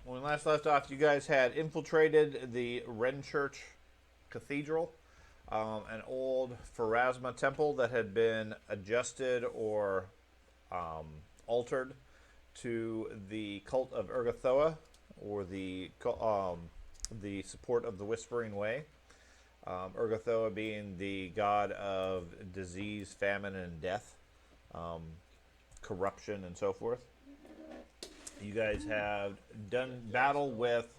When we last left off, you guys had infiltrated the Renchurch Cathedral, an old Pharasma temple that had been adjusted or altered to the cult of Urgathoa, or the support of the Whispering Way. Urgathoa being the god of disease, famine, and death, corruption, and so forth. You guys have done battle with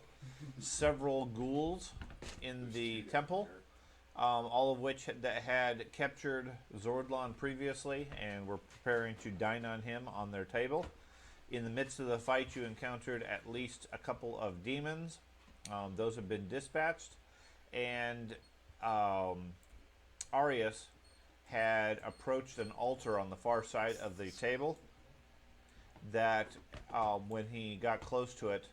several ghouls in the temple, all of which had captured Zordlon previously and were preparing to dine on him on their table. In the midst of the fight, you encountered at least a couple of demons. Those have been dispatched, and Arius had approached an altar on the far side of the table that, when he got close to it,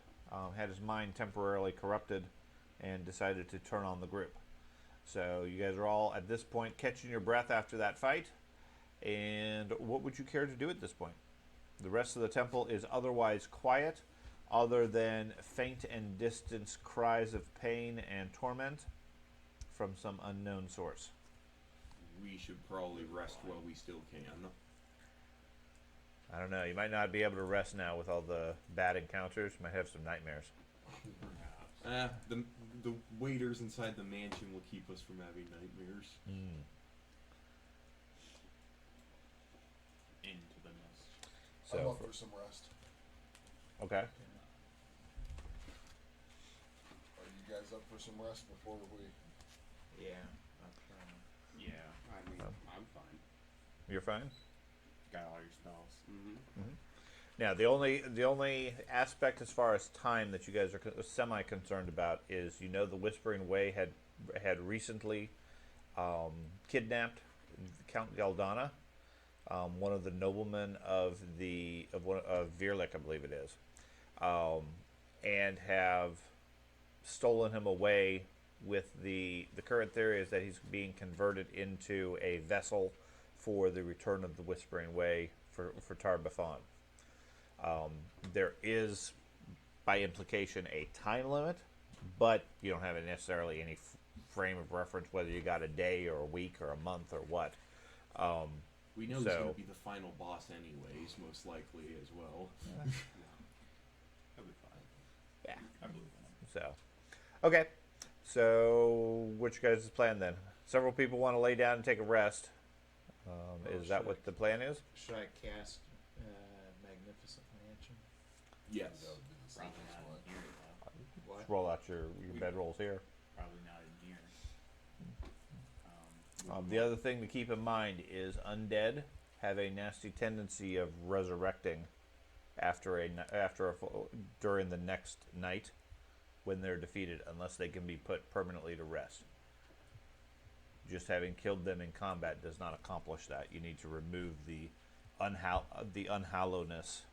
had his mind temporarily corrupted and decided to turn on the group. So you guys are all, at this point, catching your breath after that fight. And what would you care to do at this point? The rest of the temple is otherwise quiet, other than faint and distant cries of pain and torment from some unknown source. We should probably rest while we still can. I don't know. You might not be able to rest now with all the bad encounters. You might have some nightmares. The waiters inside the mansion will keep us from having nightmares. Into the nest. So I'm up for some rest. Okay. Are you guys up for some rest before we... Yeah. Yeah. I mean, I'm fine. You're fine? Got all your spells. Now, the only aspect as far as time that you guys are semi-concerned about is, you know, the Whispering Way had recently kidnapped Count Galdana, one of the noblemen of Virlik, I believe it is, and have stolen him away. With the current theory is that he's being converted into a vessel for the return of the Whispering Way for Tar-Baphon. There is, by implication, a time limit, but you don't have necessarily any frame of reference whether you got a day or a week or a month or what. We know he's going to be the final boss anyways, most likely as well. That'll be fine. Yeah. I believe in him. So, okay. So, what's your guys' plan then? Several people want to lay down and take a rest. Is that what the plan is? Should I cast Magnificent Mansion? Yes. That would be the Probably safest not one. in here, though. Just roll out your bed rolls here. Probably not in here. The other thing to keep in mind is undead have a nasty tendency of resurrecting during the next night when they're defeated, unless they can be put permanently to rest. Just having killed them in combat does not accomplish that. You need to remove the unhallowedness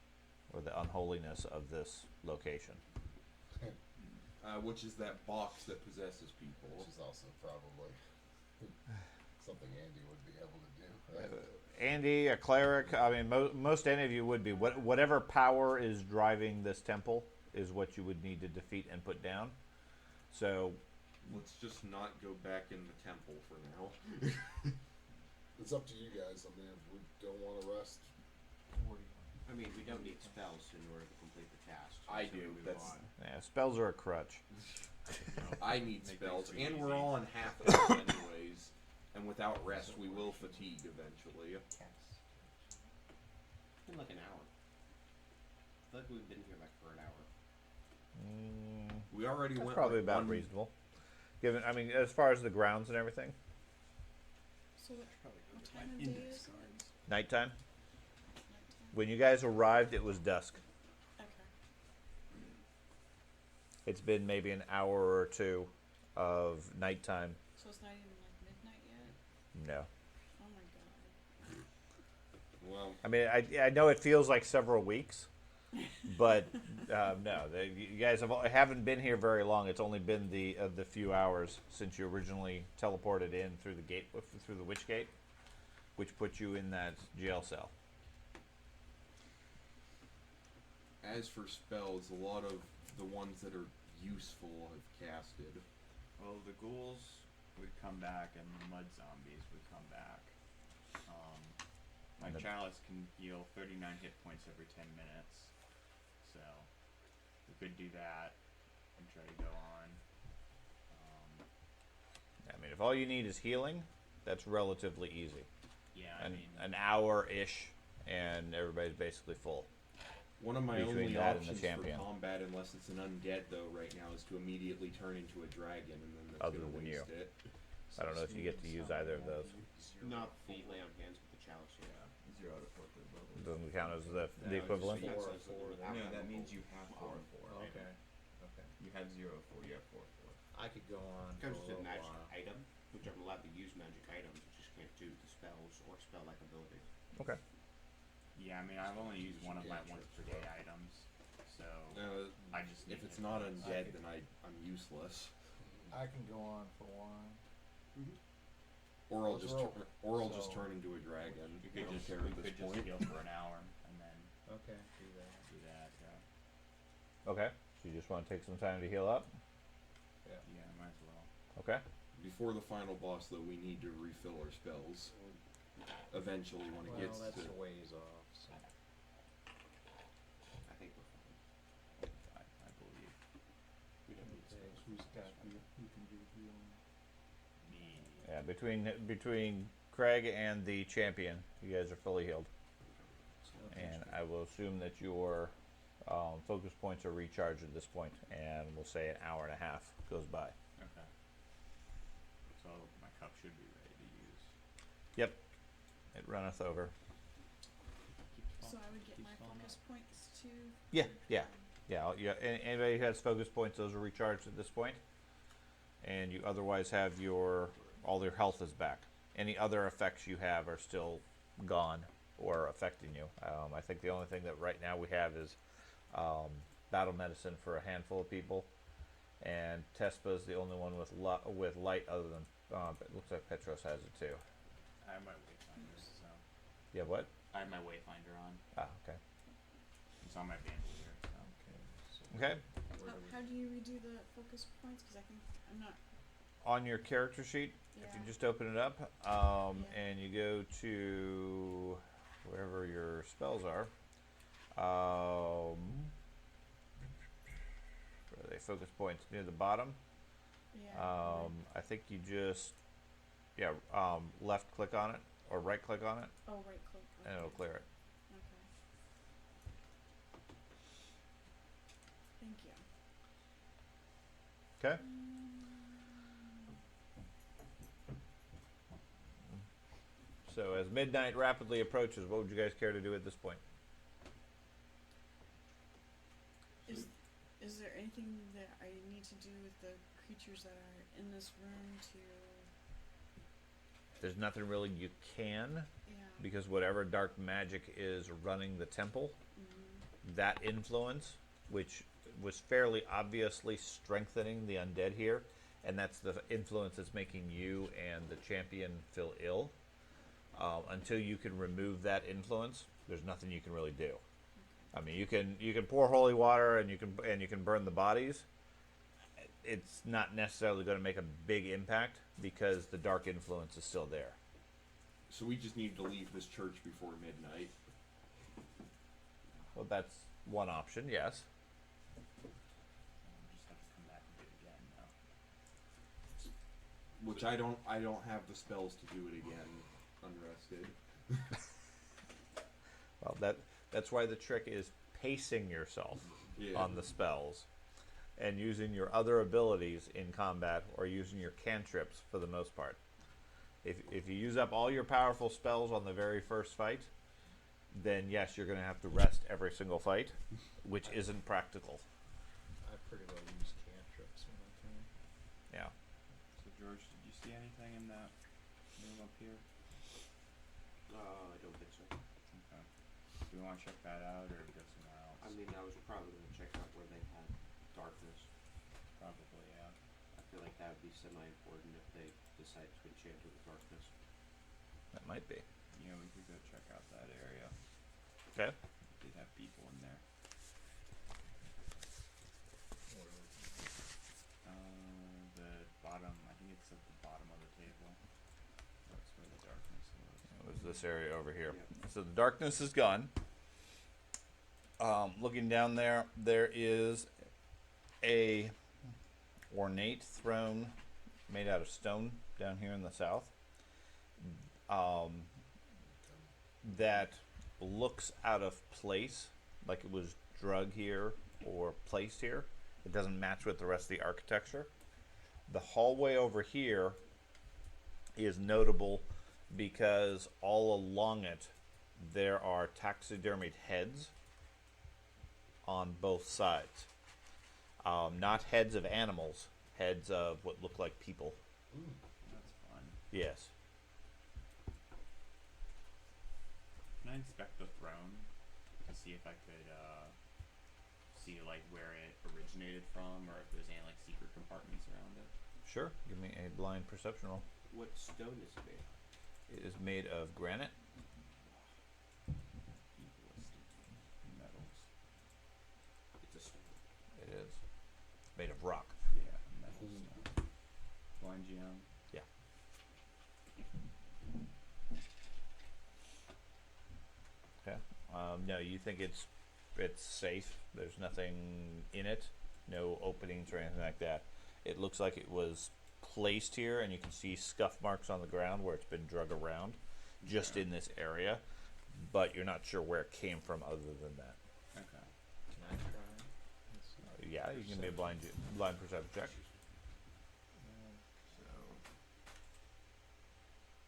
or the unholiness of this location. Which is that box that possesses people. Which is also probably something Andy would be able to do, right? Andy, a cleric, I mean, most any of you would be. Whatever power is driving this temple is what you would need to defeat and put down. So, let's just not go back in the temple for now. It's up to you guys. I mean, if we don't want to rest, I mean, we don't need spells in order to complete the cast. I so do, we move that's- on. yeah, spells are a crutch. I need Make spells, things and too we're easy. all on half health anyways. And without rest, we will fatigue eventually. It's been like an hour. I feel like we've been here like for an hour. We already That's went probably like about reasonable. Given, I mean, as far as the grounds and everything. So what Probably go with time my of day index is it? cards. Nighttime. Nighttime? When you guys arrived, it was dusk. Okay. It's been maybe an hour or two of nighttime. So it's not even like midnight yet? No. Oh my god. Well, I mean, I know it feels like several weeks, but no, you guys haven't been here very long. It's only been the few hours since you originally teleported in through the gate, through the witch gate, which put you in that jail cell. as for spells, a lot of the ones that are useful have casted? Well, the ghouls would come back, and the mud zombies would come back. My And the- chalice can heal 39 hit points every 10 minutes, so we could do that and try to go on. I mean, if all you need is healing, that's relatively easy. Yeah, I mean, An hour-ish, and everybody's basically full. One of my Between only that and the options for champion. combat, unless it's an undead though, right now, is to immediately turn into a dragon, and then that's Other gonna than waste you. it. I don't know if you get to use either of those. Not the lay on hands with the chalice, yeah. 0 out of 4 good levels. Doesn't count as the No, equivalent. just 4 Four, of 4. four. No, that means you have 4 of 4. Oh, Okay. Okay. You have 0 of 4. You have 4 of 4. I could go on for a Comes to little magic while. item, which I'm allowed to use magic items, I just can't do the spells or spell-like abilities. Okay. yeah, I mean, I've only used one of my once per day items, so I just If need it's to- not undead, then I'm useless. I can go on for a while. Or I'll Let's just roll. or I'll just So- turn into a dragon. We I could don't just, care we at this could just point. heal for an hour and then Okay, do that. do that. Okay. So you just want to take some time to heal up? Yeah. Yeah, might as well. Okay. Before the final boss, though, we need to refill our spells. Eventually, when it Well, gets that's to a ways off. So. I think we're fine. I believe We don't need Okay, spells. who's got who can do healing? me. Yeah. Between Craig and the champion, you guys are fully healed, and I will assume that your focus points are recharged at this point, and we'll say an hour and a half goes by. Okay. So my cup should be ready to use. Yep. It runneth over. So I would get Keeps my filling focus points too. Yeah. Yeah. Yeah. Anybody who has focus points, those are recharged at this point, and you otherwise have all your health is back. Any other effects you have are still gone or affecting you. I think the only thing that right now we have is battle medicine for a handful of people, and Tespa's the only one with light other than. It looks like Petros has it too. I have my wayfinder, so Yeah. What? I have my wayfinder on. Ah. Okay. It's on my bandolier. So. Okay. How do you redo the focus points? Because I think I'm not. On your character sheet, Yeah. if you just open it up, Yeah. and you go to wherever your spells are, where are they? Focus points near the bottom. Yeah. I think you just, left click on it or right click on it, Oh, right click. and it'll clear it. Okay. Thank you. Okay. So as midnight rapidly approaches, what would you guys care to do at this point? Is there anything that I need to do with the creatures that are in this room to? There's nothing really you can, Yeah. because whatever dark magic is running the temple, that influence, which was fairly obviously strengthening the undead here, and that's the influence that's making you and the champion feel ill. Until you can remove that influence, there's nothing you can really do. I mean, you can pour holy water and you can burn the bodies. It's not necessarily going to make a big impact because the dark influence is still there. So we just need to leave this church before midnight. Well, that's one option, yes. Just have to come back and do it again now. Which I don't have the spells to do it again unrested. Well, that's why the trick is pacing yourself Yeah. on the spells and using your other abilities in combat or using your cantrips for the most part. If you use up all your powerful spells on the very first fight, then yes, you're going to have to rest every single fight, which isn't practical. I pretty well use cantrips when I can. Yeah. So George, did you see anything in that room up here? I don't think so. Okay. Do we want to check that out or go somewhere else? I mean, I was probably going to check out where they had darkness. Probably, yeah. I feel like that would be semi-important if they decide to enchant with darkness. That might be. Yeah, we could go check out that area. Okay. Did have people in there. this area over here. Yeah. So the darkness is gone. Looking down there, there is a ornate throne made out of stone down here in the south. That looks out of place, like it was drug here or placed here. It doesn't match with the rest of the architecture. The hallway over here is notable because all along it there are taxidermied heads on both sides. Not heads of animals, heads of what look like people. That's fun. Yes. Can I inspect the throne to see if I could see like where it originated from, or if there's any like secret compartments around it? Sure. Give me a blind perception roll. What stone is it made? It is made of granite. Egoistic metals. It's a stone. It is made of rock. Yeah, metal stuff. Blind GM. Yeah. Okay. No, you think it's safe. There's nothing in it. No openings or anything like that. It looks like it was placed here, and you can see scuff marks on the ground where it's been drug around, just in this area. But you're not sure where it came from, other than that. Okay. Can I try? Let's see. Yeah, you can be a blind perception check. So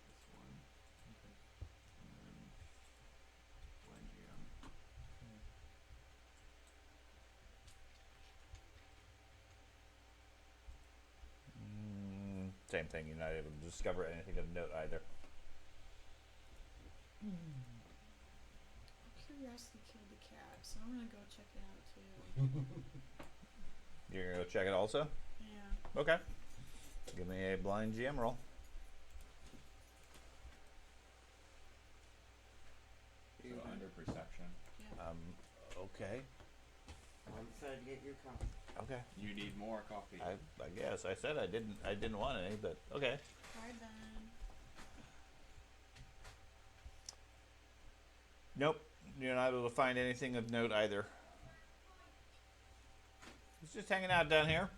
this one. And then blind GM. Same thing. You're not able to discover anything of note either. Curiosity killed the cat, so I'm gonna go check it out too. You're gonna go check it also. Yeah. Okay. Give me a blind GM roll. So under perception. Okay. I'm trying to get your copy. Okay. You need more coffee. I guess I said I didn't want any, but okay. Try then. Nope. You're not able to find anything of note either. He's just hanging out down here.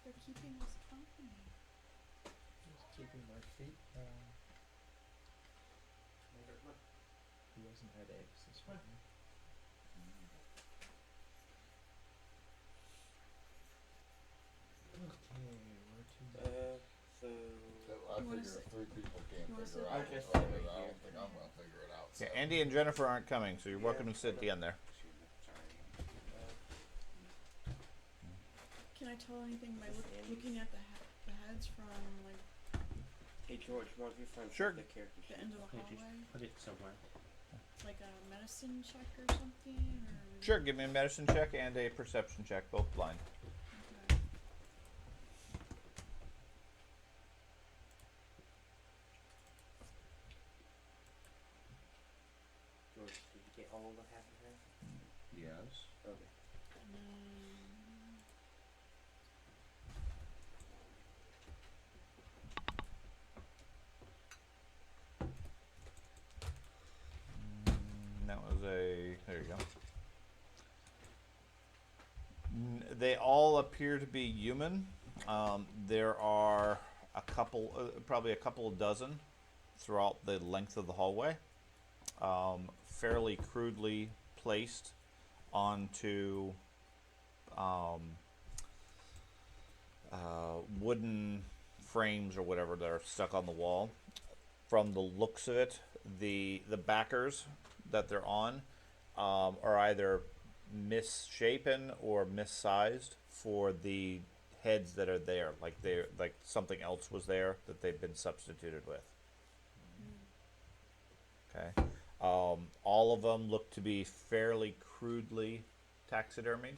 They're keeping us company. Just keeping my feet warm. He hasn't had eggs this morning. Okay, where to? So I You wanna figure sit- if three people can't you wanna figure sit out I what's just wrong sit with it, right I here. don't think I'm gonna figure it out. Yeah, so. Andy and Jennifer aren't coming, so you're Yeah, welcome to sit at the end there. Can I tell anything by looking at the heads from like Hey George, why don't you find Sure. the character the sheet? end of the hallway? Put it somewhere. Like a medicine check or something? Or Sure, give me a medicine check and a perception check, both blind. Okay. George, did you get all the happy hands? Yes. Okay. And then That was a. There you go. They all appear to be human. There are a couple, probably a couple of dozen, throughout the length of the hallway. Fairly crudely placed onto wooden frames or whatever that are stuck on the wall. From the looks of it, the backers that they're on are either misshapen or missized for the heads that are there. Like something else was there that they've been substituted with. Okay. All of them look to be fairly crudely taxidermied.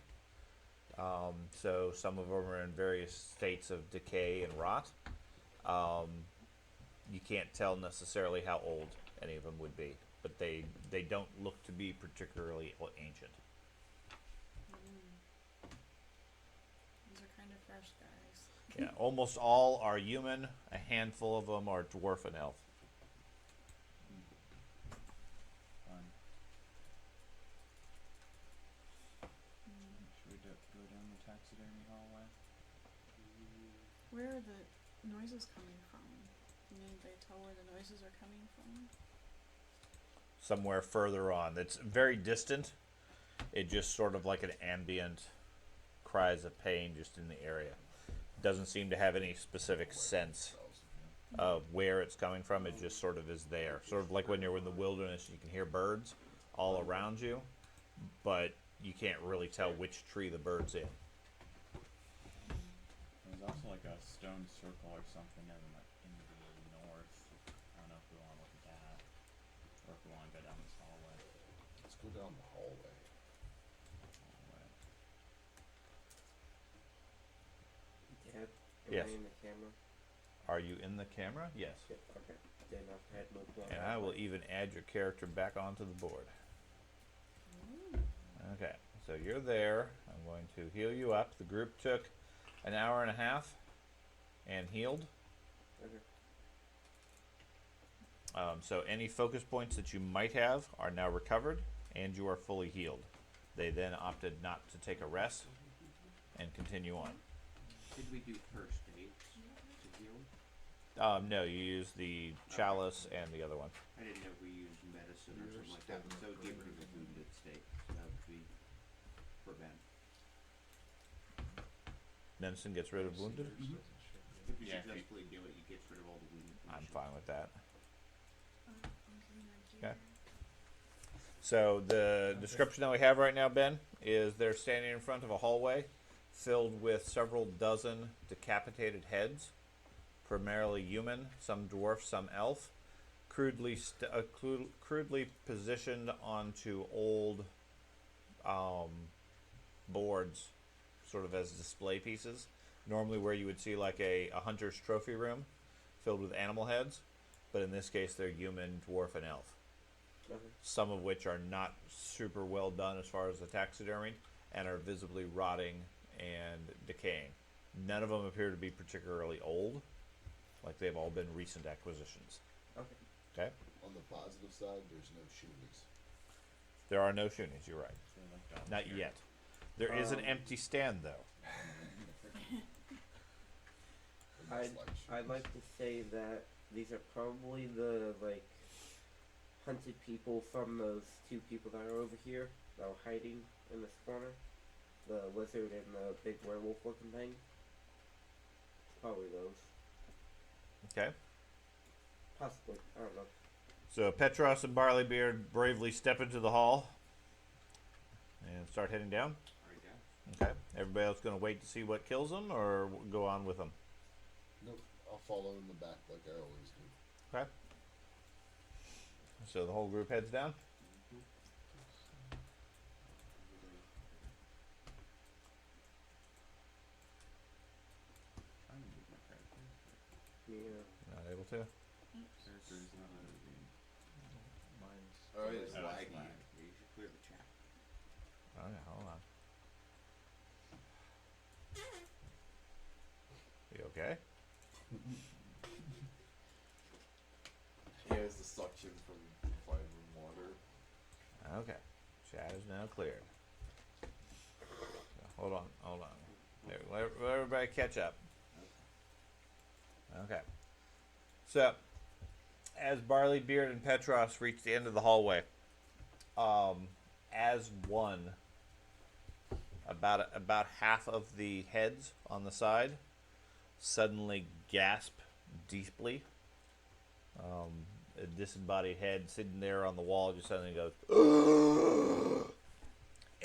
So some of them are in various states of decay and rot. You can't tell necessarily how old any of them would be, but they don't look to be particularly ancient. these are kind of fresh guys. Yeah, almost all are human. A handful of them are dwarf and elf. Fun. Should we go down the taxidermy hallway? Where are the noises coming from? Can anybody tell where the noises are coming from? Somewhere further on. It's very distant. It just sort of like an ambient cries of pain just in the area. Doesn't seem to have any specific sense of where it's coming from. It just sort of is there. Sort of like when you're in the wilderness, you can hear birds all around you, but you can't really tell which tree the bird's in. There's also like a stone circle or something in the north. I don't know if we want to look at that, or if we want to go down this hallway. Let's go down the hallway. Dad, am Yes. I in the camera? Are you in the camera? Yes. Yep, okay. Then I've had moved on. And I will even add your character back onto the board. Okay, so you're there. I'm going to heal you up. The group took an hour and a half and healed. Okay. So any focus points that you might have are now recovered, and you are fully healed. They then opted not to take a rest and continue on. Did we do first aid to heal? No, you use the chalice and the other one. I didn't know if we used medicine or something like that, so it would get rid of the wounded state. So that would be prevent. Medicine gets rid of wounded. If you Yeah, if you- successfully do it, you get rid of all the wounded. I'm conditions. fine with that. I'm getting my Okay. gear. So the description that we have right now, Ben, is they're standing in front of a hallway filled with several dozen decapitated heads, primarily human, some dwarf, some elf, crudely positioned onto old boards, sort of as display pieces. Normally where you would see like a hunter's trophy room filled with animal heads, but in this case they're human, dwarf, and elf. Okay. Some of which are not super well done as far as the taxidermy and are visibly rotting and decaying. None of them appear to be particularly old, like they've all been recent acquisitions. Okay. Okay? On the positive side, there's no shoonies. There are no shoonies, you're right. So like down Not here. yet. There is an empty stand, though. I'd like to say that these are probably the hunted people from those two people that are over here that were hiding in this corner. The lizard and the big werewolf looking thing. Probably those. Okay? Possibly. I don't know. So Petros and Barleybeard bravely step into the hall and start heading down. Alright, yeah. Okay. Everybody else going to wait to see what kills them, or go on with them? Nope, I'll follow in the back like I always do. Okay. So the whole group heads down. Trying to move my character. Yeah. Not able to. Character is not moving. Mine's. Oh, it's Oh, it's laggy. lag. You should clear the chat. Oh yeah, hold on. You okay? Yeah, it's the suction from vitamin water. Okay. Chat is now cleared. So, hold on. There, let everybody catch up. Okay. So, as Barleybeard and Petros reach the end of the hallway, as one, about half of the heads on the side suddenly gasp deeply. A disembodied head sitting there on the wall just suddenly goes,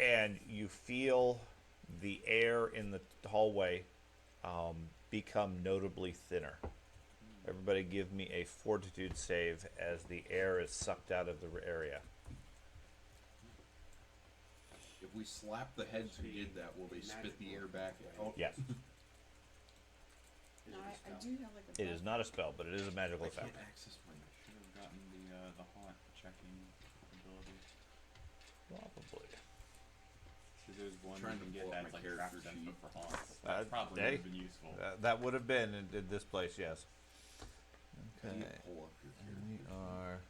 and you feel the air in the hallway become notably thinner. Everybody give me a fortitude save as the air is sucked out of the area. If we slap the heads who did that, will they spit the air back out? Yes, No, I do have like a. it is not a spell, but it is a magical I effect. can't access my Should have gotten the haunt checking ability. Probably. Because there's one Trying you can to get pull up that's my like character craft sheet. for haunts. That probably hey, would have been useful. that would have been in this place, yes. How do you Okay. pull up your And we character? are.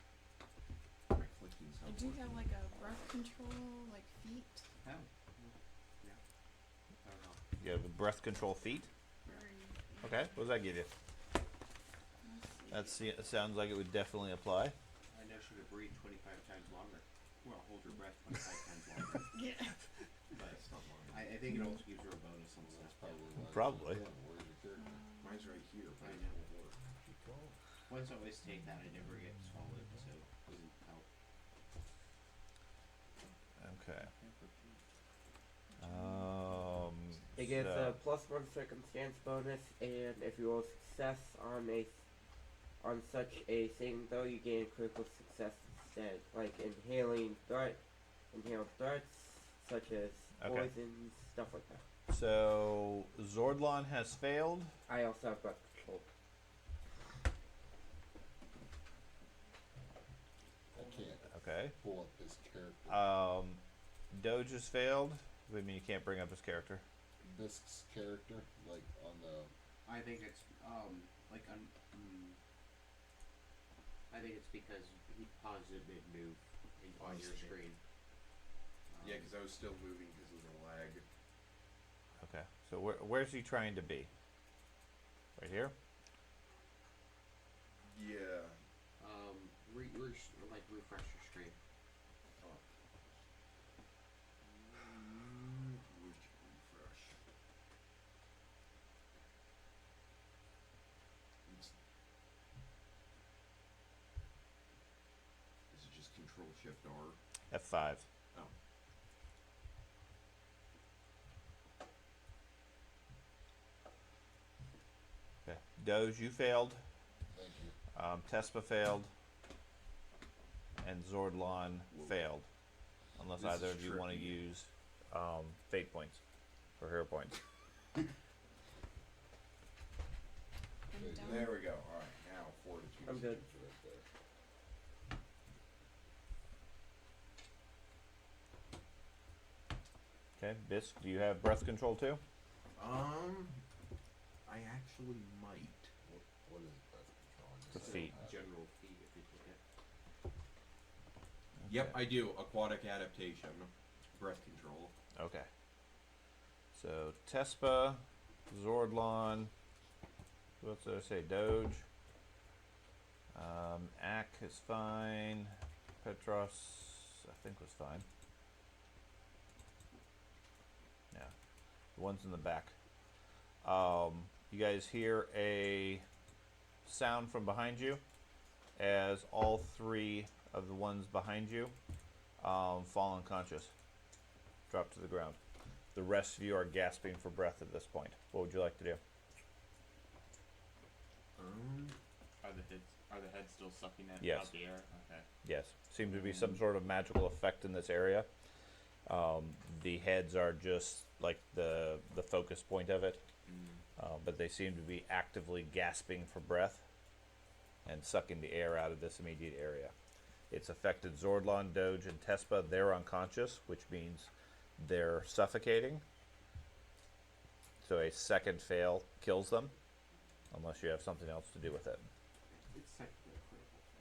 My clicking's I not do working. have like a breath control, like feet. Oh. Yeah. I don't know. You have a breath control feat. Very. Okay. What does that give you? Let's see. It sounds like it would definitely apply. I know she could breathe 25 times longer. Well, hold her breath 25 times longer. Yeah. But That's not mine. I think it also gives her a bonus on That's stuff. probably why. Probably. Where's your character? Mine's right here, but I it know. won't work. Once I always take that, I never get swallowed, so it doesn't help. Okay. It gets so- a +1 circumstance bonus, and if you roll success on such a thing, though, you gain critical success instead, like inhaled threats such as Okay. poisons, stuff like that. So Zordlon has failed. I also have breath control. I can't Okay. pull up his character. Doge has failed. I mean, you can't bring up his character. Bisk's character, like on the. I think it's like I think it's because he paused it mid move on your screen. Yeah, because I was still moving because of the lag. Okay. So where's he trying to be? Right here. Yeah. Like refresh your screen. Which refresh? Is it just Control Shift R? F5. Oh. Okay. Doge, you failed. Thank you. Tespa failed. And Zordlon failed. Unless This either is of you want to tricky. use fate points or hero points. I'm down. There we go. Alright, now Fortitude. I'm good. Right there. Okay. Bisk, do you have breath control too? I actually might. What is breath control? I The just feet. don't have it. General feat if you take it. Yep, I do. Aquatic adaptation. Breath control. Okay. So Tespa, Zordlon, what did I say? Doge. Ak is fine. Petros, I think, was fine. Yeah. The one's in the back. You guys hear a sound from behind you as all three of the ones behind you fall unconscious. Drop to the ground. The rest of you are gasping for breath at this point. What would you like to do? Are the heads still sucking it Yes. out the air? Okay. Yes. Seems to be some sort of magical effect in this area. The heads are just like the focus point of it. But they seem to be actively gasping for breath and sucking the air out of this immediate area. It's affected Zordlon, Doge, and Tespa. They're unconscious, which means they're suffocating. So a second fail kills them, unless you have something else to do with it. It's technically a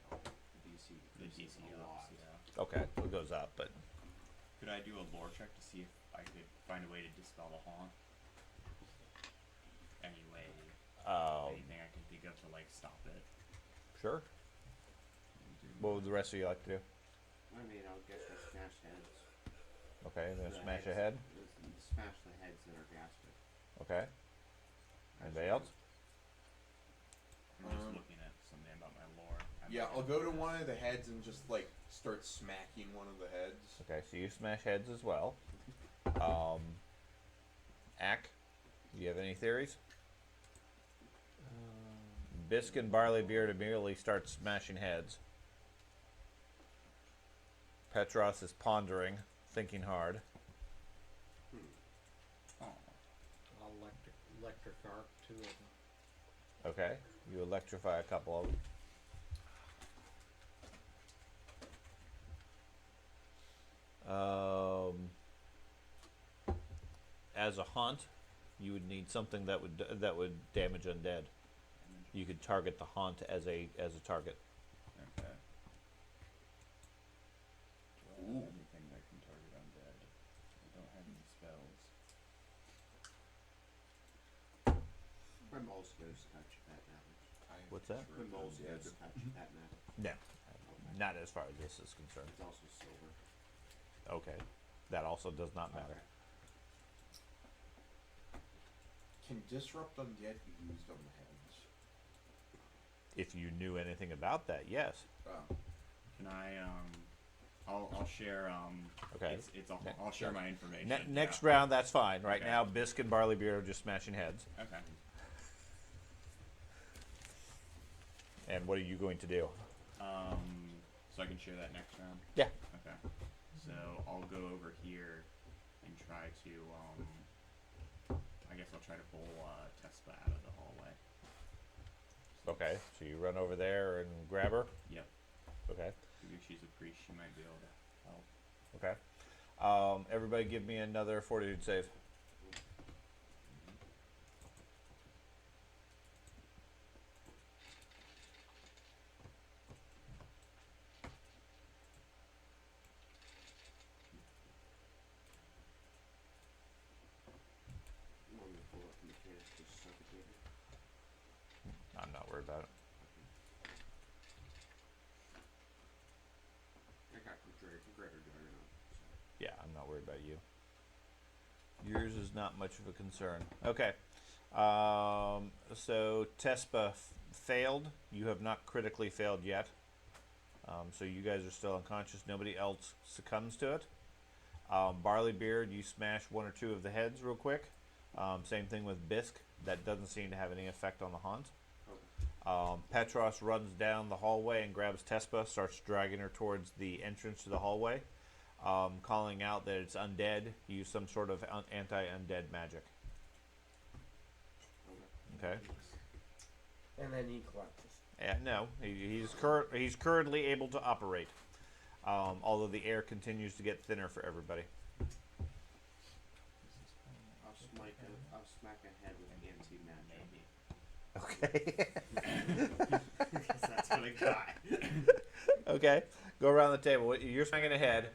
critical fail. The DC The increases DC a lot. ups, yeah. Okay, well, it goes up, but Could I do a lore check to see if I could find a way to dispel the haunt? Any way, anything I can think of to like stop it? sure. What would the rest of you like to do? I mean, I'll guess we'll smash heads. Okay, then The smash a heads- head. Smash the heads that are gasping. Okay. Anybody else? I'm just looking at something about my lore. Yeah, I'll go to one of the heads and just like start smacking one of the heads. Okay, so you smash heads as well. Ak, do you have any theories? Bisk and Barleybeard immediately start smashing heads. Petros is pondering, thinking hard. Oh, I'll electric arc 2 of them. Okay, you electrify a couple of them. as a haunt, you would need something that would damage undead. You could target the haunt as a target. Okay. Do I have anything that can target undead? I don't have any spells. Primals goes touch that matters. What's that? Primals goes touch that matters. No, not as far as this is concerned. It's also silver. Okay, that also does not matter. Okay. Can disrupt undead be used on the heads? If you knew anything about that, yes. Oh. Can I I'll share Okay. I'll share my information. Next yeah. round, that's fine. Right Okay. now, Bisque and Barleybeard are just smashing heads. Okay. And what are you going to do? So I can share that next round? Yeah. Okay. So I'll go over here and try to I guess I'll try to pull Tesla out of the hallway. Okay, so you run over there and grab her. Yep. Okay. Maybe if she's a priest, she might be able to help. Okay. Everybody, give me another fortitude save. I'm gonna pull up mechanics just suffocated. I'm not worried about it. I got greater juggernaut. Yeah, I'm not worried about you. Yours is not much of a concern. Okay. So Tespa failed. You have not critically failed yet. So you guys are still unconscious. Nobody else succumbs to it. Barleybeard, you smash one or two of the heads real quick. Same thing with Bisque. That doesn't seem to have any effect on the haunt. Petros runs down the hallway and grabs Tespa, starts dragging her towards the entrance to the hallway, calling out that it's undead. Use some sort of anti-undead magic. Okay. And then he collapses. No, he's currently able to operate, although the air continues to get thinner for everybody. I'll smack a head with anti-magic. Okay. That's what I got. Okay. Go around the table. You're smacking ahead.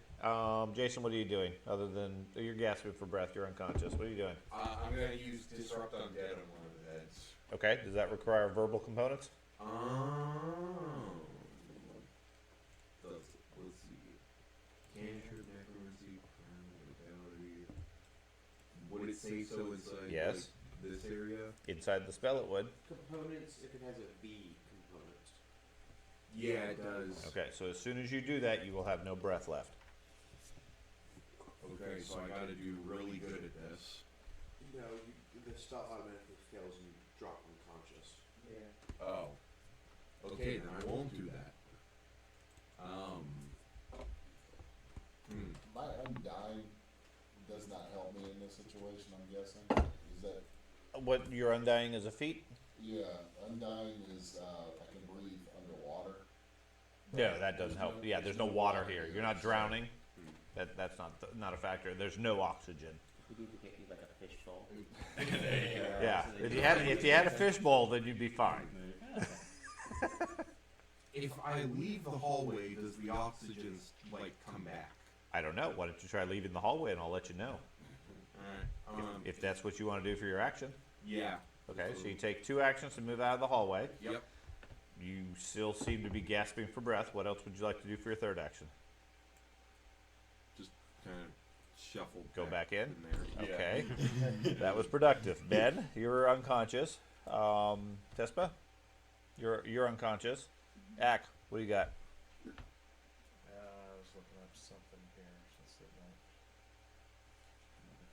Jason, what are you doing? Other than you're gasping for breath, you're unconscious. What are you doing? I'm gonna use disrupt undead on one of the heads. Okay. Does that require verbal components? Let's see. Cantrip, necromancy, crime, vitality. Would it say so inside Yes. like, this area? Inside the spell, it would. Components, if it has a V component. Yeah, it does. Okay. So as soon as you do that, you will have no breath left. Okay, so I gotta do really good at this. No, the spell automatically fails and you drop unconscious. Yeah. Oh. Okay, then I won't do that. My undying does not help me in this situation, I'm guessing. Is that, What your undying is a feat? yeah, undying is, I can breathe underwater. No, that doesn't help. Yeah, there's no water here. You're not drowning. That's not a factor. There's no oxygen. We need to get you like a fish bowl. Yeah. If you had a fishbowl, then you'd be fine. If I leave the hallway, does the oxygen like come back? I don't know. Why don't you try leaving the hallway and I'll let you know. Alright. If that's what you want to do for your action. Yeah. Okay, so you take 2 actions to move out of the hallway. Yep. You still seem to be gasping for breath. What else would you like to do for your 3rd action? Just kind of shuffle. Go back in? there. Yeah. Okay. That was productive. Ben, you're unconscious. Tespa, you're unconscious. Ack, what do you got? I was looking up something here since it won't.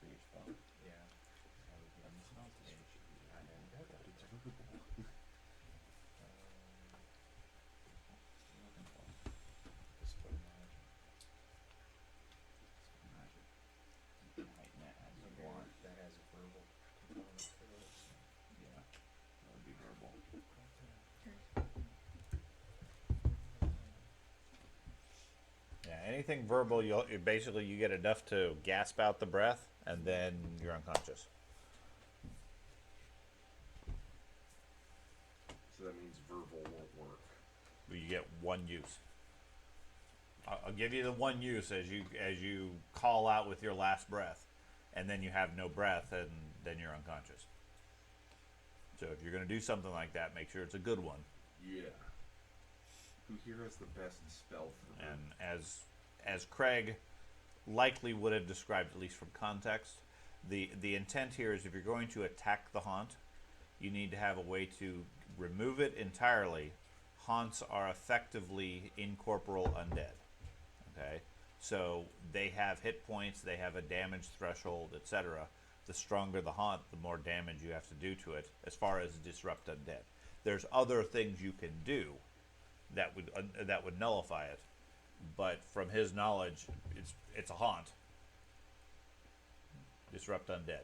For your spell. Yeah. That would be on the spell page. What are you looking for? Dispel magic. Magic. You can heighten it as you want. That has a verbal component to it. Yeah. That would be verbal. Yeah, anything verbal, basically you get enough to gasp out the breath, and then you're unconscious. So that means verbal won't work. You get one use. I'll give you the one use as you call out with your last breath, and then you have no breath, and then you're unconscious. So if you're going to do something like that, make sure it's a good one. Yeah. Who here has the best spell for And as Craig likely would have described, at least from context, the intent here is if you're going to attack the haunt, you need to have a way to remove it entirely. Haunts are effectively incorporeal undead. Okay, so they have hit points, they have a damage threshold, etc. The stronger the haunt, the more damage you have to do to it. As far as disrupt undead, there's other things you can do that would nullify it, but from his knowledge, it's a haunt. Disrupt undead.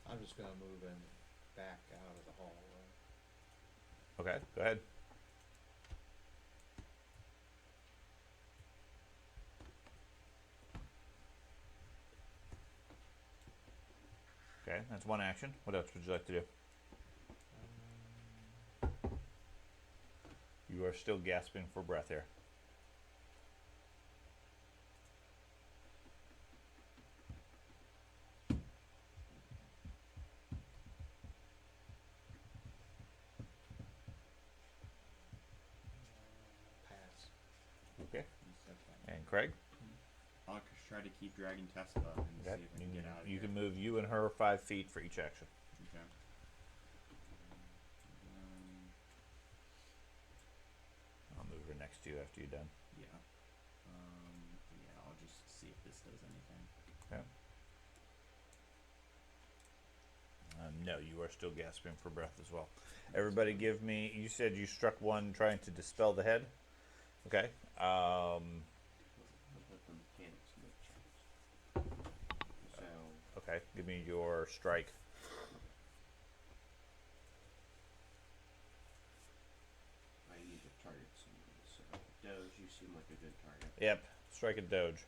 I'm just gonna move him back out of the hallway. Okay, go ahead. Okay, that's one action. What else would you like to do? You are still gasping for breath here. Pass. Okay. You said that. And Craig? I'll try to keep dragging Tessa and Okay. see if I can get out of You here. can move you and her 5 feet for each action. Okay. I'll move her next to you after you're done. Yeah. Yeah, I'll just see if this does anything. Okay. No, you are still gasping for breath as well. Everybody give me, you said you struck one trying to dispel the head? Okay. Let the mechanics make checks. So, Okay, give me your strike. I need to target somebody. So, Doge, you seem like a good target. Yep, strike a doge.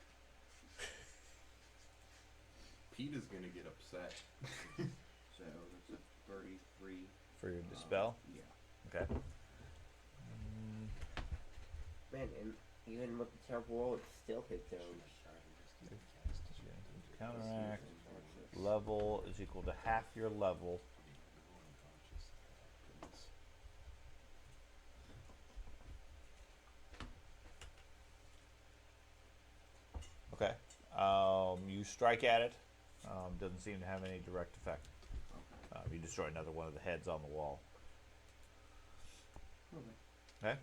Pete is gonna get upset. So, that's a 33. For your dispel? Yeah. Okay. Man, and even with the terrible roll, it still hit Doge. Counteract. Level is equal to half your level. Okay. You strike at it. Doesn't seem to have any direct effect. You destroy another one of the heads on the wall. Okay.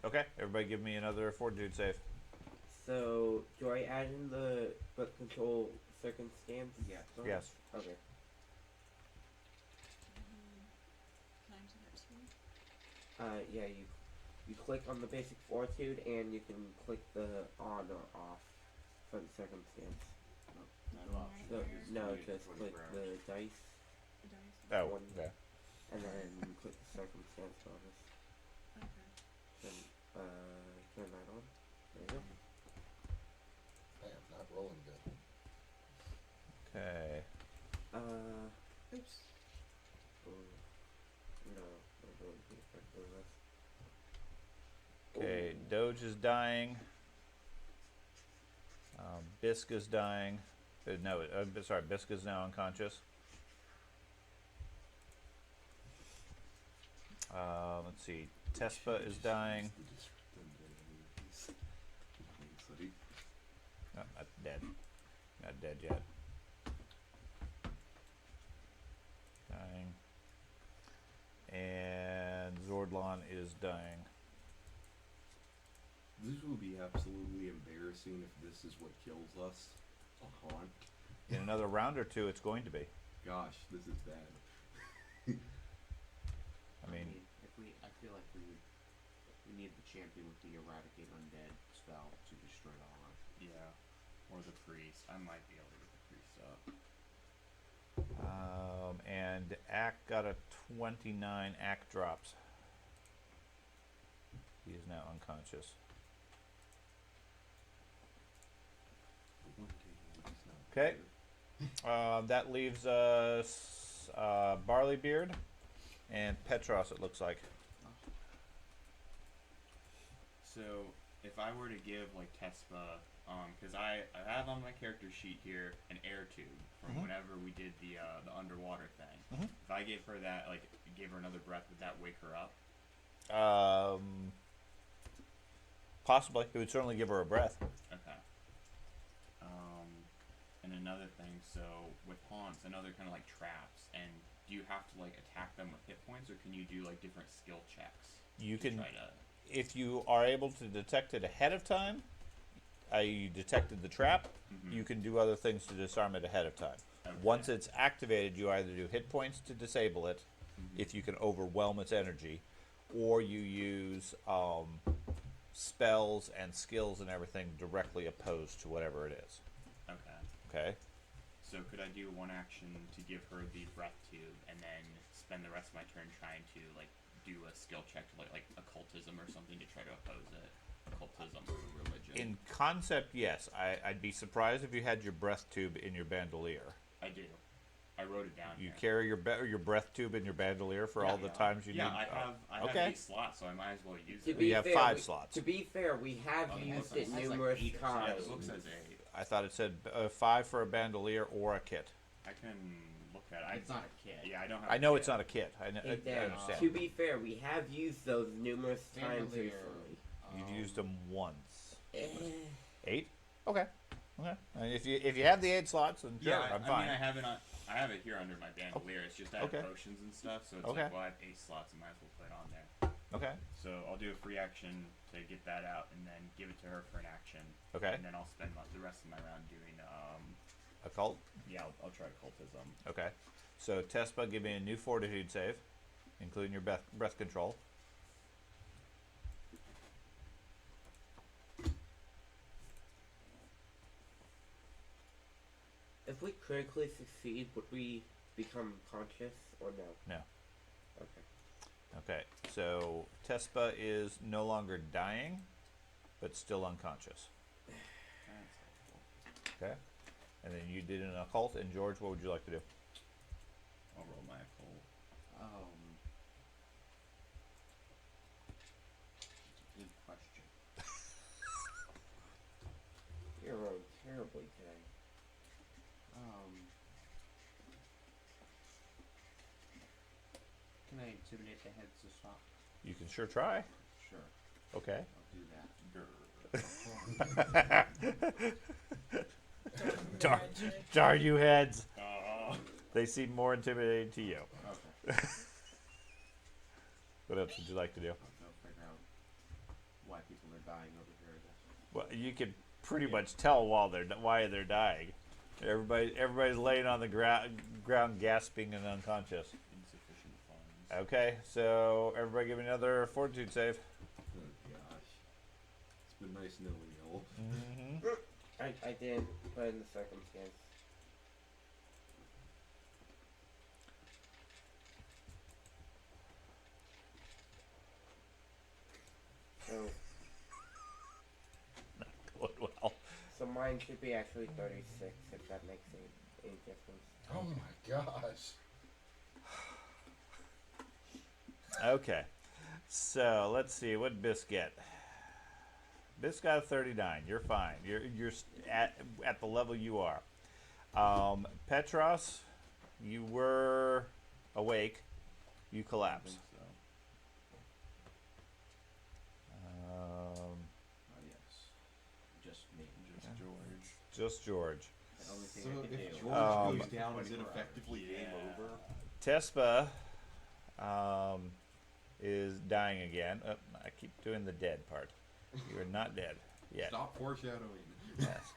Okay. Everybody, give me another fortitude save. So, do I add in the blood control circumstance? Yeah. Yes. Okay. Times that two. Yeah, you click on the basic fortitude and you can click the on or off for the circumstance. No, So, option. no, Use just 24 click hours. the dice The dice. Oh, One. okay. and then click the circumstance bonus. Okay. Then, turn that on. There you go. Damn, not rolling good. Okay. Oops. No, I'm going to be effective with Okay. Doge is dying. Bisk is dying. No, sorry. Bisk is now unconscious. Let's see. Tespa is dying. No, not dead. Not dead yet. Dying. And Zordlon is dying. This will be absolutely embarrassing if this is what kills us. On. In another round or two, it's going to be. Gosh, this is bad. I mean, I feel like we need the champion with the eradicate undead spell to destroy the haunt. Yeah. Or the priest. I might be able to get the priest up. and Ack got a 29. Ack drops. now unconscious. Okay. That leaves us Barleybeard and Petros, it looks like. So, if I were to give, like, Tespa, because I have on my character sheet here an air tube from Mhm. whenever we did the underwater thing. Mhm. If I gave her that, like, gave her another breath, would that wake her up? Possibly. It would certainly give her a breath. Okay. And another thing, so with haunts, I know they're kind of like traps, and do you have to, like, attack them with hit points, or can you do, like, different skill checks? You to can, try to... if you are able to detect it ahead of time, you detected the trap, Mhm. you can do other things to disarm it ahead of time. Okay. Once it's activated, you either do hit points to disable it, Mhm. if you can overwhelm its energy, or you use spells and skills and everything directly opposed to whatever it is. Okay. Okay? So could I do one action to give her the breath tube, and then spend the rest of my turn trying to, like, do a skill check to, like occultism or something to try to oppose it? Occultism or religion. In concept, yes. I'd be surprised if you had your breath tube in your bandolier. I do. I wrote it down. You here. carry your breath tube in your bandolier for all the times you need. I have okay. 8 slots, so I might as well use To it. be have fair, 5 slots. To be fair, we have Oh, used it it has numerous like 8 yeah, times. the book says 8. I thought it said 5 for a bandolier or a kit. I can look at it. It's not a kit. Yeah, I don't have. I a know kit. it's not a kit. I understand. To be fair, we have used those numerous times Bandolier, recently. You've used them once. Eh. 8? Okay. Okay. And if you have the 8 slots, then sure, Yeah, I'm I fine. mean, I have it here under my bandolier. It's just I have Okay. potions and stuff, so it's Okay. like, well, I have 8 slots, I might as well put it on there. Okay. So I'll do a free action to get that out, and then give it to her for an action. Okay. And then I'll spend the rest of my round doing, Occult. yeah, I'll try occultism. Okay. So Tespa, give me a new fortitude save, including your breath control. If we critically succeed, would we become conscious or no? No. Okay. Okay. So Tespa is no longer dying, but still unconscious. That's helpful. Okay. And then you did an occult, and George, what would you like to do? I'll roll my occult. Good question. You're rolling terribly today. Can I intimidate the heads to stop? You can sure try. Sure, Okay. I'll do that. Darn, darn you heads. Oh. They seem more intimidating to you. Okay. What else would you like to do? I'll go figure out why people are dying over here, I guess. Well, you can pretty much tell why they're dying. Everybody's laying on the ground gasping and unconscious. Insufficient funds. Okay, so everybody give me another fortitude save. Oh gosh. It's been nice knowing y'all. Mm-hmm. I didn't put in the circumstance. So, Going well. so mine should be actually 36, if that makes any difference. Oh my gosh. Okay, so let's see what Bisk get. Bisk got a 39. You're fine. You're at the level you are. Petros, you were awake. You I collapse. think so. Oh yes. Just me. Just George. Just George. The only thing So I can if do. George goes down, is it effectively game over? Tespa is dying again. Oh, I keep doing the dead part. You are not dead yet. Stop foreshadowing. Yes.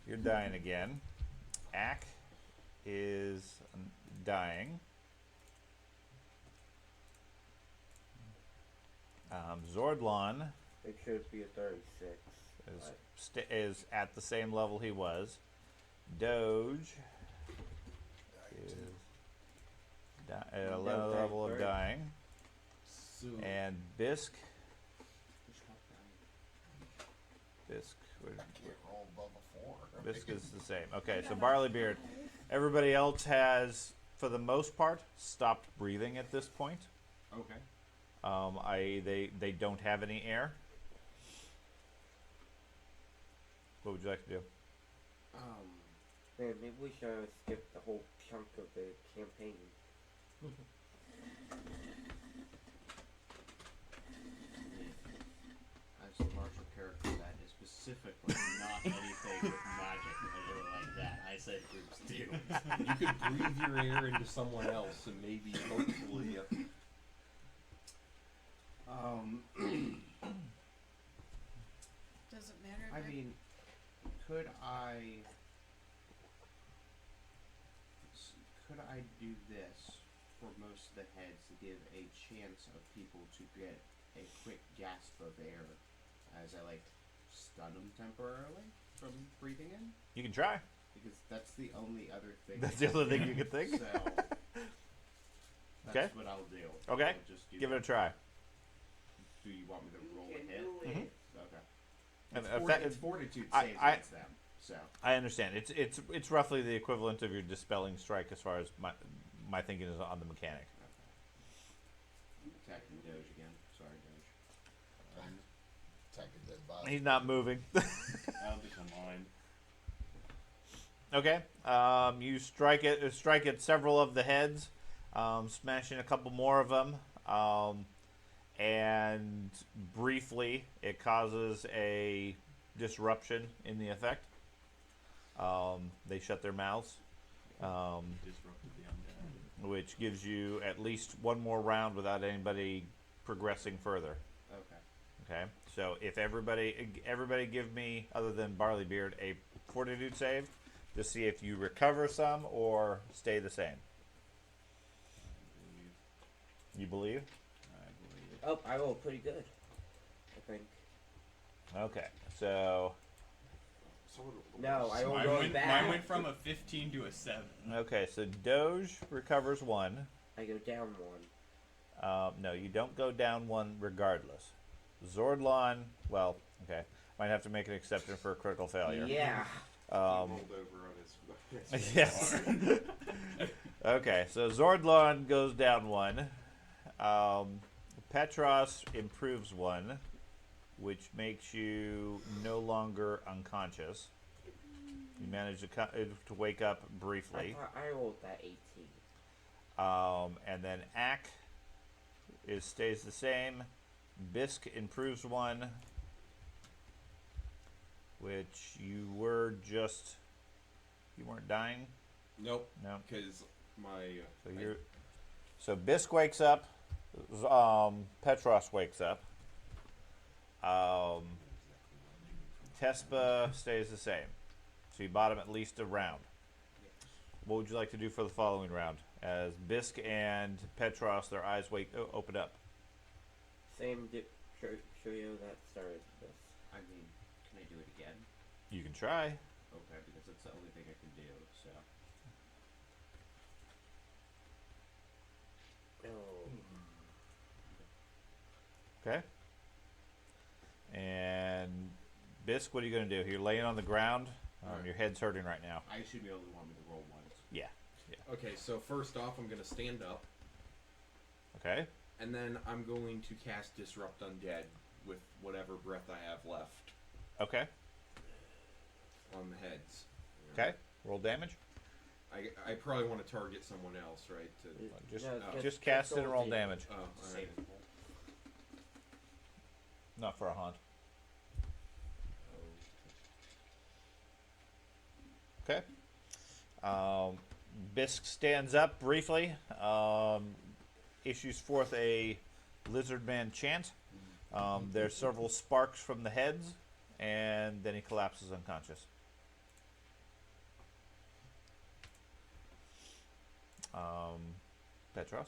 You're dying again. Ack is dying. Zordlon It should be a 36. is at the same level he was. Doge is at a No, level of right. dying. So And Bisk Can't roll above a 4. Bisque is the same. Okay, so Barley Beard. Everybody else has, for the most part, stopped breathing at this point. Okay. They don't have any air. What would you like to do? Man, maybe we should skip the whole chunk of the campaign. As a martial character, that is specifically not anything with magic or like that. I said groups do. You could breathe your air into someone else and maybe hopefully. Does it matter? I Vic? mean, could I do this for most of the heads to give a chance of people to get a quick gasp of air as I stun them temporarily from breathing in? You can try. Because that's the only other thing. That's the other thing you can think. So that's Okay. what I'll do. Okay. I'll just do Give it a that. try. Do you want me to roll You a can hit? do it. Okay. And It's fortitude I- saves I- against them. So I understand. It's roughly the equivalent of your dispelling strike as far as my thinking is on the mechanic. attacking Doge again. Sorry, Doge. Attacking dead body. He's not moving. I'll become mine. Okay. You strike at several of the heads, smashing a couple more of them, and briefly it causes a disruption in the effect. They shut their mouths, Disrupted the undead. which gives you at least one more round without anybody progressing further. Okay. Okay. So if everybody give me, other than Barleybeard, a fortitude save to see if you recover some or stay the same. You believe? I believe. Oh, I rolled pretty good, I think. Okay. So No, I rolled Mine going went, back. mine went from a 15 to a 7. okay. So Doge recovers one. I go down one. No, you don't go down one regardless. Zordlon, well, okay. Might have to make an exception for a critical failure. Yeah. He rolled over on his. Yes. Okay, so Zordlon goes down one. Petros improves one, which makes you no longer unconscious. You manage to wake up briefly. I rolled that 18. And then Ack stays the same. Bisque improves one, which you weren't dying. Nope. No. Because my. So Bisque wakes up. Petros wakes up. Tespa stays the same. So you bought him at least a round. What would you like to do for the following round? As Bisque and Petros, their eyes open up. Same trio that started this. I mean, can I do it again? You can try. Okay, because that's the only thing I can do. So Oh. Okay. And Bisque, what are you going to do? You're laying on the ground. Your head's hurting right now. I assume you only want me to roll once. Yeah. Okay, so first off, I'm gonna stand up, Okay. and then I'm going to cast Disrupt Undead with whatever breath I have left Okay. on the heads. Okay. Roll damage. I probably want to target someone else, right? Just, No, just cast it and roll the- damage. Oh, all Save right. it. Not for a haunt. Okay. Bisque stands up briefly, issues forth a lizard man chant. There's several sparks from the heads, and then he collapses unconscious. Petros?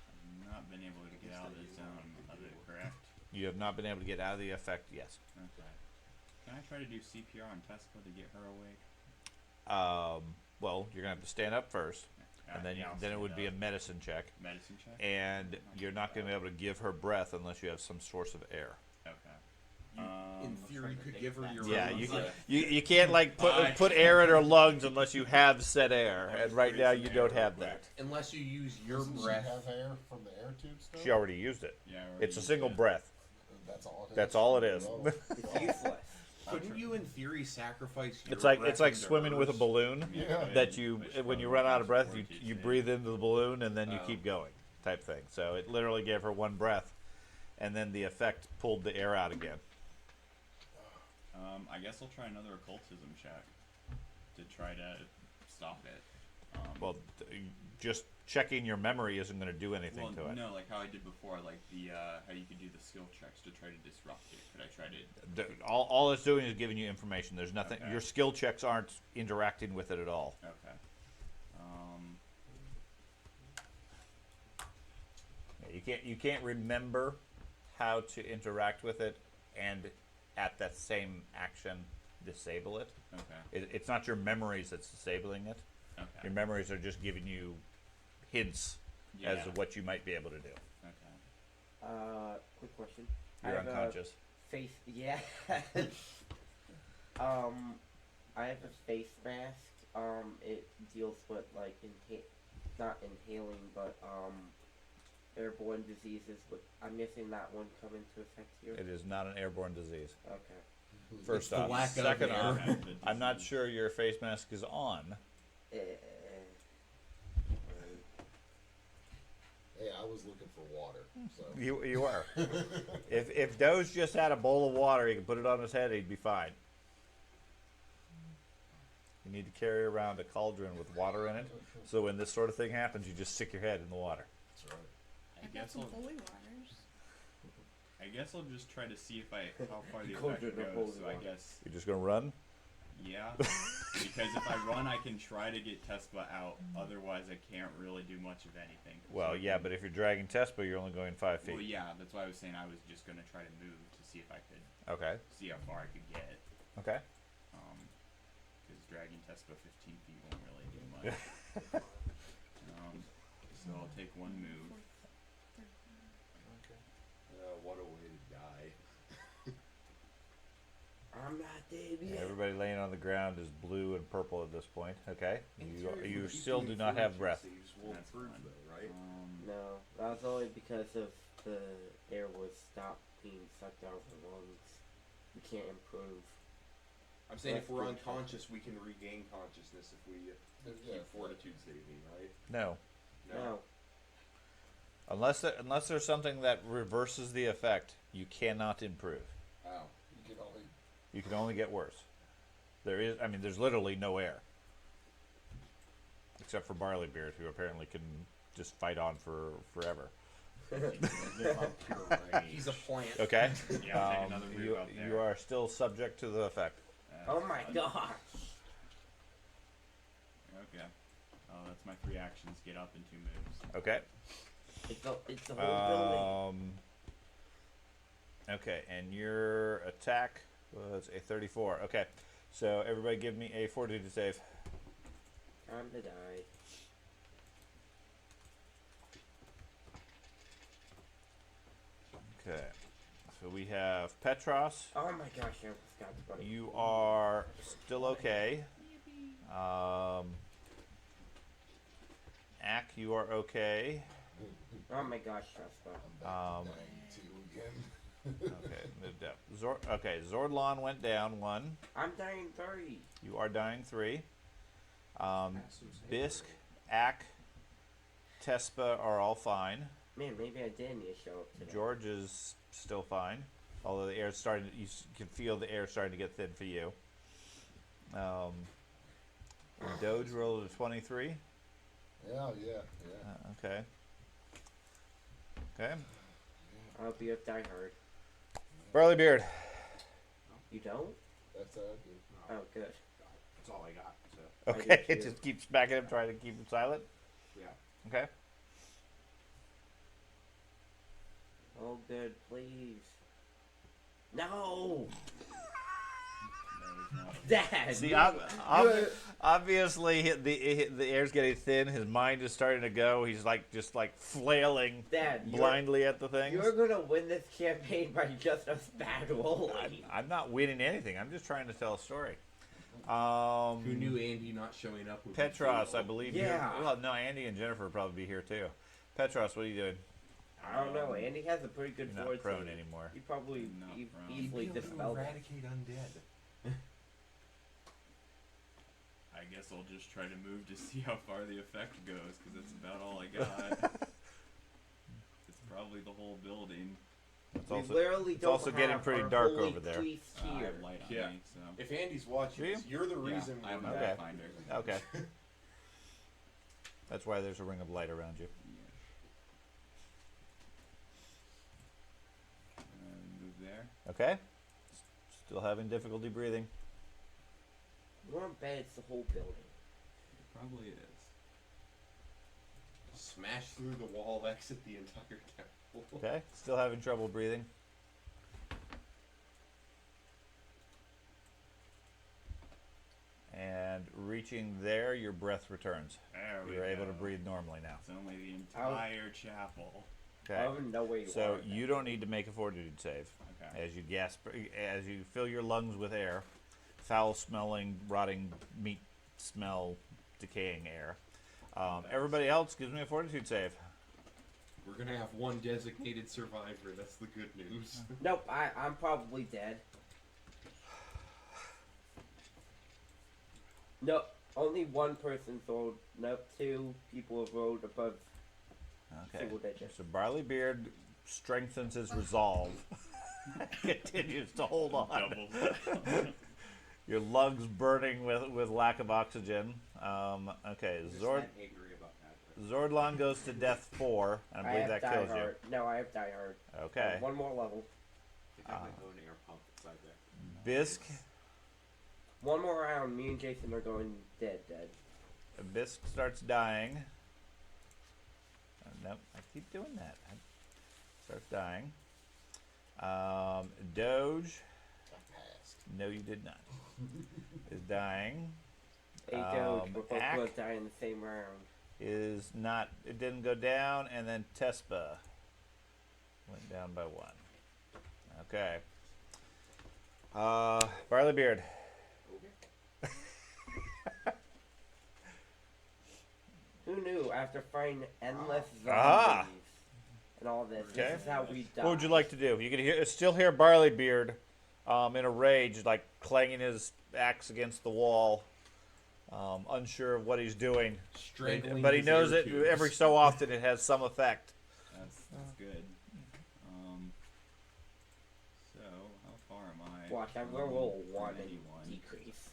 I've not been able to get out of the zone of it, correct? You have not been able to get out of the effect, yes. Okay. Can I try to do CPR on Tesco to get her awake? Well, you're going to have to stand up first. and then yeah, I'll then it stand would be a up. medicine check, Medicine check. and you're not going to be able to give her breath unless you have some source of air. Okay. In I'm theory, trying you to could think give her back your to Yeah, own the- breath. you can't like put air in her lungs unless you have said air, and right now you don't have that. Unless you use your Doesn't she breath. have air from the air tube stuff? She already used it. Yeah, I already It's a used single it. breath. That's all it is. That's all it is. Oh. It's useless. Couldn't you, in theory, sacrifice your It's like breath it's like into swimming with a hers? balloon. Yeah. That you when you run out of breath, you breathe into the balloon and then you Oh. keep going, type thing. So it literally gave her one breath, and then the effect pulled the air out again. I guess I'll try another occultism check to try to stop it. Well, just checking your memory isn't going to do anything well, to it. no, like how I did before, like the how you could do the skill checks to try to disrupt it. Could I try to? All it's doing is giving you information. There's nothing. Okay. Your skill checks aren't interacting with it at all. Okay. You can't remember how to interact with it and at that same action disable it. Okay. It's not your memories that's disabling it. Okay. Your memories are just giving you hints Yeah. as to what you might be able to do. Okay. Quick question. You're I have unconscious. A face. Yeah. I have a face mask. It deals with like not inhaling, but airborne diseases. But I'm guessing that one come into effect here. It is not an airborne disease. Okay. First the off, lack of second air. off, Okay, the I'm not disease. sure your face mask is on. Hey, I was looking for water, so. You are. If Doge just had a bowl of water, he could put it on his head, he'd be fine. You need to carry around a cauldron with water in it, so when this sort of thing happens, you just stick your head in the water. That's right. I I've got guess some I'll. holy waters. I guess I'll just try to see if how far the Cauldron effect of goes. holy So I water. guess You're just gonna run. yeah, because if I run, I can try to get Tespa out. Otherwise, I can't really do much of anything. Well, So- yeah, but if you're dragging Tespa, you're only going 5 feet. Well, yeah, that's why I was saying I was just gonna try to move to see if I could Okay. see how far I could get. Okay. Because dragging Tespa 15 feet won't really do much. So I'll take one move. What a way to die. I'm not dead yet. Everybody laying on the ground is blue and purple at this point. Okay. In You theory, you if we still keep do doing not have fortitude breath. saves, we'll That's improve fine. though, right? No, that was only because of the air was stopped being sucked out of the lungs. We can't improve. I'm saying if That's we're good. unconscious, we can regain consciousness if we Yeah. keep fortitude saving, right? No. No. Unless there's something that reverses the effect, you cannot improve. Ow. You can only. You can only get worse. There's literally no air. Except for Barleybeard, who apparently can just fight on forever. He's a plant. Okay? Yeah, I'll take another move out there. You are still subject to the effect. Oh my gosh. Okay. Oh, that's my 3 actions. Get up in 2 moves. Okay? It's the whole building. Okay, and your attack was a 34. Okay, so everybody give me a fortitude save. Time to die. Okay, so we have Petros. Oh my gosh, I almost got the bunny. You are still okay. Ack, you are okay. Oh my gosh, Shasta. I'm back to dying too again. Okay, moved up. Zordlon went down 1. I'm dying 3. You are dying 3. Bisk, Ack, Tespa are all fine. Man, maybe I did need to show up today. George is still fine, although the air's starting. You can feel the air starting to get thin for you. Doge rolled a 23. Yeah. Okay. Okay. I'll be a diehard. Barleybeard. You don't? That's how I do. Oh, good. That's all I got. So I Okay, do it too. just keeps backing him, trying to keep him silent. yeah. Okay. Oh, good, please. No! Dad. See, you're- obviously the air's getting thin. His mind is starting to go. He's just flailing Dad, you're- blindly at the things. You're gonna win this campaign by just us bad rolling. I'm not winning anything. I'm just trying to tell a story. Who knew Andy not showing up would be Petros, fatal? I believe. Yeah. Well, no, Andy and Jennifer would probably be here too. Petros, what are you doing? I don't know. Andy has a pretty good You're not fortitude. prone anymore. He probably Not prone. easily You'd be able to dispelled it. eradicate undead. I guess I'll just try to move to see how far the effect goes, because that's about all I got. It's probably the whole building. It's We also, literally it's don't also getting have pretty our dark holy over there. priest I here. have light on Yeah. me, so. If Andy's watching Do you? this, you're the reason I have we're my Okay. Pathfinder. Okay. That's why there's a ring of light around you. Move there. Okay. Still having difficulty breathing. We're on bed, it's the whole building. It probably is. smash through the wall, exit the entire temple. Okay. Still having trouble breathing. And reaching there, your breath returns. There we You're able to go. breathe normally now. It's only the entire chapel. I Okay. don't even know where you are. So you don't need to make a fortitude save. Okay. As you gasp, as you fill your lungs with air, foul-smelling, rotting meat smell, decaying air. Everybody else gives me a fortitude save. We're gonna have one designated survivor. That's the good news. Nope, I'm probably dead. No, only one person rolled. Nope, two people have rolled above Okay. single digits. So Barley Beard strengthens his resolve. Continues to hold on. Double. Your lungs burning with lack of oxygen. Okay, I'm just Zord that angry about that. Zordlon goes to death 4, and I believe have that kills Die Hard. No, I have Die Hard. you. Okay. One more level. I have my own air pump inside there. Bisk. One more round, me and Jason are going dead. Bisk starts dying. Nope, I keep doing that. Starts dying. Doge. I passed. No, you did not. Is dying. Hey, Doge, we're both Ack going to die in the same round. is not. It didn't go down, and then Tespa went down by 1. Okay. Barley Beard. Who knew? After fighting endless zombies Ah. and all this, Okay. this is how we die. What would you like to do? You can still hear Barley Beard in a rage, like clanging his axe against the wall, unsure of what he's doing. Strangling But he his knows air that tubes. every so often it has some effect. That's good. So how far am I? Watch, I'm from- going to roll from 1 and anyone? decrease.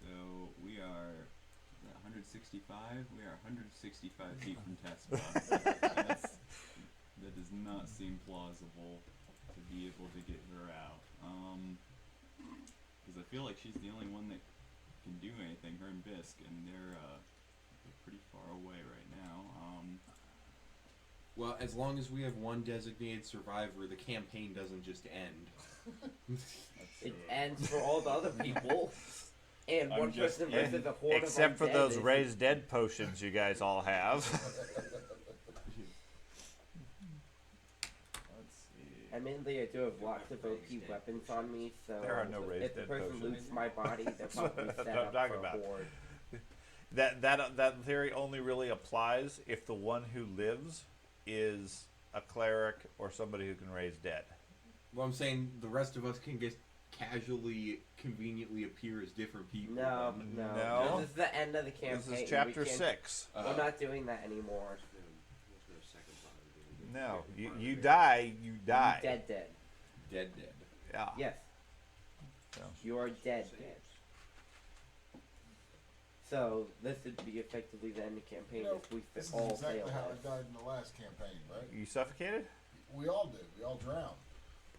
So we are 165. We are 165 feet from Tespa. That does not seem plausible to be able to get her out. Because I feel like she's the only one that can do anything. Her and Bisk, and they're pretty far away right now. Well, as long as we have one designated survivor, the campaign doesn't just end. It ends for all the other people. And I'm one just- person versus a horde Except of for undead those is- raised dead potions you guys all have. Let's see. Admittedly, I do have lots of OP weapons on me, so There are no raised if the dead person potions. loots my body, they're probably That's set what I'm up talking for about. a horde. That theory only really applies if the one who lives is a cleric or somebody who can raise dead. Well, I'm saying the rest of us can just casually, conveniently appear as different people. No, then. no, No. This is the end of the campaign. This is We chapter can't- 6. We're not doing that anymore. No, you die, you die. Dead. Dead. Yeah. Yes. So. You are dead. So this would be effectively the end of the campaign You know, if we this is all exactly fail how this. I died in the last campaign, right? You suffocated? We all did. We all drowned.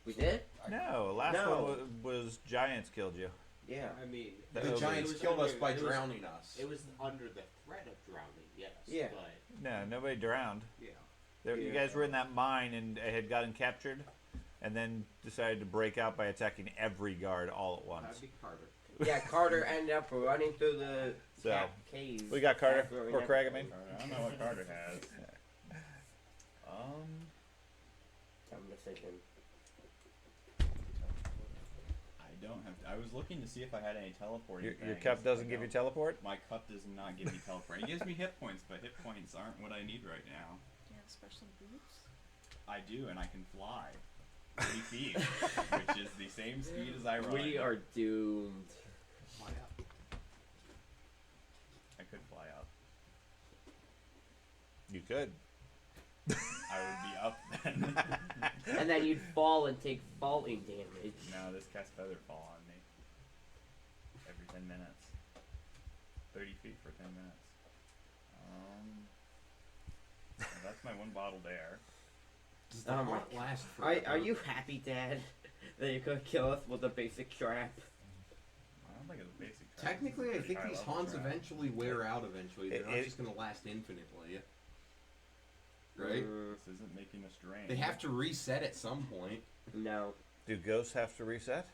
We did? No, last No. one was giants killed you. Yeah. I mean, The The ogres. giants It was killed us under- by it was- drowning us. it was under the threat of drowning, yes. Yeah. But, No, nobody drowned. yeah. You guys were in that mine and had gotten captured, and then decided to break out by attacking every guard all at once. That'd be harder. Yeah, Carter ended up running through the So, cat cave. we got Carter after or Craig, I mean. I don't know what Carter has. I'm mistaken. I don't have. I was looking to see if I had any teleporting. Your things. cup doesn't I give you don't. teleport? My cup does not give me teleport. It gives me hit points, but hit points aren't what I need right now. Do you have special boots? I do, and I can fly 30 feet, which is the same speed as I run. We are doomed. Fly up. I could fly up. You could. I would be up then. And then you'd fall and take falling damage. No, this casts Featherfall on me. Every 10 minutes. 30 feet for 10 minutes. Well, that's my one bottled air. Does the Oh my haunt last Are forever? you happy, Dad, that you're gonna kill us with a basic trap? I don't think it's a basic trap. Technically, I It's a think pretty these high level haunts trap. eventually wear out eventually. They're not It- just going to last infinitely. Right? This isn't making us drain. They have to reset at some point. No. Do ghosts have to reset?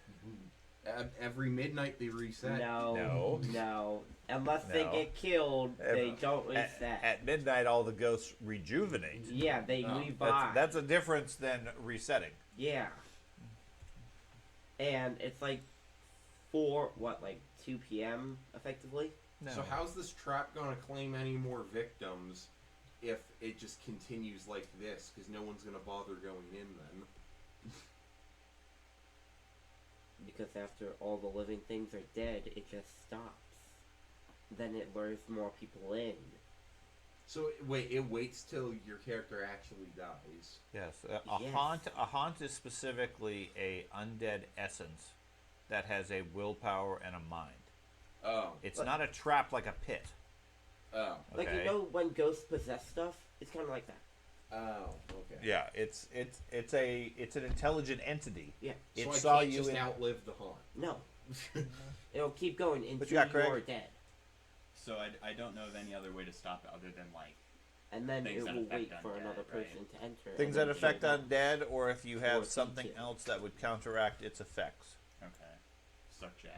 Every midnight they reset. No. No. No. Unless they No. get killed, they Ever. don't reset. At midnight, all the ghosts rejuvenate. Yeah, they Oh, revive. That's a difference than resetting. Yeah. And it's like 2 p.m. effectively? No. So how's this trap going to claim any more victims if it just continues like this? Because no one's going to bother going in then. Because after all the living things are dead, it just stops. Then it lures more people in. So wait, it waits till your character actually dies. Yes, Yes. A haunt is specifically a undead essence that has a willpower and a mind. Oh. It's But- not a trap like a pit. Oh. Like, you Okay. know when ghosts possess stuff? It's kind of like that. Oh. Okay. Yeah, it's an intelligent entity. Yeah. It So I saw can't you just in. outlive the haunt. No. It'll keep going until you got, Craig? you're dead. So I don't know of any other way to stop it other than like And then Things it that will affect wait for undead, another right? person to enter. Things and that then affect kill them. undead, or if you have Or something detail. else that would counteract its effects. okay, such as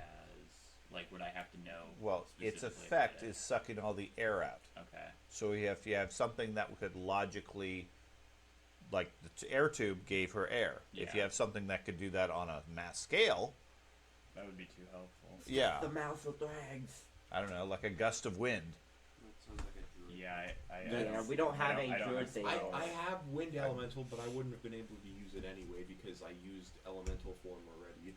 like would I have to know? Well, its specifically effect about it? is sucking all the air out. Okay. So if you have something that could logically, like the air tube gave her air. If you Yeah. have something that could do that on a mass scale, That would be too helpful. yeah, The mouth of drags. I don't know, like a gust of wind. That sounds like a druid. Yeah, Yeah, we don't have any I don't druid have things. spells. I have wind elemental, but I wouldn't have been able to use it anyway because I used elemental form already.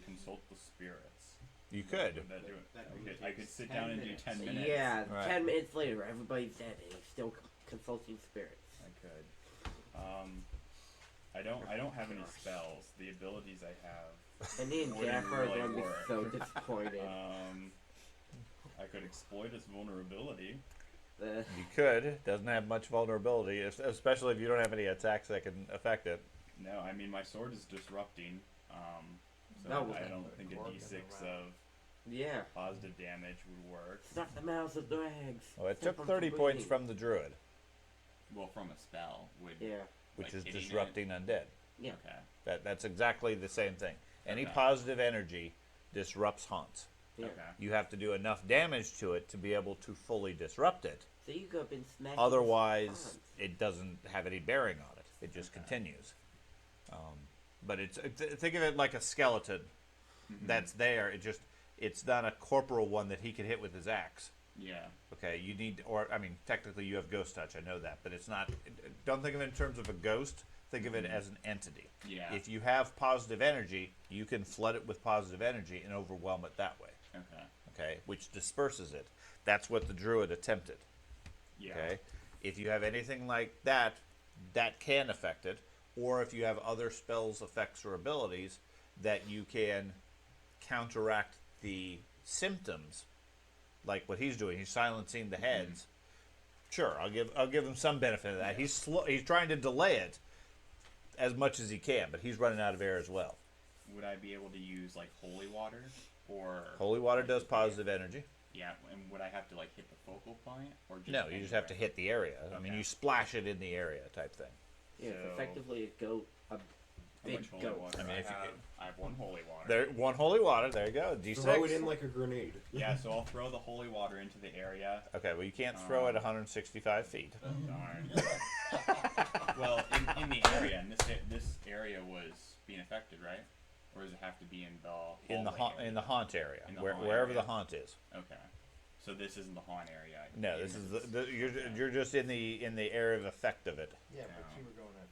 Consult the spirits. You could. Would that do it? That I only could, I could takes sit 10 down and do minutes. 10 minutes. Yeah, Right. 10 minutes later, everybody's dead and he's still consulting spirits. I could. I don't have any spells. The abilities I have. And me and wouldn't Jack are really going to be work. so disappointed. I could exploit its vulnerability. You could. It doesn't have much vulnerability, especially if you don't have any attacks that can affect it. No, I mean my sword is disrupting. So That was I a don't think a Gorgon d6 around. of Yeah. positive damage would work. Stop the mouths of drags. Well, it Stop took them 30 from points breathing. from the druid, Well, from a spell would. Yeah. which Like is hitting it? disrupting undead. Yeah. Okay. That's exactly the same thing. Any Okay. positive energy disrupts haunts. Yeah. Okay. You have to do enough damage to it to be able to fully disrupt it. So you could have been smacking Otherwise, bombs. it doesn't have any bearing on it. It just Okay. continues. But think of it like a skeleton that's there. It's not a corporal one that he can hit with his axe. Yeah. Okay, you need, or I mean, technically you have ghost touch. I know that, but it's not. Don't think of it in terms of a ghost. Think of it as an entity. Yeah. If you have positive energy, you can flood it with positive energy and overwhelm it that way. Okay. Okay, which disperses it. That's what the druid attempted. Yeah. Okay, if you have anything like that, that can affect it, or if you have other spells, effects, or abilities that you can counteract the symptoms, like what he's doing. He's silencing the heads. Sure, I'll give him some benefit of that. He's trying to delay it as much as he can, but he's running out of air as well. Would I be able to use like holy water or? Holy water does positive energy. Yeah, and would I have to like hit the focal point or just? No, you just have to anywhere? hit the area. I mean, Okay. you splash it in the area type thing. Yeah, it's So- effectively How much holy goat. water? I mean, if you I have one holy water. there, one holy water. There you go. D6. Throw it in like a grenade. Yeah, so I'll throw the holy water into the area. Okay, well you can't throw at 165 feet. Darn. Well, in the area, and this area was being affected, right? Or does it have to be in the In the hallway in the haunt area, In the where, haunt wherever area. the haunt is. Okay. So this isn't the haunt area. No, this is you're just in the area of effect of it. Yeah, but you were going at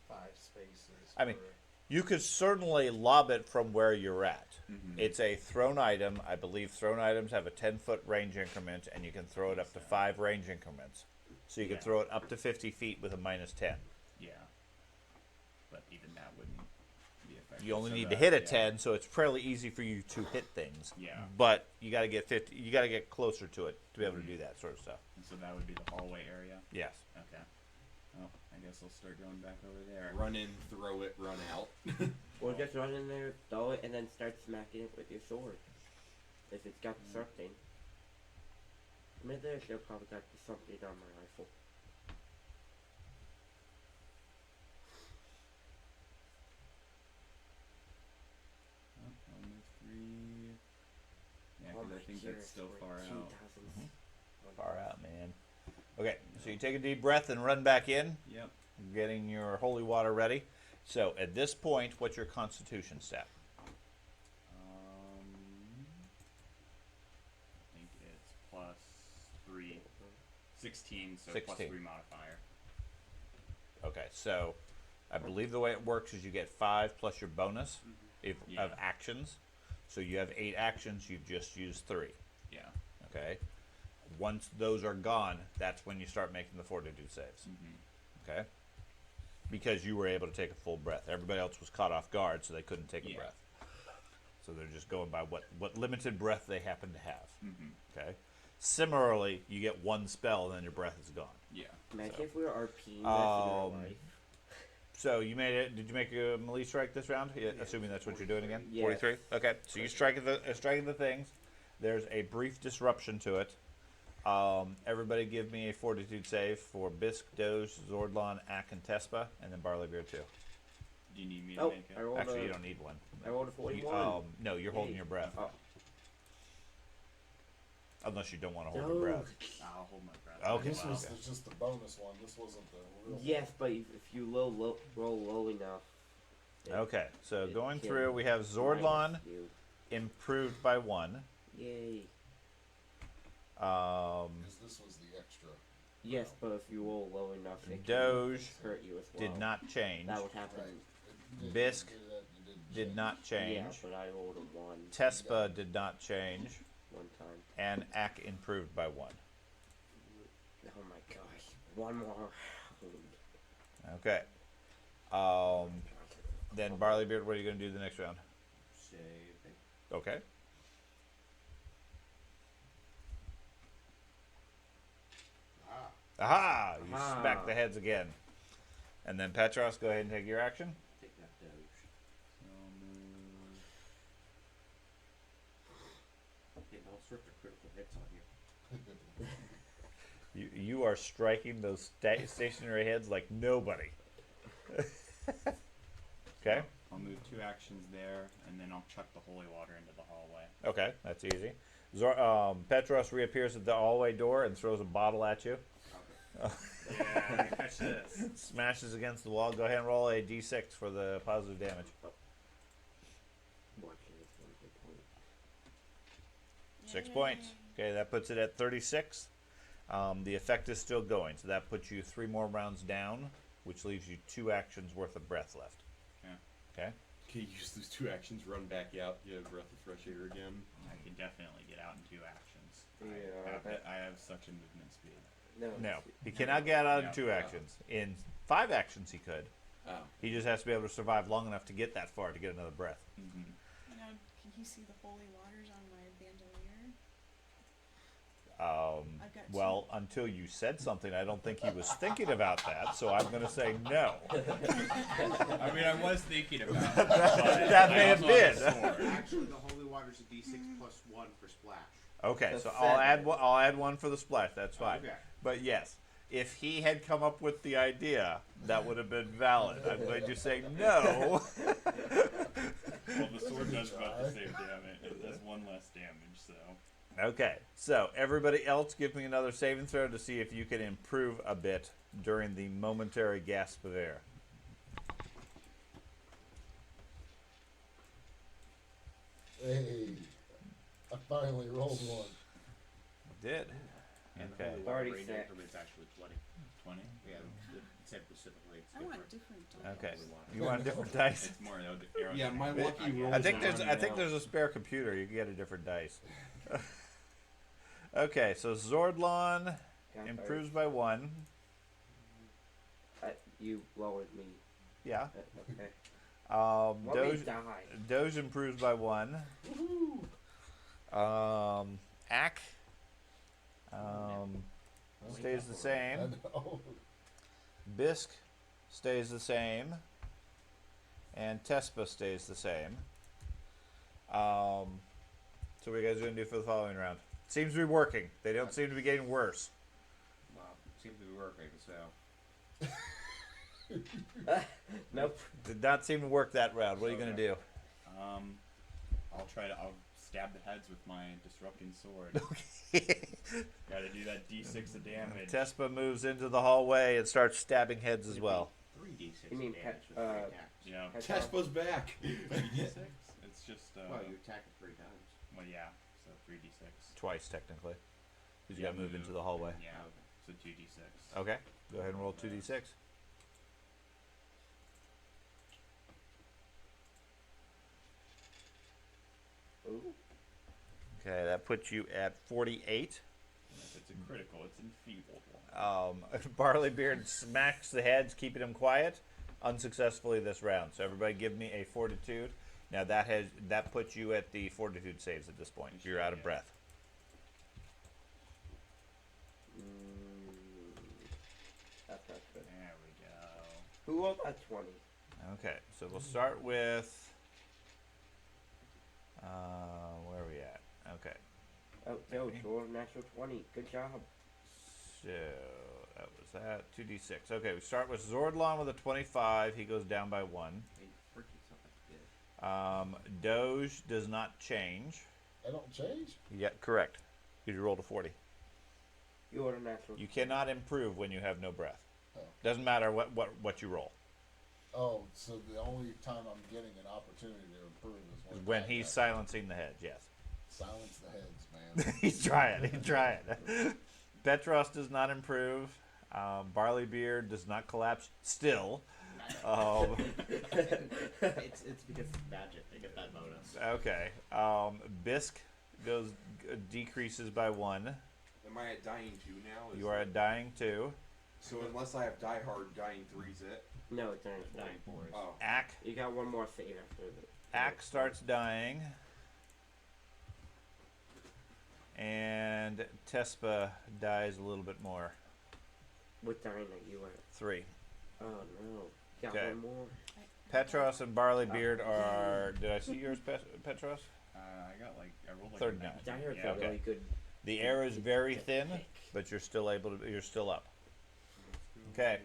5 spaces. I mean, for- You could certainly lob it from where you're at. Mhm. It's a thrown item. I believe thrown items have a 10-foot range increment, and you can throw it up to 5 range increments. So you can Yeah. throw it up to 50 feet with a -10. Yeah. But even that wouldn't be effective. You only So need to that- hit a yeah. 10, so it's fairly easy for you to hit things. Yeah. But you got to get 50. You got to get closer to it to be able to do that sort of stuff. And so that would be the hallway area. Yes. Okay. Well, I guess I'll start going back over there. Run in, throw it, run out. Or just run in there, throw it, and then start smacking it with your sword. If it's got something. Maybe I should have probably got something on my rifle. Oh, I'll move 3. Yeah, Oh because my I think dear, that's still it's far 14,000. out. Far out, man. Okay, so you take a deep breath and run back in, Yep. getting your holy water ready. So at this point, what's your constitution stat? I think it's plus 3. 16, so 16. plus 3 modifier. Okay, so I believe the way it works is you get 5 plus your bonus of Yeah. actions. So you have 8 actions, you've just used 3. Yeah. Okay? Once those are gone, that's when you start making the fortitude saves. Mm-hmm. Okay? Because you were able to take a full breath. Everybody else was caught off guard, so they couldn't take a Yeah. breath. So they're just going by what limited breath they happen to have. Mm-hmm. Okay? Similarly, you get 1 spell, and then your breath is gone. Yeah. Imagine So, if we were RPing that in real life. So you made it. Did you make a melee strike this round? Yeah, assuming that's what you're doing again. Yes. 43. Okay. So you striking the things. There's a brief disruption to it. Everybody, give me a fortitude save for Bisk, Doge, Zordlon, Ak, and Tespa, and then Barleybeard too. Do you need me to Oh, make it? I rolled Actually, a, you don't need one. I rolled a You- 41. no, you're holding Yay. your breath. Oh. Unless you don't want to hold No. your breath. I'll hold my breath. Okay. This was wow. just the bonus one. This wasn't the real Yes, but if you roll low enough. it- Okay. So it going can through, we have Zordlon minus you. improved by 1. Yay. Because this was the extra. Yes, but if you roll low enough, it Doge can hurt you as well. did not change. That would happen. Right. You didn't Bisque do that, you didn't Did change. not change. Yeah, but I rolled a 1 Tespa did not change. one time. And Ak improved by 1. Oh my gosh. One more. Okay. Then Barleybeard, what are you going to do the next round? Save it. Okay. Aha! You Aha. smack the heads again. And then Petros, go ahead and take your action. Take that Doge. So I'll move. Getting all sorts of critical hits on here. You are striking those stationary heads like nobody. Okay. I'll move 2 actions there, and then I'll chuck the holy water into the hallway. Okay, that's easy. Petros reappears at the hallway door and throws a bottle at you. Yeah, catch this. Smashes against the wall. Go ahead and roll a d6 for the positive damage. Watching this 1 hit point. 6 points. Okay, that puts it at 36. The effect is still going, so that puts you 3 more rounds down, which leaves you 2 actions worth of breath left. Yeah. Okay? Okay, use those 2 actions, run back out, get a breath of fresh air again. I can definitely get out in 2 actions. Yeah, I have such a movement speed. No, he cannot get out in No. 2 actions. In 5 actions, he could. Oh. He just has to be able to survive long enough to get that far to get another breath. Mm-hmm. Now, can he see the holy waters on my bandolier? I've got Well, until you said something, I don't think he was thinking about that, so I'm going to say no. I mean, I was thinking about it. That may have been. Actually, the holy water's a d6 plus 1 for splash. Okay, That's so I'll 7. add 1 for the splash. That's fine. Okay. But yes, if he had come up with the idea, that would have been valid. I'm going to say no. Well, the sword does about the same damage. It does one less damage, so. Okay, so everybody else give me another saving throw to see if you can improve a bit during the momentary gasp of air. Hey, I finally rolled one. Did. And Okay. the holy water 36. rain increment's actually 20. 20? Yeah, it said specifically it's I good want for different dice. Okay. holy water. You want a different dice? It's more the arrows. Yeah, my lucky roll. I think there's a spare computer. You can get a different dice. Okay, so Zordlon Got improves by 1. You lowered me. Yeah. Okay. Let me Doge, die. Doge improves by 1. Ack stays the I same. know. Bisque stays the same. And Tespa stays the same. So what are you guys going to do for the following round? Seems to be working. They don't seem to be getting worse. Well, seems to be working, so. Nope. Did not seem to work that round. What are you going to do? I'll stab the heads with my disrupting sword. Gotta do that d6 of damage. Tespa moves into the hallway and starts stabbing heads as well. 3d6 You mean damage pet- with 3 attacks. Yeah. Head Tespa's back. 3d6? It's just, Well, you attack it 3 times. well, yeah, so 3d6. Twice, technically. He's Yeah, got to move into the hallway. Yeah, so 2d6. Okay. Go ahead and roll 2d6. Ooh. Okay, that puts you at 48. If it's a critical, it's enfeebled. Barleybeard smacks the heads, keeping them quiet, unsuccessfully this round. So everybody give me a fortitude. Now that puts you at the fortitude saves at this point. You're out of breath. That's not good. There we go. Who rolled a 20? Okay, so we'll start with. Where are we at? Okay, Oh, Joe, rolled a natural 20. Good job. so that was that 2d6. Okay, we start with Zordlon with a 25. He goes down by 1. Hey, freaking something good. Doge does not change. I don't change? Yeah, correct. You rolled a 40. You rolled a natural. You cannot improve when you have no breath. Oh. Doesn't matter what you roll. Oh, so the only time I'm getting an opportunity to improve is When I he's got- silencing the heads, yes. silence the heads, man. He's trying. Petros does not improve. Barleybeard does not collapse still. It's because it's magic. They get that bonus. Okay. Bisque decreases by 1. Am I at dying 2 now? Is You are it- at dying 2. So unless I have die hard, dying 3's it. No, it's not. Dying 4 is. Oh. Ack You got one more save after the. Ack starts dying. And Tespa dies a little bit more. What dying are you at? 3. Oh no. Got Okay. one more. Petros and Barleybeard are. Did I see yours, Petros? I rolled like 39. a 19. Dyer's Yeah, a really good. The air is very thin, but you're still you're still up. Okay.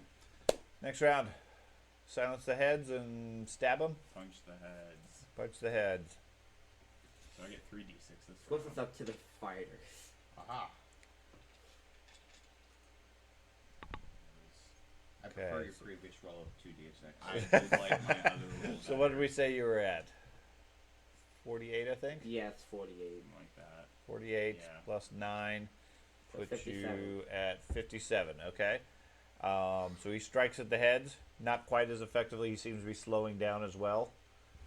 Next round. Silence the heads and stab them. Punch the heads. Punch the heads. So I get 3d6 this What's round. this up to the fighters? Aha. I Okay, prefer your so- previous roll of 2d6. I did like my other rolls. So what did we say you were at? 48, I think? Yeah, it's 48. Something like that. 48 Yeah. plus 9 So puts 57. you at 57, okay? So he strikes at the heads. Not quite as effectively. He seems to be slowing down as well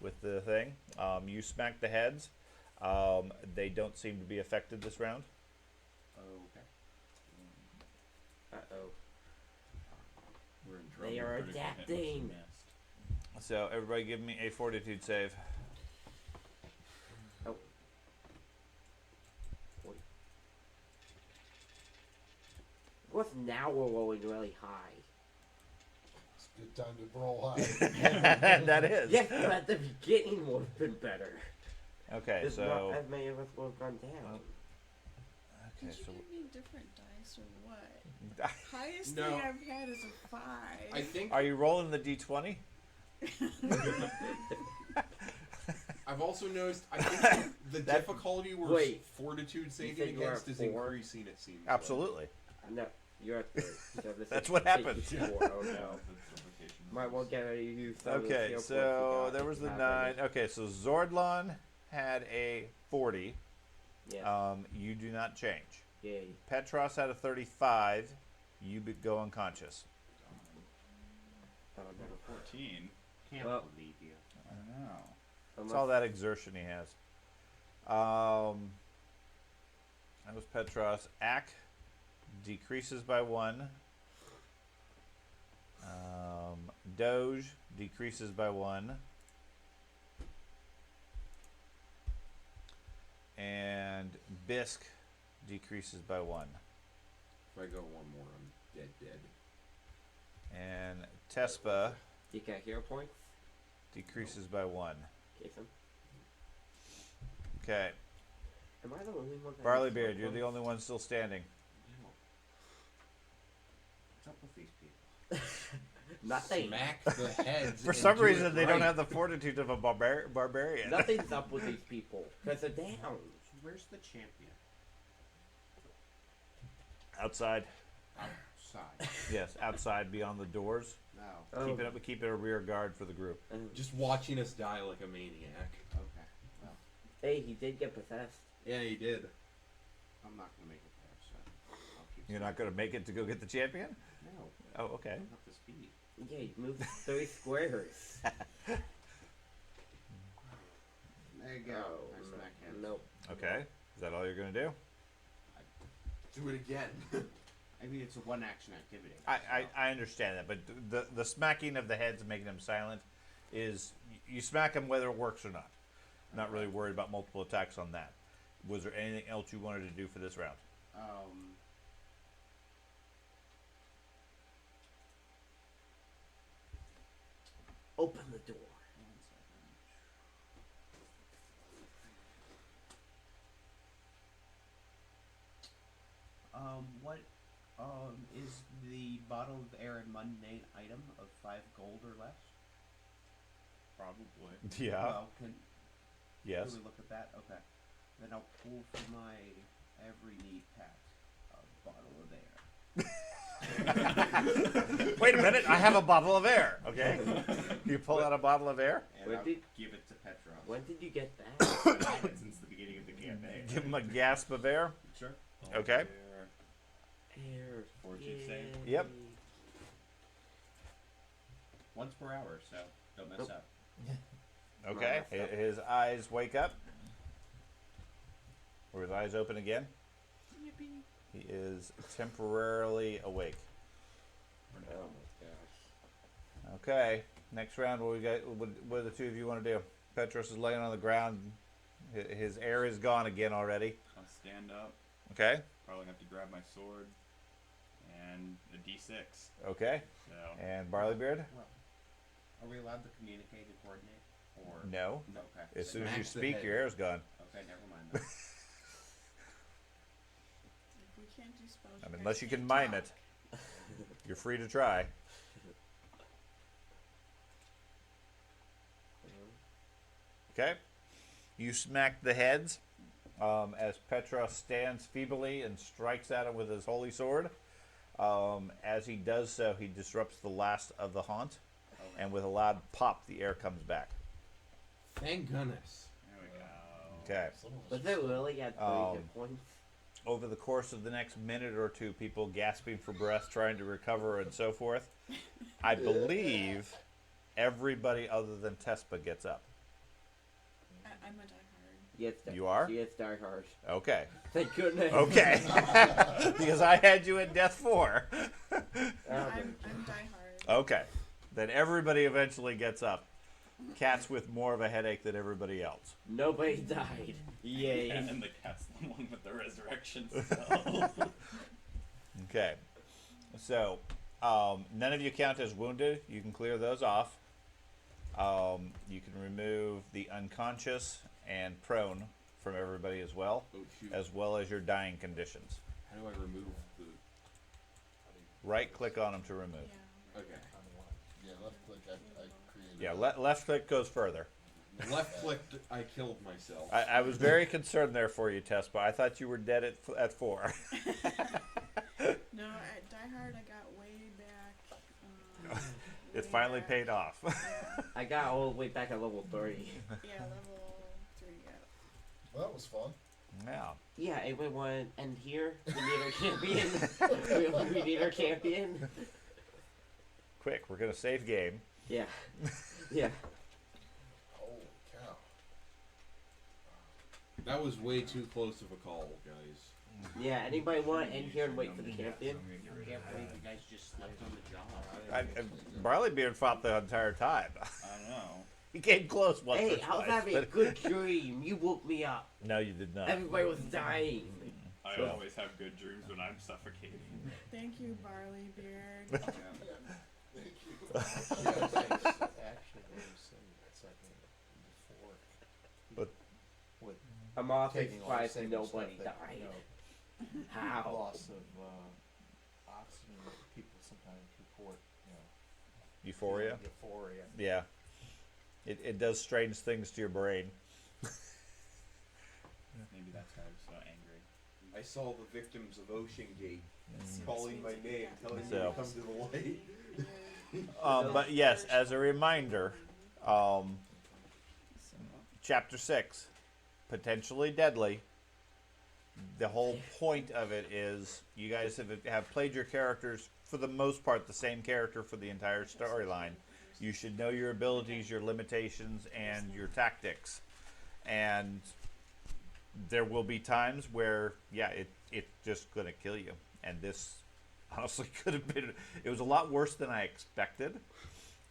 with the thing. You smack the heads. They don't seem to be affected this round. Okay. Uh oh. We're in trouble. They are Critical hit must have adapting. missed. So everybody give me a fortitude save. Oh. Wait. What's now we're rolling really high? It's a good time to roll high. That is. Yes, but at the beginning would have been better. Okay, There's so not as many of us would have gone down. okay, Did you so give me different dice? dice or what? Highest No. thing I've had is a 5. I think Are you rolling the d20? I've also noticed. I think the difficulty we're Wait. fortitude saving said you are against is 4? increasing. It seems. Absolutely. No, you're at 3. So this That's is what take happens. you to 4. Oh no. Might well get a use some of the Okay, skill points so you got there if was you the have 9. any. Okay, so Zordlon had a 40. Yeah. You do not change. Yay. Petros had a 35. You go unconscious. Oh no. 14. Can't Well- believe you. I don't know. It's all that exertion he has. That was Petros. Ak decreases by 1. Doge decreases by 1. And Bisque decreases by 1. If I go one more, I'm dead. And Tespa You got hero points? decreases by 1. Jason? Okay. Am I the only one that Barley has Beard, hero you're the points? only one still standing. What's up with these people? Nothing. Smack the heads. For and some do it reason, they don't right. have the fortitude of a barbarian. Nothing's up with these people. Because they're down. So where's the champion? Outside. Outside. Yes, outside beyond the doors. No. Oh. Keep it a rear guard for the group. Just watching us die like a maniac. Okay. Well, Hey, he did get possessed. Yeah, he did. I'm not gonna make it there, so I'll keep. You're not going to make it to go get the champion? No. Oh, okay. I don't have the speed. Yeah, he moved 3 squares. There you go. Oh, I smack heads. Nope. Okay. Is that all you're going to do? Do it again. I mean, it's a one action activity. I understand that, but the smacking of the heads and making them silent is you smack them whether it works or not. Not really worried about multiple attacks on that. Was there anything else you wanted to do for this round? Open the door. One second. What is the bottle of air and mundane item of 5 gold or less? Probably. Yeah. Well, can Yes. we look at that? Okay. Then I'll pull from my every need pack a bottle of air. Wait a minute. I have a bottle of air. Okay. You pull out a bottle of air. And When I'll did- give it to Petra. When did you get that? I've had it since the beginning of the campaign. Give him a gasp of air. Sure. Okay. Air. Fortitude save? Yay. Yep. Once per hour, so don't mess Nope. up. Okay. His eyes wake up. Or his eyes open again. Yippee. He is temporarily awake. Oh my gosh. Okay. Next round, what we got? What do the two of you want to do? Petros is laying on the ground. His air is gone again already. I'll stand up. Okay. Probably have to grab my sword. And a d6. Okay. So. And Barleybeard? Well, are we allowed to communicate and coordinate? Or No. No. Okay. As soon as you Smash the speak, head. your air's gone. Okay, never mind. Then. If we can't do spells, I mean, guys unless you can can't mime talk. it. You're free to try. Okay. You smack the heads as Petros stands feebly and strikes at him with his holy sword. As he does so, he disrupts the last of the haunt, and with a loud pop, the air comes back. Thank goodness. There we go. Okay. Was it really at 3 hit points? Over the course of the next minute or two, people gasping for breath, trying to recover, and so forth. I believe everybody other than Tespa gets up. I'm a diehard. Yes, You are? She is die hard. Okay. Thank goodness. Okay. Because I had you at death 4. Oh, I'm diehard. Okay. Then everybody eventually gets up. Cat's with more of a headache than everybody else. Nobody died. Yay. And then the cat's the one with the resurrection spell. Okay. So, none of you count as wounded. You can clear those off. You can remove the unconscious and prone from everybody as well Oh shoot. as your dying conditions. How do I remove the Right click on them to remove. Yeah. Okay. Yeah, left click, I created. Yeah, that. left click goes further. Left clicked, I killed myself. I was very concerned there for you, Tess, but I thought you were dead at 4. No, at Die Hard I got way back. It way finally back. paid off. Yeah, I got all the way back at level 30. yeah, level 3, yeah. Well, that was fun. Yeah. Yeah, anyone want to end here? We need our champion. we need our champion. Quick, we're gonna save game. Yeah. Yeah. Holy cow. That was way too close of a call, guys. Yeah, anybody want to end here and wait for the champion? I can't believe you guys just slept on the job. Barleybeard fought the entire time. I know. He came close once Hey, or I was twice, having a but- good dream. You woke me up. No, you did not. Everybody was dying. I So- always have good dreams when I'm suffocating. Thank you, Barleybeard. Thank you. Actually, what you said, it's like before. But- with I'm off taking all the surprised same nobody stuff that, died. you know, How? loss of oxygen that people sometimes report, you know. Euphoria. Euphoria. Yeah. It does strange things to your brain. Maybe that's why I was so angry. I saw the victims of Ocean Gate Mm. calling my name, telling me So- to come to the light. But yes, as a reminder, Chapter 6, potentially deadly. The whole point of it is you guys have played your characters, for the most part, the same character for the entire storyline. You should know your abilities, your limitations, and your tactics. And there will be times where, yeah, it's just going to kill you. And this honestly could have been, it was a lot worse than I expected.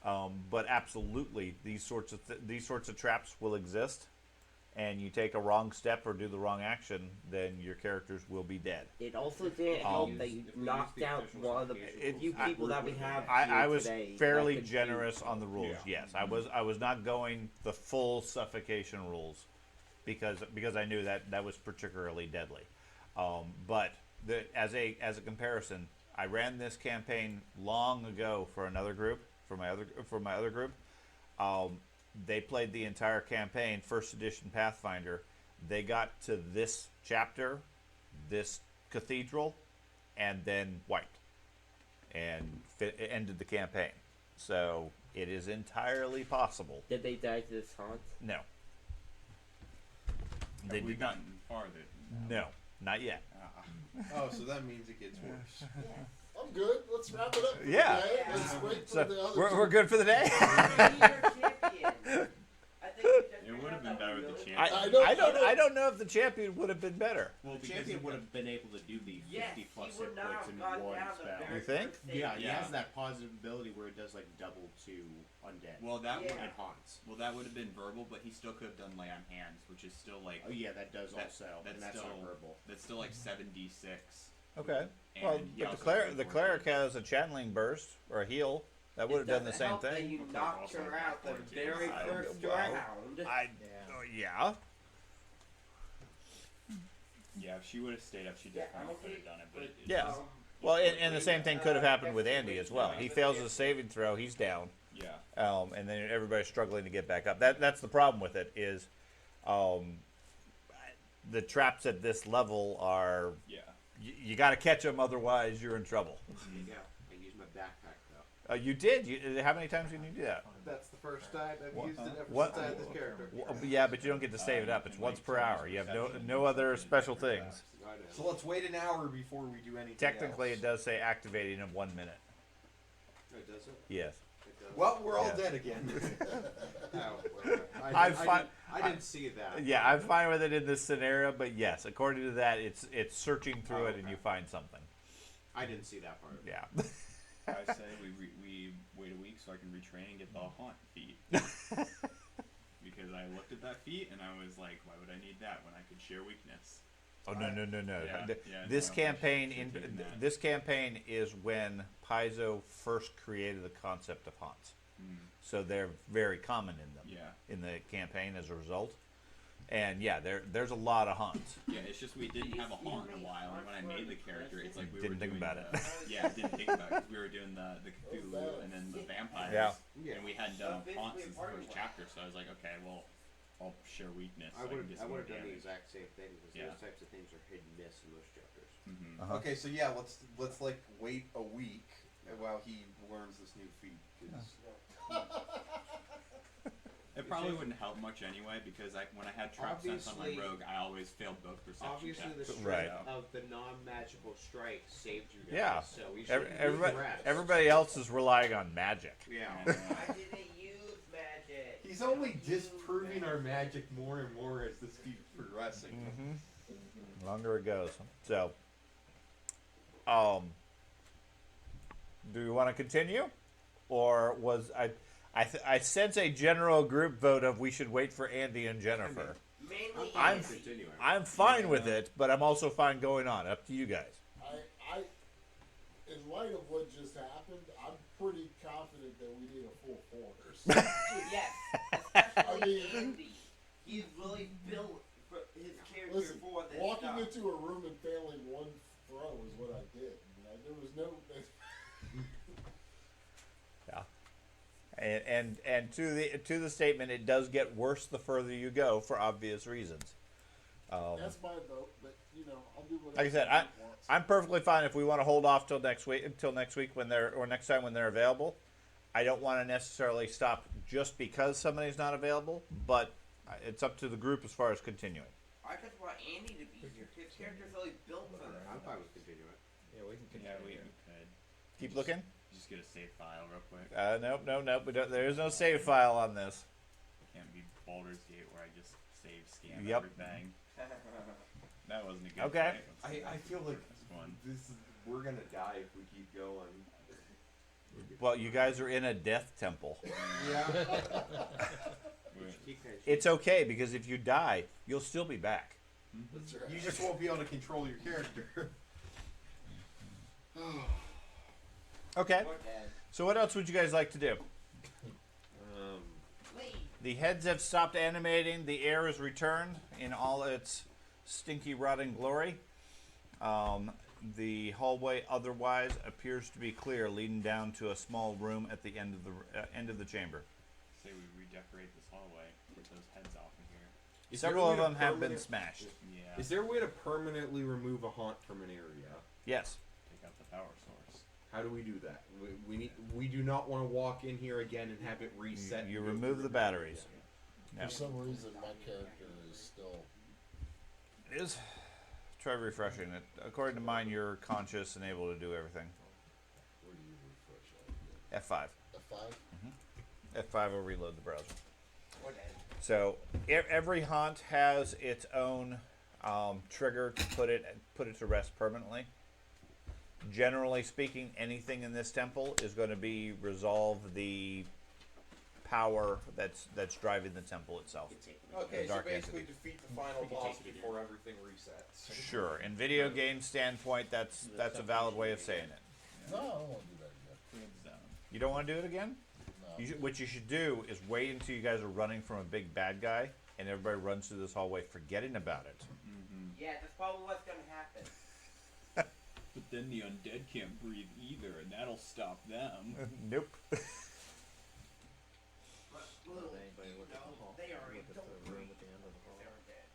But absolutely, these sorts of traps will exist, and you take a wrong step or do the wrong action, then your characters will be dead. It also didn't help that you knocked out one of the few people that we have I here was today fairly that could generous do- on the rules. Yes, I was not going the full suffocation rules because I knew that was particularly deadly. But as a comparison, I ran this campaign long ago for another group. For my other group, they played the entire campaign, first edition Pathfinder. They got to this chapter, this cathedral, and then wiped, and ended the campaign. So it is entirely possible. Did they die to this haunt? No, Have they we did not. gotten farther? No, not yet. Oh, so that means it gets worse. I'm good. Let's wrap it up. For Yeah. today. Let's wait for So the other we're good for the day. It would have been better with the champion. I don't know if the champion would have been better. Well, the champion would have been able to do the 50 plus hit points in one spell. You think? Yeah, he Yeah. has that positive ability where it does like double to undead. Well, that Yeah. would and haunts. well that would have been verbal, but he still could have done lay on hands, which is still like Oh yeah, that does That- also, that's and that's still- not verbal. that's still like 7d6. Okay. And Well, he but the also cleric, has the 4d6. cleric has a channeling burst or a heal. That would have done the same That thing. you knocked her out the very first round. Yeah. Yeah, if she would have stayed up, she Yeah, definitely I could have think- done it. But it Yeah. just- Well, and the same thing could have happened with Andy as well. He fails his saving throw, he's down, yeah. and then everybody's struggling to get back up. That's the problem with it is, the traps at this level are Yeah. you got to catch them, otherwise you're in trouble. There you go. I used my backpack though. You did. How many times did you do that? That's the first time I've What- used it ever what- since I had this character. Yeah, but you don't get to save it up. It's once per hour. You have no other special things. So let's wait an hour before we do anything Technically, else. it does say activating in 1 minute. It does it? Yes. Well, we're all Yeah. dead again. I didn't see that. Yeah, I'm fine with it in this scenario, but yes, according to that, it's searching through it and you find something. I didn't see that part. Yeah. I say we wait a week so I can retrain and get the haunt feat. Because I looked at that feat and I was like, why would I need that when I could share weakness? Oh no. Yeah, yeah, This no, campaign should've taken that. this campaign is when Paizo first created the concept of haunts. Mm, So they're very common in them. yeah. In the campaign as a result. And yeah, there's a lot of hunts. Yeah, it's just we didn't have a haunt in a while, and when I made the character, it's like we Didn't were think doing about it. Yeah, didn't think about it. 'Cause we were doing the Cthulhu and then the vampires. Yeah. And we hadn't done a haunt since the first chapter, so I was like, okay, well, I'll share weakness. I So would can have do some done the damage. exact same thing because Yeah. those types of things are hit and miss in those chapters. Mm-hmm. Uh-huh. Okay, so yeah, let's like wait a week while he learns this new feat. 'Cause It probably wouldn't help much anyway because when I had trap sense on my Obviously- rogue, I always failed both perception Obviously, the checks. strength Right. of the non-magical strike saved you guys. Yeah. So we should Everybody else is relying on magic. Yeah. I didn't use magic. he's only disproving our magic more and more as this keeps progressing. Mm-hmm. Longer it goes. So, do you want to continue, or was I sense a general group vote of we should wait for Andy and Jennifer. Mainly I'm Andy. continuing. I'm fine with it, but I'm also fine going on. Up to you guys. I, in light of what just happened, I'm pretty confident that we need a full force. Yes, I especially mean- Andy. He's really built for his character Listen, for this walking stuff. into a room and failing one throw is what I did. There was no. Yeah. And to the statement, it does get worse the further you go for obvious reasons. That's my vote, but I'll do whatever. Like I said, the group wants. I'm perfectly fine if we want to hold off till next week when next time when they're available. I don't want to necessarily stop just because somebody's not available, but it's up to the group as far as continuing. I just want Andy to be here. His character's really built for this. I'm fine with continuing. Yeah, we can Yeah, continue. we could. Keep looking. Just get a save file real quick. Nope. There is no save file on this. Can't be Baldur's Gate where I just save scan Yep. everything. That wasn't a good Okay. fight. I feel like This one. we're gonna die if we keep going. Well, you guys are in a death temple. Yeah. Wait, It's okay because if you die, you'll still be back. That's right. You just won't be able to control your character. Okay. Or dead. So what else would you guys like to do? Leave. The heads have stopped animating. The air is returned in all its stinky, rotting glory. The hallway otherwise appears to be clear, leading down to a small room at the end of the chamber. say we redecorate this hallway. Get those heads off of here. Is there Several a of way to them have been permanent- smashed. Yeah. Is there a way to permanently remove a haunt from an area? Yes. Take out the power source. How do we do that? We do not want to walk in here again and have it reset. You and go remove through the it. batteries. For some reason, my character is still. It is. Try refreshing it. According to mine, you're conscious and able to do everything. Where do you refresh that? F5. F5? F5 will reload the browser. Or dead. So every haunt has its own trigger to put it to rest permanently. Generally speaking, anything in this temple is going to be resolve the power that's driving the temple itself. Okay, The so dark basically entity. defeat the final boss before everything resets. Sure, in video game standpoint, that's a valid way of saying it. No, I don't want to do that again. Zone. You don't want to do it again? No. What you should do is wait until you guys are running from a big bad guy, and everybody runs through this hallway, forgetting about it. Yeah, that's probably what's gonna happen. But then the undead can't breathe either, and that'll stop them. Nope. But little Anybody look at the hall? they already Look at don't the room breathe. at the end of the hall. They're dead.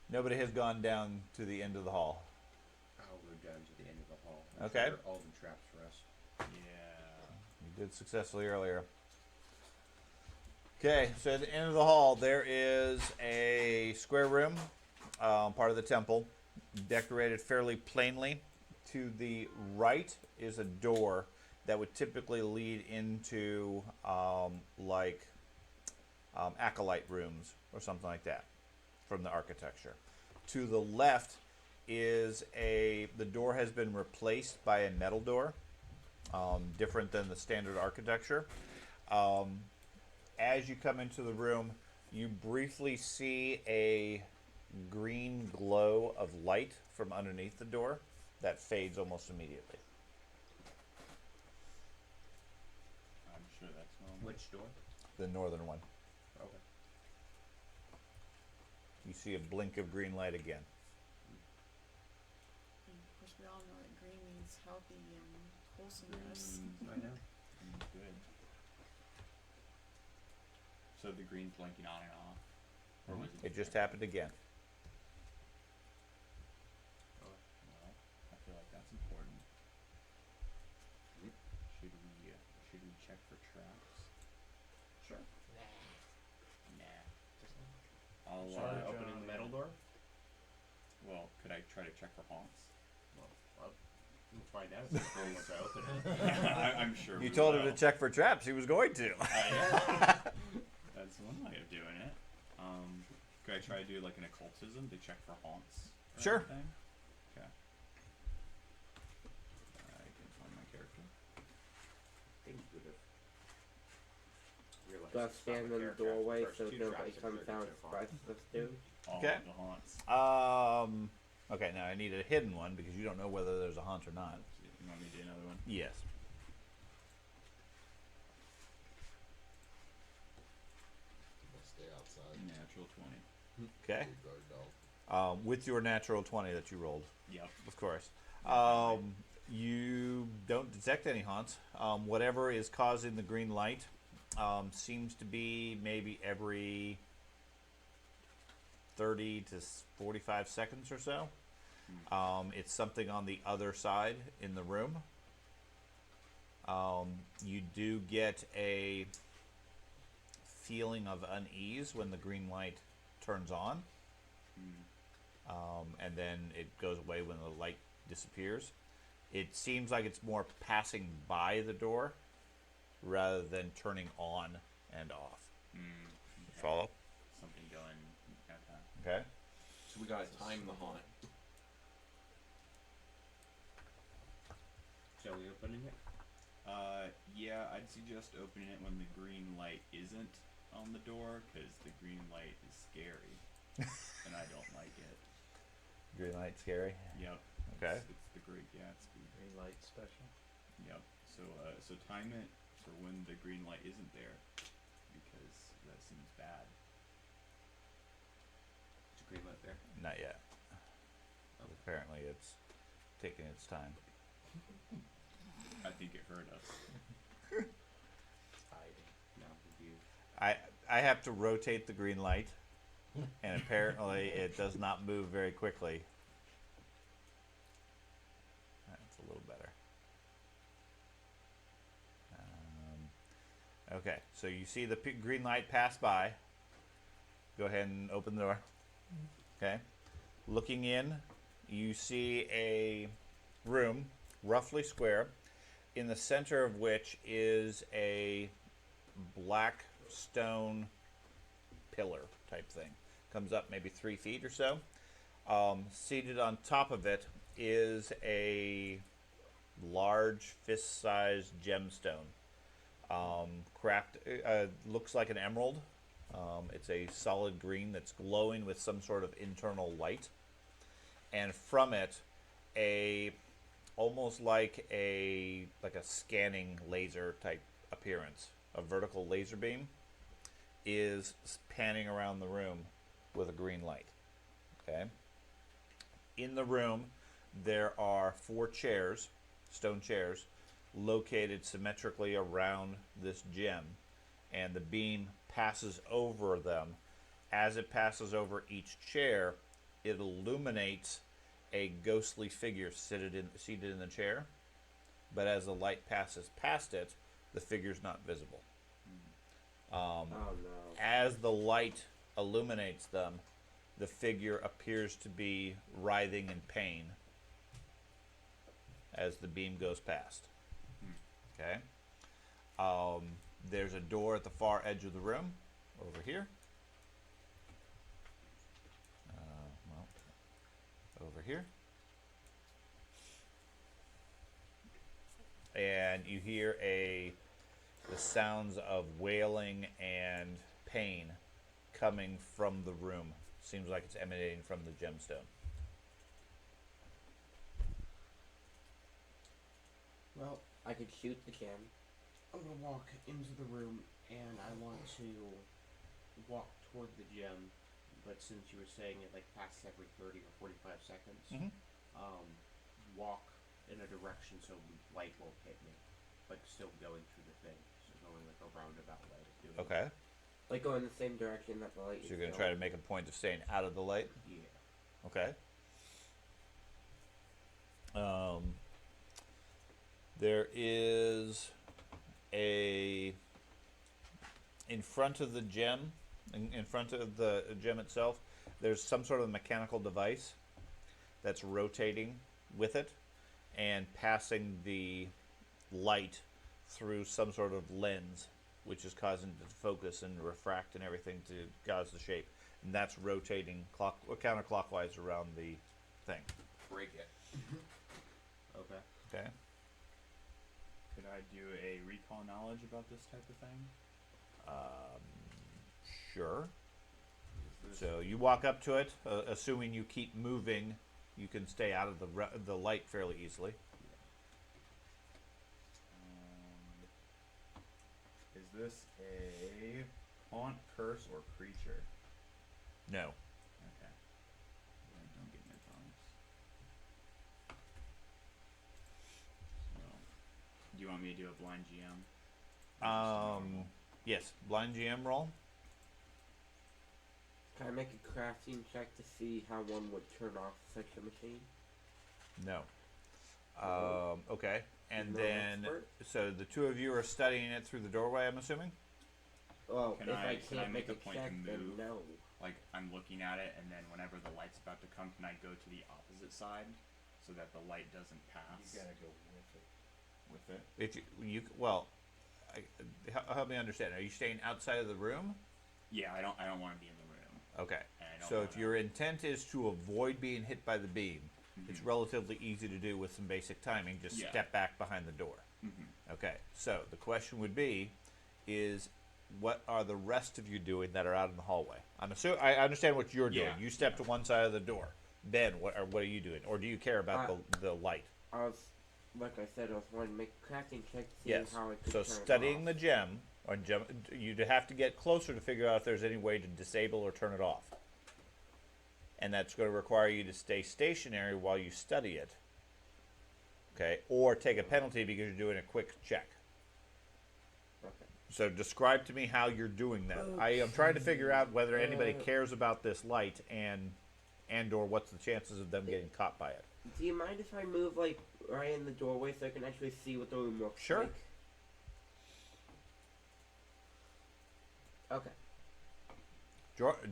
Nobody has gone down to the end of the hall. I'll go down to the end of the hall. Okay. Sure all the traps rest. Yeah. You did successfully earlier. Okay, so at the end of the hall, there is a square room, part of the temple, decorated fairly plainly. To the right is a door that would typically lead into acolyte rooms or something like that from the architecture. To the left is the door has been replaced by a metal door, different than the standard architecture. As you come into the room, you briefly see a green glow of light from underneath the door that fades almost immediately. I'm sure that's normal. Which door? The northern one. Okay. You see a blink of green light again. And of course, we all know that green means healthy and wholesomeness. I know. Good. So the green's blinking on and off, or was it? It just happened again. Well, I feel like that's important. Should we check for traps? Sure. Nah. I'll Sorry, Opening the metal door? Well, could I try to check for haunts? We'll find out if once I open it. I'm sure. You we told will. him to check for traps. He was going to. Yeah. That's one way of doing it. Could I try to do like an occultism to check for haunts? Or Sure. anything? Okay. I can find my character. Think you would have realized Gotta it's not stand the in the character after doorway the first so two nobody traps comes have down triggered so far. surprises us too. All Okay. of the haunts. Okay, now I need a hidden one because you don't know whether there's a haunt or not. You want me to do another one? Yes. I'll stay outside. Natural 20. Okay. Big guard dog. With your natural 20 that you rolled, Yep. of course. You don't detect any haunts. Whatever is causing the green light seems to be maybe every 30 to 45 seconds or so. It's something on the other side in the room. You do get a feeling of unease when the green light turns on. And then it goes away when the light disappears. It seems like it's more passing by the door rather than turning on and off. Okay. Follow? Something going. Okay. Okay. So we gotta time the haunt. Shall we open it? Yeah, I'd suggest opening it when the green light isn't on the door, because the green light is scary, and I don't like it. Green light scary. Yep. Okay. It's the Great Gatsby. Green light special. Yep. So time it for when the green light isn't there, because that seems bad. Is the green light there? Not yet. Apparently it's taking its time. I think it hurt us. Hiding. No, with you. I have to rotate the green light, and apparently it does not move very quickly. That's a little better. Okay, so you see the green light pass by. Go ahead and open the door. Okay. Looking in, you see a room, roughly square, in the center of which is a black stone pillar type thing. Comes up maybe 3 feet or so. Seated on top of it is a large fist-sized gemstone. Looks like an emerald. It's a solid green that's glowing with some sort of internal light. And from it, almost like a scanning laser type appearance, a vertical laser beam, is panning around the room with a green light. Okay. In the room, there are 4 chairs, stone chairs, located symmetrically around this gem, and the beam passes over them. As it passes over each chair, it illuminates a ghostly figure seated in the chair, but as the light passes past it, the figure's not visible. Oh no. As the light illuminates them, the figure appears to be writhing in pain as the beam goes past. Okay. There's a door at the far edge of the room, over here. Over here. And you hear the sounds of wailing and pain coming from the room. Seems like it's emanating from the gemstone. Well, I could shoot the gem. I'm gonna walk into the room and I want to walk toward the gem but since you were saying it like passes every 30 or 45 seconds, Mhm. walk in a direction so light won't hit me, like still going through the thing, so going like a roundabout way of doing it. Okay. Like go in the same direction that the light So is you're going to going. try to make a point of staying out of the light? Yeah. Okay. There is in front of the gem, in front of the gem itself, there's some sort of mechanical device that's rotating with it and passing the light through some sort of lens, which is causing it to focus and refract and everything to cause the shape. And that's rotating counterclockwise around the thing. Break it. Okay. Okay. Could I do a recall knowledge about this type of thing? Sure. Is this So you walk up to it, assuming you keep moving, you can stay out of the light fairly easily. Is this a haunt, curse, or creature? No. Okay. Then don't get no promise. So, do you want me to do a blind GM? Or just a normal? Yes. Blind GM roll. Can I make a crafting check to see how one would turn off such a machine? No. Okay. And No then, expert? so the two of you are studying it through the doorway, I'm assuming? Well, Can if I- I can can't I make make a a point check, to then move? no. Like, I'm looking at it, and then whenever the light's about to come, can I go to the opposite side so that the light doesn't pass You gotta go with it. with it? If help me understand. Are you staying outside of the room? Yeah, I don't want to be in the room. Okay. And I don't So if wanna- your intent is to avoid being hit by the beam, it's relatively easy to do with some basic timing. Just Yeah. step back behind the door. Okay. So the question would be, is what are the rest of you doing that are out in the hallway? I understand what you're doing. Yeah, You step yeah. to one side of the door. Ben, what are you doing? Or do you care about the light? I was, like I said, I was wanting to make a crafting check to see Yes. how I could So turn it studying off. the gem, you'd have to get closer to figure out if there's any way to disable or turn it off. And that's going to require you to stay stationary while you study it. Okay? Or take a penalty because you're doing a quick check. Okay. So describe to me how you're doing that. I am trying to figure out whether anybody cares about this light and or what's the chances of them getting caught by it. Do you mind if I move like right in the doorway so I can actually see what the room looks Sure. like? Okay.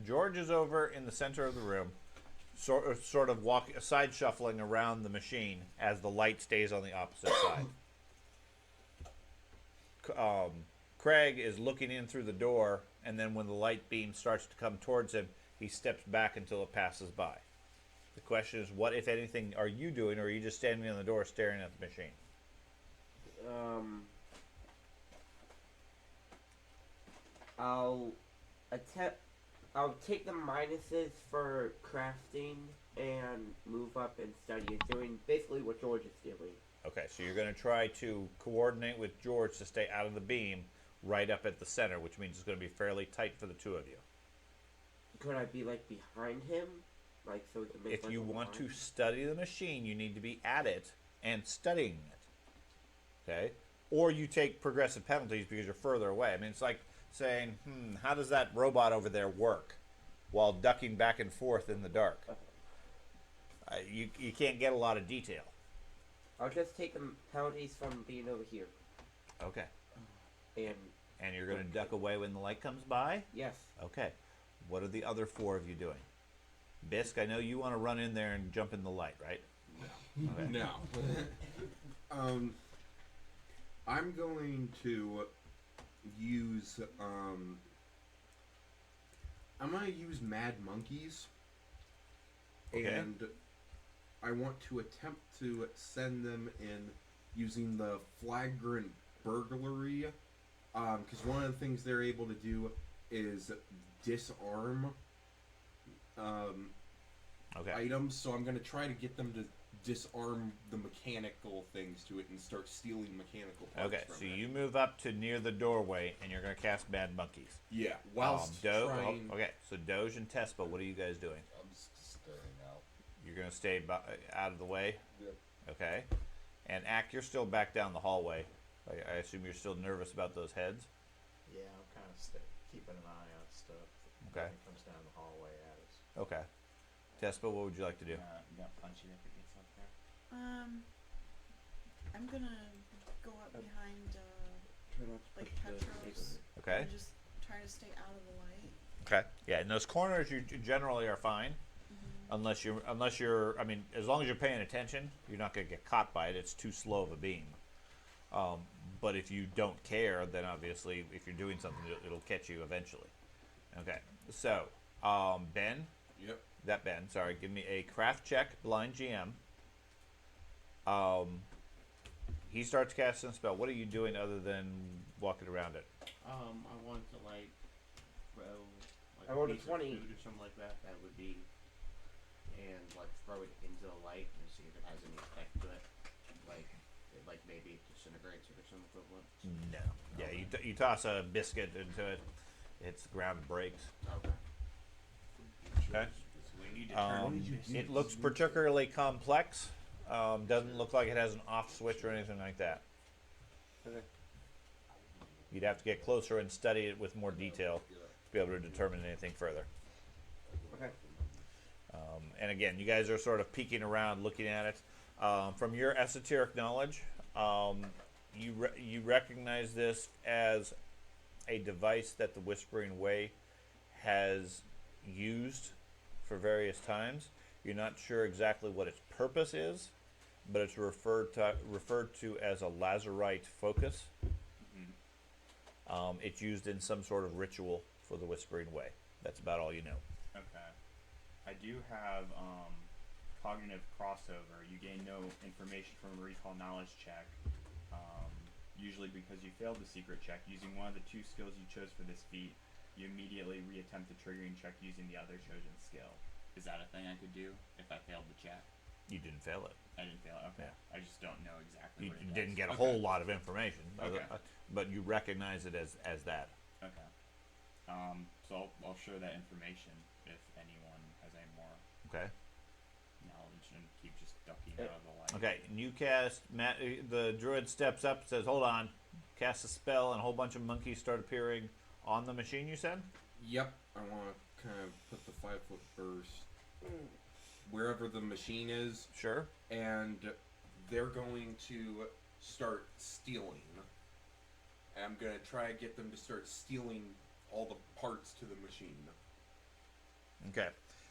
George is over in the center of the room, sort of side shuffling around the machine as the light stays on the opposite side. Craig is looking in through the door, and then when the light beam starts to come towards him, he steps back until it passes by. The question is, what, if anything, are you doing, or are you just standing on the door staring at the machine? I'll take the minuses for crafting and move up and study it, doing basically what George is doing. Okay, so you're going to try to coordinate with George to stay out of the beam right up at the center, which means it's going to be fairly tight for the two of you. Could I be like behind him, like so we can make? If like you a want to line? study the machine, you need to be at it and studying it. Okay? Or you take progressive penalties because you're further away. I mean, it's like saying, how does that robot over there work while ducking back and forth in the dark? You can't get a lot of detail. I'll just take the penalties from being over here, Okay. and And you're going to duck away when the light comes by? yes, Okay. What are the other four of you doing? Bisk, I know you want to run in there and jump in the light, right? Okay. No. I'm going to use I'm gonna use Mad Monkeys. Okay. And I want to attempt to send them in using the flagrant burglary. Because one of the things they're able to do is disarm Okay. items. So I'm going to try to get them to disarm the mechanical things to it and start stealing mechanical parts Okay, from so it. you move up to near the doorway, and you're going to cast Mad Monkeys. Yeah, whilst trying... Okay, so Doge and Tespa, what are you guys doing? I'm just staying out. You're going to stay out of the way? Yep. Okay. And Ack, you're still back down the hallway. I assume you're still nervous about those heads? Yeah, I'm kind of keeping an eye on stuff. Okay. Nothing comes down the hallway at us. Okay. Tespa, what would you like to do? You got punchy if it gets up there. I'm gonna go up behind, Try not to like push the Petros. Okay. And just try to stay out of the light. Okay. Yeah, in those corners you generally are fine. Unless you're I mean, as long as you're paying attention, you're not going to get caught by it. It's too slow of a beam. But if you don't care, then obviously if you're doing something, it'll catch you eventually. Okay. So, Ben, Yep. sorry, give me a craft check, blind GM. He starts casting a spell. What are you doing other than walking around it? I want to like throw like I rolled a piece of 20. food or something like that. That would be, and like throw it into the light and see if it has any effect to it. Like maybe it disintegrates it or some equivalent. No. Yeah, you toss a biscuit into it. It's the ground, breaks. Okay. Okay. So we need to turn. It looks particularly complex. Doesn't look like it has an off switch or anything like that. Okay. You'd have to get closer and study it with more detail to be able to determine anything further. Okay. And again, you guys are sort of peeking around, looking at it. From your esoteric knowledge, you recognize this as a device that the Whispering Way has used for various times. You're not sure exactly what its purpose is, but it's referred to as a Lazarite focus. It's used in some sort of ritual for the Whispering Way. That's about all you know. Okay. I do have cognitive crossover. You gain no information from a recall knowledge check. Usually because you failed the secret check. Using one of the two skills you chose for this feat, you immediately reattempt the triggering check using the other chosen skill. Is that a thing I could do if I failed the check? You didn't fail it. I didn't fail it. Okay. Yeah. I just don't know exactly You what it didn't does. get a Okay. whole lot of information, Okay. but you recognize it as that. Okay. So I'll share that information if anyone has any more Okay. knowledge and keep just ducking out of the light. Okay. And you cast. The druid steps up, and says, "Hold on." Casts a spell, and a whole bunch of monkeys start appearing on the machine. You said. Yep. I want to kind of put the 5-foot burst wherever the machine is, Sure. and they're going to start stealing. And I'm going to try to get them to start stealing all the parts to the machine. Okay.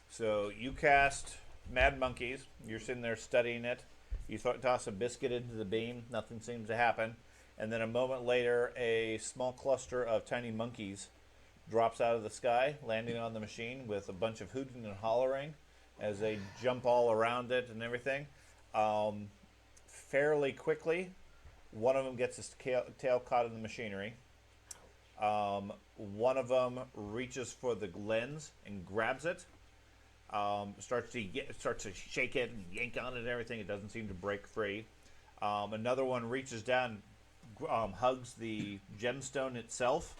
So you cast Mad Monkeys. You're sitting there studying it. You toss a biscuit into the beam. Nothing seems to happen. And then a moment later, a small cluster of tiny monkeys drops out of the sky, landing on the machine with a bunch of hooting and hollering as they jump all around it and everything. Fairly quickly, one of them gets his tail caught in the machinery. One of them reaches for the lens and grabs it. Starts to shake it and yank on it and everything. It doesn't seem to break free. Another one reaches down, hugs the gemstone itself,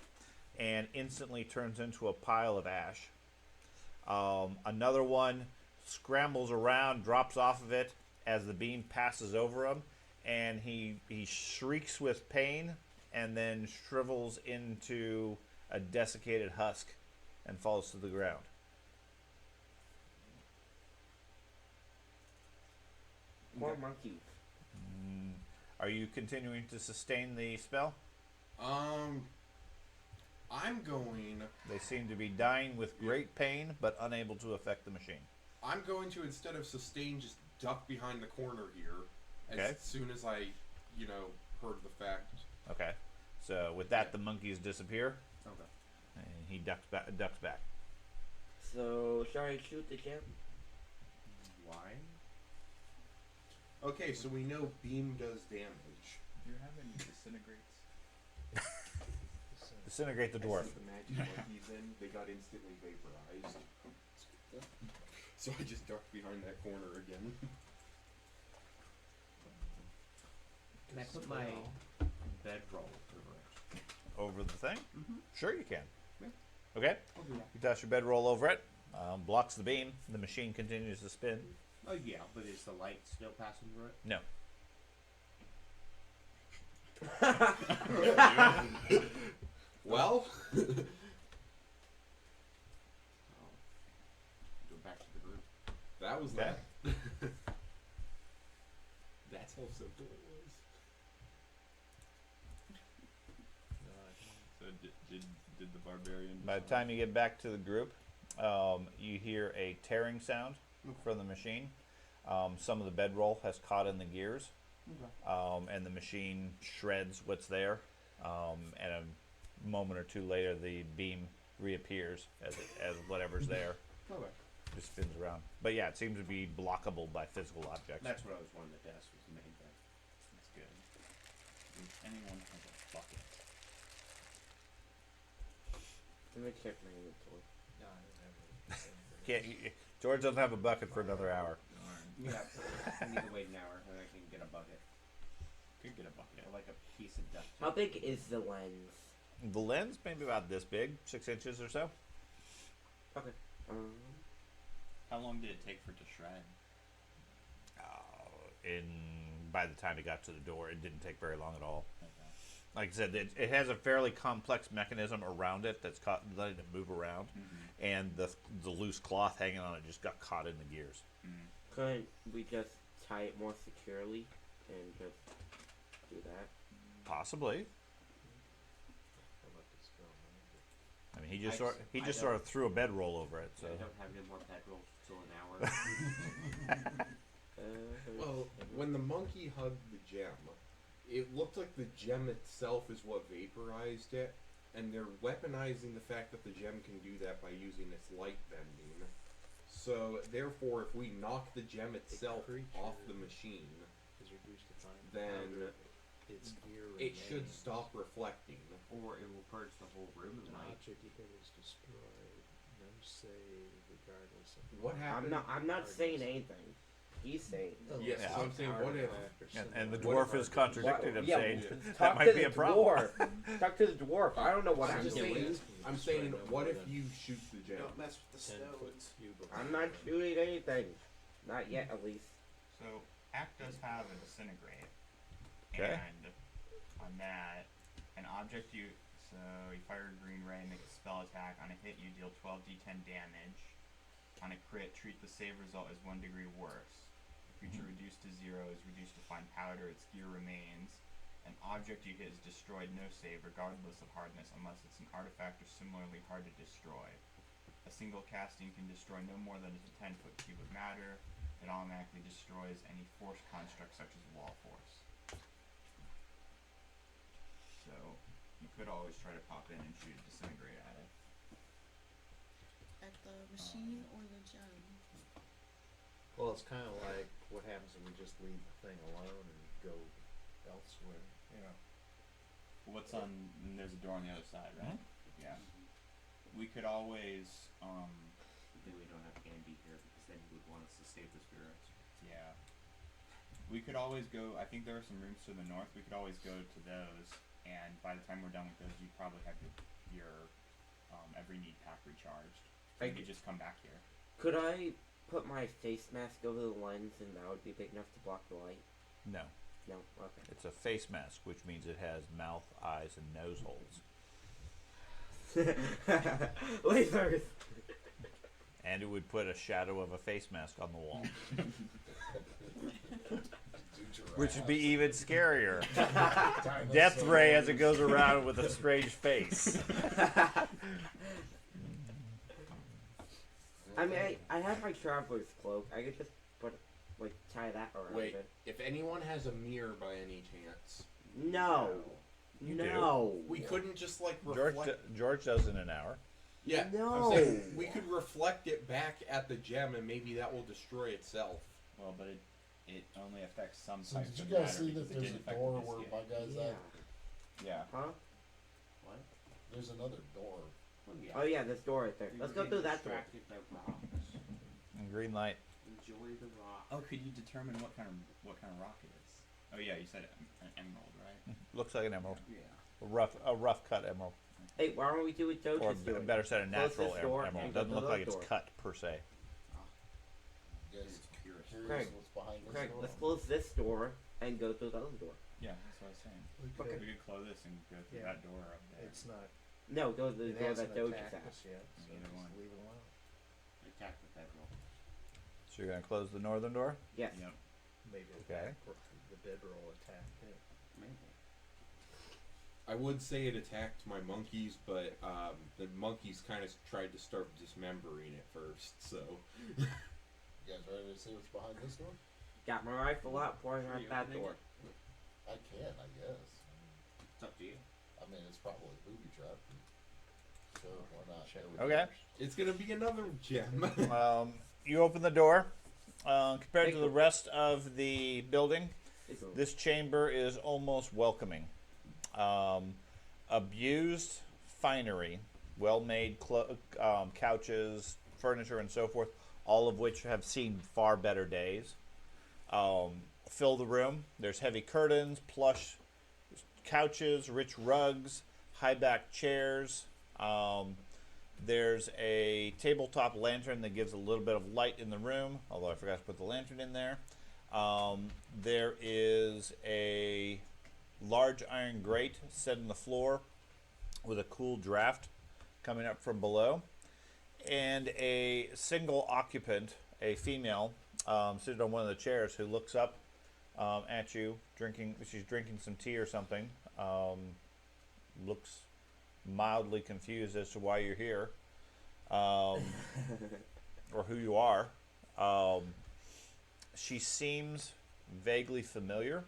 and instantly turns into a pile of ash. Another one scrambles around, drops off of it as the beam passes over him, and he shrieks with pain and then shrivels into a desiccated husk and falls to the ground. More monkeys. Are you continuing to sustain the spell? I'm going... They seem to be dying with great pain, but unable to affect the machine. I'm going to, instead of sustain, just duck behind the corner here. Okay. As soon as I, heard the fact. Okay. So with that, the monkeys disappear, Okay. and he ducks back. So, shall I shoot the gem? Why? Okay, so we know beam does damage. Do you have any disintegrates? Disintegrate the I dwarf. sent the magic monkeys in, they got instantly vaporized. So I just ducked behind that corner again. Can I put my bedroll over it? Over the thing? Mm-hmm. Sure, you can. Yeah. Okay. I'll do that. You toss your bedroll over it. Blocks the beam. The machine continues to spin. Oh yeah, but is the light still passing through it? No. Well, Go back to the group. that was Okay. that. That's how simple it was. So did the barbarian? By the time you get back to the group, you hear a tearing sound from the machine. Some of the bedroll has caught in the gears, and the machine shreds what's there. And a moment or two later, the beam reappears as whatever's there Okay. just spins around. But yeah, it seems to be blockable by physical objects. That's what I was wanting to ask was the main thing. That's good. Does anyone have a bucket? Let me check my inventory. No, I don't have any. George doesn't have a bucket for another hour. Yeah. I need to wait an hour and I can get a bucket. Could get a bucket. Or like a piece of duct tape. How big is the lens? The lens maybe about this big, 6 inches or so. Okay. How long did it take for it to shred? By the time it got to the door, it didn't take very long at all. Okay. Like I said, it has a fairly complex mechanism around it that's letting it move around, and the loose cloth hanging on it just got caught in the gears. Couldn't we just tie it more securely and just do that? Possibly. I'll let this go, man. I mean, he I just don't- sort of threw a bedroll over it. So I don't have any more bedrolls till an hour. Well, when the monkey hugged the gem, it looked like the gem itself is what vaporized it, and they're weaponizing the fact that the gem can do that by using its light bending. So, therefore, if we knock the gem itself off the machine, Is reduced to fine then powder. Its gear it should remains. stop reflecting. Or it will purge the whole room in An light. object you hit is destroyed. No save, regardless of What happened? I'm not saying anything. He's saying. Yes, Yeah. so I'm saying, what if... and the What dwarf if is our- contradicting him, Yeah, saying talk that to might be the a problem. dwarf. Talk to the dwarf. I don't know what I'm I'm just doing. saying, I'm saying, what if you shoot the gem? Don't mess with the 10 foot stones. cube of I'm not shooting anything. Not yet, at least. So Act does have a disintegrate. Okay. And on that, an object you fire a green ray, make a spell attack. On a hit, you deal 12d10 damage. On a crit, treat the save result as 1 degree worse. A creature reduced to 0 is reduced to fine powder. Its gear remains. An object you hit is destroyed, no save, regardless of hardness, unless it's an artifact or similarly hard to destroy. A single casting can destroy no more than a 10-foot cube of matter. It automatically destroys any force construct such as wall force. So, you could always try to pop in and shoot a disintegrate at it. At the machine or the gem? Well, it's kind of like what happens if we just leave the thing alone and go elsewhere. You know. What's on? And there's a door on the other side, right? Yeah. We could always, Then we don't have Andy here because then he would want us to save the spirits. yeah. We could always go. I think there are some rooms to the north. We could always go to those, and by the time we're done with those, you'd probably have your every need pack recharged. You could just come back here. Could I put my face mask over the lens and that would be big enough to block the light? No, No? Okay. it's a face mask, which means it has mouth, eyes, and nose holes, Lasers! and it would put a shadow of a face mask on the wall, which would be even scarier. Death ray as it goes around with a strange face. I mean, I have my traveler's cloak. I could just tie that around Wait, it. if anyone has a mirror by any chance, No! You No! we couldn't just like George, reflect. George does in an hour. Yeah, No. I'm saying we could reflect it back at the gem, and maybe that will destroy itself. Well, but it only affects some So types did of you guys matter see because that it there's didn't a affect door the where biscuit. my guy's Yeah. at? Yeah. Huh? What? There's another door. Oh yeah, this door right there. Let's go through that door. Distracted by rocks. Green light. Enjoy the rock. Oh, could you determine what kind of rock it is? Oh yeah, you said an emerald, right? Looks like an emerald. Yeah. A rough cut emerald. Hey, why don't we do what Joe Or just doing? better said, a Close natural this door emerald. and go Doesn't to look the like it's door. cut per se. You guys It's curious. curious Craig, what's behind this Craig, door? let's close this door and go through the other door. Yeah, that's what I was saying. Okay. We could close this and go through Yeah. that door up there. It's not. No, go to the It door hasn't that Joe just attacked asked. us yet, so Either just one. leave it alone. Attack the bedroll. So you're gonna close the northern door? Yes. Yep. Maybe Okay. the bedroll attacked it. Maybe. I would say it attacked my monkeys, but the monkeys kind of tried to start dismembering it first. So You guys ready to see what's behind this door? Got my rifle out, pointing Are at you that opening door. it? I can, I guess. It's up to you. I mean, it's probably a booby trap. Sure, why not? Check There we Okay. go. it's gonna be another gem. You open the door. Compared Hey, to the rest of the building, It's a- this chamber is almost welcoming. Abused finery, well-made couches, furniture, and so forth, all of which have seen far better days. Fill the room. There's heavy curtains, plush couches, rich rugs, high-back chairs. There's a tabletop lantern that gives a little bit of light in the room, although I forgot to put the lantern in there. There is a large iron grate set in the floor with a cool draft coming up from below. And a single occupant, a female, sitting on one of the chairs who looks up at you, she's drinking some tea or something. Looks mildly confused as to why you're here, or who you are. She seems vaguely familiar.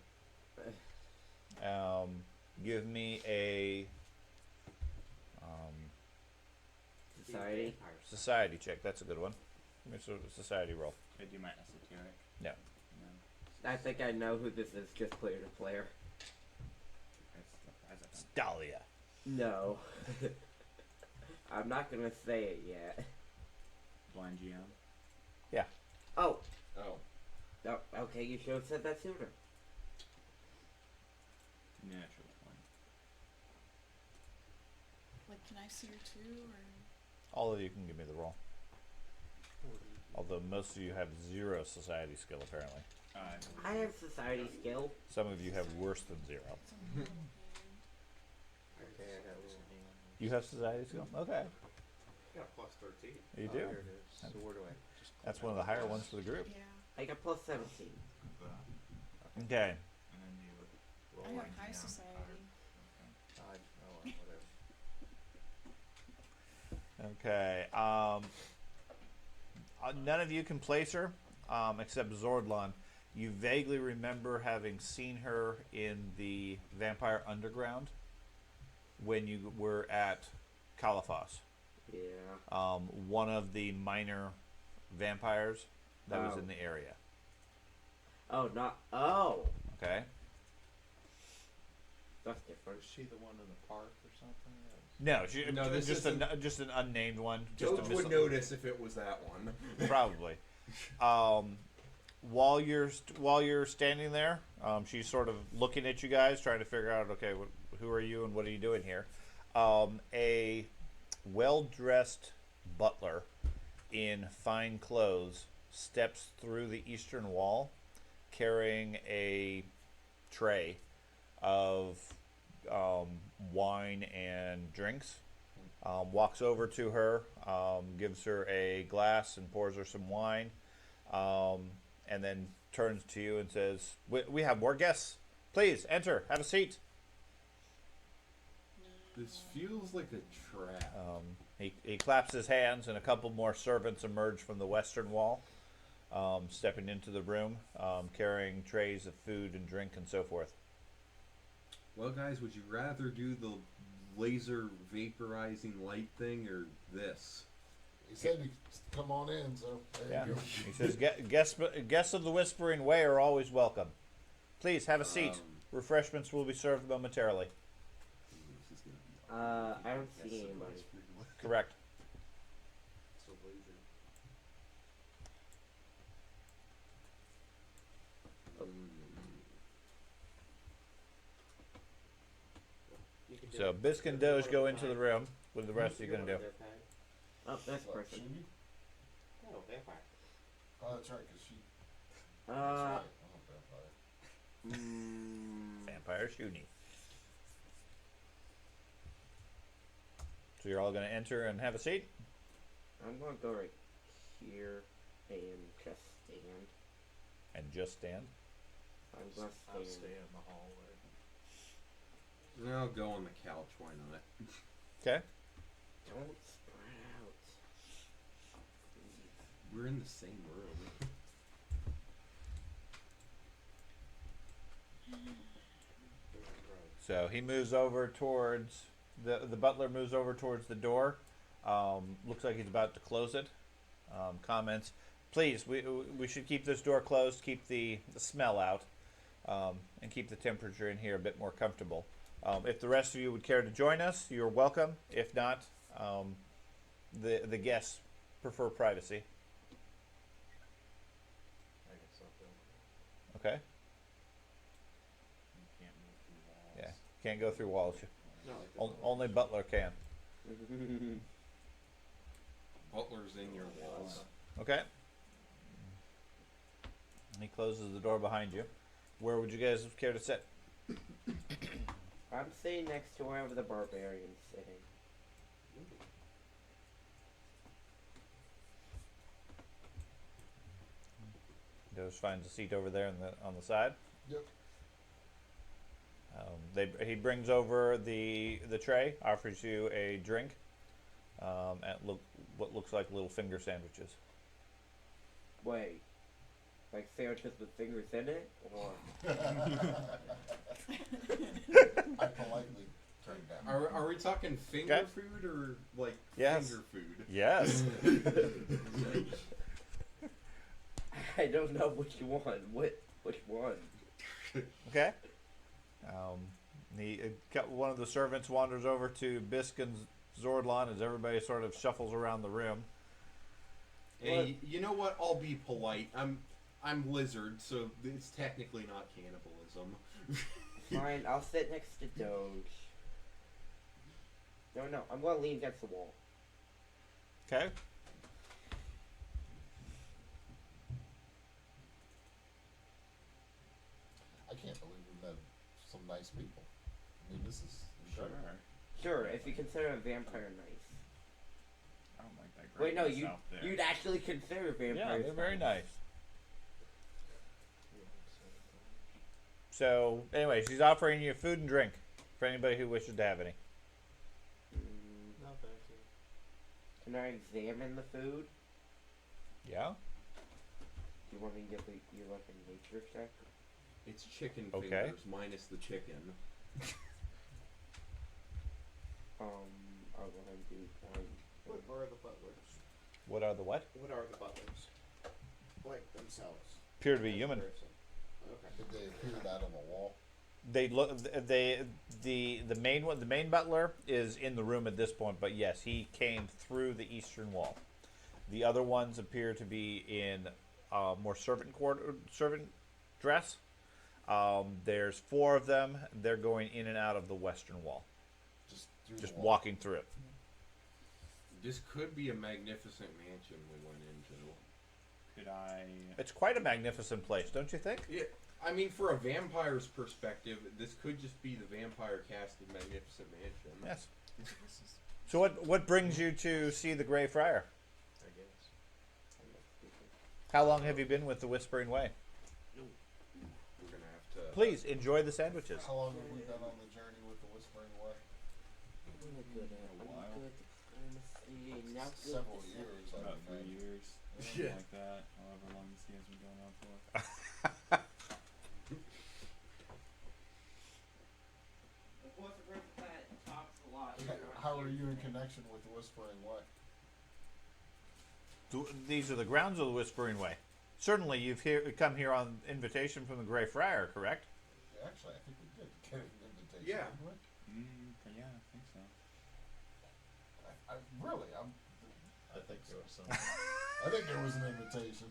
Give me a Society. society check. That's a good one. Give me a society roll. Could I do my esoteric? No. No. I think I know who this is, just player to player. That's It's Dahlia. No. I'm not gonna say it yet. blind GM. Oh, Oh, oh, okay, you should have said that sooner. Natural 20. Like, can I see her too, or? All of you can give me the roll. Although most of you have 0 society skill, apparently. I have society skill. Some of you have worse than 0. It's on the middle Okay, I got one. You have society skill? Okay. Got plus 13. You Oh, do. here it is. So where do I just That's one of the higher ones for the group. page. Yeah. I got plus 17. Okay. And then you I have high society. whatever. Okay. None of you can place her, except Zordlon. You vaguely remember having seen her in the Vampire Underground when you were at Caliphos. Yeah. One of the minor vampires that was Oh. in the area. Oh, not. Oh! Okay. That's different. Was she the one in the park or something? No, No, this just isn't- just an unnamed one. Just Doge would notice if it was that one. Probably. While you're standing there, she's sort of looking at you guys, trying to figure out, okay, who are you and what are you doing here? A well-dressed butler in fine clothes steps through the eastern wall, carrying a tray of wine and drinks. Walks over to her, gives her a glass and pours her some wine, and then turns to you and says, we have more guests. Please, enter. Have a seat. This feels like a trap. He claps his hands, and a couple more servants emerge from the western wall, stepping into the room, carrying trays of food and drink and so forth. Well, guys, would you rather do the laser vaporizing light thing or this? He said you could come on in, so there Yeah. you go. He says, guests of the Whispering Way are always welcome. Please, have a seat. Refreshments will be served momentarily. This is gonna be I don't see anybody. Correct. It's a laser. So Bisk and Doge go into the room. What are the rest of you gonna do? Oh, that's What, person. Shooty? No, vampire. Oh, that's right, because she. That's right. I'm a vampire. Vampire Shooty. So you're all gonna enter and have a seat. I'm gonna go right here and just stand. And just stand. I'm gonna I'll stand. stay in the hallway. I'll go on the couch. Why not? Okay. Don't spread out. We're in the same room. So he moves over towards the butler moves over towards the door. Looks like he's about to close it. Comments, please. We should keep this door closed. Keep the smell out, and keep the temperature in here a bit more comfortable. If the rest of you would care to join us, you're welcome. If not, the guests prefer privacy. I guess I'll go. Okay. You can't move through walls. Yeah. Can't go through walls. No. Only butler can. Butler's in your walls. Okay. He closes the door behind you. Where would you guys care to sit? I'm sitting next to wherever the barbarian's sitting. Doge finds a seat over there on the side. Yep. He brings over the tray, offers you a drink, and what looks like little finger sandwiches. Wait. Like sandwiches with fingers in it? Or I politely turned down. Are we talking finger Okay. food or like Yes. finger food? Yes. I don't know which one. Which one? Okay. One of the servants wanders over to Bisk and Zordlon as everybody sort of shuffles around the room. Hey, you know what? I'll be polite. I'm lizard, so it's technically not cannibalism. Fine, I'll sit next to Doge. No, I'm gonna lean against the wall. Okay. I can't believe we met some nice people. I mean, this is Sure. incredible. Sure, if you consider a vampire nice. I don't like that. Wait, no, greatness out there. you'd actually consider vampires Yeah, they're very nice. Yeah, so, So, anyway, she's offering you food and drink for anybody who wishes to have any. no, thank you. Can I examine the food? Yeah. Do you want me to give you like a nature check? It's chicken Okay. fingers minus the chicken. I'll go ahead and do one. What are the butlers? What are the what? What are the butlers? Like themselves. Appear to be as a human. person. Okay. Did they appear out on the wall? They look. The main one. The main butler is in the room at this point, but yes, he came through the eastern wall. The other ones appear to be in more servant dress. There's 4 of them. They're going in and out of the western wall, Just through just the wall. walking through it. This could be a magnificent mansion we went into. Could I? It's quite a magnificent place, don't you think? Yeah, I mean, for a vampire's perspective, this could just be the vampire casted magnificent mansion. Yes. So what brings you to see the Grey Friar? I guess. How long have you been with the Whispering Way? We're gonna have to. Please enjoy the sandwiches. How long have we been on the journey with the Whispering Way? Several years, I About would 3 imagine. years. Something Yeah. like that. However long this game's been going on for. How are you in connection with the Whispering Way? These are the grounds of the Whispering Way. Certainly, you've come here on invitation from the Grey Friar, correct? Actually, I think we did get an invitation. Yeah. Didn't we? Yeah, I think so. I think there was some. I think there was an invitation.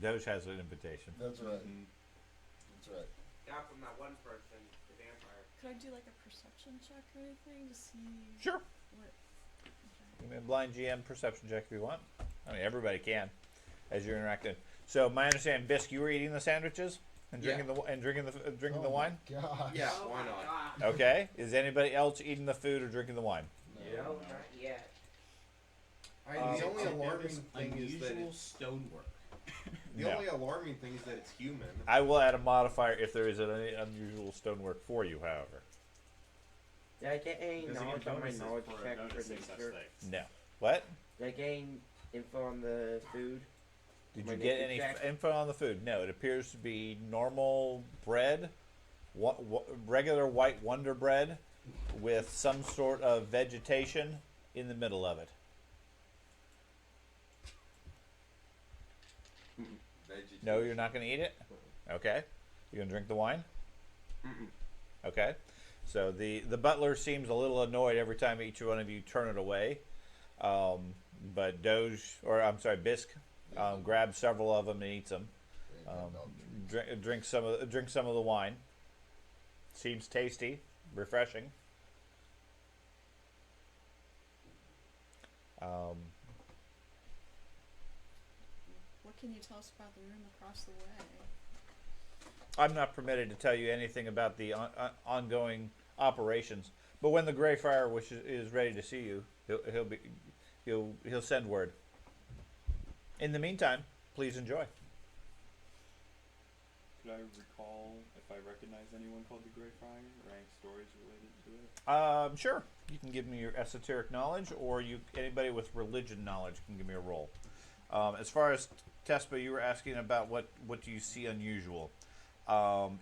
Doge has an invitation. That's right. Mhm. That's right. Not from that one person, the vampire. Could I do like a perception check or anything to see Sure. what? Give me a blind GM perception check if you want. I mean, everybody can, as you're interacting. So, my understanding, Bisque, you were eating the sandwiches and drinking drinking the wine. God. Yeah, Oh why my not? God. Okay. Is anybody else eating the food or drinking the wine? No, not yet. The only It's alarming thing is that unusual it's, stonework. the No. only alarming thing is that it's human. I will add a modifier if there is any unusual stonework for you, however. Did I get any Does it knowledge get on my bonuses knowledge for check for noticing such nature? things? No. What? Did I gain info on the food? Did My you get nature any check? info on the food? No, it appears to be normal bread, regular white Wonder Bread, with some sort of vegetation in the middle of it. Vegetation. No, you're not going to eat it? Okay. You going to drink the wine? Okay. So the butler seems a little annoyed every time each one of you turn it away. But Bisque grabs several of them and eats them. Drink some of the wine. Seems tasty, refreshing. What can you tell us about the room across the way? I'm not permitted to tell you anything about the ongoing operations. But when the Greyfriar is ready to see you, he'll send word. In the meantime, please enjoy. Could I recall if I recognize anyone called the Greyfriar or any stories related to it? Sure. You can give me your esoteric knowledge, or anybody with religion knowledge can give me a roll. As far as Tespa, you were asking about what do you see unusual.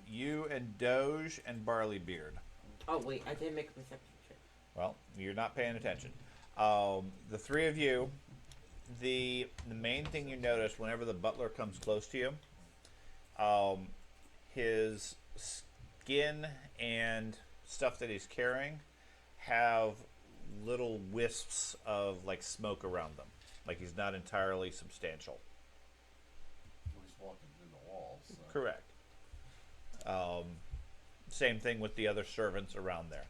You and Doge and Barleybeard. Oh wait, I didn't make a perception check. Well, you're not paying attention. The three of you, the main thing you notice whenever the butler comes close to you, his skin and stuff that he's carrying have little wisps of like smoke around them. Like he's not entirely substantial. He's walking through the walls. So. Correct. Same thing with the other servants around there.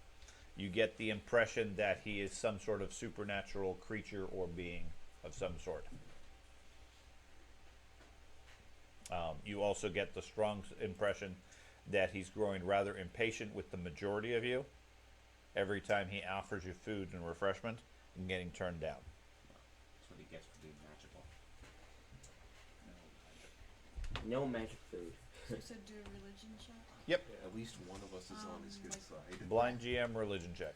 You get the impression that he is some sort of supernatural creature or being of some sort. You also get the strong impression that he's growing rather impatient with the majority of you. Every time he offers you food and refreshment, and getting turned down. That's what he gets for being magical. No magic food. So you said do a religion check? Yep. At least one of us is on his good side. Blind GM religion check.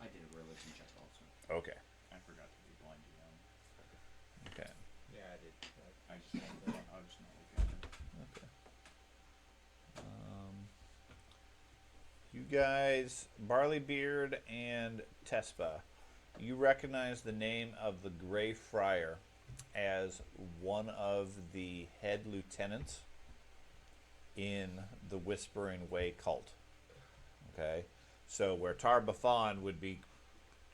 I did a religion check also. Okay. I forgot to be blind GM. Okay. Yeah, I did. I just I was not looking at it. Okay. You guys, Barleybeard and Tespa, you recognize the name of the Grey Friar as one of the head lieutenants in the Whispering Way cult. Okay? So where Tarbafan would be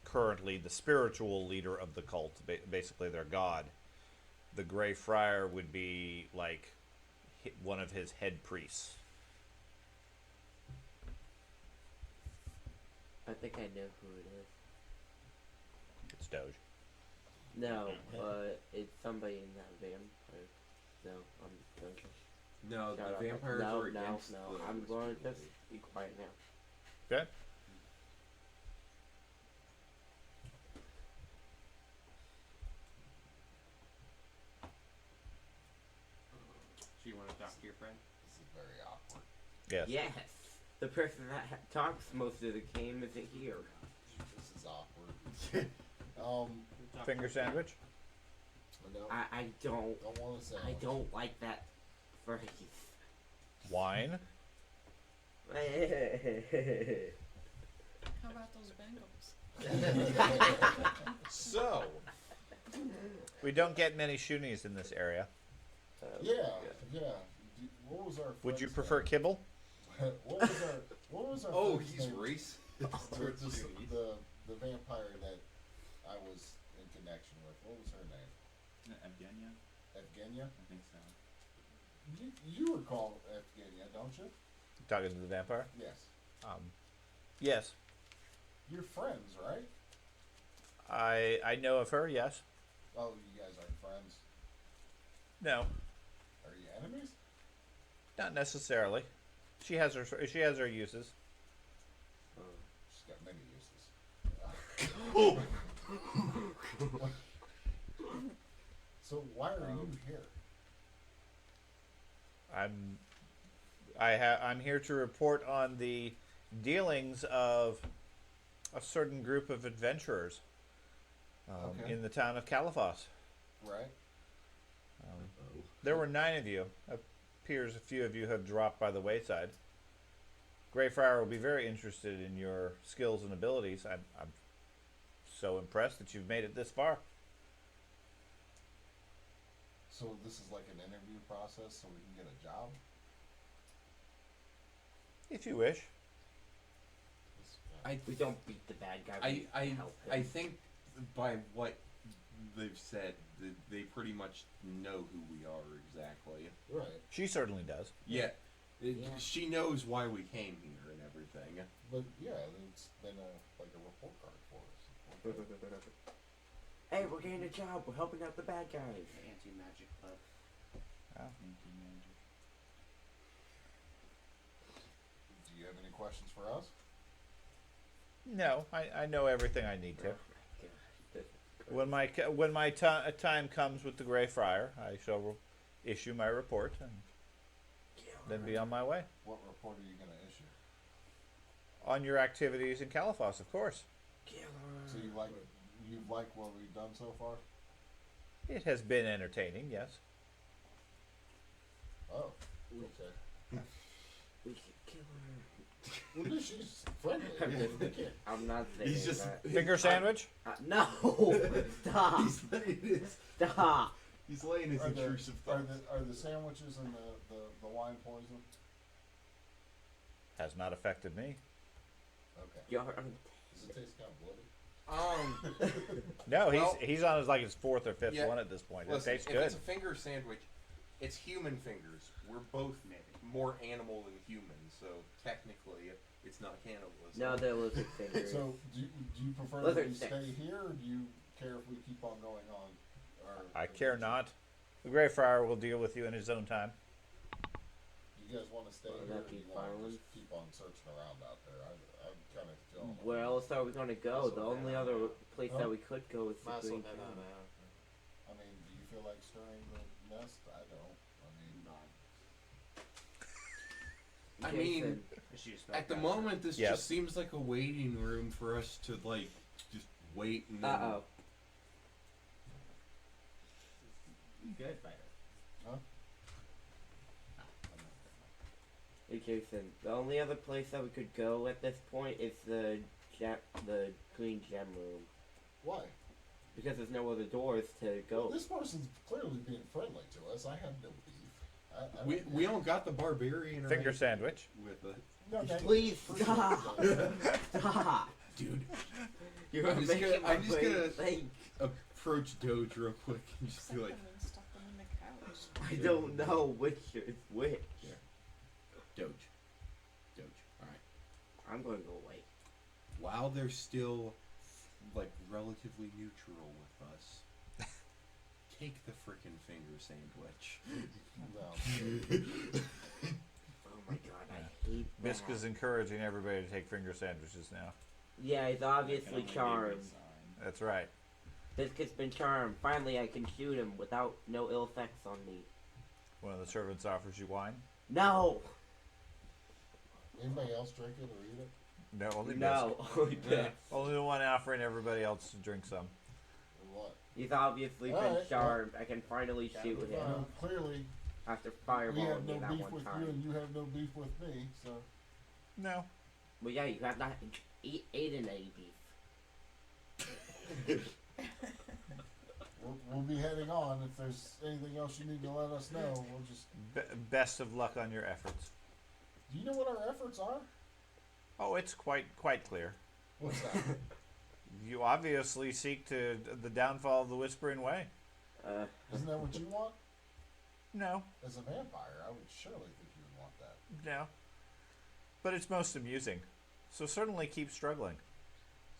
currently the spiritual leader of the cult, basically their god, the Grey Friar would be like one of his head priests. I think I know who it is. It's Doge. No, it's somebody in that vampire. No, I'm joking. No, Shut the up. vampires no, are against No, the I'm going to Whispering just Way. be quiet now. Okay. So you want to talk to your friend? This is very awkward. Yes. Yes! The person that talks most of the game isn't here. This is awkward. Finger sandwich. No, I don't. don't want to say. I don't like that phrase. Wine. How about those Bengals? So, We don't get many Shunies in this area. Yeah, yeah. What was our? Would you friend's prefer name? kibble? What was our? oh, friend's he's name? racist towards The, Shunies. the vampire that I was in connection with. What was her name? Evgenia? Evgenia. I think so. You recall Evgenia, don't you? Talking to the vampire. Yes. Yes, You're friends, right? I know of her. Yes. Oh, you guys aren't friends. No, Are you enemies? not necessarily. She has her uses. She's got many uses. So why are you here? I'm here to report on the dealings of a certain group of adventurers Okay. in the town of Caliphos. Right. There were 9 of you. Appears a few of you have dropped by the wayside. Greyfriar will be very interested in your skills and abilities. I'm so impressed that you've made it this far. So this is like an interview process so we can get a job? If you wish. We don't beat the bad guy. We help him. I think by what they've said, they pretty much know who we are exactly. Right. She certainly does. Yeah. Yeah. She knows why we came here and everything. But yeah, it's been a report card for us. Hey, we're getting a job. We're helping out the bad guys. The anti-magic club. Anti-magic. Do you have any questions for us? No, I know everything I need to. Oh my God. When my time comes with the Greyfriar, I shall issue my report and then be on my way. What report are you going to issue? On your activities in Caliphos, of course. So you like what we've done so far? It has been entertaining, yes. Oh, okay. We should kill her. Well, she's friendly. I'm not saying He's just that. Finger sandwich? No! Stop! Stop! He's laying his Are intrusive thoughts. the sandwiches and the wine poison? Has not affected me. Okay. You're Does it taste kind of bloody? No, Well- he's on his his 4th or 5th Yeah. one at this point. Listen, It tastes if good. it's a finger sandwich, it's human fingers. We're both more animal than human, so technically it's not cannibalism. No, they're lizard fingers. So do you prefer that Lizard we sticks. stay here, or do you care if we keep on going on? Or I care not. The Greyfriar will deal with you in his own time. Do you guys want to stay Will here, that or do be you want to violent? just keep on searching around out there? I'm kind of feeling. Where else are we gonna go? The only other place Huh? that we could go is the Might as well Green head on Town. out. I mean, do you feel like stirring the nest? I don't. I mean, I mean, Jason, She just at the smelled moment, this Yes. just seems like a waiting room for us to just wait and then. uh-oh. good fighter. huh? Hey Jason, the only other place that we could go at this point is the Green Gem Room. Why? Because there's no other doors to go. Well, this person's clearly being friendly to us. I have no beef. We don't got the barbarian Finger right sandwich. with it, No, thank you. Please Appreciate stop! that. Stop! dude. You're I'm just making gonna- my I'm just brain gonna- think. Approach Doge real quick and just Stuck be them like, and stuck them in the couch. I don't know which is which. Doge. All right. I'm going to go away. While they're still relatively neutral with us, take the frickin' finger sandwich. No. Oh my god, I hate that. Bisk is encouraging everybody to take finger sandwiches now. Yeah, he's I can obviously only be a charmed. good sign. That's right. Biscuit's been charmed. Finally, I can shoot him without no ill effects on me. One of the servants offers you wine. No! Anybody else drink it or eat it? No, only No. Bisk. Only the one offering everybody else to drink some. Or what? He's obviously been Alright, charmed. I can finally shoot him Clearly, after we fireballing have me no that beef one with you, time. and you have no beef with me. So No. Well, yeah, you have not eaten any beef. we'll be heading on. If there's anything else you need to let us know, we'll just. Best of luck on your efforts. Do you know what our efforts are? Oh, it's quite clear. What's that? You obviously seek the downfall of the Whispering Way. Isn't that what you want? No, As a vampire, I would surely think you would want that. no. But it's most amusing. So certainly keep struggling.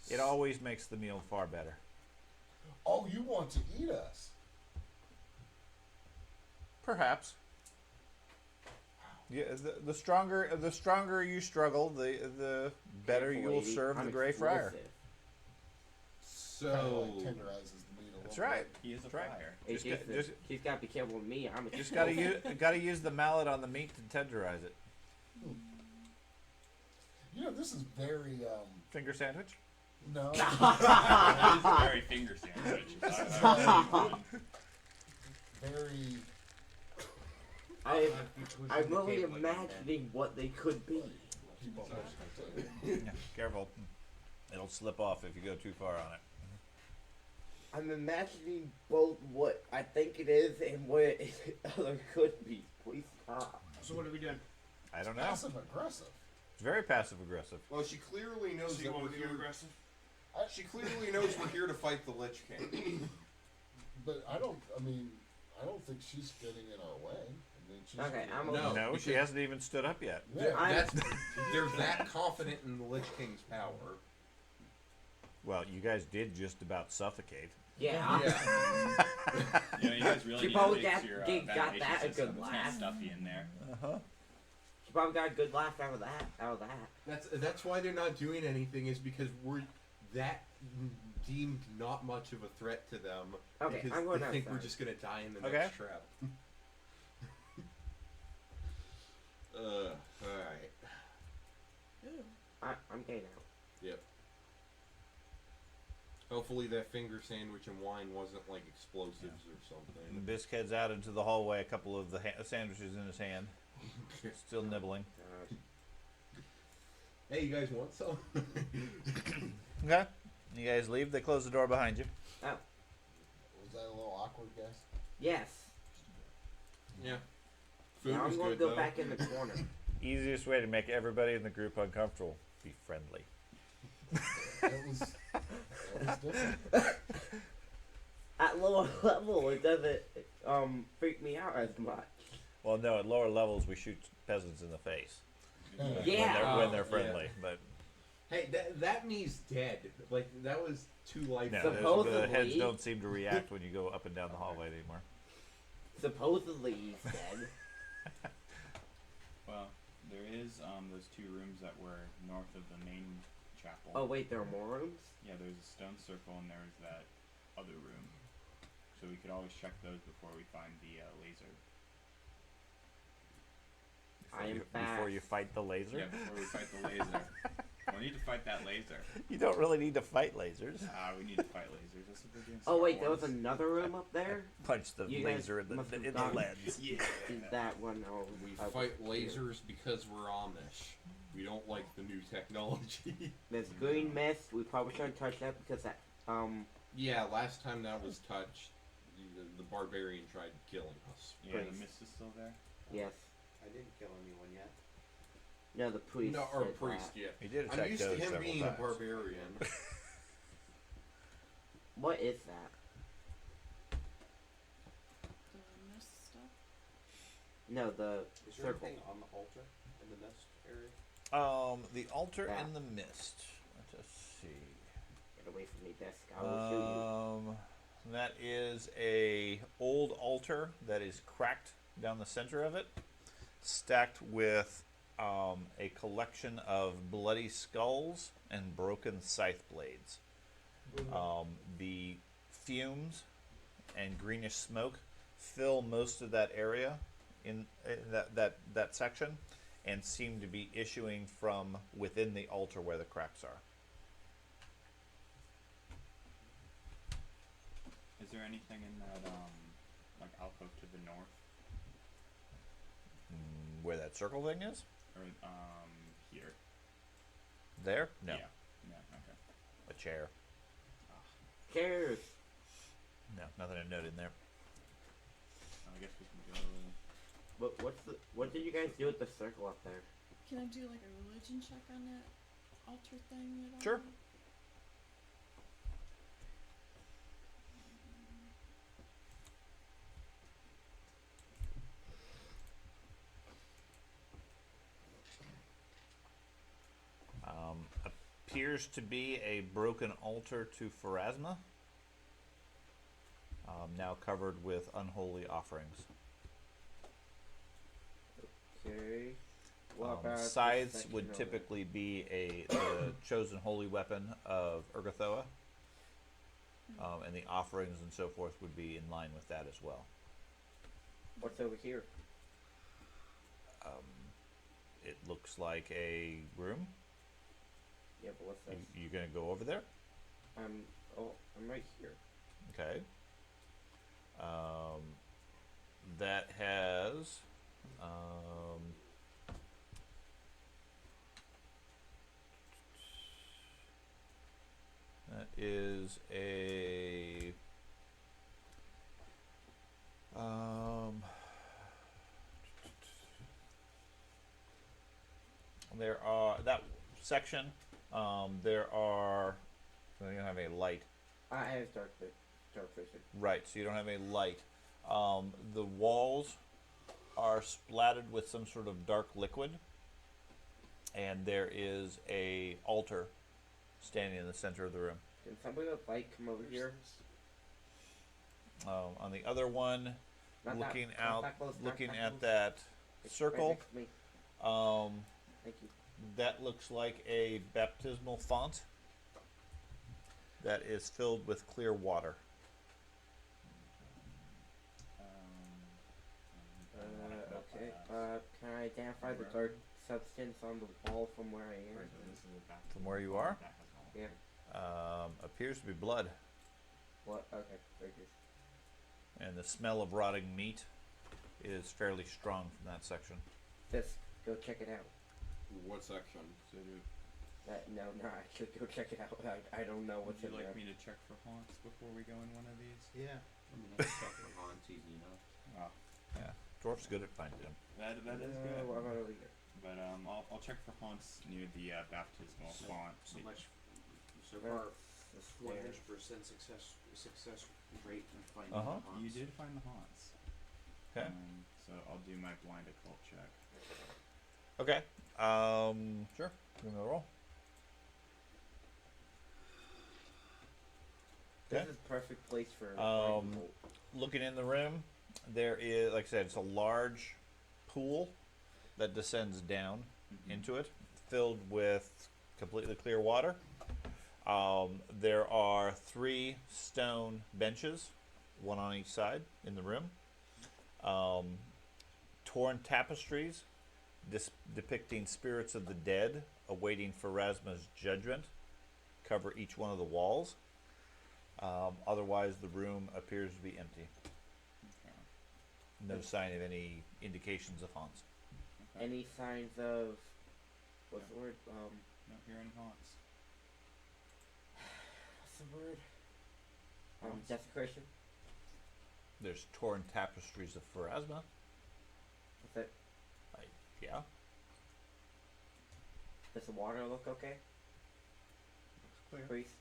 It always makes the meal far better. Oh, you want to eat us? Perhaps. Yeah, the stronger you struggle, the better Careful, you will lady. serve I'm the Grey Friar. explosive. So Kind of like tenderizes the meat a That's little right. bit. He is a That's right. friar. Hey, Just got- Jason, just- he's got to be careful with me. I'm a Just gotta use the mallet on the meat to tenderize it. You know, this is very Finger sandwich. no. It is a very finger sandwich. I've seen one. very. I'm really imagining what they could be. Keep on listening to it. Yeah, careful. It'll slip off if you go too far on it. I'm imagining both what I think it is and what it other could be. Please stop. So what are we doing? I don't know. Passive aggressive. It's very passive aggressive. well, she clearly knows So you that want we're to be here. aggressive? She clearly knows we're here to fight the Lich King. But I don't think she's getting in our way. I mean, she's Okay, I'm No, No, she because- hasn't even stood up yet. Yeah. They're that confident in the Lich King's power. Well, you guys did just about suffocate. Yeah. Yeah. You know, you guys really She need probably to fix got- your got ventilation that a system. good It's kind of laugh. stuffy in there. She probably got a good laugh out of that. That's why they're not doing anything, is because we're that deemed not much of a threat to them. Okay, because I'm going they think we're outside. just gonna die in the Okay. next trap. Alright. Ooh. I'm getting out. Yep. Hopefully that finger sandwich and wine wasn't like explosives or something. Bisk heads out into the hallway, a couple of the sandwiches in his hand. Still nibbling. God. Hey, you guys want some? Okay. You guys leave. They close the door behind you. Oh, Was that a little awkward, guys? yes. Yeah. Food Now was I'm going to good go though. back in the corner. Easiest way to make everybody in the group uncomfortable: be friendly. It was different. At lower level, it doesn't freak me out as much. Well, no, at lower levels we shoot peasants in the face Yeah. when they're Yeah. friendly. But Hey, that me's dead. Like that was too life. no, Supposedly- the heads don't seem to react when you go up and down the hallway anymore. Supposedly, he said. Well, there is those two rooms that were north of the main chapel. Oh wait, there are more rooms? Yeah, there's a stone circle and there's that other room. So we could always check those before we find the laser. Before you fight the laser. Yeah, before we fight the laser. We need to fight that laser. You don't really need to fight lasers. We need to fight lasers. That's what they're doing. Oh wait, there was another room up there? Punch the You guys laser in must have the gone- lens. Yeah. That one. Oh, We I fight was here. lasers because we're Amish. We don't like the new technology. There's green mist. We probably shouldn't touch that because that. Yeah, last time that was touched, the barbarian tried killing us. Yeah, the Priest. mist is still there. Yes. I didn't kill anyone yet. No, the priest. No, or said priest, that. yeah. He did I'm attack used to Doge him several being times. a barbarian. What is that? The mist stuff. No, the Is there circle. anything on the altar in the mist area? The altar That. in the mist. Let us see. Get away from me, desk. I will shoot you. That is a old altar that is cracked down the center of it, stacked with a collection of bloody skulls and broken scythe blades. The fumes and greenish smoke fill most of that area in that section, and seem to be issuing from within the altar where the cracks are. Is there anything in that like alcove to the north, Where that circle thing is? or here? There? No. Yeah. No. Okay. A chair. Chairs. No, nothing to note in there. I guess we can go. What did you guys do with the circle up there? Can I do like a religion check on that altar thing at all? Sure. appears to be a broken altar to Pharasma, now covered with unholy offerings. Okay. What about the Scythes section would over typically be the chosen holy weapon of Urgathoa, and the offerings and so forth would be in line with that as well. What's over here? It looks like a room. Yeah, but what's this? You gonna go over there? I'm right here. Okay. That has that is a there are that section. There are. So you don't have any light. I have dark vision. Right, so you don't have any light. The walls are splattered with some sort of dark liquid, and there is a altar standing in the center of the room. Can somebody with light come over here? On the other one, Not looking that, not out, that close, not looking that at close. that It's circle, Right next to me. Thank you. that looks like a baptismal font that is filled with clear water. Okay. Can I identify the dark substance on the wall from where I am? From where you are? Yeah. Appears to be blood, What? Okay. Very good. and the smell of rotting meat is fairly strong from that section. Just go check it out. What section? No, actually, go check it out. I don't know Would what's you in like there. me to check for haunts before we go in one of these? Yeah. I mean, I can check for haunts easy enough. Oh, Yeah, Dwarf's good at finding them. that is good. What about over here? But I'll check for haunts near the baptismal font. So much. So Well, far, 100% success rate in finding Uh-huh. haunts. You did find the haunts. Okay. So I'll do my blind occult check. Okay. Sure. Give me a roll. This Okay. is perfect place for. Looking in the room, there is, like I said, it's a large pool that descends down into it, filled with completely clear water. There are 3 stone benches, one on each side in the room. Torn tapestries depicting spirits of the dead awaiting Pharasma's judgment cover each one of the walls. Otherwise, the room appears to be empty. Okay. No sign of any indications of haunts. Okay. Any signs of. What's the word? Not hear any haunts. What's the word? Haunts. Desecration? There's torn tapestries of Pharasma. What's that? Yeah. Does the water look okay? Looks clear. Priest?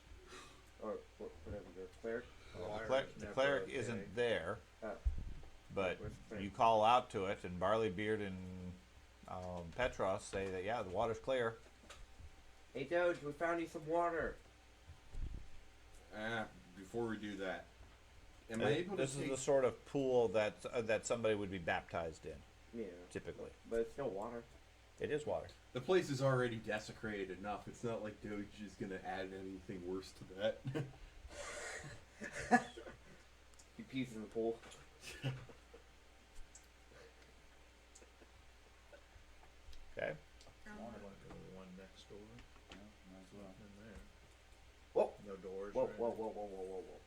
Or whatever the cleric? The cleric isn't there, Oh. but Where's the cleric? you call out to it, and Barleybeard and Petros say that, yeah, the water's clear. Hey Doge, we found you some water. Before we do that, am I able to This is take... the sort of pool that somebody would be baptized in, Yeah. typically. But it's still water. It is water. The place is already desecrated enough. It's not like Doge is gonna add anything worse to that. He pees in the pool. Okay. I want to go to the one next door Yeah, might as well. in there. Whoa! No doors. Whoa, or whoa, anything. whoa, whoa, whoa, whoa, whoa.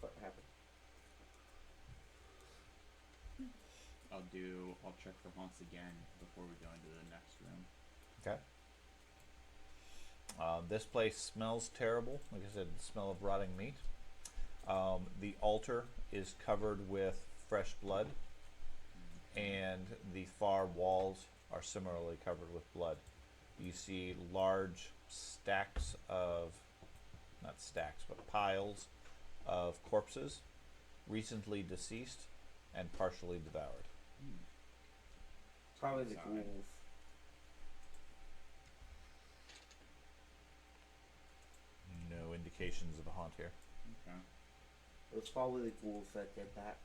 What happened? I'll check for haunts again before we go into the next room. Okay. This place smells terrible. Like I said, the smell of rotting meat. The altar is covered with fresh blood, and the far walls are similarly covered with blood. You see large stacks of, not stacks, but piles of corpses, recently deceased and partially devoured. Probably the Sorry. ghouls. indications of a haunt here. Okay. It was probably the ghouls that did that.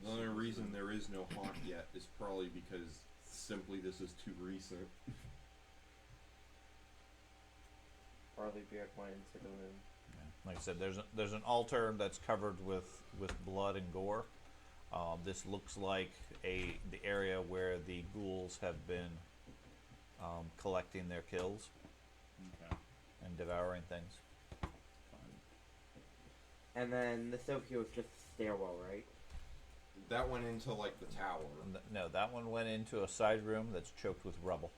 The only reason there is no haunt yet is probably because simply this is too recent. Probably Beard went into the room. Yeah. Like I said, there's an altar that's covered with blood and gore. This looks like the area where the ghouls have been collecting their kills Okay. and devouring things. Fine. And then this over here was just a stairwell, right? That went into like the tower. No, that one went into a side room that's choked with rubble.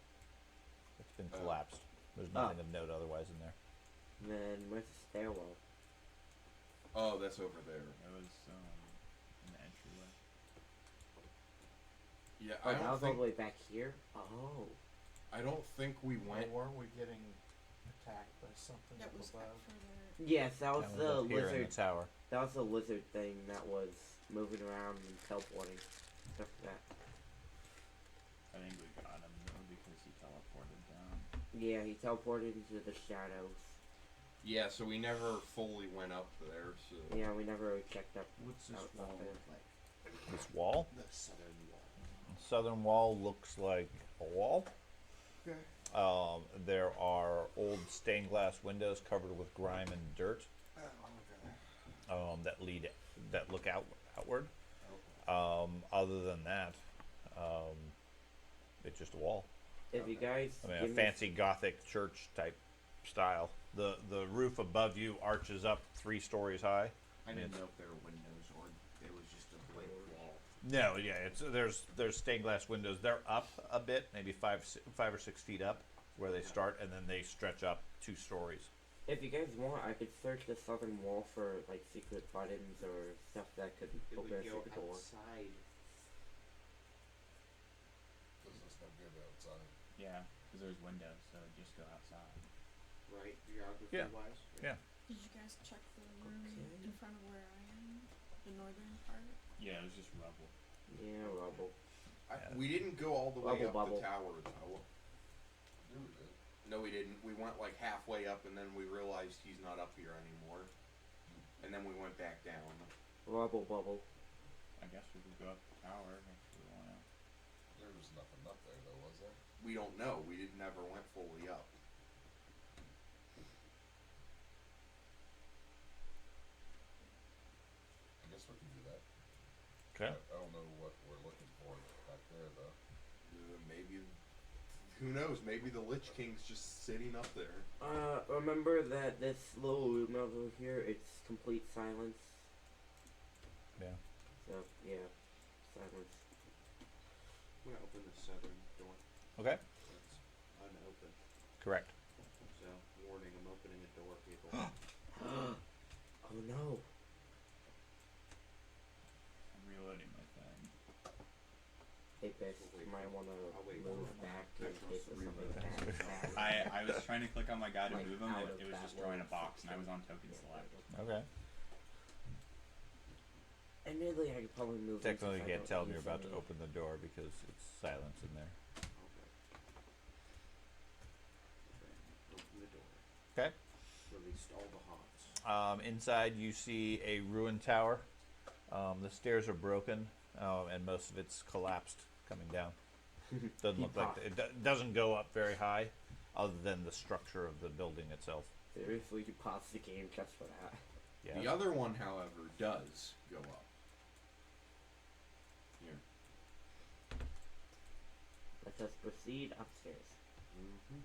It's been Oh. collapsed. There's nothing of note otherwise in there. And then where's the stairwell? Oh, that's over there. That was in the entryway. Yeah, Oh, I that don't was all think the way back here? Oh. I don't think we went. Weren't we getting attacked by something That up was back above? further. Yes, that was That the one's up here in lizard. the tower. That was the lizard thing that was moving around and teleporting. Stuff like that. I think we got him though because he teleported down. Yeah, he teleported into the shadows. Yeah, so we never fully went up there. So Yeah, we never really checked up. What's this out wall there. look like? This wall? The southern wall. The southern wall looks like a wall. Okay. There are old stained glass windows covered with grime and dirt Oh, okay. that look outward. Okay. Other than that, it's just a wall. If you guys I mean, a give me- fancy Gothic church type style. The roof above you arches up 3 stories high. I didn't know if there were windows or it was just a blank wall. No, yeah, there's stained glass windows. They're up a bit, maybe 5 or 6 feet up where they start, and then they stretch up 2 stories. If you guys want, I could search the southern wall for like secret buttons or stuff that could It open would a go secret door. outside. Because there's no good outside. Yeah, because there's windows, so just go outside. Right, geography Yeah. wise? Yeah. Did you guys check the room Okay. in front of where I am? The northern part? Yeah, it was just rubble. Yeah, rubble. we didn't go all the way Bubble, up bubble. the tower though. Do it. No, we didn't. We went like halfway up, and then we realized he's not up here anymore. And then we went back down. Rubble bubble. I guess we could go up the tower if we want to. There was nothing up there though, was there? We don't know. We never went fully up. I guess we can do that. Okay. I don't know what we're looking for back there though. Maybe. Who knows? Maybe the Lich King's just sitting up there. Remember that this little room over here, it's complete silence. Yeah. So, yeah, silence. I'm gonna open the southern door. Okay. It's unopened. Correct. So, warning, I'm opening a door, people. Oh no. I'm reloading my thing. Hey, Biff, you might want I'll to wait. move back in I case trust there's the something reload. bad. I was trying to click on my guy to Like, move him, out but of it was that just drawing a wall. box, and I was on token select. Okay. Admittedly, I could probably move. him Technically, since you I can't don't tell them use you're about to any- open the door because it's silence in there. Okay. Open the door. Okay. Released all the haunts. Inside, you see a ruined tower. The stairs are broken, and most of it's collapsed coming down. Doesn't look like it doesn't go up very high, other than the structure of the building itself. Seriously, you pause the game just for that. Yeah. The other one, however, does go up. Here. Let us proceed upstairs. Mm-hmm.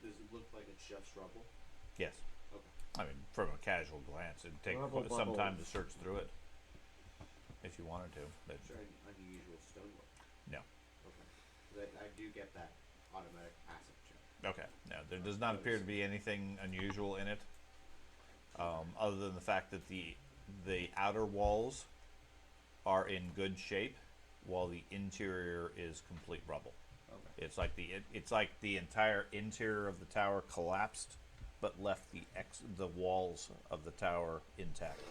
Does it look like it's just rubble? Yes. Okay. I mean, from a casual glance, it'd take Rubble some time to bubbles. search through it, if you wanted to. But Is there any unusual stonework? no. Okay. I do get that automatic passive check. Okay. No, there does not appear to be anything unusual in it, other than the fact that the outer walls are in good shape, while the interior is complete rubble. Okay. It's like the entire interior of the tower collapsed, but left the walls of the tower intact.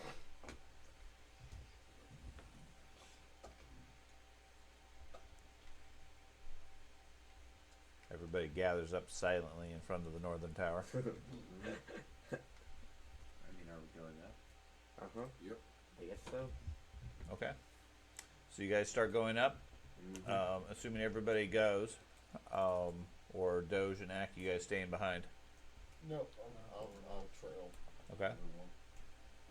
Everybody gathers up silently in front of the northern tower. Uh-huh. Yep. I guess so. Okay. So you guys start going up, assuming everybody goes, or Doge and Ak, you guys staying behind. Nope, I'll trail. Okay.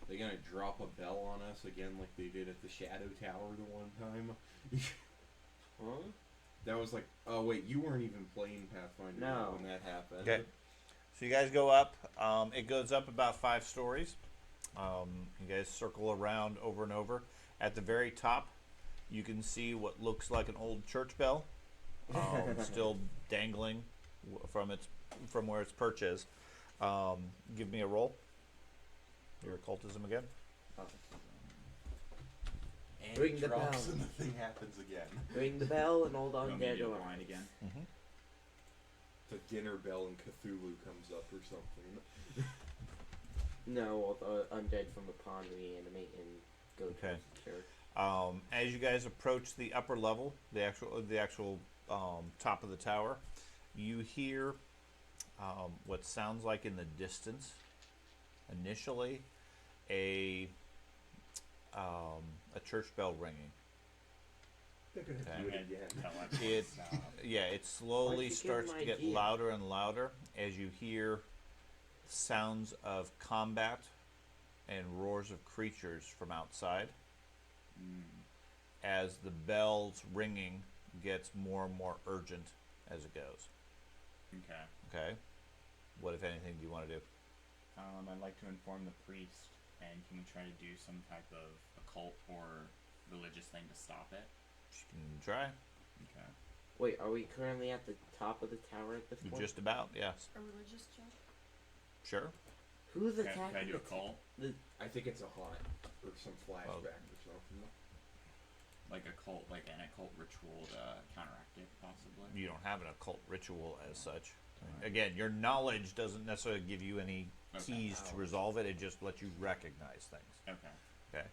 They gonna drop a bell on us again like they did at the Shadow Tower the one time? Huh? That was like, oh wait, you weren't even playing Pathfinder No. when that happened. Okay. So you guys go up. It goes up about 5 stories. You guys circle around over and over. At the very top, you can see what looks like an old church bell, still dangling from where its perch is. Give me a roll. Your occultism again. And Ring it the drops bell. and the thing happens again. Ring the bell and hold You on want me to dead do on. blind again? Mm-hmm. The dinner bell in Cthulhu comes up or something. No, the undead from the pond reanimate and go Okay. towards the church. As you guys approach the upper level, the actual top of the tower, you hear what sounds like in the distance, initially, a church bell ringing. They're gonna Okay. do it again. Tell everyone It to stop. yeah, it slowly Why'd you give starts him to get idea? louder and louder as you hear sounds of combat and roars of creatures from outside. As the bell's ringing gets more and more urgent as it goes. Okay. Okay. What, if anything, do you want to do? I'd like to inform the priest, and can we try to do some type of occult or religious thing to stop it? You can try. Okay. Wait, are we currently at the top of the tower at this point? Just about, yes. A religious check? Sure. Who's Can attacking I do the occult? I think it's a haunt or some flashback Well- or something. Like an occult ritual to counteract it, possibly? You don't have an occult ritual as such. Again, your knowledge doesn't necessarily give you any Okay. keys to resolve it. It just lets you recognize things. Okay.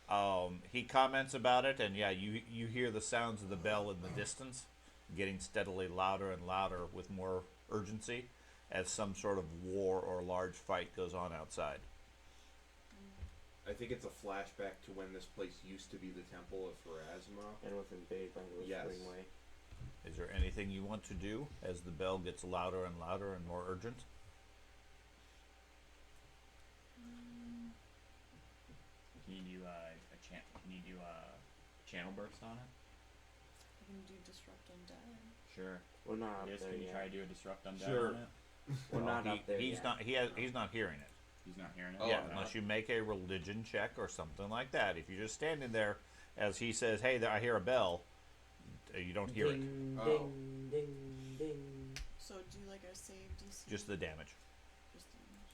Okay. He comments about it, and yeah, you hear the sounds of the bell in the distance, getting steadily louder and louder with more urgency, as some sort of war or large fight goes on outside. I think it's a flashback to when this place used to be the Temple of Pharasma. And was invaded by the Yes. Whispering Way. Is there anything you want to do as the bell gets louder and louder and more urgent? Can you do a channel burst on it? I can do disrupt undead. Sure. We're not up Yes, there can you yet. try to do a disrupt undead Sure. on it? We're not up there He's yet. not. He's not hearing it. He's not hearing it? Oh, Yeah, no. unless you make a religion check or something like that. If you're just standing there as he says, "Hey, there, I hear a bell," you don't hear it. Ding, Oh. ding, ding, ding. So do like a save DC? Just the damage. Just damage.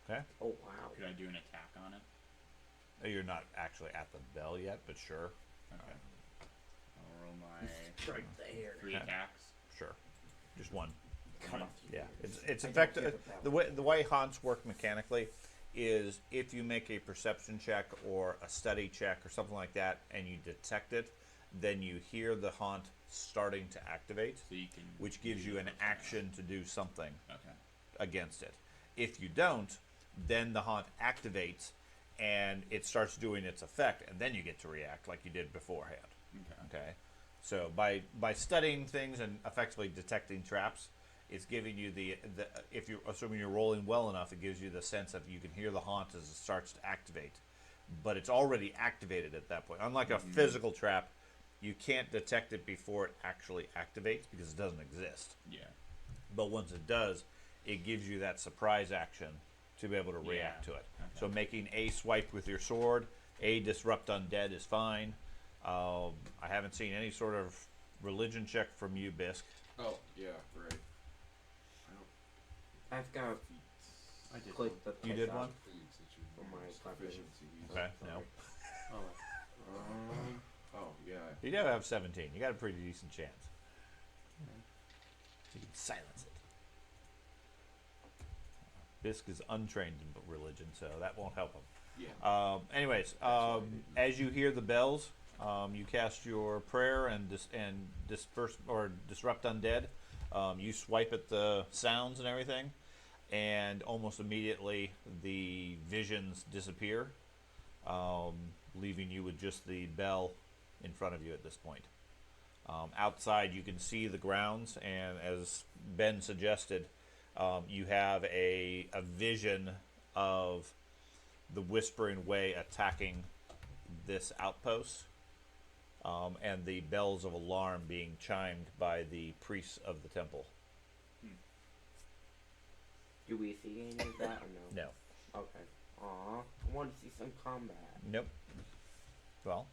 Okay. Oh, wow. Could I do an attack on it? You're not actually at the bell yet, but sure. Okay. I'll roll my Strike the air. 3 attacks. Sure. Just one. Cut off your Yeah, ears. it's I effective. don't give a The way haunts work mechanically is if you make a perception check or a study check or something like that, and you detect it, then you hear the haunt starting to activate, So you can. which gives you an action to do something Okay. against it. If you don't, then the haunt activates and it starts doing its effect, and then you get to react like you did beforehand. Okay. Okay, so by studying things and effectively detecting traps, it's giving you the if you're assuming you're rolling well enough, it gives you the sense of you can hear the haunt as it starts to activate, but it's already activated at that point. Unlike a physical trap, you can't detect it before it actually activates because it doesn't exist. Yeah. But once it does, it gives you that surprise action to be able to react to it. Okay. So making a swipe with your sword, a disrupt undead is fine. I haven't seen any sort of religion check from you, Bisk. Oh, yeah, right. I've got I did. click the You did piss one? off Feeds that you for my use population. efficiencies. Okay, Sorry. no. Oh, yeah. You gotta have 17. You got a pretty decent chance. You can silence it. Bisk is untrained in religion, so that won't help him. Yeah. Anyways, as you hear the bells, you cast your prayer and disperse or disrupt undead. You swipe at the sounds and everything, and almost immediately the visions disappear, leaving you with just the bell in front of you at this point. Outside, you can see the grounds, and as Ben suggested, you have a vision of the Whispering Way attacking this outpost, and the bells of alarm being chimed by the priests of the temple. Do we see any of that or no? No. Okay. Aw, I want to see some combat. Nope. Well,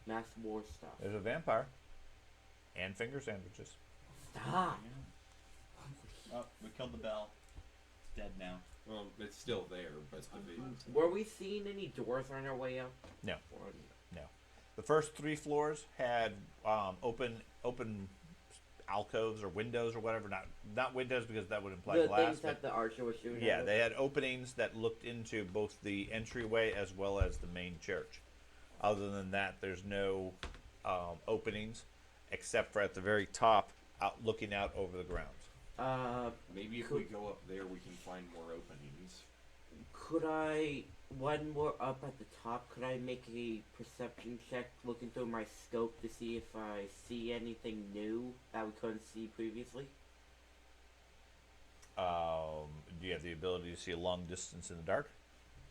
Mass war stuff. there's a vampire. And finger sandwiches. Stop! Oh, we killed the bell. It's dead now. Well, it's still there, but the vision. Were we seeing any doors on our way up? No. Or No. The first 3 floors had open alcoves or windows or whatever. Not windows, because that would imply the glass. things that the archer was shooting Yeah, at us? they had openings that looked into both the entryway as well as the main church. Other than that, there's no openings, except for at the very top, looking out over the grounds. Maybe if we go up there, we can find more openings. Could I, when we're up at the top, could I make a perception check looking through my scope to see if I see anything new that we couldn't see previously? Do you have the ability to see a long distance in the dark?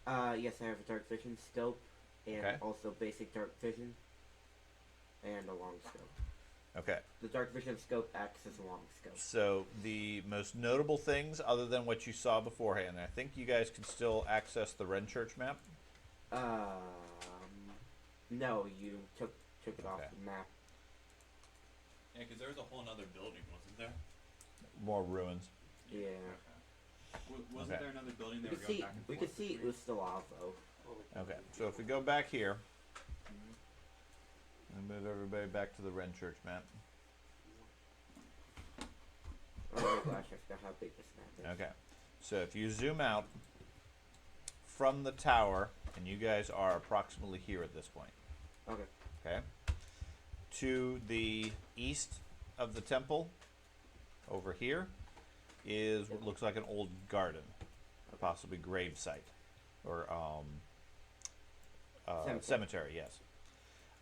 Yes, I have a dark vision scope, and Okay. also basic dark vision, and a long scope. Okay. The dark vision scope acts as a long scope. So the most notable things, other than what you saw beforehand, I think you guys can still access the Ren Church map. No, you took it off Okay. the map. Yeah, because there was a whole other building, wasn't there? More ruins. Yeah. Wasn't Okay. there another building We they could were going see, back and we forth could see between? Ustalazo. Okay. So if we go back here, and move everybody back to the Ren Church map. Oh my gosh, I forgot how big this map is. Okay. So if you zoom out from the tower, and you guys are approximately here at this point. Okay. Okay. To the east of the temple, over here, is what looks like an old garden, possibly grave site, or cemetery. Yes.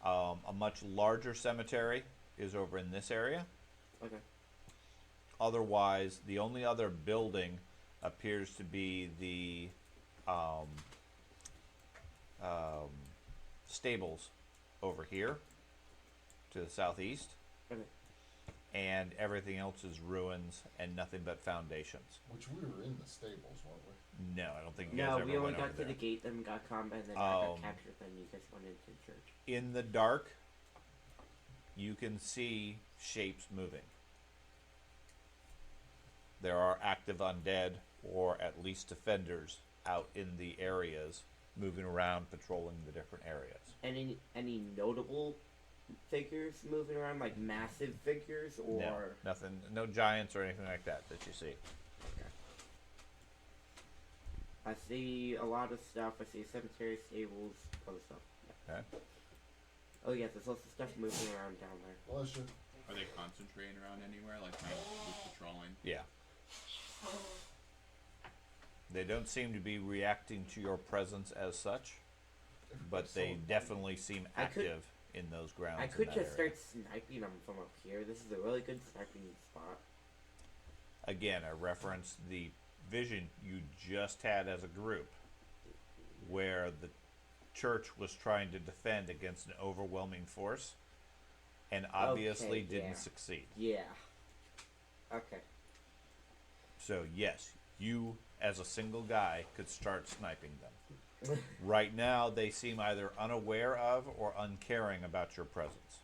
A much larger cemetery is over in this area. Okay. Otherwise, the only other building appears to be the stables over here to the southeast. Okay. And everything else is ruins and nothing but foundations. Which we were in the stables, weren't we? No, I don't think you guys No, ever we only went got over to there. the gate, then we got combat, and then I got Um, captured, then you guys went into the church. In the dark, you can see shapes moving. There are active undead, or at least defenders, out in the areas, moving around, patrolling the different areas. And any notable figures moving around, like massive figures, or No, nothing, no giants or anything like that you see. I see a lot of stuff. I see cemetery, stables, other stuff. Yeah. Okay. Oh yeah, there's lots of stuff moving around down there. Bless you. Are they concentrating around anywhere, like trying to do patrolling? Yeah. They don't seem to be reacting to your presence as such, but they definitely seem I could- active in those grounds. I in could that just area. start sniping them from up here. This is a really good sniping spot. Again, I reference the vision you just had as a group, where the church was trying to defend against an overwhelming force, and obviously Okay, didn't yeah. succeed. Yeah. Okay. So yes, you as a single guy could start sniping them. Right now, they seem either unaware of or uncaring about your presence.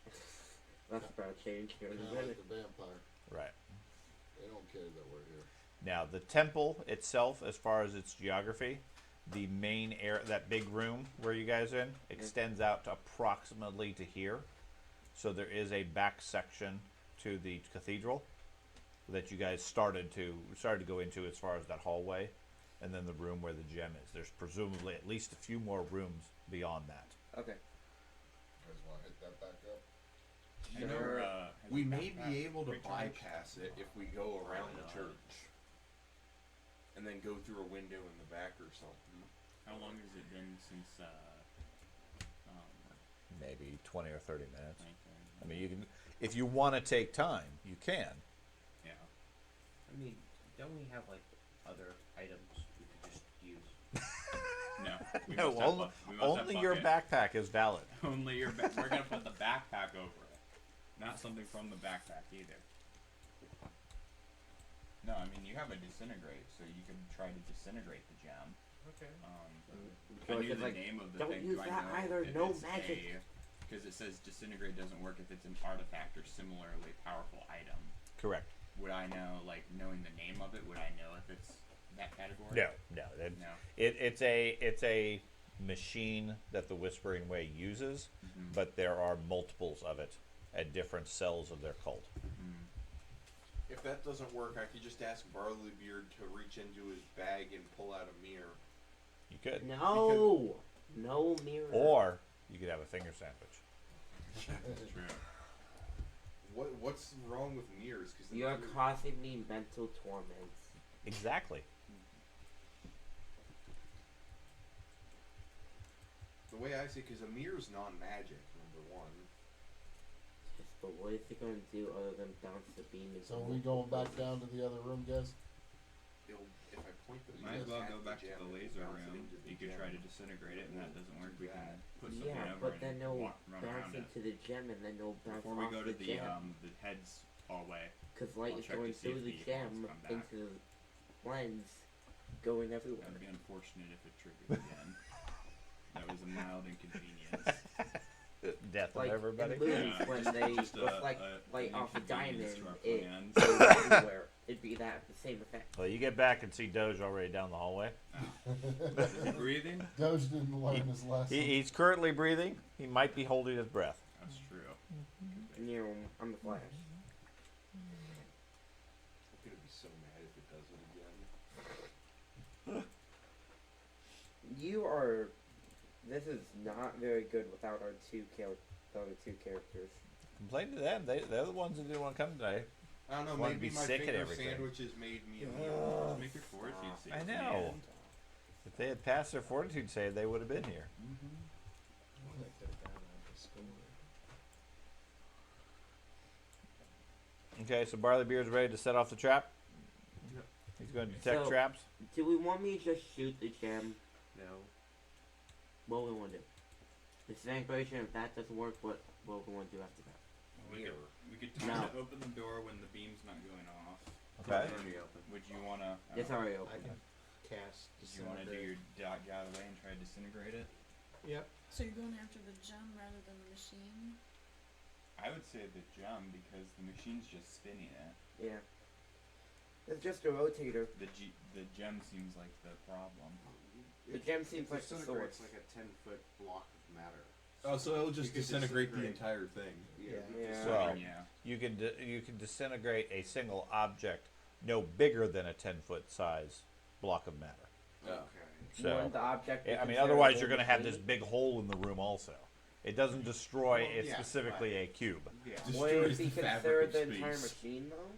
That's about to change here in Kind a of like minute. the vampire. Right. They don't care that we're here. Now, the temple itself, as far as its geography, the main air, that big room where you guys are in, extends out to approximately to here. So there is a back section to the cathedral that you guys started to go into as far as that hallway, and then the room where the gem is. There's presumably at least a few more rooms beyond that. Okay. You guys want to hit that back up? You know, Sure. we has the may be backpack able to recharged? bypass it if we go around the Probably not. church. and then go through a window in the back or something. How long has it been since Maybe 20 or 30 minutes. 20, I mean, you can, if you want to take time, you can. yeah. I mean, don't we have like other items we could just use? No. We No, must have only, we must have only your bucket. backpack is valid. Only your we're gonna put the backpack over it. Not something from the backpack either. No, I mean you have a disintegrate, so you can try to disintegrate the gem. Okay. If I knew the name of the don't thing, use do I that know either, if no it's magic. because it says disintegrate doesn't work if it's an artifact or similarly powerful item. Correct. Would I know, like, knowing the name of it, would I know if it's that category? No, no. No. It's a machine that the Whispering Way uses, Mhm. but there are multiples of it at different cells of their cult. Mm. If that doesn't work, I could just ask Barleybeard to reach into his bag and pull out a mirror. You could. No, no mirror. Or you could have a finger sandwich. That's true. What's wrong with mirrors? Because You're causing me mental torments. Exactly. the way I see it, because a mirror's non-magic. Number one. But what is it going to do other than bounce the beam? So are we going back down to the other room, guys? If I point the Might as mirror well at go the back to gem, the it'll laser bounce it room. into the You could gem. try to disintegrate it, and that doesn't work. We can put something Yeah, over but and then it'll run around bounce it. into the gem and then it'll bounce Before we off go to the the gem. the heads hallway, Because light I'll is check going to see if through the the gem bombs come back. into the lens, going everywhere. that'd be unfortunate if it triggered again. That was a mild inconvenience. Death Like of everybody. in movies Yeah, when just- they just reflect light an off a inconvenience diamond, to our it plans. goes everywhere. It'd be that the same effect. Well, you get back and see Doge already down the hallway. Is he breathing? Doge didn't learn his lesson. He's currently breathing. He might be holding his breath. That's true. You know, I'm the Flash. I'm gonna be so mad if it does it again. You are. This is not very good without our the other two characters. Complain to them. They're the ones that didn't want to come today. I don't know. Wanna Maybe be my sick at finger everything. sandwiches made me immune. Just make your fortitude save I to the know. end. If they had passed their fortitude save, they would have been here. They could have gone on to school. Okay, so Barleybeard's ready to set off the trap. Yep. He's going to detect So- traps. Do we want me to just shoot the gem? No. What do we want to do? Disintegration, if that doesn't work, what we want to do after that? We could try No. to open the door when the beam's not going off. Okay. It's already open. Would you wanna? It's already I open. can cast Did you wanna do your disintegrate. get out of the way and try to disintegrate it? Yep. So you're going after the gem rather than the machine? I would say the gem because the machine's just spinning it. Yeah. It's just a rotator. The gem seems like the problem. The gem seems like the Disintegrates source. like a 10-foot block of matter. Oh, so it'll just You could disintegrate the disintegrate. entire thing. Yeah. Yeah. Well, yeah. you can disintegrate a single object no bigger than a 10-foot size block of matter. Okay. You want So, the object to I mean, consider otherwise the you're going to have this machine? big hole in the room also. It doesn't destroy Well, it's yeah, specifically a cube. Yeah. Would Destroys it be the fabric considered of the entire space. machine though?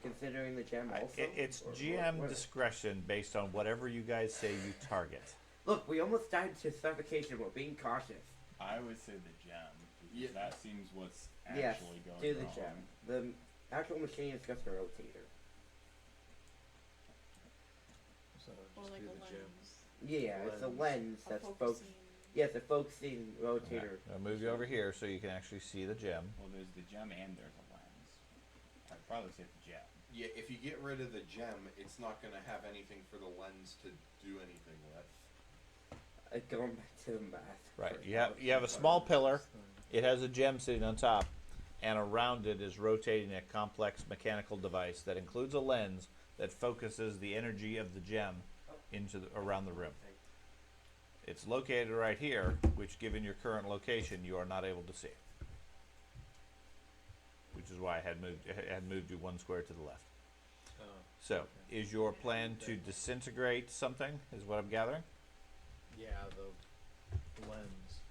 Considering the gem also? It's Or GM what? discretion based on whatever you guys say you target. Look, we almost died to suffocation. We're being cautious. I would say the gem because Yeah. that seems what's Yes, actually going do the wrong. gem. The actual machine is just a rotator. So Or just like do a the gem. lens? Yeah, it's a Lens. lens A that's focusing. Yes, a focusing rotator. I'll move you over here so you can actually see the gem. Well, there's the gem and there's a lens. I'd probably say the gem. Yeah, if you get rid of the gem, it's not gonna have anything for the lens to do anything with. Going back to the math. Right. for You have a small pillar. It has a gem sitting on top, and around it is rotating a complex mechanical device that includes a lens that focuses the energy of the gem into around the room. It's located right here, which, given your current location, you are not able to see. Which is why I had moved you one square to the left. Oh. So, is your plan to disintegrate something? Is what I'm gathering. Yeah, the lens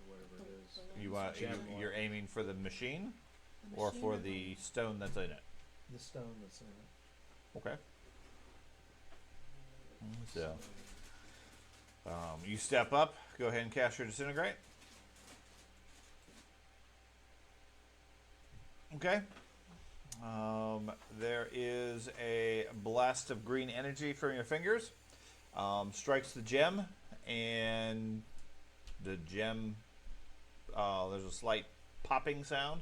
or whatever it is. The You lens. want you're aiming for the machine, The or machine for or the stone that's in it. The stone that's in it. Okay. So, you step up. Go ahead and cast your disintegrate. Okay. There is a blast of green energy from your fingers. Strikes the gem, and the gem. There's a slight popping sound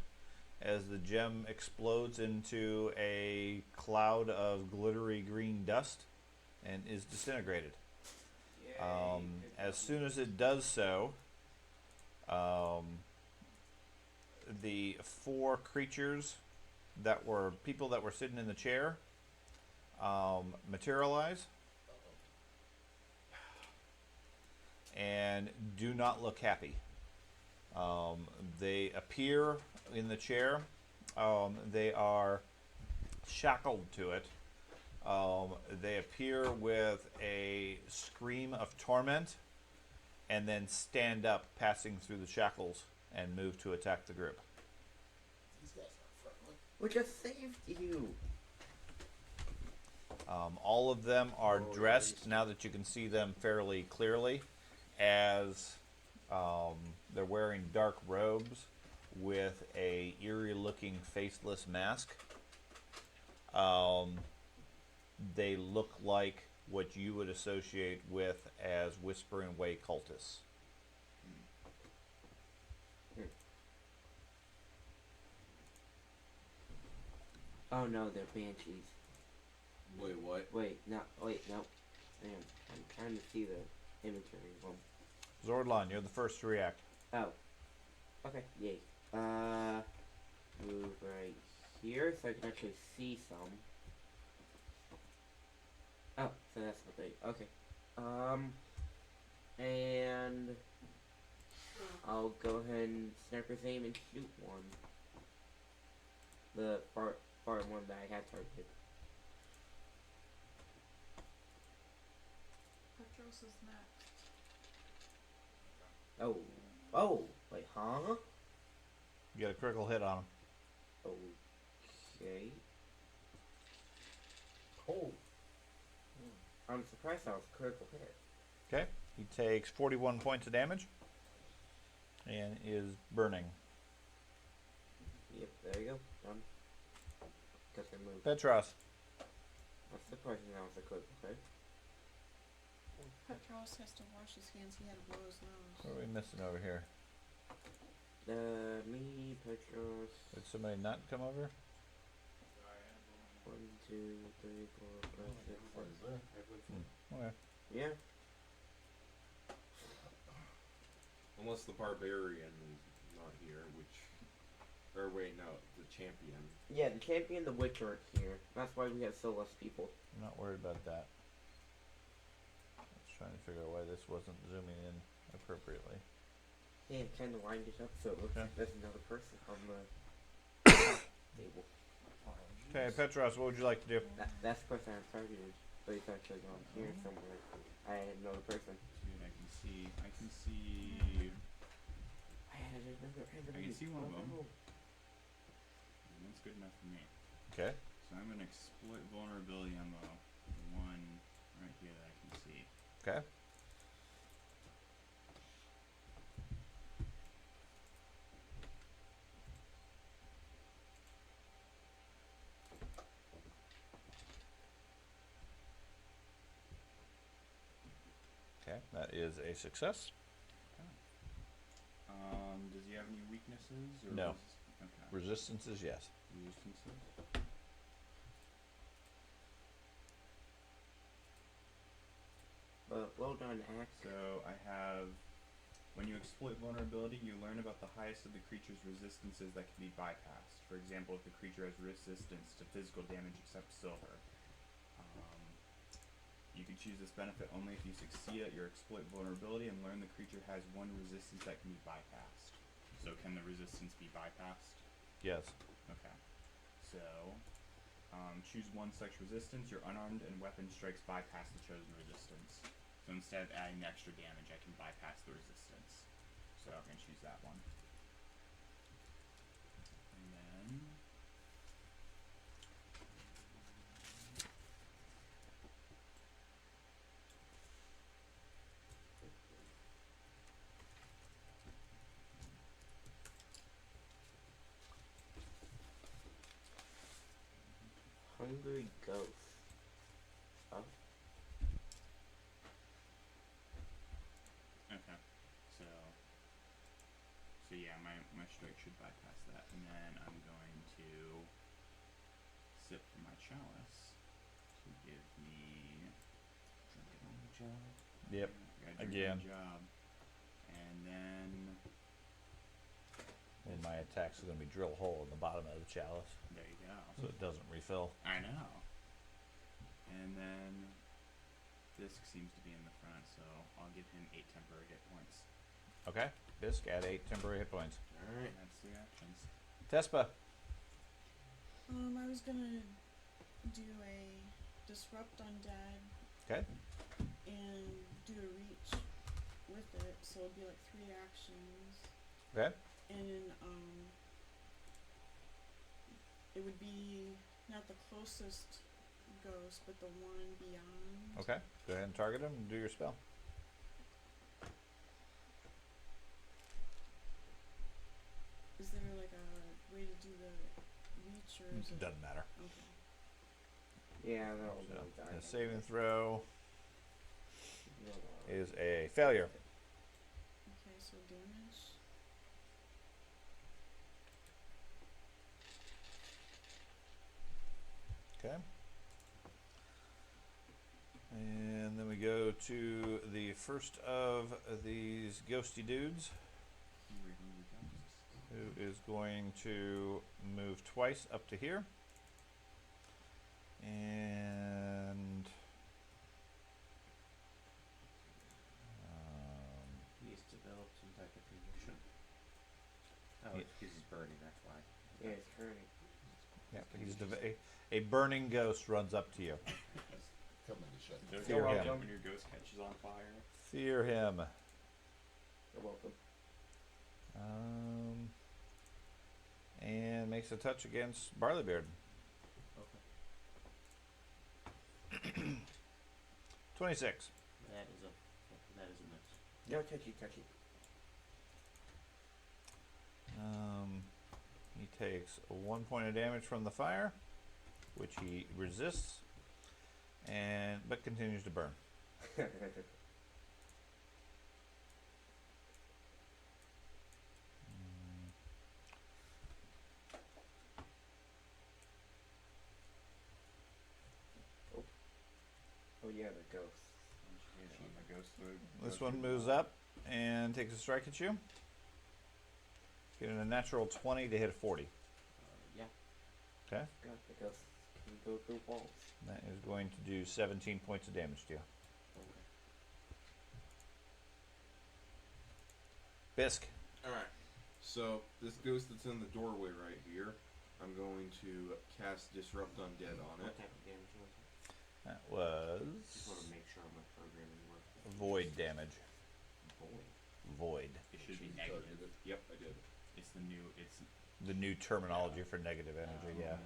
as the gem explodes into a cloud of glittery green dust and is disintegrated. As soon as it does so, the 4 creatures that were people that were sitting in the chair materialize and do not look happy. They appear in the chair. They are shackled to it. They appear with a scream of torment and then stand up, passing through the shackles, and move to attack the group. These guys are friendly. We just saved you. All of them are dressed, now that you can see them fairly clearly, as they're wearing dark robes with a eerie-looking faceless mask. They look like what you would associate with as Whispering Way cultists. Oh no, they're banshees. Wait, what? Wait, no. Damn, I'm trying to see the inventory of them. Zordlon, you're the first to react. Oh. Okay, yay. Move right here so I can actually see some. Oh, so that's what they... Okay. And... I'll go ahead and sniper's aim and shoot one. The far one that I had targeted. Petros is next. Oh, wait, huh? You got a critical hit on him. Okay. Oh. I'm surprised that was a critical hit. Okay. He takes 41 points of damage and is burning. Yep, there you go. Done. Guess I moved. Petros. That's surprising that was a critical hit. Petros has to wash his hands. He had to blow his nose. What are we missing over here? Me, Petros. Did somebody not come over? 1, 2, 3, 4, 5, 6, 7. Okay. Yeah. Unless the barbarian is not here, which... Or wait, no, the champion. Yeah, the champion, the witch aren't here. That's why we have so less people. I'm not worried about that. I was trying to figure out why this wasn't zooming in appropriately. Yeah, it kind of lined it up so it looks Okay. like there's another person on the table. Okay, Petros, what would you like to do? That's the person I'm targeted, but he's actually gone here somewhere. I had another person. Dude, I can see. I had another enemy. I can see one of them. no. And that's good enough for me. Okay. So I'm gonna exploit vulnerability on the one right here that I can see. Okay. Okay, that is a success. Does he have any weaknesses or No. Okay. Resistances, yes. Resistances. But well done, Axe. So I have, when you exploit vulnerability, you learn about the highest of the creature's resistances that can be bypassed. For example, if the creature has resistance to physical damage except silver. You can choose this benefit only if you succeed at your exploit vulnerability and learn the creature has one resistance that can be bypassed. So can the resistance be bypassed? Yes. Okay. So, choose one such resistance. Your unarmed and weapon strikes bypass the chosen resistance. So instead of adding the extra damage, I can bypass the resistance. So I'm going to choose that one. And then... Hungry ghost. Oh, Okay. So yeah, my strike should bypass that, and then I'm going to sip from my chalice to give me drink it on the job. Yep. Yeah, gotta drink Again. on the job. And then And my attack's going to be drill a hole in the bottom of the chalice, there you go. so it doesn't refill. I know. And then Fisk seems to be in the front, so I'll give him 8 temporary hit points. Okay. Bisk, add 8 temporary hit points. Alright. That's 3 actions. Tespa. I was gonna do a disrupt undead Okay. and do a reach with it, so it'd be like 3 actions. Okay. And then, it would be not the closest ghost, but the one beyond. Okay. Go ahead and target him and do your spell. Is there like a way to do the reach, or is it? Doesn't matter. Okay. yeah, that'll So, go die. the saving throw No, is a failure. Okay, so damage. Okay. And then we go to the first of these ghosty dudes, who is going to move twice up to here. And He's developed some type of condition. Oh, Ye- it's because he's burning, that's why. yeah, it's hurting. yeah, a burning ghost runs up to you. Coming to shut There's Fear no him. welcome when your ghost catches on fire. Fear him. You're welcome. And makes a touch against Barleybeard. Okay. 26. That is a miss. No touchy touchy. He takes 1 point of damage from the fire, which he resists, but continues to burn. Oh yeah, the ghost. Shoot my ghost would This go one through moves the wall. up and takes a strike at you. Getting a natural 20 to hit a 40. Yeah. Okay. God, the ghost can go through walls. That is going to do 17 points of damage to you. Okay. Bisk. Alright. So, this ghost that's in the doorway right here, I'm going to cast Disrupt Undead on What it. type of damage was it? That was Just want to make sure my programming works. void damage. Boy. Void. It should be You negative. targeted. Yep, I did. It's the new. It's The new terminology for negative energy, yeah.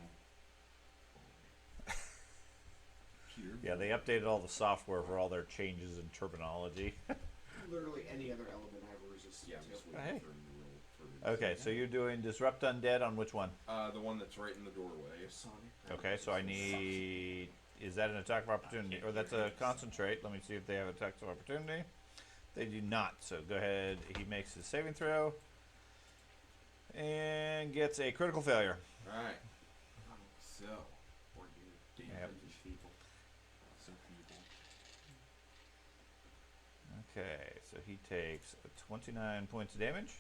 pure. Yeah, they updated all the software for all their changes in terminology. Literally any other element I have a resistance Yeah, I'm to. just Hey. waiting for him to roll for Okay, so you're doing Disrupt Undead on which one? the one that's right in the doorway. Sonic. Okay, so I need... Is that an attack of opportunity? Or that's a concentrate. Let me see if they have attacks of opportunity. They do not, so go ahead. He makes his saving throw. And gets a critical failure. Alright. So, Or you. Yep. Just feeble. So feeble. Okay, so he takes 29 points of damage.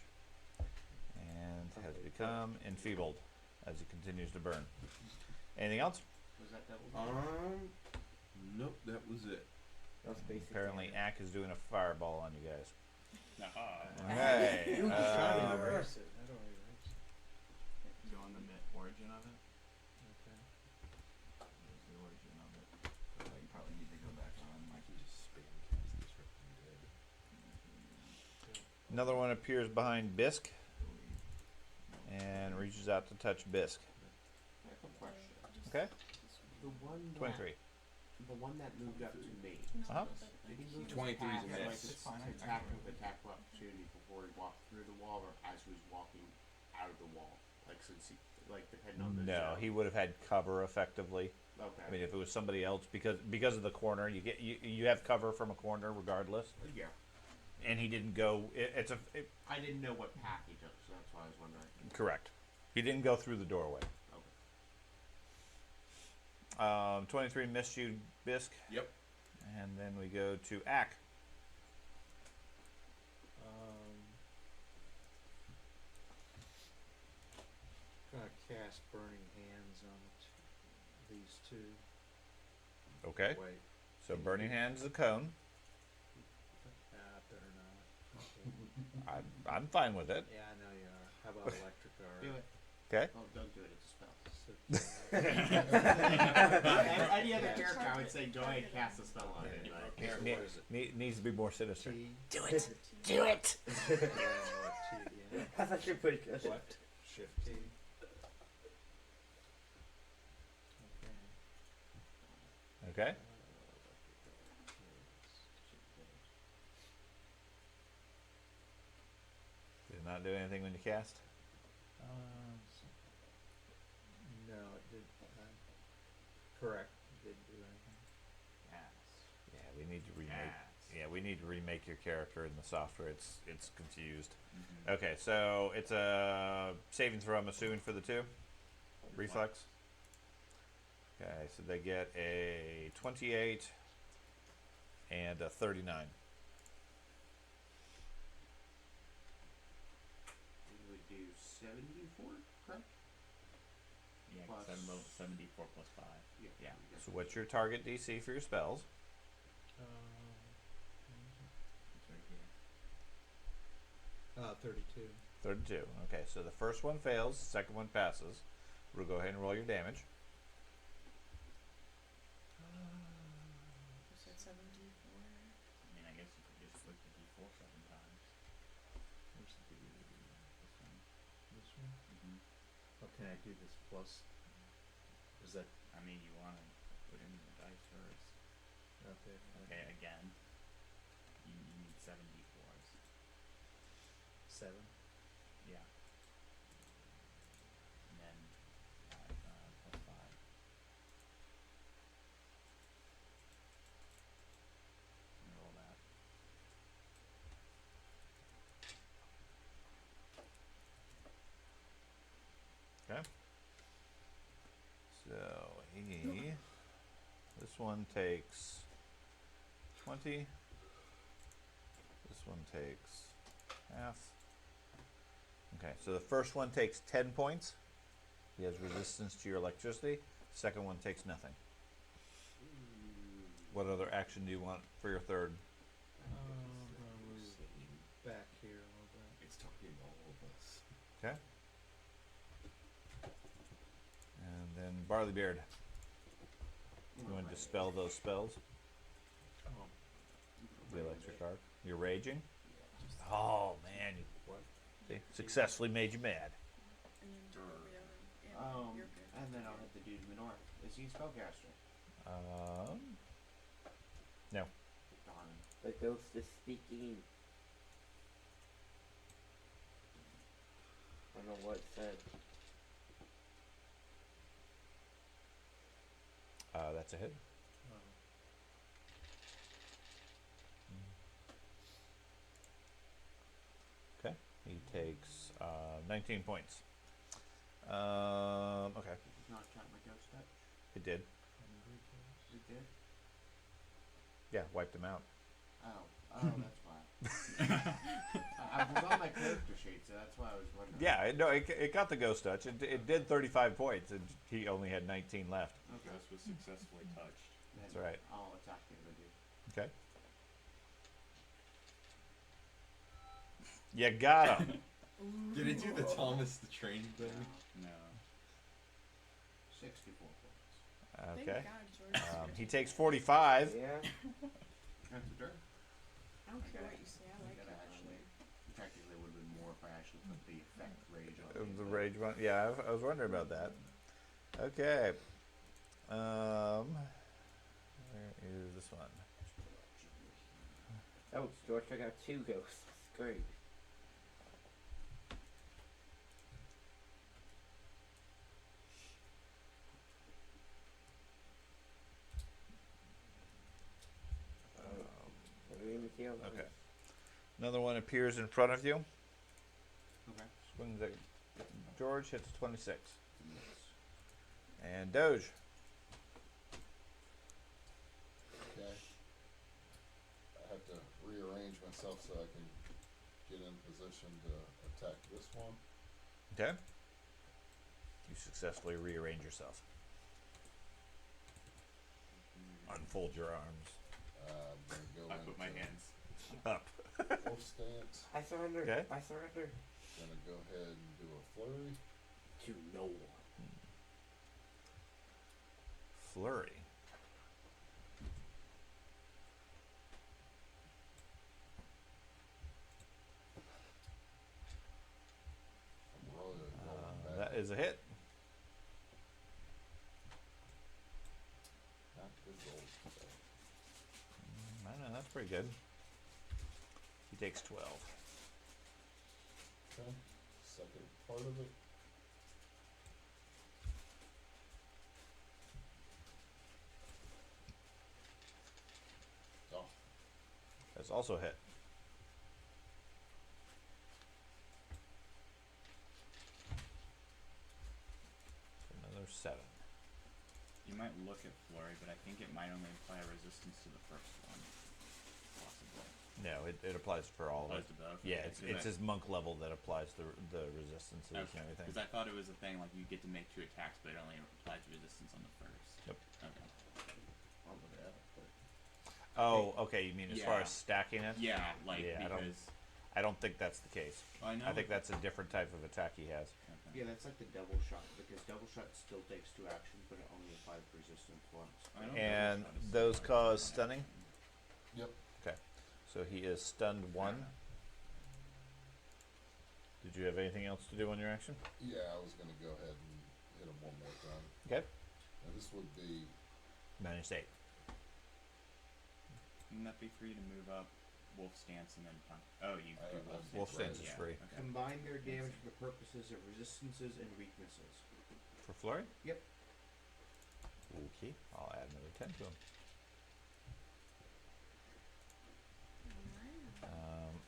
And has become enfeebled as he continues to burn. Anything else? Was that double? Nope, that was it. That's basic. Apparently, Ack is doing a fireball on you guys. Nah. Okay. How do you reverse it? How do I reverse it? Go on the origin of it. Okay. There's the origin of it. You probably need to go back on. I can just spam cast Disrupt Undead. Another one appears behind Bisk and reaches out to touch Bisk. I have a question. Okay? The one that, 23. the one that moved up to me. Uh-huh. Did he move 23 is a his path, miss. like, It's fine, I to can attack do with attack of opportunity before he walked through the wall, or as he was walking out of the wall? Like since he, like depending on the No, zone? he would have had cover effectively. Okay. I mean, if it was somebody else, because of the corner, you have cover from a corner regardless. Yeah. And he didn't go. I didn't know what path he took, so that's why I was wondering. Correct. He didn't go through the doorway. Okay. 23 missed you, Bisk. Yep. And then we go to Ack. Gonna cast Burning Hands on these two. Okay. Wait. So Burning Hands, the cone. Better not. I'm fine with it. Yeah, I know you are. How about Electric Arc? Do it. Okay. Oh, don't do it. It's a spell. So, Any other character, I would say go ahead and cast a spell on it. But so what is it? Needs to be more sinister. T? Do it. Do it. Yeah, I know what T, yeah. That's actually pretty good. What? Shift T. Okay. Okay. Did not do anything when you cast. No, it did. Correct. It didn't do anything. Yeah, we need to remake. Yeah, we need to remake your character in the software. It's confused. Mm-hmm. Okay, so it's a saving throw. I'm assuming for the two. Reflex. Okay, so they get a 28 and a 39. We would do 74, correct? Yeah, Plus- 74 plus 5. Yeah. So what's your target DC for your spells? It's right here. 32. 32. Okay, so the first one fails, the second one passes. We'll go ahead and roll your damage. You said 74. I mean, I guess you could just flip the d4 7 times. Where's the This one. this one? Mm-hmm. Oh, can I do this plus? Is that I mean, you want to put in the dice first. okay? Okay, again. You need 7 d4s. 7. Yeah. And then plus 5. And roll that. Okay. So this one takes 20. This one takes half. Okay, so the first one takes 10 points. He has resistance to your electricity. Second one takes nothing. What other action do you want for your third? Back here a little bit. It's talking to all of us. Okay. And then Barleybeard. You want to dispel those spells? Oh, The electric arc. You're raging? Oh, man. what? See, successfully made you mad. And then do what we are. You're good. And then I'll hit the dude in the north. Is he a spellcaster? No. Darn. The ghost is speaking. I don't know what it said. That's a hit. Oh. Okay. He takes 19 points. Okay. Not count my ghost touch. It did. It did? Yeah, wiped him out. Oh, that's why. I was on my character sheet, so that's why I was wondering. Yeah, no, it got the ghost touch. It did 35 points, and he only had 19 left. Okay. Ghost was successfully touched. Then That's right. I'll attack the other dude. Okay. You got him. Did it do the Thomas the Train thing? No. 64 points. Thank Okay. God George. He takes 45. Yeah. That's a turn. I don't care what you say. I like it gotta that actually. way. Technically, it would have been more if I actually put the effect rage on it. The rage one. Yeah, I was wondering about that. Okay. Where is this one? Oh, George, I got 2 ghosts. Great. Okay. Another one appears in front of you. Okay. Swings at George, hits 26. And Doge. Okay. I have to rearrange myself so I can get in position to attack this one. Okay. You successfully rearrange yourself. Unfold your arms. I'm gonna go I put my into hands. Up. wolf stance. I surrender. Okay. I surrender. Gonna go ahead and do a flurry. To no one. Flurry. I'm rolling back. That is a hit. Not good rolls today. I don't know, that's pretty good. He takes 12. Okay. Second part of it. Oh, That's also a hit. Another 7. You might look at flurry, but I think it might only apply resistance to the first one. Possibly. No, it applies for all of Applies it. to both? Yeah, Okay, it's his monk level that applies the resistances and everything. Because I thought it was a thing like you get to make 2 attacks, but it only applies resistance on the first. Yep. Okay. I'll look it up, but Oh, okay. You mean as far Yeah. as stacking it? Yeah, like Yeah, because I don't think that's the case. I know. I think that's a different type of attack he has. Okay. yeah, that's like the double shot because double shot still takes 2 actions, but it only applies resistance once. I know And double shot is those still cause one stunning? action. yep. Okay. So he is stunned 1. Did you have anything else to do on your action? Yeah, I was gonna go ahead and hit him one more time. Okay. Now this would be -8. Wouldn't that be free to move up wolf stance and then punch? Oh, you I- do I- wolf stance. Wolf stance first, is yeah. free. Okay. Combine their damage for the purposes of resistances and weaknesses. For flurry? Yep. Okay. I'll add another 10 to him.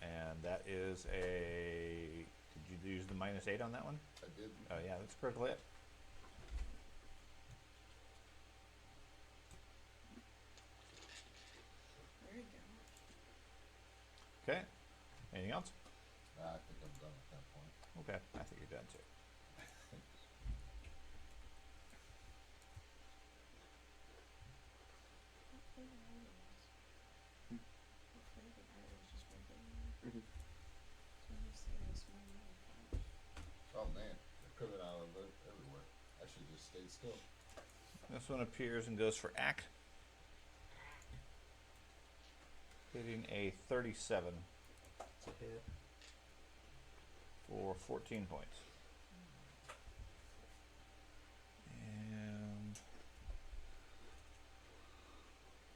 And that is a. Did you use the -8 on that one? I did. Oh yeah, that's a critical hit. There you go. Okay. Anything else? Nah, I think I'm done at that point. Okay. I think you're done too. What flavor are those? What flavor are those? Just regular? Mhm. So when you say they smell really fresh. Oh man, they're coming out of it everywhere. I should just stay still. This one appears and goes for act. Hitting a 37 It's a hit. for 14 points. And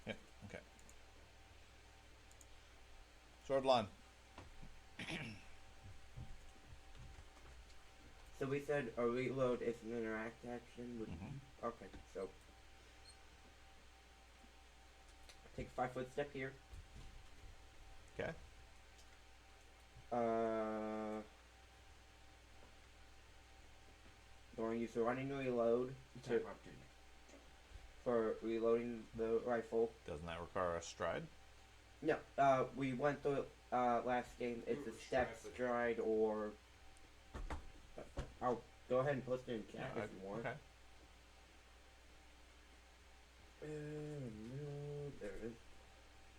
yeah, okay. Swordline. So we said a reload is an interact action. Mhm. Okay, so take a 5-foot step here. Okay. Going to use the running reload Attack of opportunity. for reloading the rifle. Doesn't that require a stride? No, we went through it last game. It's a step, stride, or I'll go ahead and post it in chat if you want. Okay. There it is.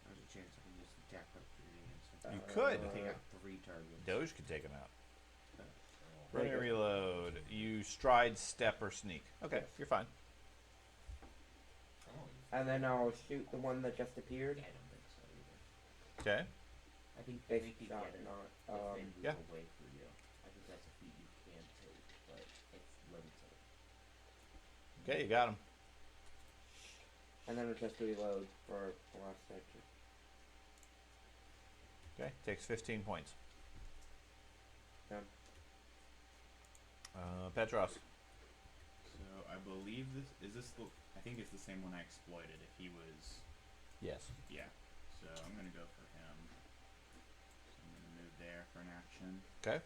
There's a chance I can use attack of opportunity against him. You could. I think I got 3 targets. Doge could take him out. Oh, Running Okay. reload. You stride, step, or sneak. Okay, you're fine. I don't even And then I'll shoot the one that just appeared. Yeah, I don't think so either. Okay. I think Basic they could shot, get it not, if they move yeah. away for you. I think that's a feat you can take, but it's limited. Okay, you got him. And then I'll just reload for the last section. Okay, takes 15 points. Done. Petros. So I believe this is this the. I think it's the same one I exploited. If he was, Yes. yeah. So I'm gonna go for him. for an action. Okay.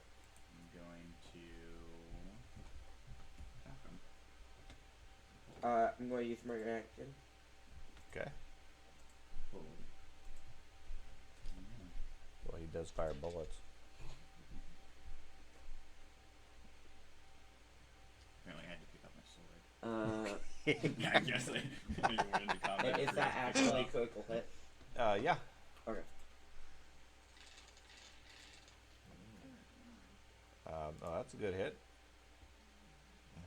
I'm going to attack him. I'm going to use my reaction. Okay. Oh. Well, he does fire bullets. Apparently, I had to pick up my sword. Uh, I guess I went into combat. is that actually a critical hit? Yeah. Okay. Oh, that's a good hit.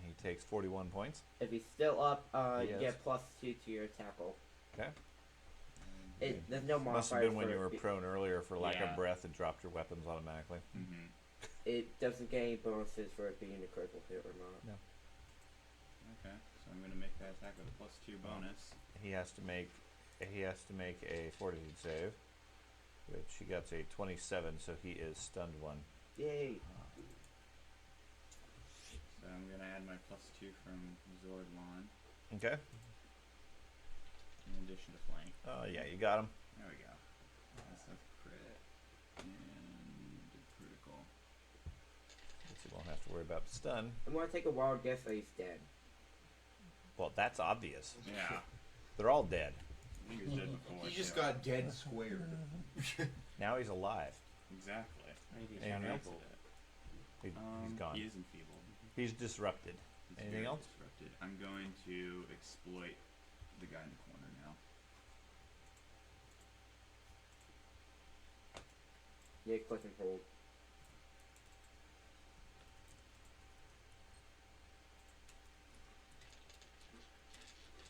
He takes 41 points. If he's still up, you Yes. get +2 to your tackle. Okay. There's no modifier. Must have been when for you were it. prone earlier for lack Yeah. of breath. It dropped your weapons automatically. Mm-hmm. It doesn't get any bonuses for it being a critical hit or not. No. Okay, so I'm gonna make that attack with a +2 bonus. He has to make a fortitude save, which he gets a 27, so he is stunned 1. Yay! So I'm gonna add my +2 from Zordlon Okay. in addition to flank. Yeah, you got him. There we go. That's a crit and a critical. Guess you won't have to worry about the stun. I'm gonna take a wild guess that he's dead. Well, that's obvious. Yeah, They're all dead. I think he was dead before. He just too. got dead squared. Now he's alive. Exactly. Anything else? He's gone. He is enfeebled. He's disrupted. He's Anything very else? Disrupted. I'm going to exploit the guy in the corner now. Yeah, click and hold.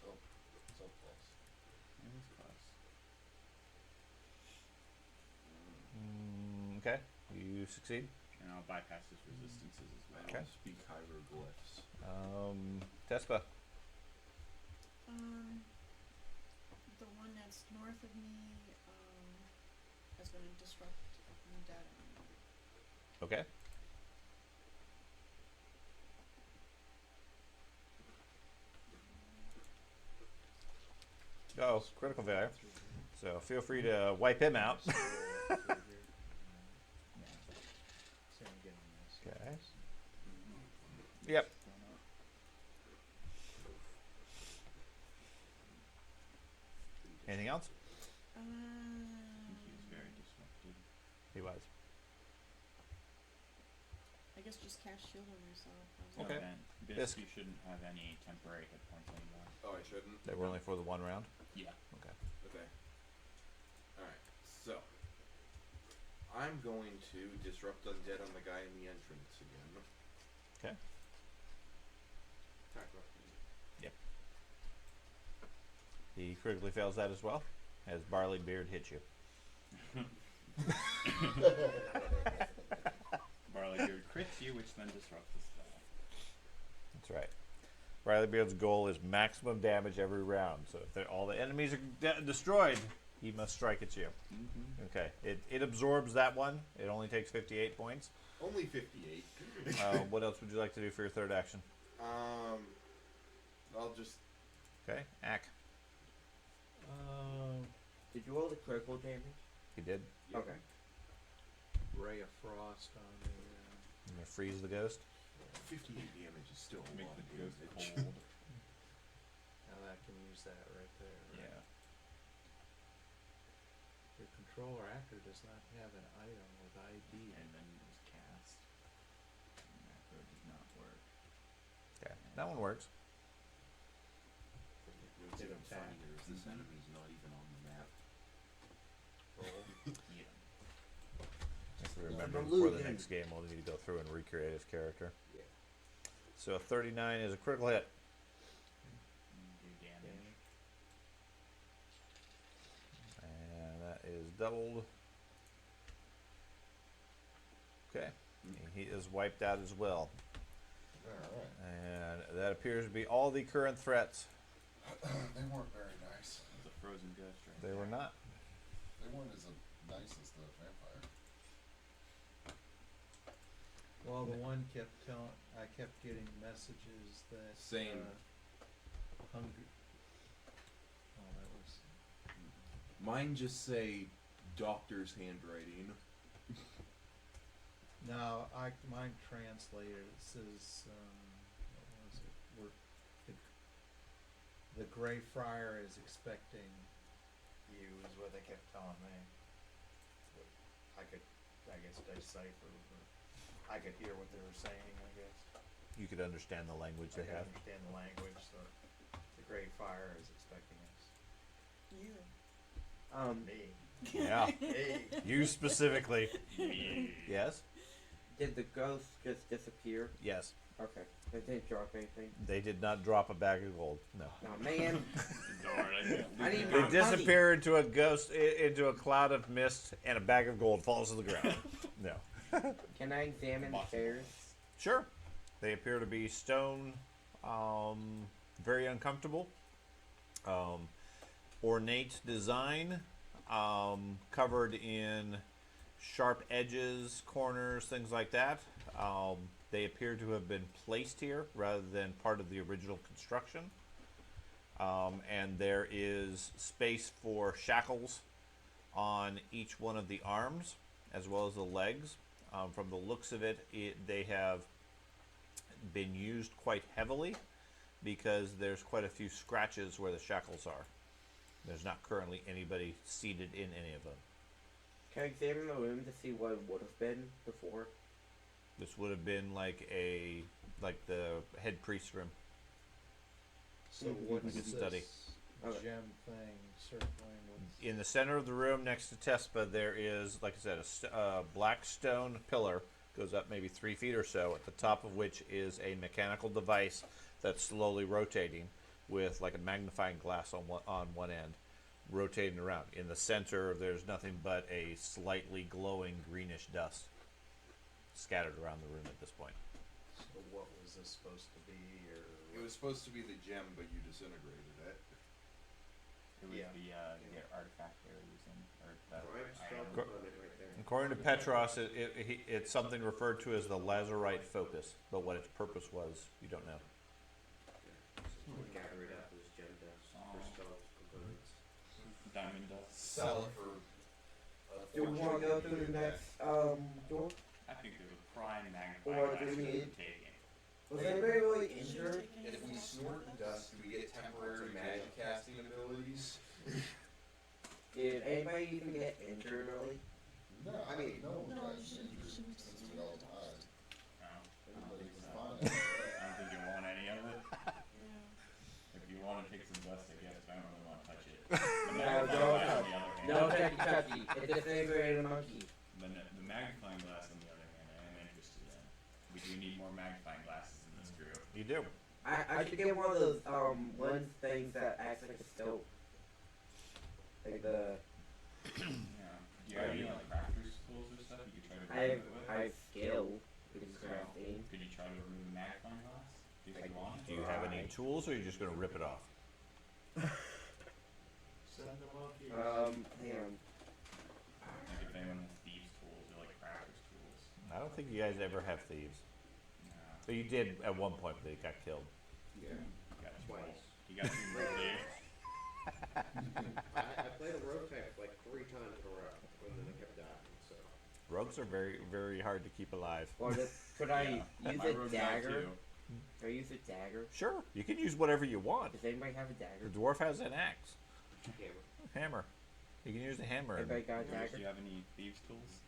Oh, so close. It was close. Okay. You succeed. And I'll bypass his resistances as well. Okay. Speak hieroglyphs. Tespa. The one that's north of me, is gonna disrupt that. Okay. Oh, critical failure. So feel free to wipe him out. Same again on this. Okay. Yep. Anything else? I think he was very disrupted. He was. I guess just cast shield on yourself. Okay. Bisk, Bisk. you shouldn't have any temporary hit points anymore. Oh, I shouldn't? They were only for the 1 round. Yeah. Okay. Okay. Alright, so. I'm going to disrupt undead on the guy in the entrance again. Okay. Attack opportunity. He critically fails that as well, as Barley Beard hits you. Barley Beard crits you, which then disrupts the spell. That's right. Barley Beard's goal is maximum damage every round. So if all the enemies are destroyed, he must strike at you. Mm-hmm. Okay. It absorbs that one. It only takes 58 points. Only 58. What else would you like to do for your third action? I'll just. Okay. Ack. Did you roll the critical damage? He did. Yep. Okay. Ray of Frost on the. I'm gonna freeze the ghost. 58 damage is still a Make lot the of ghost damage. cold. Now I can use that right there. Right? Yeah. Your controller actor does not have an item with ID. And then it was cast. And macro did not work. Okay. That one works. What's Did even attack. funnier is this enemy's not even on the map. Yeah. If we Well, remember I'm before the losing. next game, we'll need to go through and recreate his character. Yeah. So 39 is a critical hit. Do damage. And that is doubled. Okay. He is wiped out as well. Alright. And that appears to be all the current threats. They weren't very nice. It was a frozen ghost right They were there. not. They weren't as nice as the vampire. Well, the one kept telling. I kept getting messages that. Same. Hungry. Oh, that was. Mine just say doctor's handwriting. No, mine translated. It says, what was it? The Grey Friar is expecting you, is what they kept telling me. But I guess, decipher, or I could hear what they were saying, I guess. You could understand the language I they could have. understand the language, so the Grey Friar is expecting us. You. Me. Yeah. Hey. You specifically. Yes? Did the ghost just disappear? Yes. Okay. They didn't drop anything. They did not drop a bag of gold. No. Oh man. Darn, I can't I leave need it. They my disappear into a ghost, into a cloud of mist, and a bag of gold falls to the ground. No. Can I examine the Boss. chairs? Sure. They appear to be stone, very uncomfortable, ornate design, covered in sharp edges, corners, things like that. They appear to have been placed here rather than part of the original construction. And there is space for shackles on each one of the arms as well as the legs. From the looks of it, they have been used quite heavily because there's quite a few scratches where the shackles are. There's not currently anybody seated in any of them. Can I examine the room to see what it would have been before? This would have been like the head priest room. So Mhm. what's Like a this study. Okay. gem thing circling? What's In the center of the room next to Tespa, there is, like I said, a black stone pillar. Goes up maybe 3 feet or so, at the top of which is a mechanical device that's slowly rotating with like a magnifying glass on one end, rotating around. In the center, there's nothing but a slightly glowing greenish dust scattered around the room at this point. So what was this supposed to be, or It was supposed to be the gem, but you disintegrated it. It was Yeah. the artifact they were using, or the Rhinestone item. component right there. According to Petros, it's something referred to as the Lazarite focus, but what its purpose was, you don't know. We'll gather it up as gem dust for spell components. Diamond dust. Sell it for. Do we want to go through the next door? I think there's a prime Or magnifying glass do we for need- taking. Was anybody really injured? If we snort dust, do we get temporary magic casting abilities? Did anybody even get injured really? No, I mean, no one No, got you should- injured you shouldn't since do we all that. died. No, Everybody was so. fine. I don't think you want any of it. Yeah. If you want to take some dust, I guess, but I don't really want to touch it. No, The magnifying don't glass, on touch. the other hand, No touchy touchy. It disintegrated a monkey. the magnifying glass, on the other hand, I am interested in. We do need more magnifying glasses in this group. You do. I should get one of those lens things that acts like a scope. Like the Yeah. Do you have any like crafters tools or stuff you could try to I remove it with? have skill with So, crafting. could you try to remove the magnifying glass? If you want? Do you have any tools, or are you just going to rip it off? Send the monkey. Hang on. Like if anyone has thieves tools or like crafters tools. I don't think you guys ever have thieves. No. But you did at one point, but it got killed. Yeah. You got two. Twice. You got two right there. I played a rogue type like 3 times in a row, and then I kept dying. So. Rogues are very, very hard to keep alive. Or could I Yeah. use My a rogue died dagger? too. Could I use a dagger? Sure, you can use whatever you want. Does anybody have a The dagger? dwarf has an axe, Hammer. hammer. You can use the hammer. Anybody got a Do dagger? you have any thieves tools?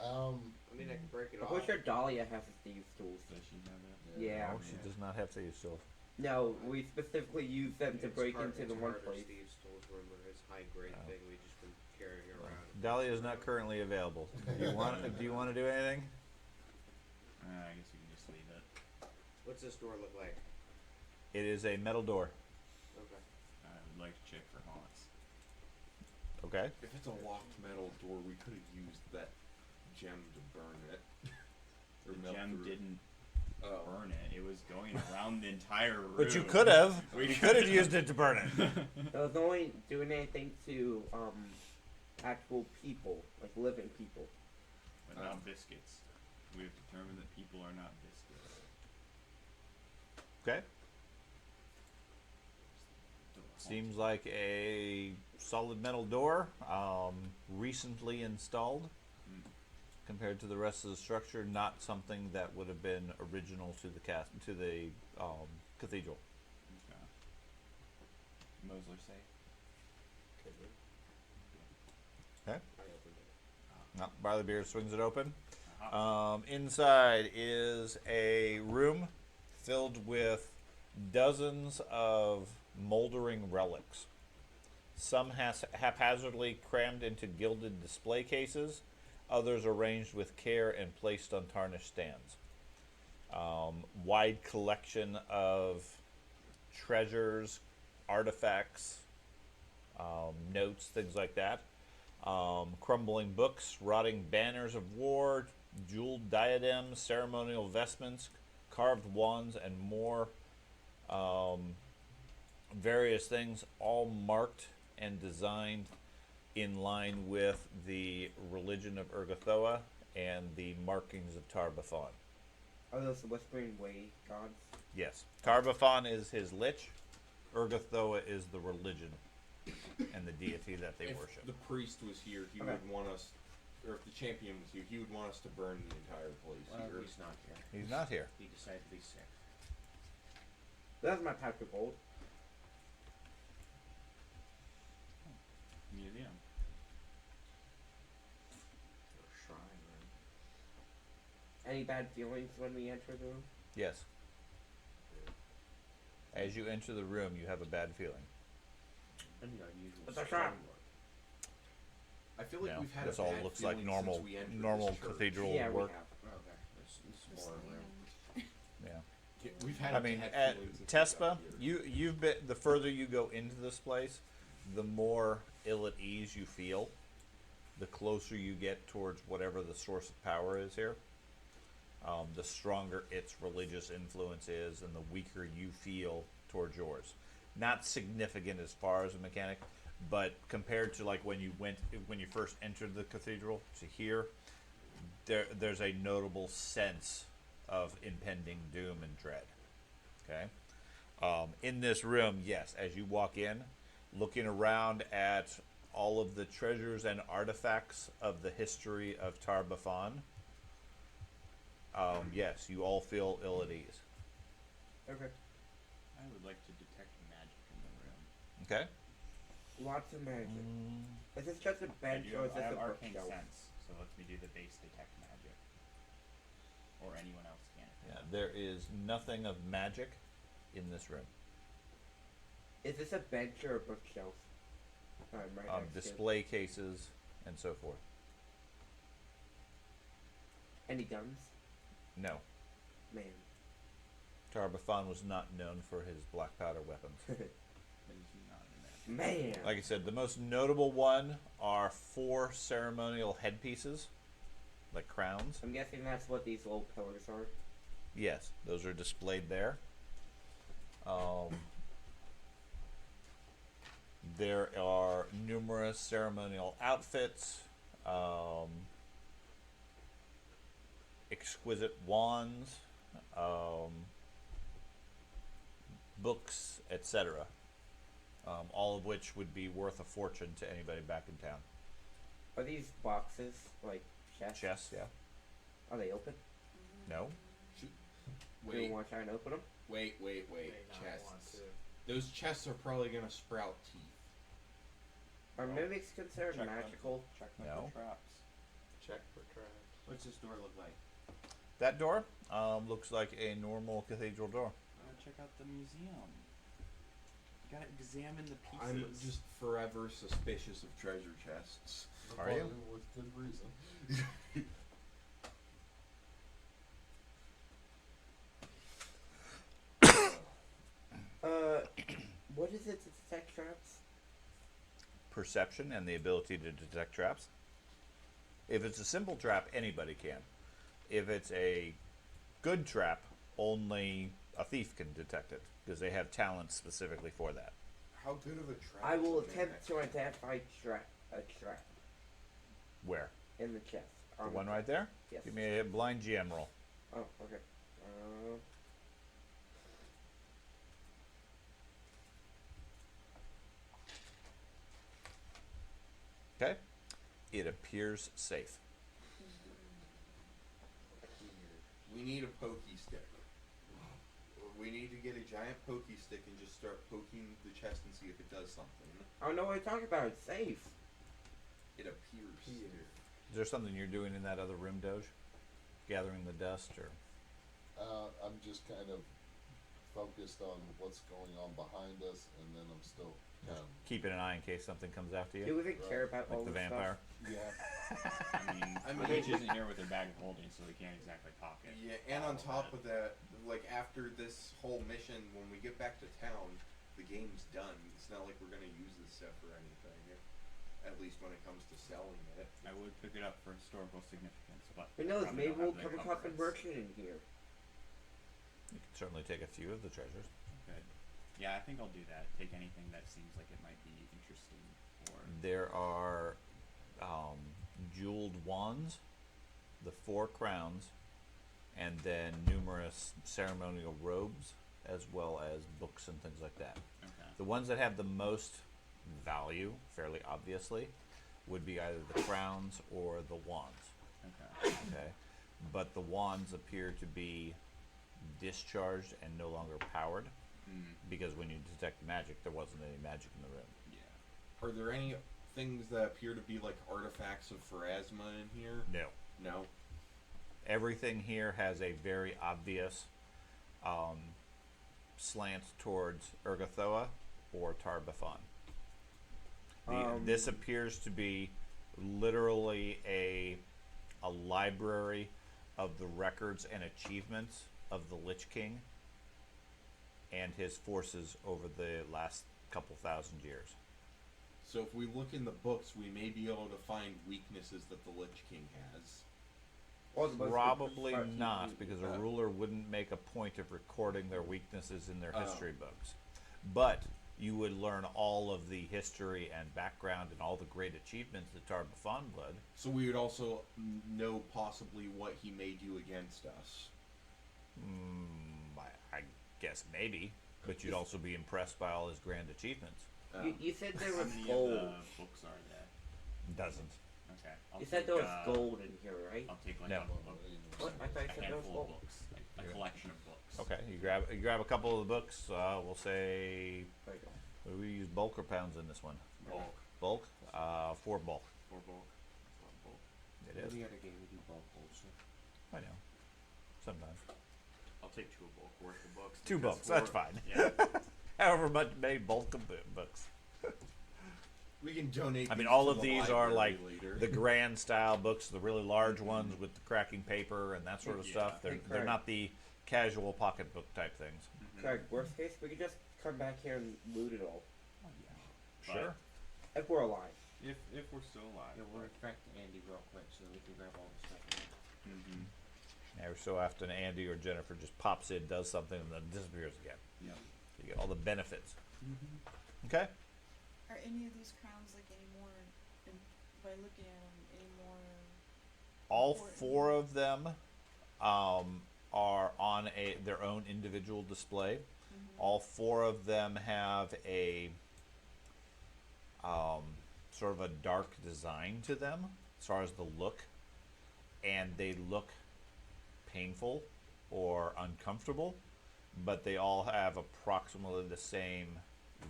I mean, I can break it off. I'm pretty sure Dahlia has these tools. Does she have it? Yeah. No, she does not have thieves tools. No, we specifically use them to break into the one place. Steve's tools, remember his high grade Oh. thing we just been carrying around. Dahlia is not currently available. Do you want? Do you want to do anything? I guess we can just leave it. What's this door look like? It is a metal door. Okay. I would like to check for haunts. Okay. If it's a locked metal door, we could have used that gem to burn it. Or The melt gem through it. didn't Oh. burn it. It was going around the entire room. But you could have. We You could have used it to burn it. It was only doing anything to actual people, like living people. But not biscuits. We have determined that people are not biscuits. Okay. The haunt. Seems like a solid metal door, recently installed. compared to the rest of the structure. Not something that would have been original to the cathedral. Okay. Mosler say. Okay. I opened it. No, Barleybeard swings it open. Uh-huh. Inside is a room filled with dozens of moldering relics. Some haphazardly crammed into gilded display cases, others arranged with care and placed on tarnished stands. Wide collection of treasures, artifacts, notes, things like that. Crumbling books, rotting banners of war, jeweled diadems, ceremonial vestments, carved wands, and more various things, all marked and designed in line with the religion of Urgathoa and the markings of Tar-Baphon. Are those the Whispering Way gods? Yes. Tar-Baphon is his lich. Urgathoa is the religion and the deity that they If worship. the priest was here, he Okay. would want us, or if the champion was here, he would want us to burn the entire place. Well, here. he's not here. He's not here. He decided to be sick. That's my pack of gold. Museum. Or shrine, right? Any bad feelings when we enter the room? Yes. As you enter the room, you have a bad feeling. Any unusual It's a trap. stonework. I feel like No, we've had this a all bad looks like feeling normal, since we entered normal this church. cathedral Yeah, work. we have. Okay, this is Just more the, room. Yeah. Yeah, we've had I a mean, bad at feeling since we got Tespa, here. you've been, the further you go into this place, the more ill at ease you feel. The closer you get towards whatever the source of power is here, the stronger its religious influence is, and the weaker you feel towards yours. Not significant as far as a mechanic, but compared to like when you first entered the cathedral to here, there's a notable sense of impending doom and dread. Okay. In this room, yes, as you walk in, looking around at all of the treasures and artifacts of the history of Tar-Baphon, yes, you all feel ill at ease. Okay. I would like to detect magic in the room. Okay. Lots of magic. Is this just a bench or is I this have a arcane bookshelf? sense, so lets me do the base detect magic. Or anyone else can. Yeah, there is nothing of magic in this room. Is this a bench or a bookshelf? Right next to it. Display cases and so forth. Any guns? No. Man. Tar-Baphon was not known for his black powder weapons. But he's not in there. Man. Like I said, the most notable one are 4 ceremonial headpieces, like crowns. I'm guessing that's what these little pillars are. Yes, those are displayed there. There are numerous ceremonial outfits, exquisite wands, books, etc. All of which would be worth a fortune to anybody back in town. Are these boxes like chests? Chests, yeah. Are they open? No. Do you Wait, want to try and open them? wait. May not want Chests. to. Those chests are probably gonna sprout teeth. Are mimics considered Check them. magical? Check them No. for traps. Check for traps. What's this door look like? That door looks like a normal cathedral door. Check out the museum. You gotta examine the pieces. I'm just forever suspicious of treasure chests. Are you? With good reason. What is it to detect traps? Perception and the ability to detect traps. If it's a simple trap, anybody can. If it's a good trap, only a thief can detect it because they have talent specifically for that. How good of a trap? I will is a attempt to identify a trap Where? in the chest. The one right there? Yes. Give me a blind GM roll. Oh, okay. Okay? It appears safe. We need a pokey stick. We need to get a giant pokey stick and just start poking the chest and see if it does something. I don't know what you're talking about. It's safe. It appears. Is there something you're doing in that other room, Doge? Gathering the dust, or? I'm just kind of focused on what's going on behind us, and then I'm still kind of Keeping an eye in case something comes after He you, doesn't care about all like the this vampire. yeah. I mean, Peach isn't here with her bag of holding, so we can't exactly pocket. Yeah, and on top of that, like after this whole mission, when we get back to town, the game's done. It's not like we're gonna use this stuff for anything. At least when it comes to selling it. I would pick it up for historical significance, but Who knows? probably Maybe don't we'll have the come across a encumbrance. merchant in here. You can certainly take a few of the treasures. Good. Yeah, I think I'll do that. Take anything that seems like it might be interesting or There are jeweled wands, the 4 crowns, and then numerous ceremonial robes, as well as books and things like that. okay. The ones that have the most value, fairly obviously, would be either the crowns or the wands. Okay. Okay, but the wands appear to be discharged and no longer powered, because when you detect magic, there wasn't any magic in the room. Yeah. Are there any things that appear to be like artifacts of Pharasma in here? No. No. Everything here has a very obvious slant towards Urgathoa or Tarbafon. This appears to be literally a library of the records and achievements of the Lich King and his forces over the last couple thousand years. So if we look in the books, we may be able to find weaknesses that the Lich King has. Or the most Probably important not, part- because a ruler wouldn't make a point of recording their weaknesses in their history books. But you would learn all of the history and background and all the great achievements that Tarbafon would. So we would also know possibly what he may do against us. I guess maybe, but you'd also be impressed by all his grand achievements. You said there How was many gold. of the books are there? Doesn't. Okay. I'll You said take, there was gold in here, right? I'll take like No. What? I thought you a said there was handful of gold. books, like a collection of books. Okay, you grab a couple of the books. We'll say, There you go. what do we use bulk or pounds in this one? Bulk. Bulk. 4 bulk. 4 bulk. That's a lot of bulk. It is. Every other game we do bulk also. I know. Sometimes. I'll take 2 bulk worth of books. 2 because books. That's fine. Yeah. However much made bulk of books. We can donate. I mean, these all to of the these are library like later. the grand style books, the really large ones with the cracking paper and that sort of Yeah. stuff. They're Craig. not the casual pocketbook type things. Craig, worst case, we could just come back here and loot it all. Oh, yeah. Sure. If we're alive. If we're still alive. Yeah, we'll infect Andy real quick so we can grab all the stuff. Every so often, Andy or Jennifer just pops in, does something, and then disappears again. Yep. You get all the benefits. Okay. Are any of these crowns like any more, by looking at them, any more? All Important. 4 of them are on their own individual display. All 4 of them have a sort of a dark design to them as far as the look, and they look painful or uncomfortable, but they all have approximately the same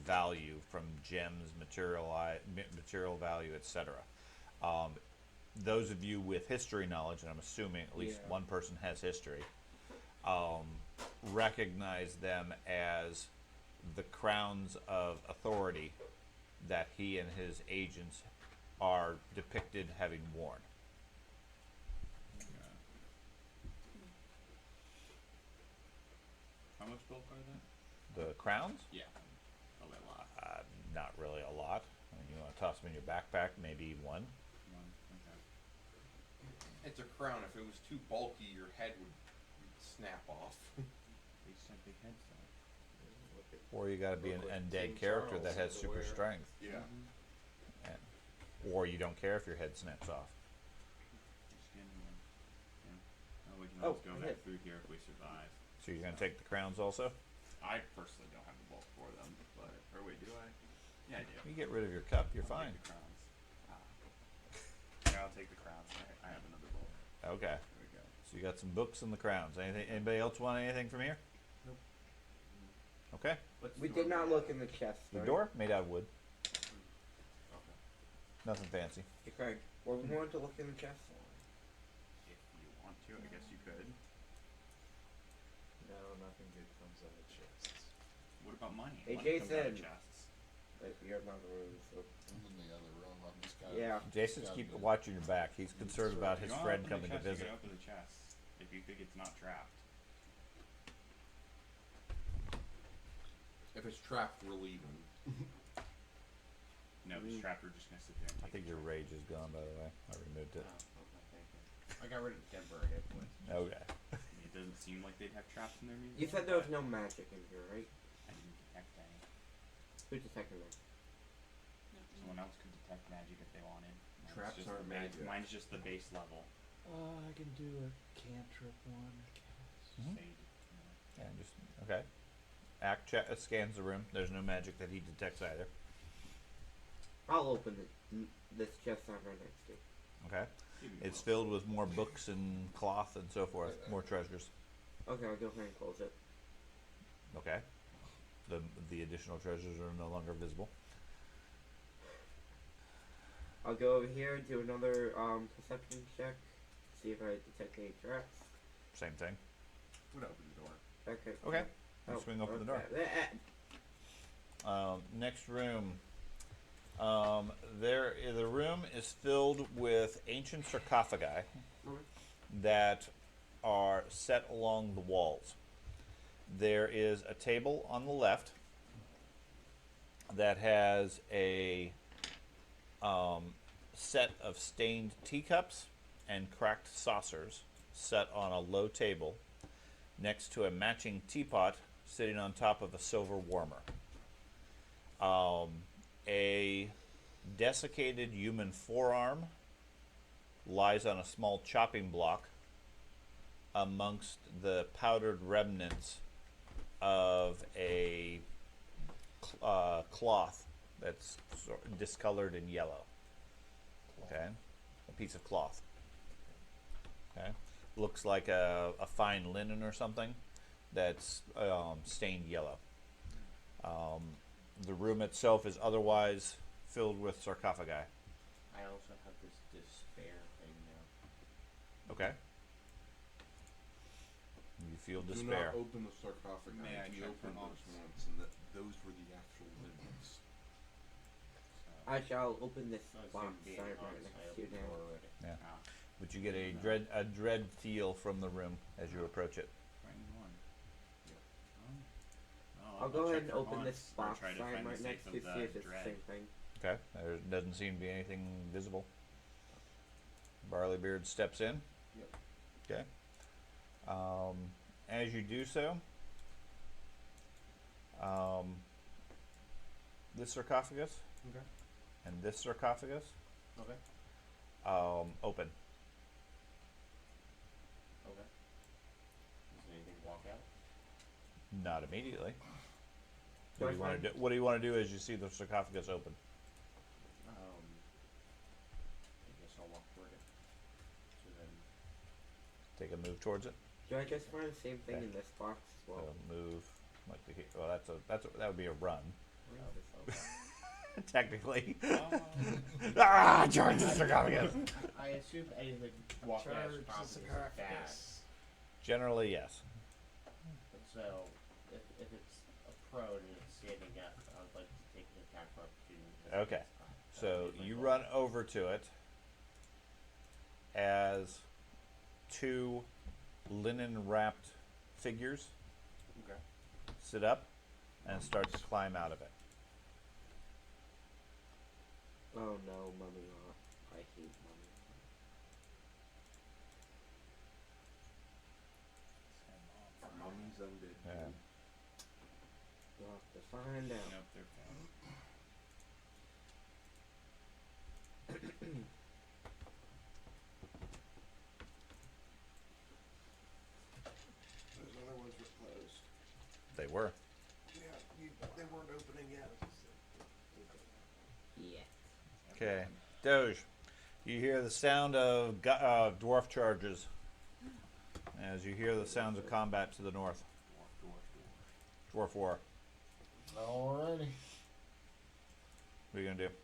value from gems, material value, etc. Those of you with history knowledge, and I'm assuming at least Yeah. one person has history, recognize them as the crowns of authority that he and his agents are depicted having worn. How much bulk are there? The crowns? Yeah. Probably a lot. Not really a lot. I mean, you want to toss them in your backpack, maybe 1. 1. Okay. It's a crown. If it was too bulky, your head would snap off. They just have big heads though. Or you got to be an Look like undead King character Charles that has is super aware. strength. Yeah. And, or you don't care if your head snaps off. Just give me one. Yeah. Oh, we can Oh, always go I back hit. through here if we survive. So you're going to take the crowns also? I personally don't have the bulk for them, but or wait, do I? Yeah, I do. You get rid of your cup, you're I'll fine. take the crowns. Yeah, I'll take the crowns. I have another bulk. Okay. There we go. So So you got some books and the crowns. Anything? Anybody else want anything from here? Nope. Okay. What's We the did door not made look out in the chest. The right? door made out of wood. of? Okay. Nothing fancy. Hey, Craig, were we going to look in the chest? If you want to, I guess you could. No, nothing good comes out of chests. What about money? Hey, Money comes out of Jason. chests. Like, you're not the room, so. I'm in the other room. I'm just kind of. Yeah. Jason's keep watching your back. He's concerned about You his don't friend open coming the to chest, visit. You can open the chest if you think it's not trapped. If it's trapped, we're leaving. No, if it's trapped, we're just gonna sit there and I take think a your check. rage is gone, by the way. I removed Oh, it. okay, thank you. I got rid of the temporary hit points. Okay. It doesn't seem like they'd have traps in their museum. You said there was but no magic in here, right? I didn't detect any. Who detected that? Someone else could detect magic if they wanted. Mine's Traps just aren't the magic. Mine's just the base level. I can do a cantrip one, I guess. Mhm. Say, you know, Yeah, just okay. Act scans the room. There's no magic that he detects either. I'll open this chest I'm right next to. Okay. give me It's both. filled with more books and cloth and so forth. More treasures. Okay, I'll go ahead and close it. Okay. The additional treasures are no longer visible. I'll go over here, do another perception check, see if I detect any traps. Same thing. Would open the door. Okay. Okay. You swing open the door. Next room. The room is filled with ancient sarcophagi that are set along the walls. There is a table on the left that has a set of stained teacups and cracked saucers set on a low table next to a matching teapot sitting on top of a silver warmer. A desiccated human forearm lies on a small chopping block amongst the powdered remnants of a cloth that's discolored and yellow. Okay, a piece of cloth. Okay, looks like a fine linen or something that's stained yellow. The room itself is otherwise filled with sarcophagi. I also have this despair thing now. Okay. You feel Do despair. not open the sarcophagi. May I We check opened for those monks? once, and those were the actual limits. So, I shall open this So it's box gonna be right an honest, next I to you opened the now. door already. Yeah. ah, But you get a dread feel from the room as you approach it. frightened one. I'll go check ahead and for open this monks, or box try to sign find the right safe next of to the see if it's dread. the same thing. Okay. There doesn't seem to be anything visible. Barleybeard steps in. Yep. Okay. As you do so, this sarcophagus Okay. and this sarcophagus Okay. open. Okay. Does anything walk out? Not immediately. Do What I do you want find- to do? What do you want to do as you see the sarcophagus open? I guess I'll walk toward it. So then, Take a move towards it. Do I just find the same thing Okay. in this box as well? So move. Like the, well, that would be a run. okay. Technically. Ah, Charge the sarcophagus. I assume anything walking out Charge is the probably bad. sarcophagus. Generally, yes. So, if it's a prone and it's standing up, I would like to take an attack for opportunity. Okay. So you run over to it as two linen wrapped figures Okay. sit up and start to climb out of it. Oh no, mummy rot. I hate mummy. Mummies undead. Yeah. You'll have to find out. Nope, they're found. Those other ones were closed. They were. Yeah, they weren't opening yet. Yeah. Okay. Doge, you hear the sound of dwarf charges as you hear the sounds of combat to the north. Dwarf war. Alrighty. What are you gonna do?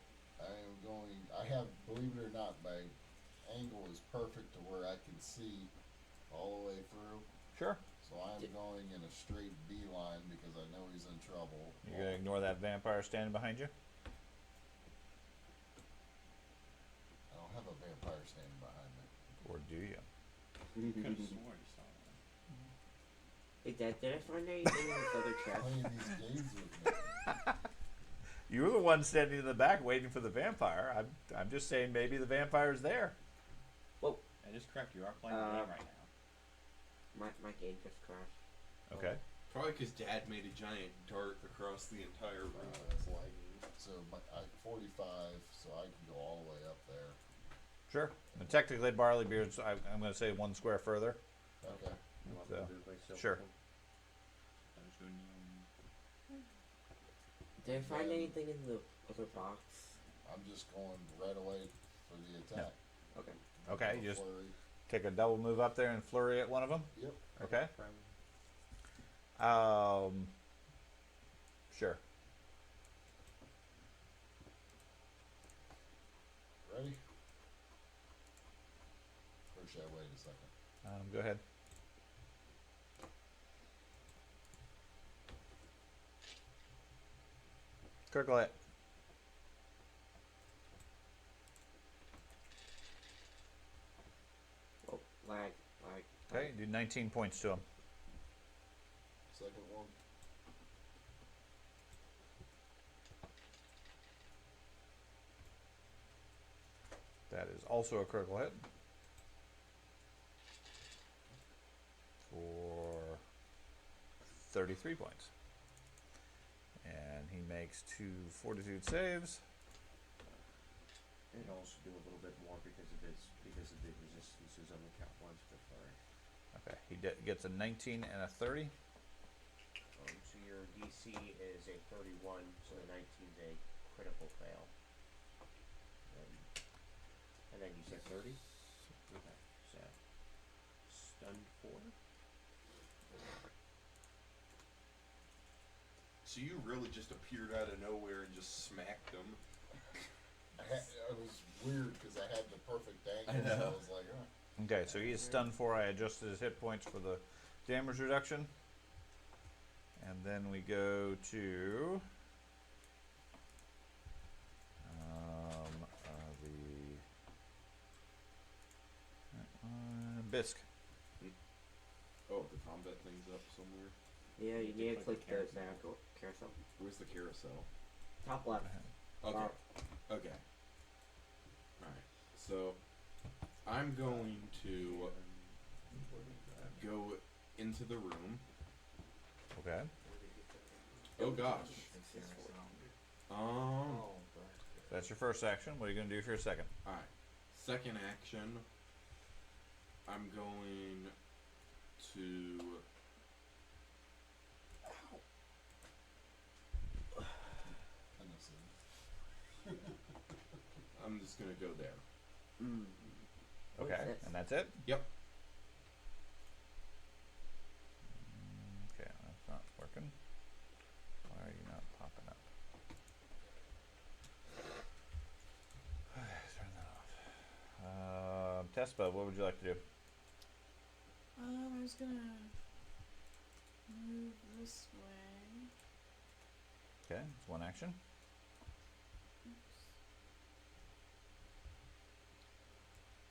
I am going. I have, believe it or not, my angle is perfect to where I can see all the way through. Sure. So I'm going in a straight beeline because I know he's in trouble. You're gonna ignore that vampire standing behind you? I don't have a vampire standing behind me. Or do you? Could have sworn you saw that. Hey, Dad, did I find anything in this other chest? Playing these games with me. You were the one standing in the back waiting for the vampire. I'm just saying maybe the vampire's there. I just correct you are playing the game right now. My game just crashed. Okay. Probably because Dad made a giant dart across the entire room. It's lagging. So I 45, so I can go all the way up there. Sure. And technically, Barleybeard's, I'm going to say 1 square further. Okay. You want So, me to do it myself? sure. I was going Did I find Yeah. anything in the other box? I'm just going right away for the attack. Okay. Okay, Go you just flurry. take a double move up there and flurry at one of them. Yep. Okay. Sure. Ready? Or should I wait a second? Go ahead. Critical hit. Oh, lag. Okay, do 19 points to him. Second one. That is also a critical hit. For 33 points. And he makes 2 fortitude saves. And also do a little bit more because of the resistances on the count ones for flurry. Okay, he gets a 19 and a 30. So your DC is a 31, so the 19 is a critical fail. And then you said 30? Okay, so stunned 4. So you really just appeared out of nowhere and just smacked him. It was weird because I had the perfect angle. I know. So I was like, oh. Okay, so he is stunned 4. I adjusted his hit points for the damage reduction. And then we go to the Bisque. Oh, the combat thing's up somewhere. Yeah, you need to click the carousel. carousel. Where's the carousel? Top left. Okay. Wow. Okay. Alright. So I'm going to go into the room. Okay. Oh gosh. That's your first action. What are you going to do for your second? Alright. Second action. I'm going to I'm just gonna go there. Okay, and that's it? Yep. Okay, that's not working. Why are you not popping up? Turn that off. Tespa, what would you like to do? I was gonna move this way. Okay, it's one action. Oops.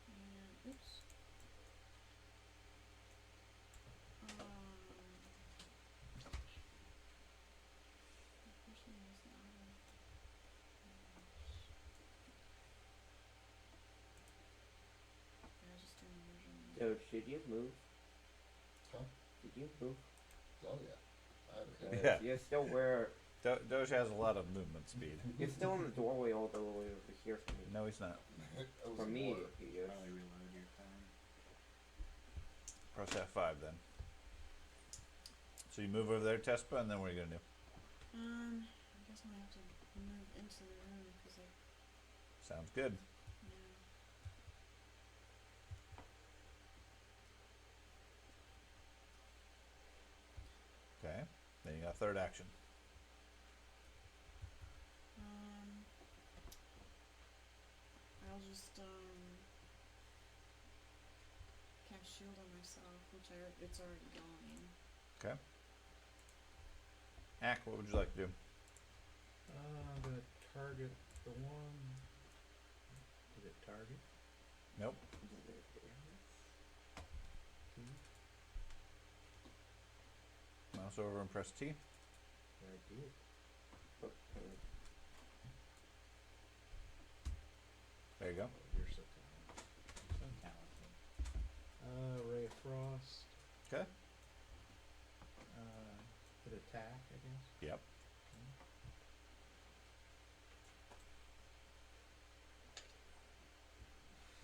And oops. Unfortunately, it's not yeah, just do an immersion. So, did you move? Huh? Did you move? Oh yeah. I had a Yeah. You're still where? Doge has a lot of movement speed. You're still in the doorway all the way over here from me. No, he's not. It was For me, water. he is. Probably reload your phone. Press F5 then. So you move over there, Tespa, and then what are you going to do? I guess I have to move into the room because I, Sounds good. yeah. Yeah, third action. I'll just cast shield on myself, which it's already going. Okay. Ack, what would you like to do? I'm gonna target the one. Did it target? Nope. Mouse over and press T. I did. There you go. Oh, you're so talented. Ray of Frost. Okay. Hit attack, I guess. Yep.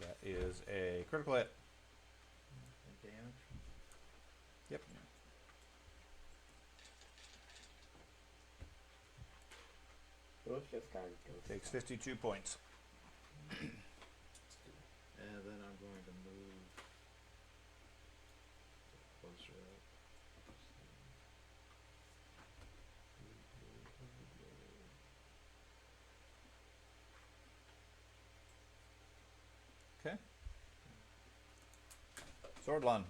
That is a critical hit. And damage. Yep. Well, it's just kind of goes Takes 52 points. And then I'm going to move closer up. Okay. Swordlon.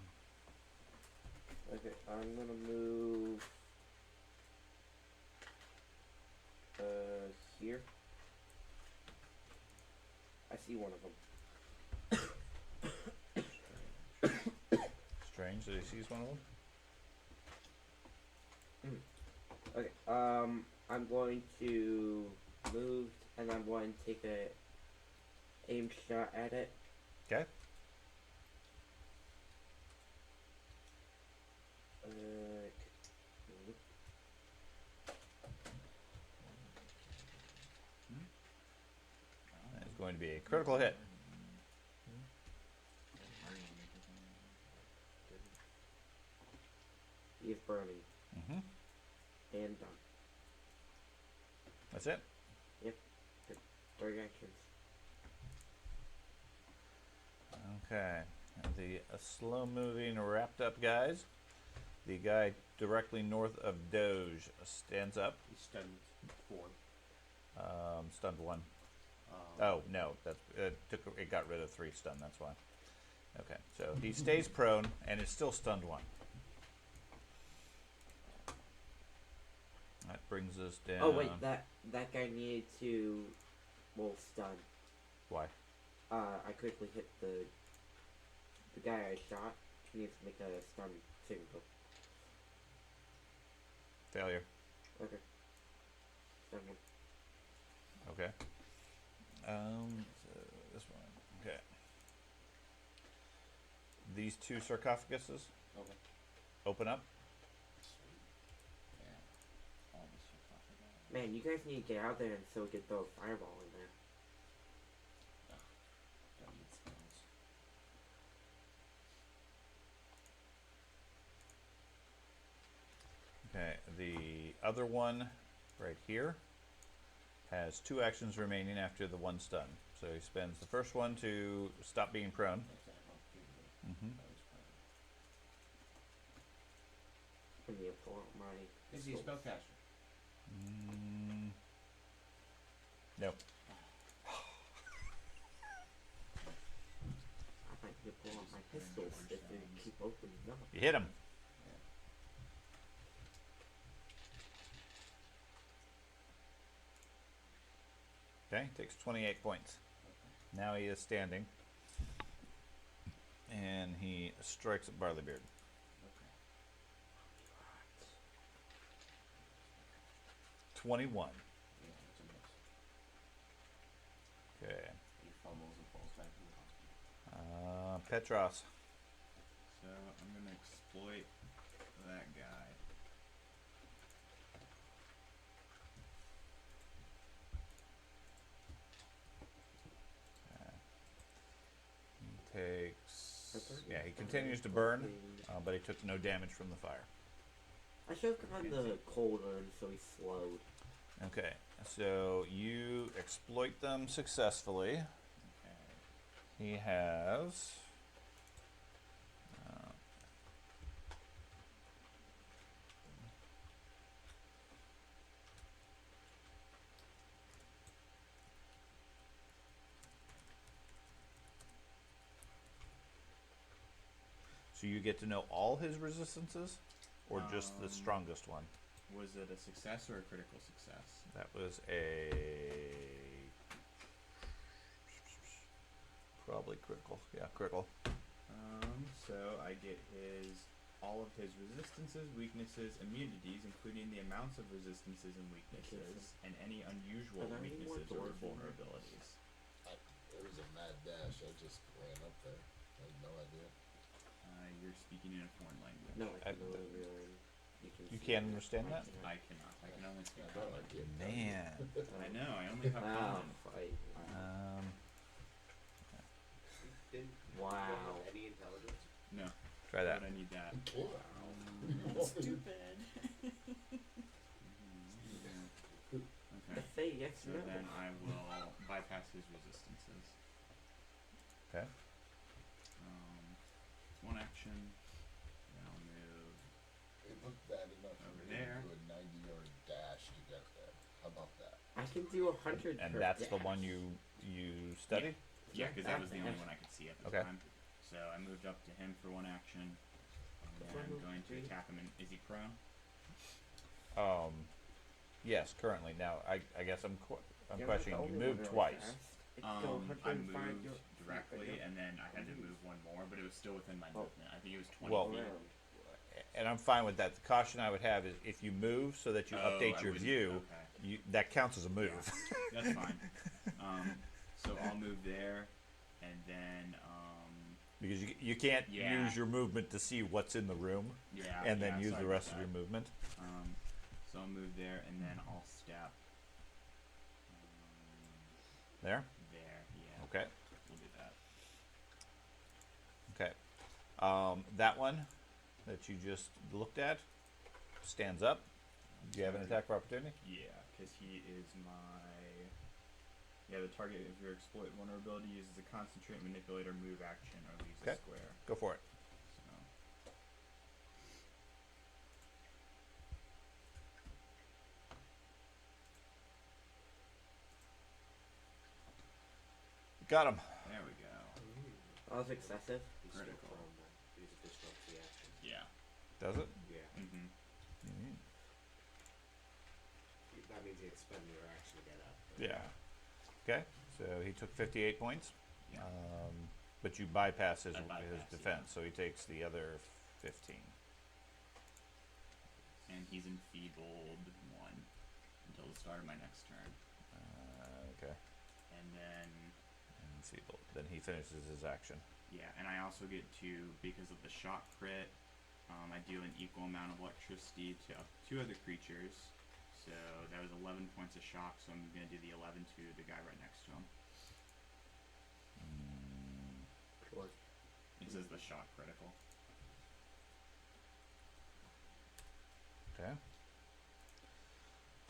Okay, I'm gonna move here. I see one of them. Strange that he sees one of them. Okay, I'm going to move and I'm going to take a aim shot at it. Okay. That is going to be a critical hit. He is burning Mm-hmm. and done. That's it. Yep. Three actions. Okay. And the slow-moving, wrapped-up guys. The guy directly north of Doge stands up. He's stunned 4. Stunned 1. Oh no, that's it got rid of 3 stun. That's why. Okay, so he stays prone and is still stunned 1. That brings us down. Oh wait, that guy needed to, stun. Why? I quickly hit the guy I shot. He needs to make a stun signal. Failure. Okay. Stun 1. Okay. So this one. Okay. These 2 sarcophaguses Okay. open up. Yeah. All the sarcophagi. Man, you guys need to get out there and so we can throw a fireball in there. Don't need spells. Okay. The other one, right here, has 2 actions remaining after the 1 stun. So he spends the first one to stop being prone. Mm-hmm. I need to pull out my Is he a pistols. spellcaster? No. I might need to pull out my pistols if they keep opening up. You hit him. Okay, takes 28 points. Now he is standing. And he strikes at Barleybeard. Okay. 21. Yeah, that's a miss. Okay. He fumbles and falls back in the hospital. Petros. So I'm gonna exploit that guy. He takes. Yeah, he continues to burn, but he took no damage from the fire. I should have gotten the cold urn so he slowed. Okay, so you exploit them successfully. Okay. He has. So you get to know all his resistances, or just the Um, strongest one? Was it a success or a critical success? That was a probably critical. Yeah, critical. So I get all of his resistances, weaknesses, immunities, including the amounts of resistances and weaknesses, and any unusual Are there any more weaknesses or doors in there? vulnerabilities. It was a mad dash. I just ran up there. I had no idea. You're speaking in a foreign language. No, I I- can only really. You see can't it. understand that? I cannot. I can only speak I know, I common. can't tell you. Man. I know. I only have Oh, common. fight. Didn't Wow. you don't have any intelligence? No. Try that. But I need that. Cool. Stupid. Okay. Let's say yes So or no. then I will bypass his resistances. Okay. One action. Then I'll move. It looked bad enough for Over me there. to do a 90-yard dash to get there. How about that? I can do 100. And per that's the dash. one you studied? Yeah, because that was the only Dash. one I could see at the Okay. time. So I moved up to him for one action. And If I I'm move going to three. attack him. Is he prone? Yes, currently. Now, I guess I'm You're not the questioning. You only moved one really twice. fast. It can go I 105 moved yards. directly, and then I had to move one more, but it was still within my Oh. movement. I think it was 20 Well, feet. Around. And I'm fine with that. The caution I would have is if you move so that you Oh, update I your wouldn't- view, Okay. that counts as a move. That's fine. So I'll move there, and then Because you can't Yeah. use your movement to see what's in the room yeah, and then yeah, use sorry the about rest of that. your movement. So I'll move there, and then I'll step There? there. Yeah. Okay. We'll do that. Okay. That one that you just looked at stands up. Do you have an attack of opportunity? Yeah, because he is my. Yeah, the target of your exploit vulnerability uses a concentrate, manipulate, or move action, or leaves a Okay. square. Go for it. So. Got him. There we go. That was excessive. He's still Critical. prone then. Because it disrupts the action. Yeah. Does it? Yeah. Mm-hmm. Mm-hmm. That means he had spent your action to get up. Yeah. Okay. So he took 58 points. Yeah. But you bypass his, I bypass, his defense, so he takes the other 15. And he's enfeebled 1 until the start of my next turn. Okay. And then, And feeble. Then he finishes his action. yeah, and I also get to, because of the shock crit, I deal an equal amount of electricity to up to 2 other creatures. So that was 11 points of shock, so I'm going to do the 11 to the guy right next to him. What? It says the shock critical. Okay.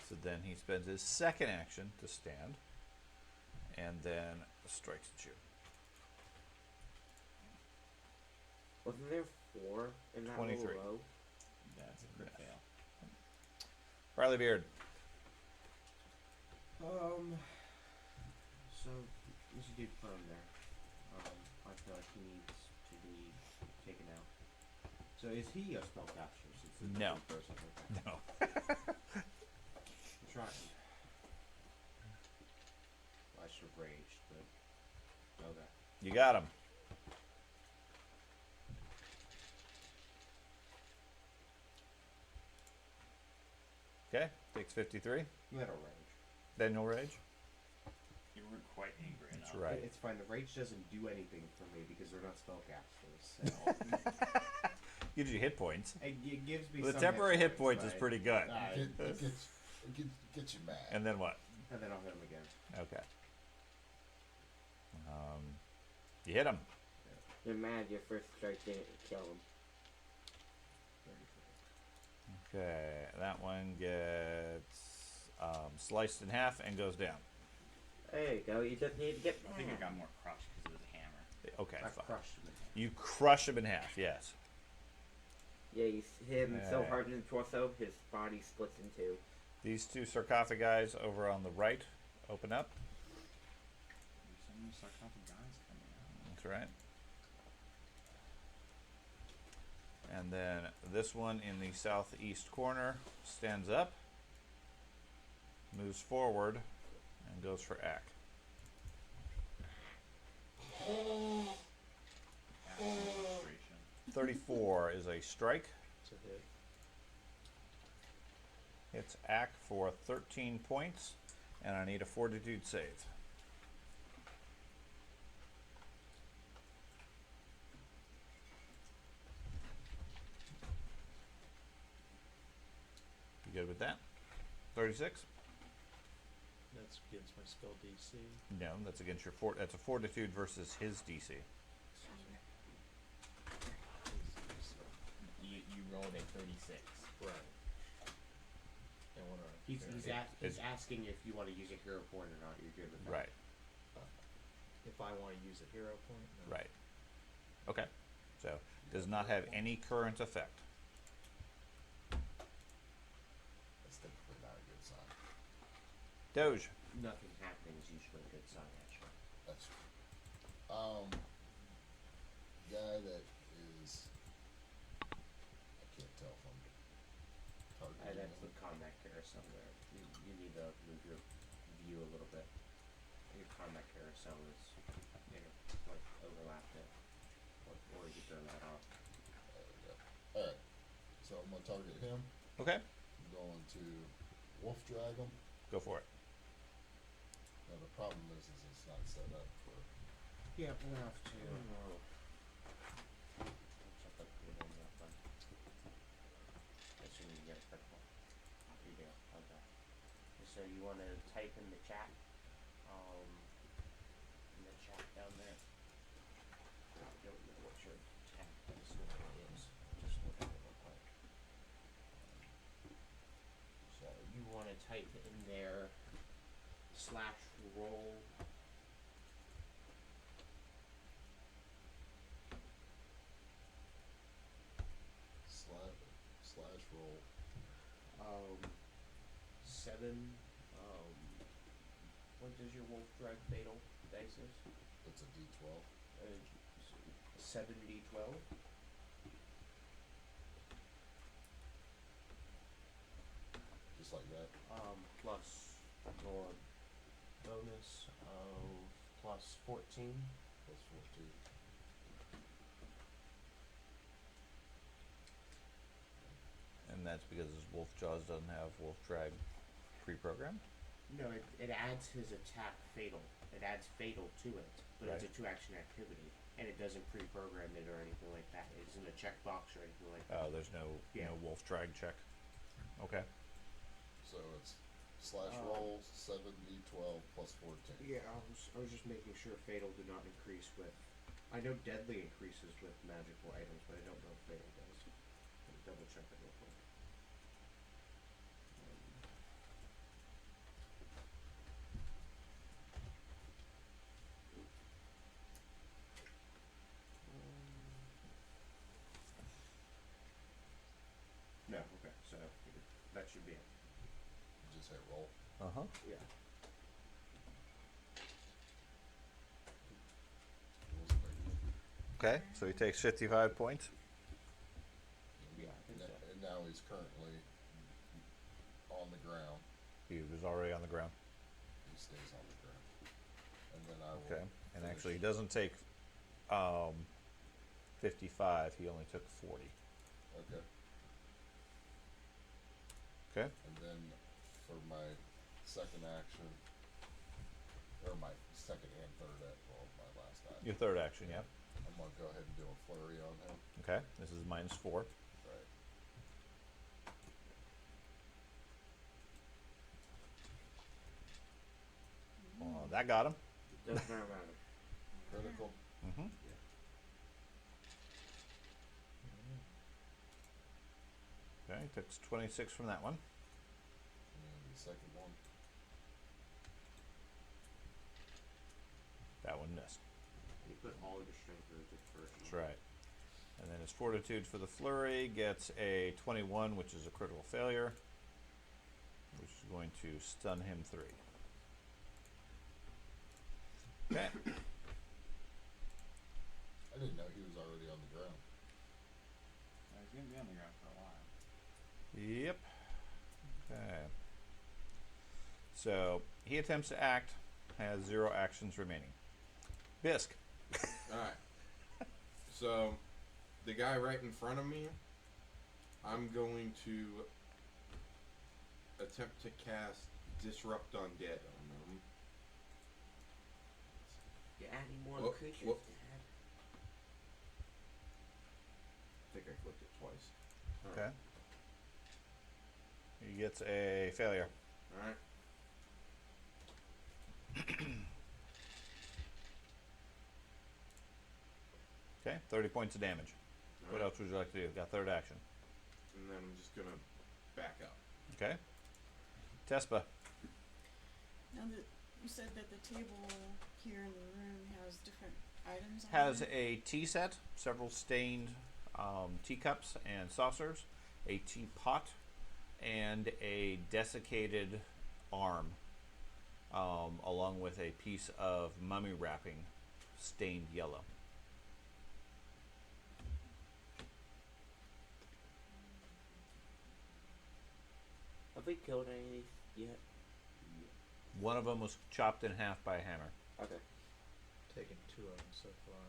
So then he spends his second action to stand, and then strikes at you. Wasn't there 4 in that 23. little row? That's a crit fail. Riley Beard. So this dude prone there. I feel like he needs to be taken out. So is he a spellcaster since it's a No. different person? Okay. No. I'm trying. Well, I should have raged, but okay. You got him. Okay. Takes 53. That'll rage. Then you'll rage. You weren't quite angry enough. That's right. It's fine. The rage doesn't do anything for me because they're not spellcasters. So Gives you hit points. it gives me The some temporary hit points is right? pretty good. It gets you mad. And then what? And then I'll hit him again. Okay. You hit him. You're mad your first strike didn't kill him. 33. Okay. That one gets sliced in half and goes down. There you go, you just need to get I think it back. got more crushed because it was a hammer. Okay, I fine. crushed him. You crush him in half, yes. Yeah, you hit him so Alright. hard in the torso, his body splits in 2. These 2 sarcophagi over on the right open up. There's so many sarcophagus coming out. That's right. And then this one in the southeast corner stands up, moves forward, and goes for Ack. Administration. 34 is a strike. It's a hit. Hits Ack for 13 points, and I need a fortitude save. You good with that? 36? That's against my spell DC. No, that's against your that's a fortitude versus his DC. You rolled a 36. Right. And what are He's It's- asking if you want to use a hero point or not. You're good with that. Right, if I want to use a hero point? No. right. Okay. So, does not have any current effect. That's typically not a good sign. Doge. Nothing happening is usually a good sign, actually. That's true. Guy that is, I can't tell if I'm targeting That's the him. combat carousel there. You need to move your view a little bit. Your combat carousel is, like overlapped it. Or you turn that off. There we go. Alright, so I'm gonna target him. Okay. I'm going to wolf drag him. Go for it. Now the problem is it's not set up for. Yeah, we'll have to. Check up the name that one. Assuming you get a critical. You do. Okay. So you want to type in the chat. In the chat down there. I don't know what your attack dice is. Just look at it real quick. So you want to type in there /roll. Slash roll. 7. What does your wolf drag fatal dice is? It's a D12. 7d12. Just like that. Plus your bonus of plus 14. Plus 14. And that's because his Wolf Jaws doesn't have Wolf Drag pre-programmed. No, it adds his attack fatal. It adds fatal to it, but it's a 2-action activity, and it doesn't pre-program it or anything like that. It isn't a checkbox or anything like that. Oh, there's no Yeah. no Wolf Drag check. Okay. So it's slash roll 7d12 plus 14. Yeah, I was just making sure fatal did not increase with. I know deadly increases with magical items, but I don't know if fatal does. Let me double check it real quick. No, okay, so that should be it. Just hit roll. Uh-huh. Yeah. Rolls a big one. Okay, so he takes 55 points. Yeah, I think so. And now he's currently on the ground. He was already on the ground. He stays on the ground. And then I will. Okay. And finish. actually, he doesn't take 55. He only took 40. Okay. Okay. And then for my second action, or my second and third well, my last action, Your third action, yeah. I'm gonna go ahead and do a flurry on him. Okay. This is -4. Right. That got him. Doesn't matter. Critical. Mm-hmm. Okay, takes 26 from that one. And the second one. That one missed. You put all your strength into the first That's one. right. And then his fortitude for the flurry gets a 21, which is a critical failure, which is going to stun him 3. Okay. I didn't know he was already on the ground. Yep. Okay. So he attempts to act, has 0 actions remaining. Bisk. Alright. So, the guy right in front of me, I'm going to attempt to cast Disrupt Undead on them. You're adding more Whoop, creatures, whoop. Dad. I think I clicked it twice. Okay. He gets a failure. Alright. Okay, 30 points of damage. What Alright. else would you like to do? Got third action. And then I'm just gonna back up. Okay. Tespa. Now that you said that the table here in the room has different items on Has it. a tea set, several stained teacups and saucers, a teapot, and a desiccated arm, along with a piece of mummy wrapping stained yellow. Have we killed any yet? One of them was chopped in half by a hammer. Okay. Taken 2 of them so far.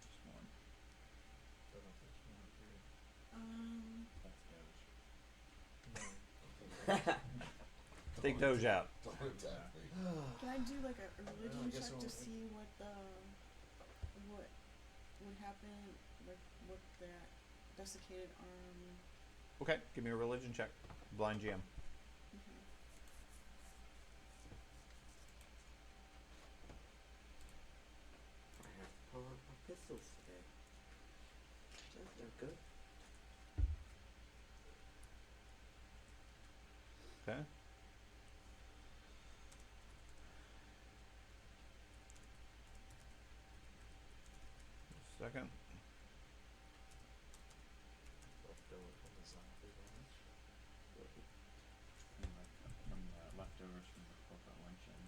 Just one. Don't know if there's one or 3. That's Doge. No. Take Doge out. Don't attack me. Can I do like a religion guess check we'll- to see what would happen, like what that desiccated arm? Okay, give me a religion check. Blind GM. Okay. I have to pull out my pistols today. That's not good. Okay. Second. Leftover from the zombie lunch. From the leftovers from the corporate luncheon.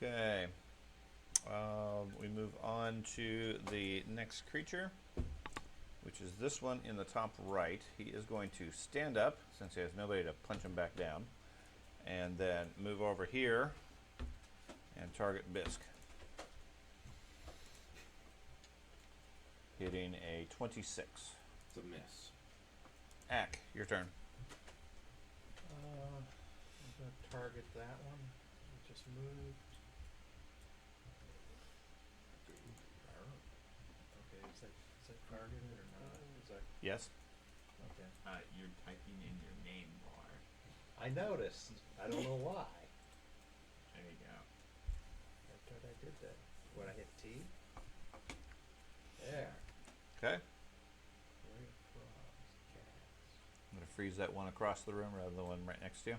Okay. We move on to the next creature, which is this one in the top right. He is going to stand up, since he has nobody to punch him back down, and then move over here and target Bisk. Hitting a 26. It's a miss. Ack, your turn. I'm gonna target that one. We just moved. Okay, is that targeted or not? Is that Yes. okay? You're typing in your name bar. I noticed. I don't know why. There you go. I thought I did that. When I hit T. There. Okay. Great frogs, cats. I'm going to freeze that one across the room rather than the one right next to you.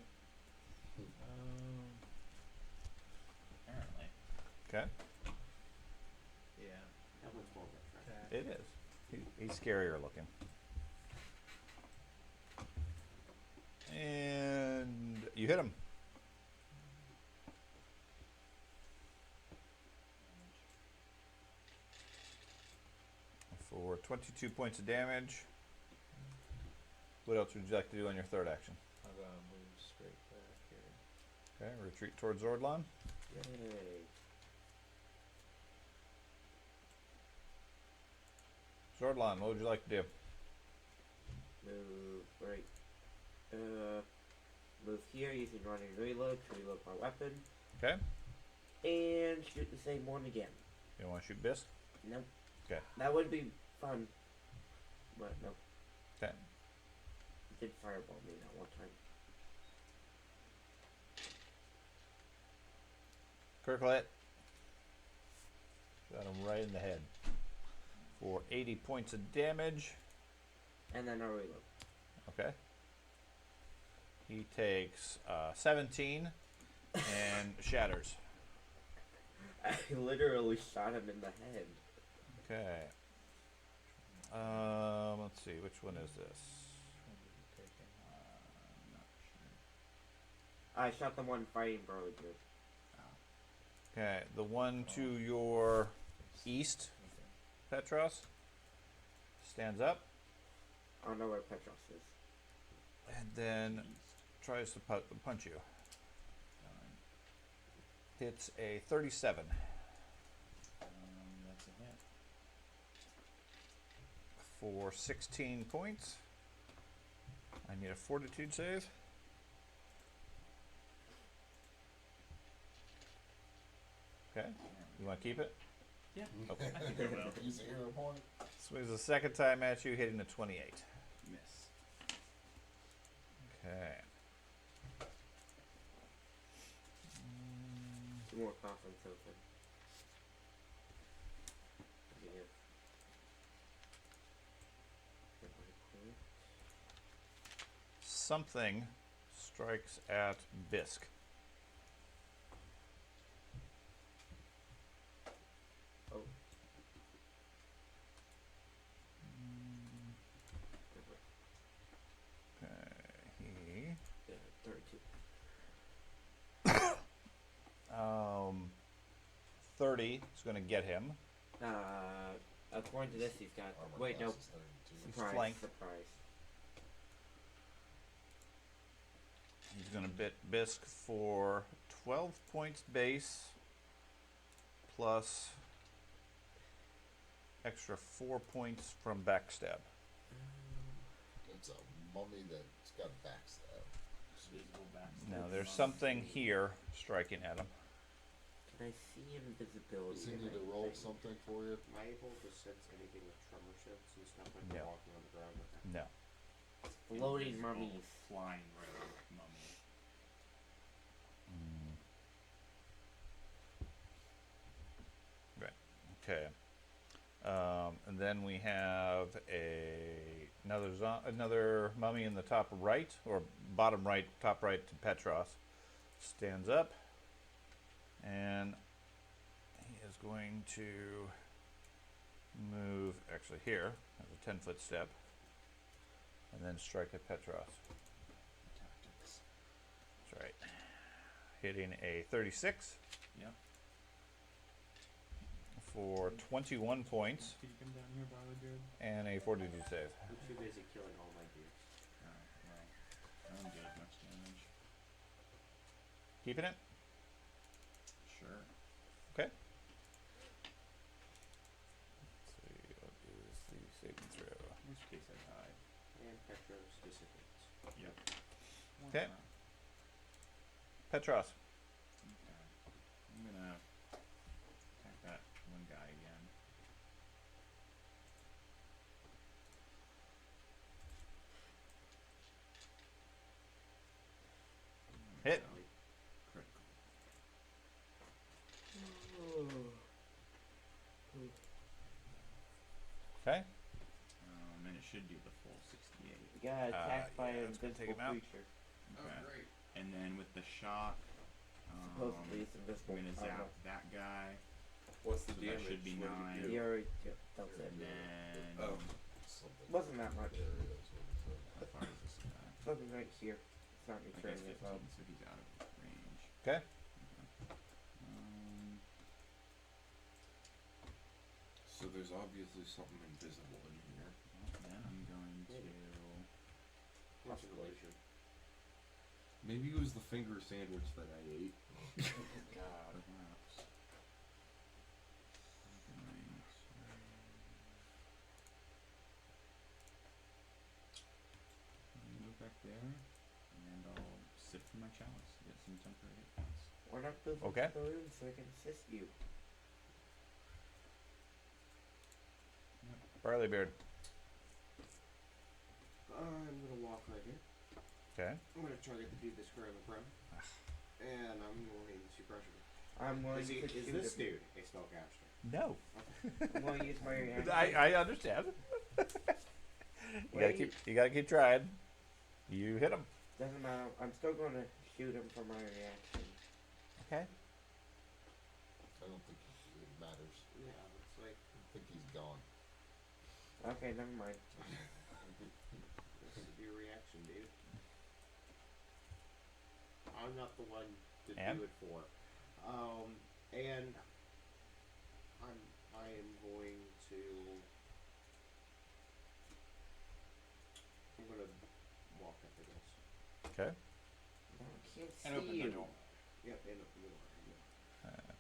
Apparently. Okay. Yeah. That one's more of a Attack. It is. He's scarier looking. And you hit him. For 22 points of damage. What else would you like to do on your third action? I'm gonna move straight back here. Okay, retreat towards Zordlon. Yay. Zordlon, what would you like to do? Move right. Move here using running reload to reload my weapon. Okay. And shoot the same one again. You want to shoot Bisk? Nope. Okay. That would be fun. But nope. Okay. It did fireball me that one time. Kirklet. Got him right in the head. For 80 points of damage. And then I'll reload. Okay. He takes 17 and shatters. I literally shot him in the head. Okay. Let's see, which one is this? When did you take him? I'm not sure. I shot the one fighting Burleybeard. Okay, the one to your east, Petros, stands up I don't know where Petros is. and then tries to punch you. Hits a 37 That's a hit. for 16 points. I need a fortitude save. Okay, you want to keep it? Yeah. Okay. I think I will. Use a hero point. Swings the second time at you, hitting a 28. Miss. Okay. More confidence open. Yeah. Something strikes at Bisque. Oh. He Yeah, 32. 30 is going to get him. According to this, he's got. Armor Wait, no. class is 32. Surprise. flanked. Surprise. He's going to bit Bisque for 12 points base plus extra 4 points from backstab. It's a mummy that's got backstab. Visible back. Now there's something here striking at him. Can I see invisibility? Does he in need to that roll thing? something for you? Am I able to sense anything with tremor ships and stuff like No. walking on the ground? Okay. No. Floating Invisible mummies. Flying road mummy. Right. Okay. And then we have another mummy in the top right, or bottom right, top right to Petros. Stands up, and he is going to move actually here as a 10-foot step, and then strike at Petros. Tactics. That's right. Hitting a 36 Yep. for 21 points Could you come down here, Barleybeard? and a fortitude save. I'm too busy killing all my deers. Alright, well, I don't get as much damage. Keeping it? Sure. Okay. Let's see, what is the saving throw? In which case I die. And Petros dissipates. Yep. Okay. Petros. Okay. I'm gonna attack that one guy again. Hit. So, critical. Okay. And it should do the full 68. You got attacked by yeah, an that's gonna take invisible him out. creature. Okay. And then with the shock, Supposedly it's I'm invisible. gonna I don't zap know. that guy, What's the So that damage? should be What did nine. you do? You already. Yeah, that's it. and then Oh. Something. Wasn't that much. There it is. how far is this guy? Something right here. It's not I guess returning 15, as well. so he's out of range. Okay. Um, So there's obviously something invisible in here. well, then I'm going to. What's an illusion? Maybe it was the finger sandwich that I ate. God. Perhaps. I'm going to move back there, and I'll sip from my chalice to get some temporary hit points. Why not build Okay. the room so I can assist you? Barleybeard. I'm gonna walk right here. Okay. I'm gonna target the dude that's currently prone. And I'm going to pressure him. I'm willing Is to this shoot him. dude a spellcaster? No. I'm going to use my reaction. I understand. You gotta keep trying. You hit him. Doesn't matter. I'm still going to shoot him for my reaction. Okay. I don't think it matters. Yeah, looks like I think he's gone. Okay, never mind. this is your reaction, dude. I'm not the one to And? do it for. And I am going to. I'm gonna walk up to this. Okay. I can't see And open you. the door. Yep, and open the door. Yeah.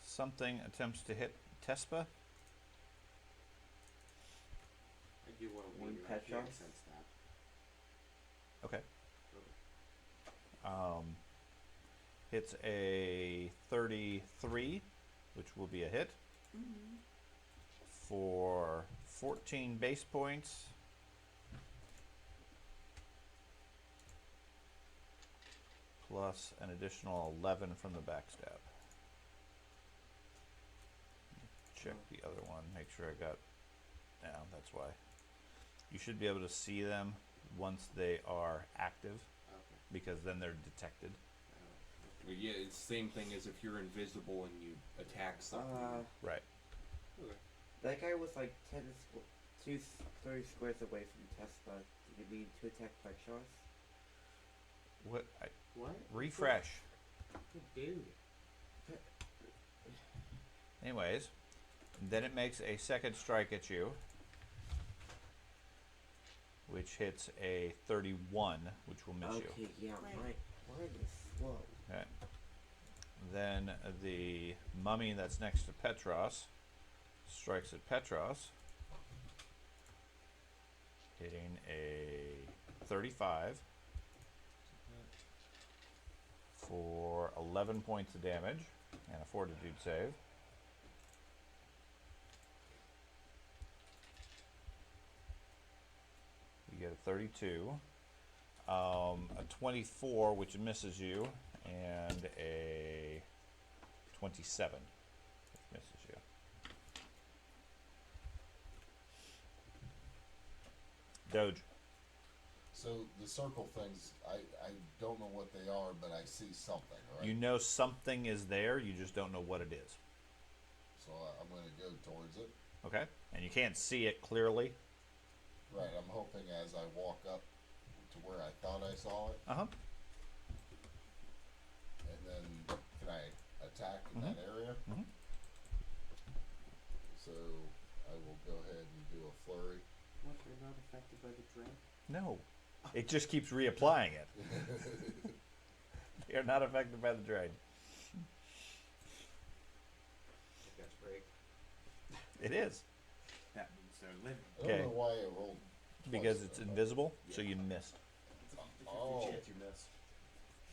Something attempts to hit Tespa. I do want to One warn you. I pet can't shop? sense that. Okay. Hits a 33, which will be a hit, for 14 base points. Plus an additional 11 from the backstab. Check the other one, make sure I got. Yeah, that's why. You should be able to see them once they are active, Okay. because then they're detected. Well, yeah, it's the same thing as if you're invisible and you attack something. Right. That guy was like 30 squares away from Tesla. Did you need to attack Precious? What? What? Refresh. Good dude. Anyways, then it makes a second strike at you, which hits a 31, which will miss you. Okay, yeah, Right. mine is slow. Okay. Then the mummy that's next to Petros strikes at Petros, hitting a 35 for 11 points of damage and a fortitude save. You get a 32, a 24, which misses you, and a 27, which misses you. Doge. So the circle things, I don't know what they are, but I see something, right? You know something is there, you just don't know what it is. So I'm going to go towards it. Okay? And you can't see it clearly. Right, I'm hoping as I walk up to where I thought I saw it, Uh-huh. and then can I attack in that area? Mhm. So I will go ahead and do a flurry. What? They're not affected by the dread? No. It just keeps reapplying it. They are not affected by the drain. That's great. It is. That means they're living. I don't Okay. know why I rolled twice Because it's there, but- invisible, so you missed. Oh. Chance you miss.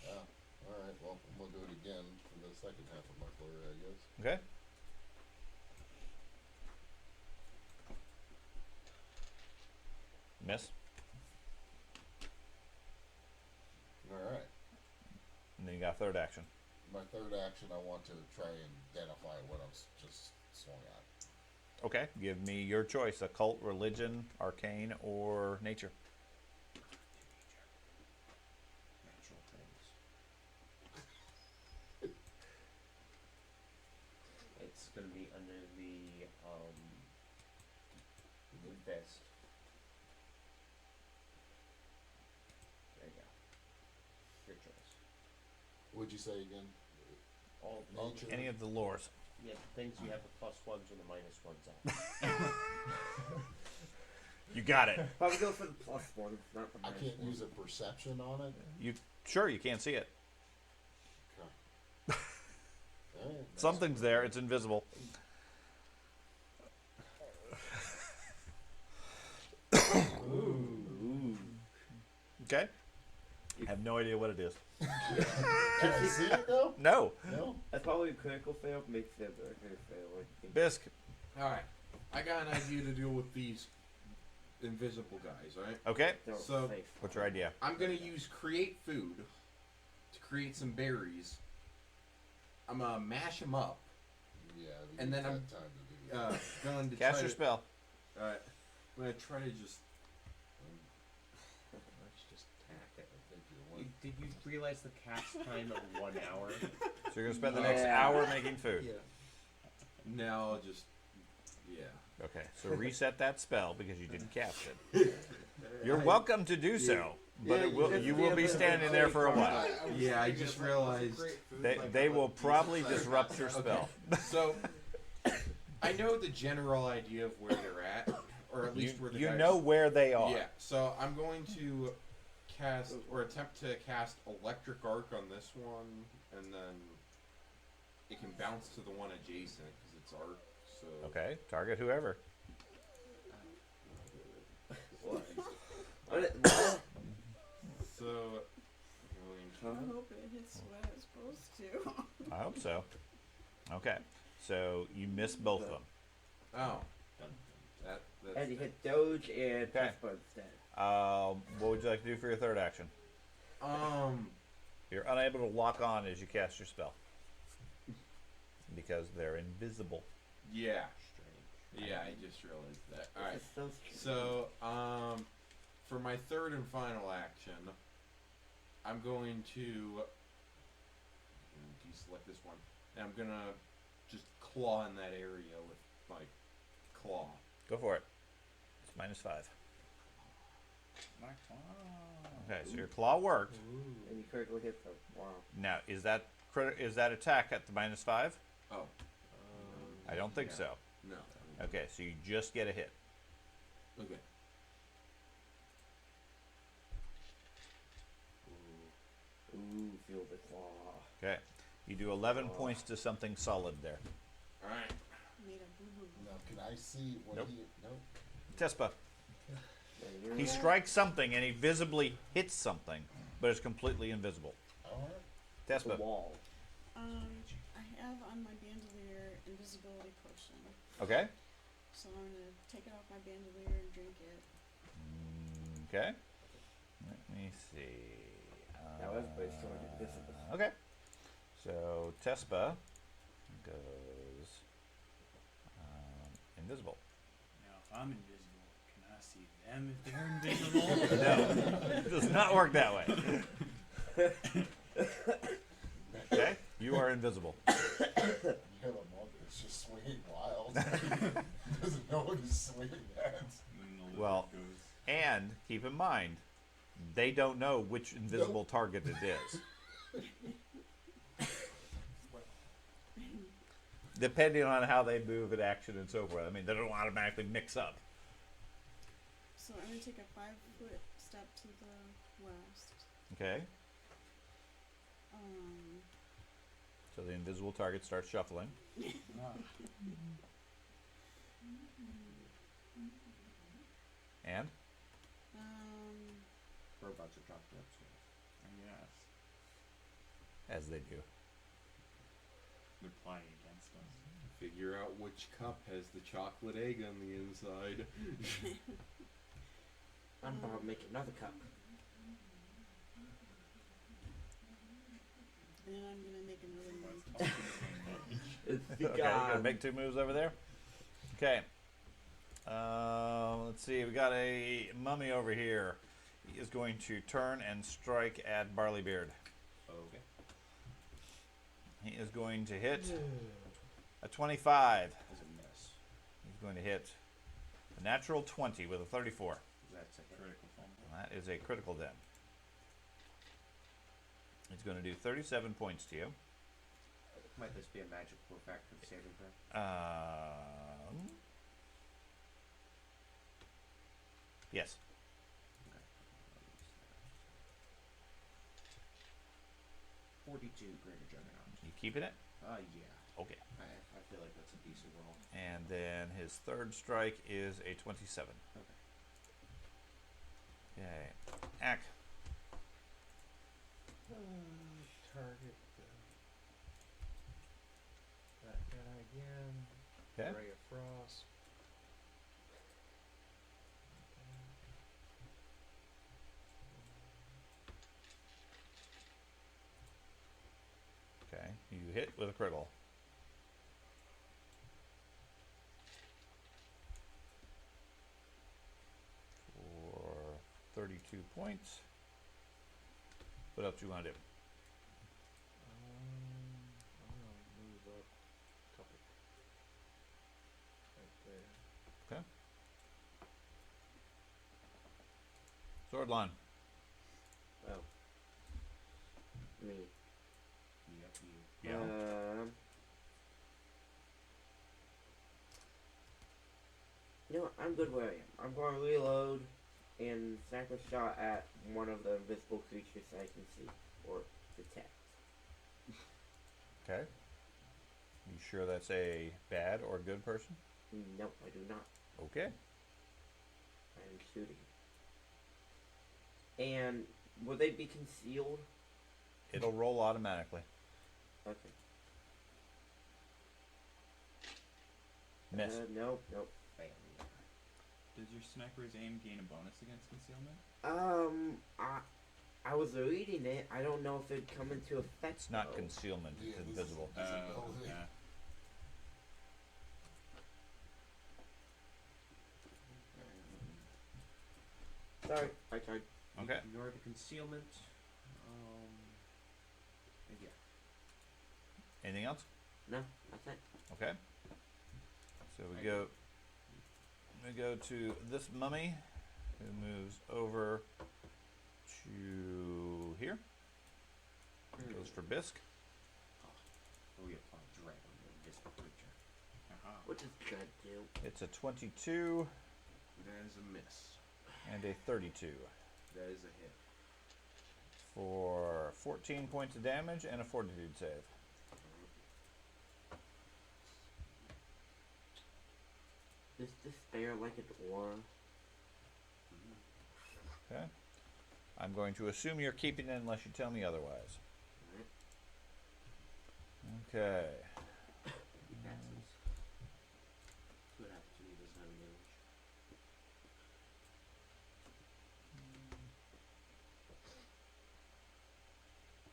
Yeah. Alright, well, we'll do it again for the second half of my flurry, I guess. Okay? Miss. Alright. And then you got third action. My third action, I want to try and identify what I'm just swung at. Okay. Give me your choice. Occult, religion, arcane, or nature. Natural things. It's gonna be under the vest. There you go. Your choice. What'd you say again? All Nature? Any of the lores. Yeah, the things you have the +1s or the -1s at. You got it. Probably go for the +1, not the I minus can't one. use a perception on it? Sure, you can't see it. Okay. Alright, nice. Something's there. It's invisible. Okay. I have no idea what it is. Can I see it though? No. No? That's probably a critical fail, makes it a critical fail. I think. Bisque. Alright. I got an idea to deal with these invisible guys, alright? Okay. They're So- safe. What's your idea? I'm gonna use create food to create some berries. I'm gonna mash them up. Yeah, we And need then I'm, that time to do that. Going to Cast try your to, spell. Alright. I'm gonna try to just. Let's just tack it. I think you win. Did you realize the cast time of 1 hour? So you're gonna spend the next Yeah. hour making food. Now I'll just. Yeah. Okay, so reset that spell because you didn't cast it. You're welcome to do so, but Yeah, it will, just you the will be other standing there for a while. Yeah, I just realized. They will probably disrupt your spell. So, I know the general idea of where they're at, or at least where the You guys. know where they are. Yeah. So I'm going to cast or attempt to cast electric arc on this one, and then it can bounce to the one adjacent because it's arc. So. Okay, target whoever. So. I hope it hits what it's supposed to. I hope so. Okay, so you miss both of them. Oh. That's And you hit Doge and Okay. Tespa instead. What would you like to do for your third action? You're unable to lock on as you cast your spell because they're invisible. Yeah. Yeah, I just realized that. Alright. It's so strange. So, for my third and final action, I'm going to deselect this one, and I'm gonna just claw in that area with my claw. Go for it. It's -5. My claw. Okay, so your claw worked. And you critically hit them. Wow. Now, is that attack at the -5? Oh. I don't think Yeah. so. No. Okay, so you just get a hit. Okay. Ooh, feel the claw. Okay, you do 11 points to something solid there. Alright. Made a boo-boo. Now, can I see what Nope. he? Nope. Tespa. Yeah, you're He right. strikes something and he visibly hits something, but it's completely invisible. All right. The Tespa. wall. I have on my bandolier invisibility potion, Okay. so I'm gonna take it off my bandolier and drink it. Okay. Let me see. Now everybody's going invisible. Okay. So Tespa goes invisible. Now, if I'm invisible, can I see them if they're invisible? No, it does not work that way. Okay, you are invisible. You have a monk that's just swinging wild. He doesn't know what he's swinging at. And then the Well, lizard goes, and keep in mind, they don't know which invisible target it is. Depending on how they move at action and so forth. I mean, they don't automatically mix up. So I'm gonna take a 5-foot step to the west. Okay, Um, so the invisible target starts shuffling. And Robots are dropped upstairs. yes, as they do. they're plotting against us. Figure out which cup has the chocolate egg on the inside. I'm about to make another cup. then I'm gonna make another move. Robots talking the same language. It's Okay, you're gonna gone. make 2 moves over there. Okay. Let's see. We got a mummy over here. He is going to turn and strike at Barleybeard. Okay. He is going to hit a 25. As a miss. He's going to hit a natural 20 with a 34. That's a hit. Critical fumble. That is a critical then. He's going to do 37 points to you. Might this be a magical effect of saving throw? Yes. Okay. 42 greater juggernaut. You keeping it? Yeah. Okay. I feel like that's a decent roll. And then his third strike is a 27. Okay. Okay. Ack. Target that guy again. Okay. Ray of Frost. Okay. You hit with a critical. points. What else you want to do? I'm gonna move up a couple. Right there. Okay. Sword line. Oh. Me. Yep, you. Yeah. You know what? I'm good where I am. I'm going to reload and sniper shot at one of the invisible creatures I can see or detect. Okay. You sure that's a bad or good person? Nope, I do not. Okay. I am shooting. And will they be concealed? It'll roll automatically. Okay. Miss. Nope. Failure. Does your sniper's aim gain a bonus against concealment? I was reading it. I don't know if it'd come into effect. It's not though. concealment. Yeah, It's this is invisible. visibility. Yeah. Sorry, I tried. Okay. Ignore the concealment. Yeah. Anything else? No, that's it. Okay. So we go to this mummy, who moves over to here. Goes for Bisque. We apply dread on the invisible creature. Aha. What does that do? It's a 22 That is a miss. and a 32 That is a hit. for 14 points of damage and a fortitude save. Is despair like an aura? Okay. I'm going to assume you're keeping it unless you tell me otherwise. Okay. He passes. See what happens when he doesn't have advantage.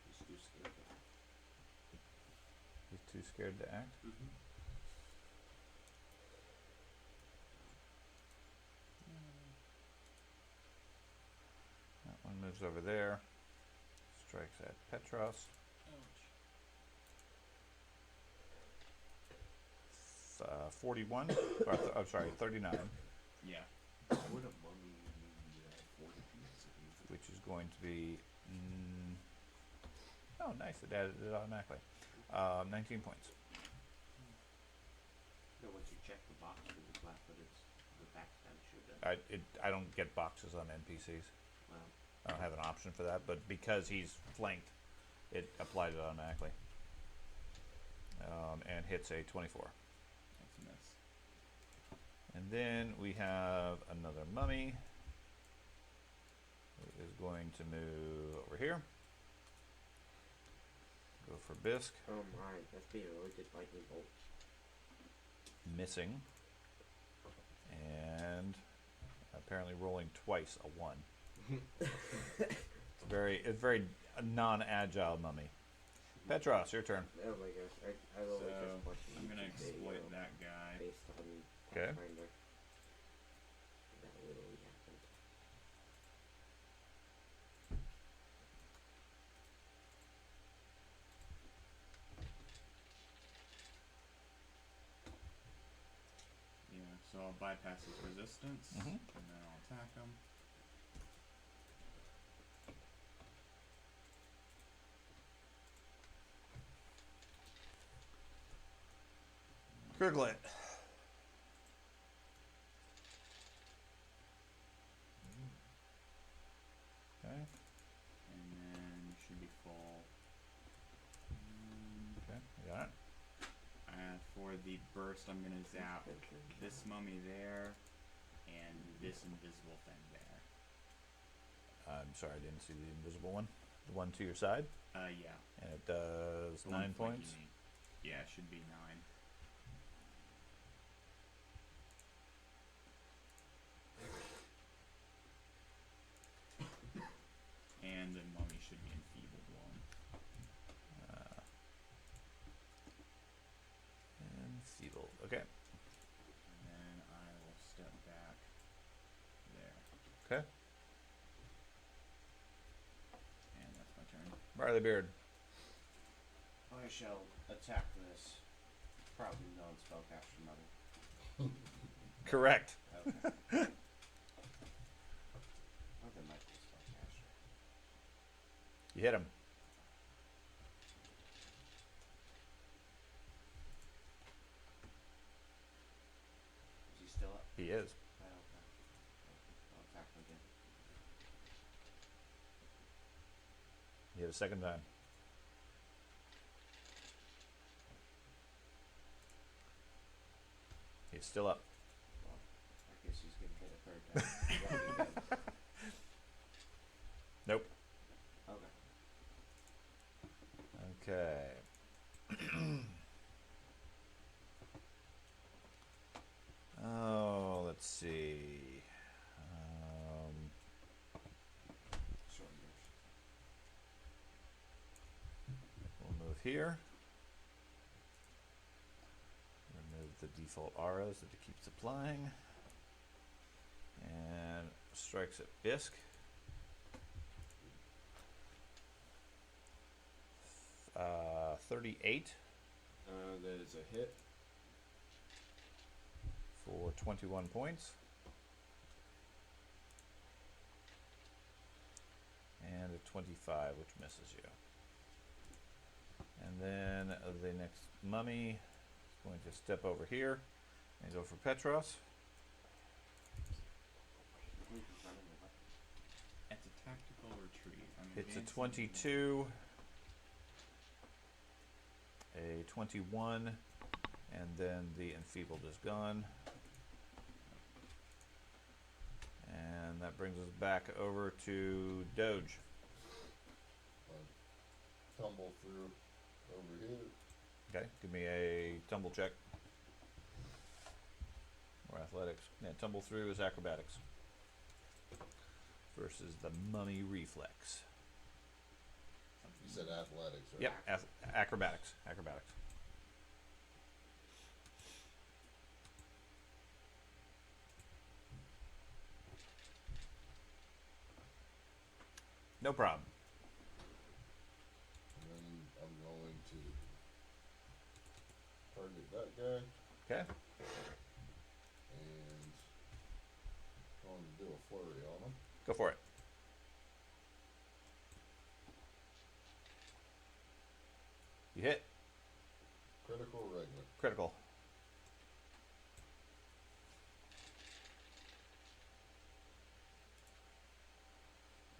He's too scared to act. He's too scared to act. That one moves over there. Strikes at Petros. Ouch. 41. Or I'm sorry, 39. Yeah. Would a mummy need fortitude save? Which is going to be. Oh, nice. It added it automatically. 19 points. No, once you check the box for the flat-footed, the backstab should I don't get boxes on NPCs. well, I don't have an option for that, but because he's flanked, it applied it automatically. And hits a 24. That's a miss. And then we have another mummy who is going to move over here. Go for Bisque. Oh my, that's be a really good lightning bolt. Missing. And apparently rolling twice a 1. It's very non-agile mummy. Petros, your turn. Oh my gosh, I So literally just watched I'm gonna YouTube video exploit that guy. based on Okay. Pathfinder. That literally happened. Yeah, so I'll bypass his resistance, Mhm. and then I'll attack him. Kirklet. Okay. And then should be full. Okay. You got it. For the burst, I'm gonna zap this mummy there, and this invisible thing there. I'm sorry, I didn't see the invisible one. The one to your side. Yeah. And it does The one 9 flanking points. me. Yeah, it should be 9. And the mummy should be enfeebled 1. Enfeebled. Okay. And then I will step back there. Okay. Barley Beard. I shall attack this probably non-spellcaster mother. Correct. Okay. Oh, there might be a spellcaster. You hit him. Is he still up? He is. Oh, okay. I'll attack him again. You hit a second time. He's still up. Well, I guess he's gonna hit a third time. Nope. Okay. Okay. Oh, let's see. Short years. We'll move here. Remove the default auras that it keeps applying. And strikes at Bisque. 38 That is a hit. for 21 points. And a 25, which misses you. And then the next mummy is going to step over here and go for Petros. It's a tactical retreat. I'm It's a advancing 22, a 21, and then the enfeebled is gone. And that brings us back over to Doge. Tumble through over here. Okay, give me a tumble check. Or athletics. Yeah, tumble through is acrobatics. Versus the mummy reflex. You said athletics, right? Yep, acrobatics. Acrobatics. No problem. And then I'm going to target that guy Okay. and going to do a flurry on him. Go for it. You hit. Critical or regular? Critical.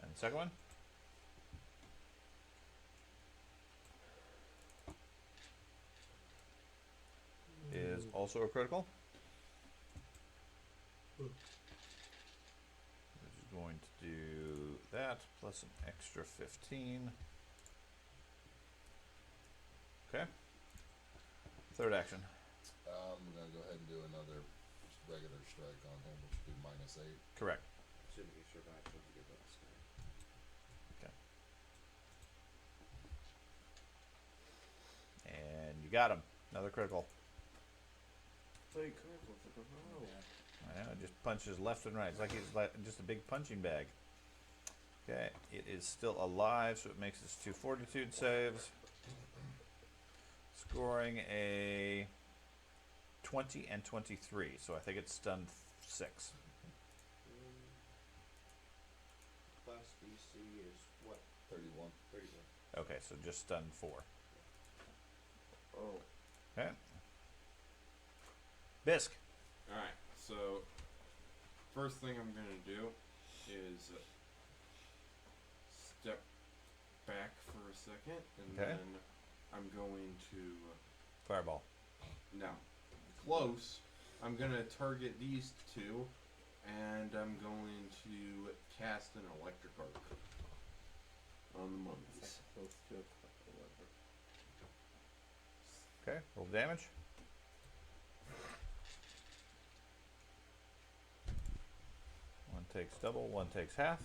And the second one? Is also a critical. Which is going to do that plus an extra 15. Okay. Third action. I'm going to go ahead and do another regular strike on him, which would be -8. Correct. Assuming you survive, don't forget about this guy. Okay. And you got him. Another critical. 3 criticals in a row. I know, it just punches left and right. It's like he's just a big punching bag. Okay, it is still alive, so it makes its 2 fortitude saves. Scoring a 20 and 23, so I think it's stunned 6. Class DC is what? 31. 31. Okay, so just stunned 4. Oh. Okay. Bisque. Alright, so first thing I'm going to do is step back for a second, and Okay. then I'm going to... Fireball. No. Close. I'm going to target these two, and I'm going to cast an electric arc on the mummies. Close to a couple of them. Okay, roll damage. One takes double, one takes half.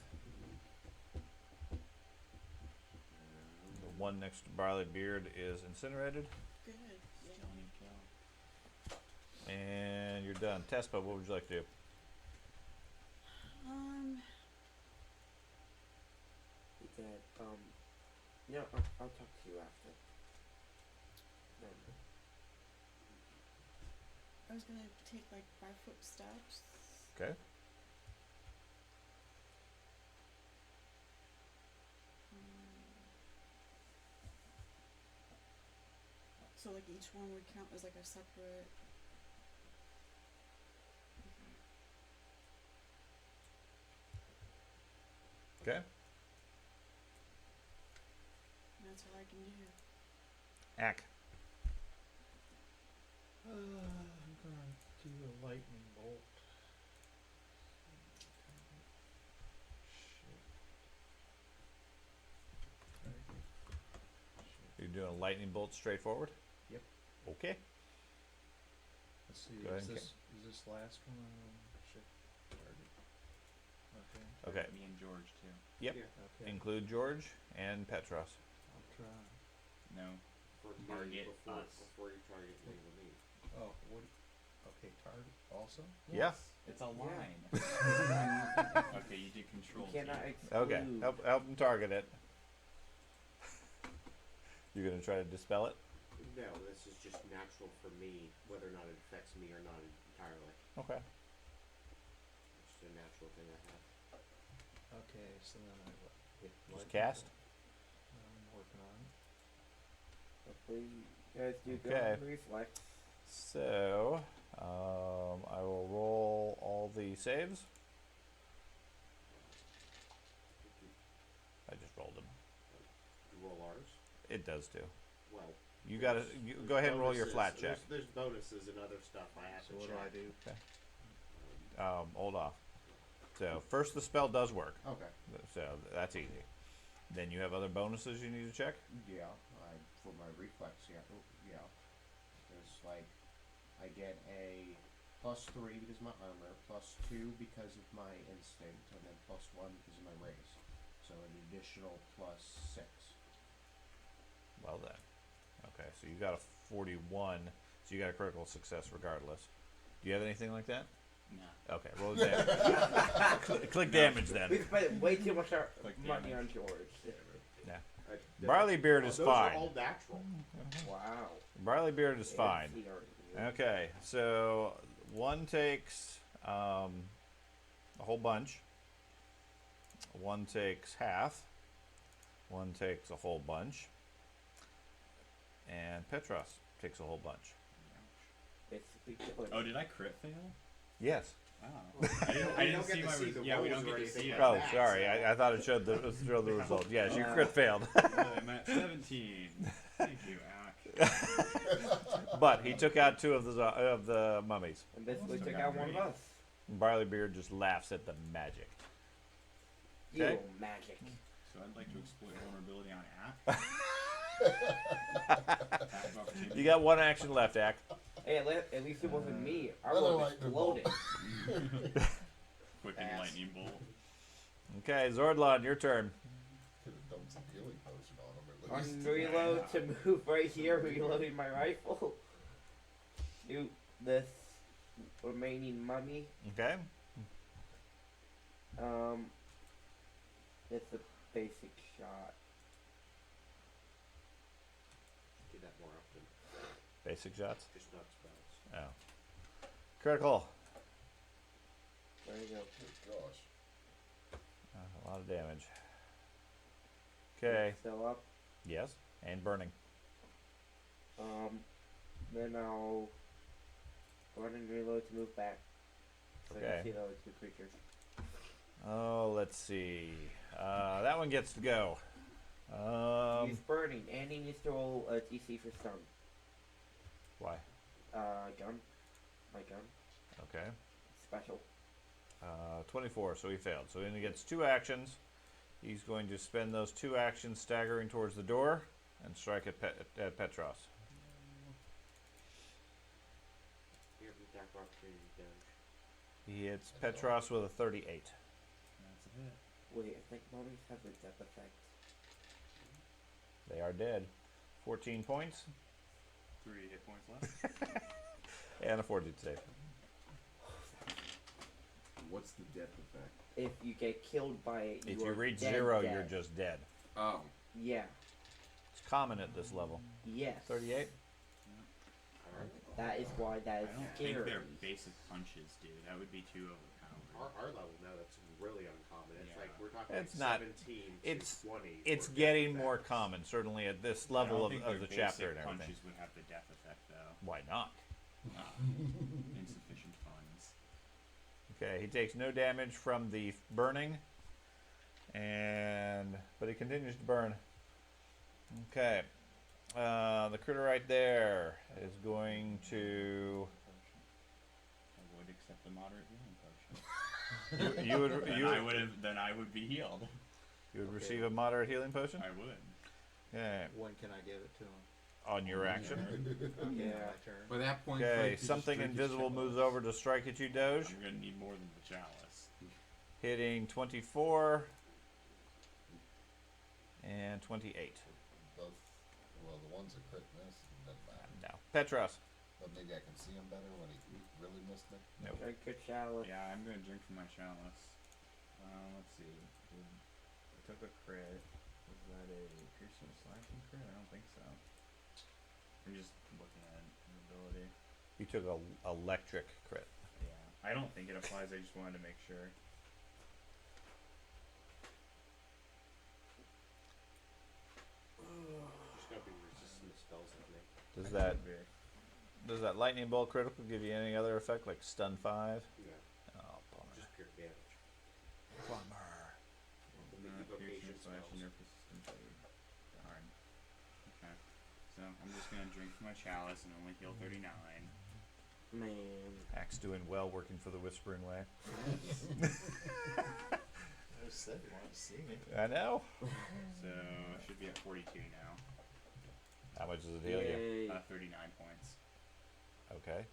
The one next to Barley Beard is incinerated. Good. Yeah. Johnny Joe. And you're done. Tespa, what would you like to do? We got Yeah, I'll talk to you after. I was gonna take like 5-foot steps. Okay. So like each one would count as like a separate. Okay. That's all I can do. Ack. I'm gonna do a lightning bolt. You're doing a lightning bolt straight forward? Yep. Okay. Let's see. Go ahead Is and this last one shift target? Okay. Okay. Me and George too. Yep. Okay. Include George and Petros. I'll try. No. For me, Target before, us. before you target me with me. Oh, what? Okay, target also. Yeah. It's a line. Okay, you did control. You cannot T. exclude. Okay. Help him target it. You're gonna try to dispel it? No, this is just natural for me, whether or not it affects me or not entirely. Okay. It's just a natural thing I have. Okay, so then I hit Just lightning cast. bolt. I'm working on it. Hopefully you guys do Okay. good on reflex. So, I will roll all the saves. I just rolled them. You roll ours? It does too. Well, You gotta. You go ahead and roll your flat check. There's bonuses and other stuff I have So to what check. do I do? Hold off. So first, the spell does work. Okay. So that's easy. Then you have other bonuses you need to check. Yeah, for my reflex, yeah. There's like, I get a +3 because of my armor, +2 because of my instinct, and then +1 because of my raise. So an additional +6. Well then. Okay, so you got a 41. So you got a critical success regardless. Do you have anything like that? No. Okay, roll the damage. Click damage We then. spent way too much Click money damage. on George. Barley beard is those fine. are all natural. Wow. Barley beard is fine. Yeah. Okay, so one takes a whole bunch. One takes half. One takes a whole bunch. And Petros takes a whole bunch. Basically killing. Oh, did I crit fail? Yes. Oh. We I didn't don't see get to my see the yeah, we rolls don't or get to see anything it. like Oh, that, sorry. so- I thought it showed the result. Yes, you crit failed. I'm at 17. Thank you, Ack. But he took out two of the mummies. And basically Still took got out one of great. us. Barley beard just laughs at the magic. You Okay. magic. So I'd like to exploit vulnerability on Ack. Attack of opportunity. You got one action left, Ack. Hey, at least it wasn't me. Our Another world lightning bolt. exploded. Quickened Ass. lightning bolt. Okay, Zordlon, your turn. Could have dumped some healing potion on him at least. On reload to move right here, reloading my rifle. Shoot this remaining mummy. Okay. It's a basic shot. Do that more often. Basic shots. Just not spells. Oh. Critical. There you go. Good gosh. A lot of damage. Okay. Still up. Yes. And burning. Then I'll go ahead and reload to move back. So I Okay. can see the other two creatures. Oh, let's see. That one gets to go. He's burning, and he needs to roll a DC for stun. Why? Gun. My gun. Okay. Special. 24, so he failed. So then he gets two actions. He's going to spend those two actions staggering towards the door and strike at Petros. Here, attack of opportunity damage. He hits Petros with a 38. That's a hit. Wait, I think mummies have a death effect. They are dead. 14 points 3 hit points left. and a 14 save. What's the death effect? If you get killed by it, If you you are reach dead, 0, dead. you're just dead. Oh. Yeah. common at this level. Yes. 38. That is why that is I don't scary. think they're basic punches, dude. That would be too overpowered. Our level now, that's really uncommon. It's Yeah. like we're talking It's like not. 17 It's to 20. it's for getting death more effects. common, certainly at this I level don't of think the their chapter basic and everything. punches would have the death effect, though. Why not? Insufficient funds. Okay, he takes no damage from the burning, but he continues to burn. Okay, the critter right there is going to. I would accept the moderate healing potion. You would Then I would be healed. You would receive a moderate healing potion. I would. Okay, When can I give it to him? on your action. Yeah. Yeah. My turn. By that point, Okay, Frank, you just something drink his invisible shit moves out. over to strike at you, Doge, I'm gonna need more than the chalice. hitting 24 and 28. Both, well, the one's a crit miss, it doesn't matter. No, Petros. But maybe I can see him better when he really missed me. Nope. Drink your chalice. Yeah, I'm gonna drink from my chalice. Let's see. I took a crit. Was that a piercing slashing crit? I don't think so. I'm just looking at an ability. You took a electric crit. Yeah. I don't think it applies. I just wanted to make sure. Just gotta be resistant to spells, I think. Does I that should be. does that lightning bolt critical give you any other effect like stun 5? No, Oh, bummer. just pure damage. Bummer. The Piercing evocation slashing or spells. persistent blade. Darn. Okay. So I'm just gonna drink from my chalice and only heal 39. Man. Axe doing well, working for the Whispering Way. I said you wanted to see me. I know. So I should be at 42 now. How much does it heal you? Yay. 39 points. Okay,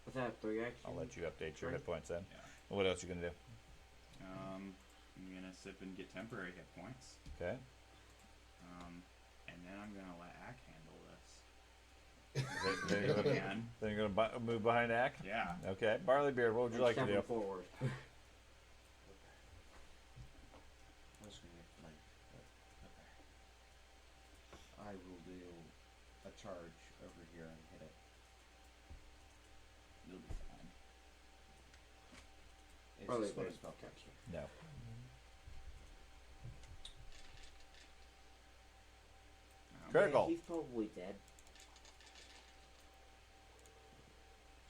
Was that 3 action? I'll let you update your hit points then. Yeah. What else you gonna do? I'm gonna sip and get temporary hit points. Okay. And then I'm gonna let Ack handle this. Then you're gonna, Again. then you're gonna move behind Ack. Yeah. Okay, Barleybeard, what would you like to do? Forward. I was gonna like, okay. I will do a charge over here and hit it. You'll be fine. Is Probably this what a good. spell catcher? No. Critical. Yeah, he's probably dead.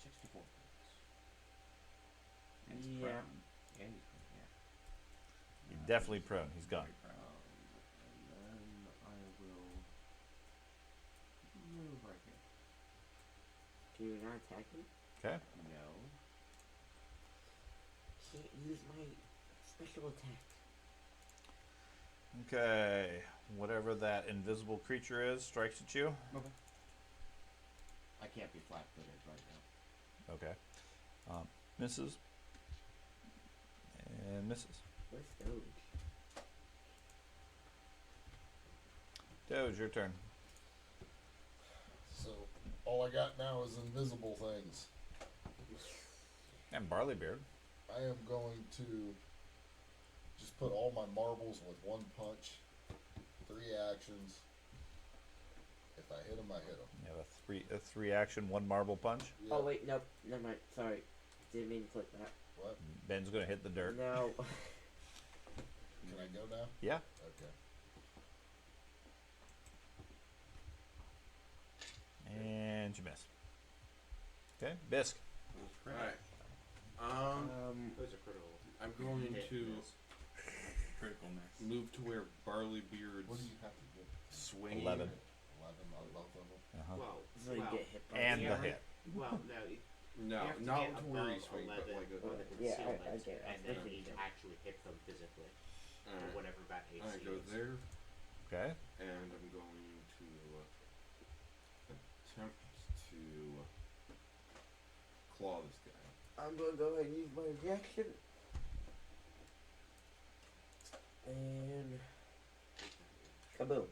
64 points. And it's Yeah. prone. And he's yeah. He's definitely prone. He's gone. Very prone. And then I will move right here. Can you not attack him? Okay. No. Can't use my special attack. Okay. Whatever that invisible creature is strikes at you. Okay. I can't be flat-footed right now. Okay. Misses. And misses. Where's Doge? Doge, your turn. So, all I got now is invisible things. And Barleybeard. I am going to just put all my marbles with one punch, 3 actions. If I hit them, I hit them. You have a three action, 1 marble punch. Yeah. Oh wait, nope, never mind. Sorry, didn't mean to click that. What? Ben's gonna hit the dirt. No. Can I go now? Yeah. Okay. And you miss. Okay, Bisque. Alright. Those are critical. I'm going Hit to miss. Critical miss. move to where Barleybeard's What do you have to get? swinging. 11. 11 on both of them? Uh-huh. Well, So you well, get hit by And the the hammer. hit. well, no. You No, have to not get to where above he's swinging, but 11 like a. for the Yeah, concealment, I get it. and I then think you so. actually hit them physically, or Alright. whatever that AC I go is. there, Okay. and I'm going to attempt to claw this guy. I'm gonna go ahead and use my reaction. And kaboom.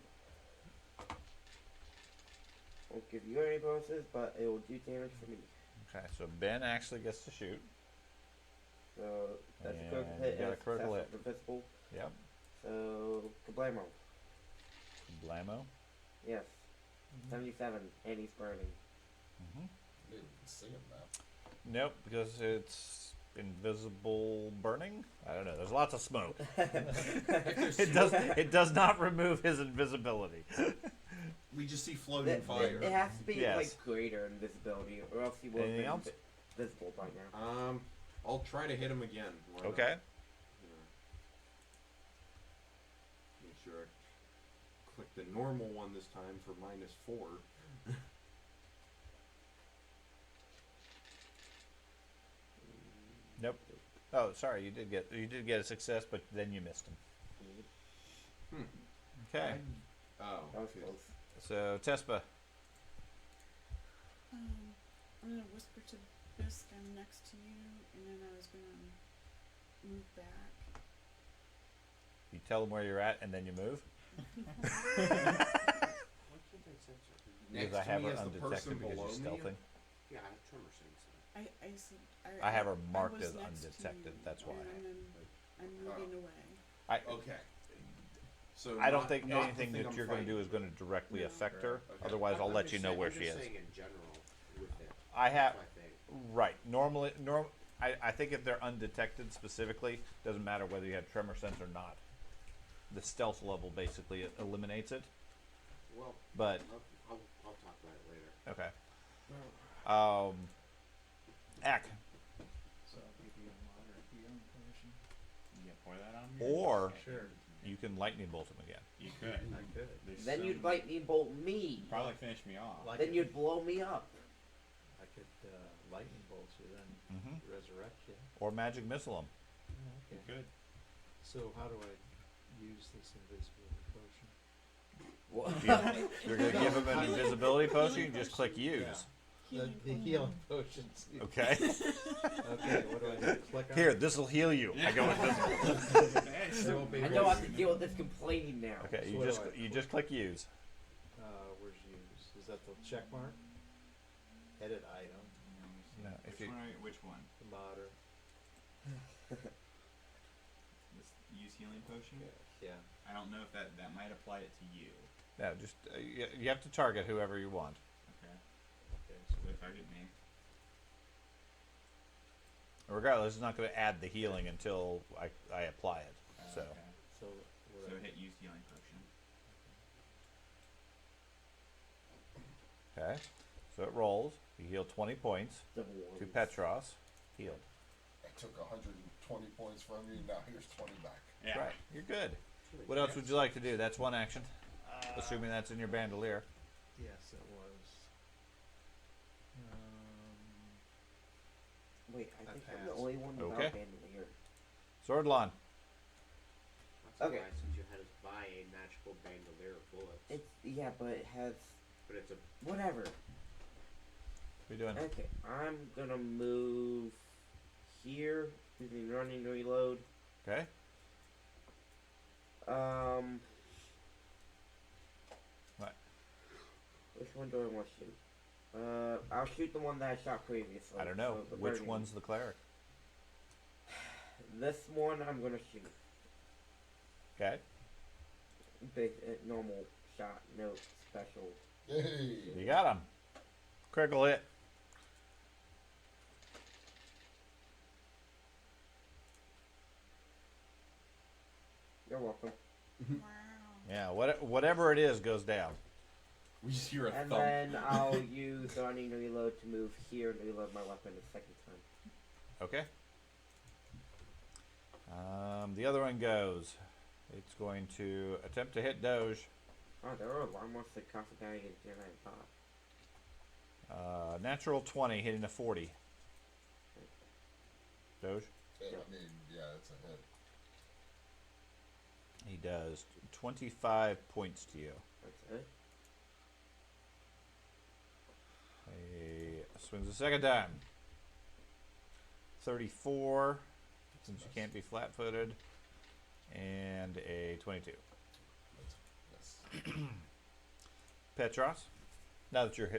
Won't give you any bonuses, but it will do damage for me. Okay, so Ben actually gets to shoot. So that's a And critical hit. you got a and critical that's hit. invisible. Yep. So kablamo. Blamo. Yes. 77, and he's burning. Mm-hmm. Didn't even see him now. Nope, because it's invisible burning. I don't know. There's lots of smoke. It does not remove his invisibility. We just see floating It fire. has to be Yes. like greater invisibility, or else he will have Anything been else? visible by now. I'll try to hit him again. Why not? Okay. Make sure I click the normal one this time for -4. Nope. Oh, sorry. You did get a success, but then you missed him. Okay. Oh, That was okay. close. So Tespa. I'm gonna whisper to Bisk, I'm next to you, and then I was gonna move back. You tell him where you're at, and then you move. Next Because I to have me her is the undetected person because below you're me. stealthing. Yeah, I have tremor sense. I said I have her I marked was as next to undetected. you, That's why. and then I'm moving away. I Okay. So I don't not- think not the anything thing that I'm you're going to do fighting. is going to directly No. affect her. Okay. Otherwise, I'll I'm let just you know saying- where I'm she just is. saying in general with it. I have That's my thing. right. I think if they're undetected specifically, doesn't matter whether you have tremor sense or not. The stealth level basically eliminates it. Well, But I'll talk about it later. okay. Ack. So I'll give you a moderate healing potion. Yeah, pour that on me. Or Sure. you can lightning bolt him again. You could. I could. There's Then some- you'd lightning bolt me. probably finish me off. Like Then it- you'd blow me up. I could lightning bolt you, then Mm-hmm. resurrect you. Or magic missile him. You Okay. could. So how do I use this invisibility potion? You're going to give him an invisibility potion. You just click use. Healing The healing potions. Okay. Okay, what do I do? Click on Here, it? this will heal you. I go invisible. There will be I know I have to deal with this complaining now. Okay, So you what just do I you click? just click use. Where's use? Is that the check mark? Edit item. No, if which you one? Which one? The modder. This use healing potion. Yeah. I don't know if that might apply it to you. no, just you have to target whoever you want. Okay. Okay. So So target me. Regardless, it's not going to add the healing until I apply it. So Okay. So what So I- hit use healing potion. okay, so it rolls. You heal 20 points Double to ones. Petros. Healed. I took 120 points from you. Now here's 20 back. Yeah. Right, you're good. What else would you like to do? That's one action. Assuming that's in your bandolier. Yes, it was. Wait, I I think I'm the pass. only one without Okay. bandolier. Swordlawn. That's Okay. why since you had us buy a magical bandolier of bullets. It's yeah, but it has But it's a whatever. What are you doing? Okay, I'm gonna move here using running reload. Okay. What? Which one do I want to shoot? I'll shoot the one that I shot previously. I don't know. so the Which burning one's the cleric? This one I'm gonna shoot. Okay. Big, normal shot, no special. Yay! You got him. Critical hit. You're welcome. Wow. Yeah, whatever it is goes down. We just hear a And thump. then I'll use running reload to move here and reload my weapon a second time. Okay. The other one goes. It's going to attempt to hit Doge. Oh, there are a lot more sarcophagi than I thought. Natural 20 hitting a 40. Doge. Yeah, I mean, yeah, it's a hit. He does 25 points to you. Okay. He swings a second time. 34, since you can't be flat-footed, and a 22. Yes. Petros, now that you're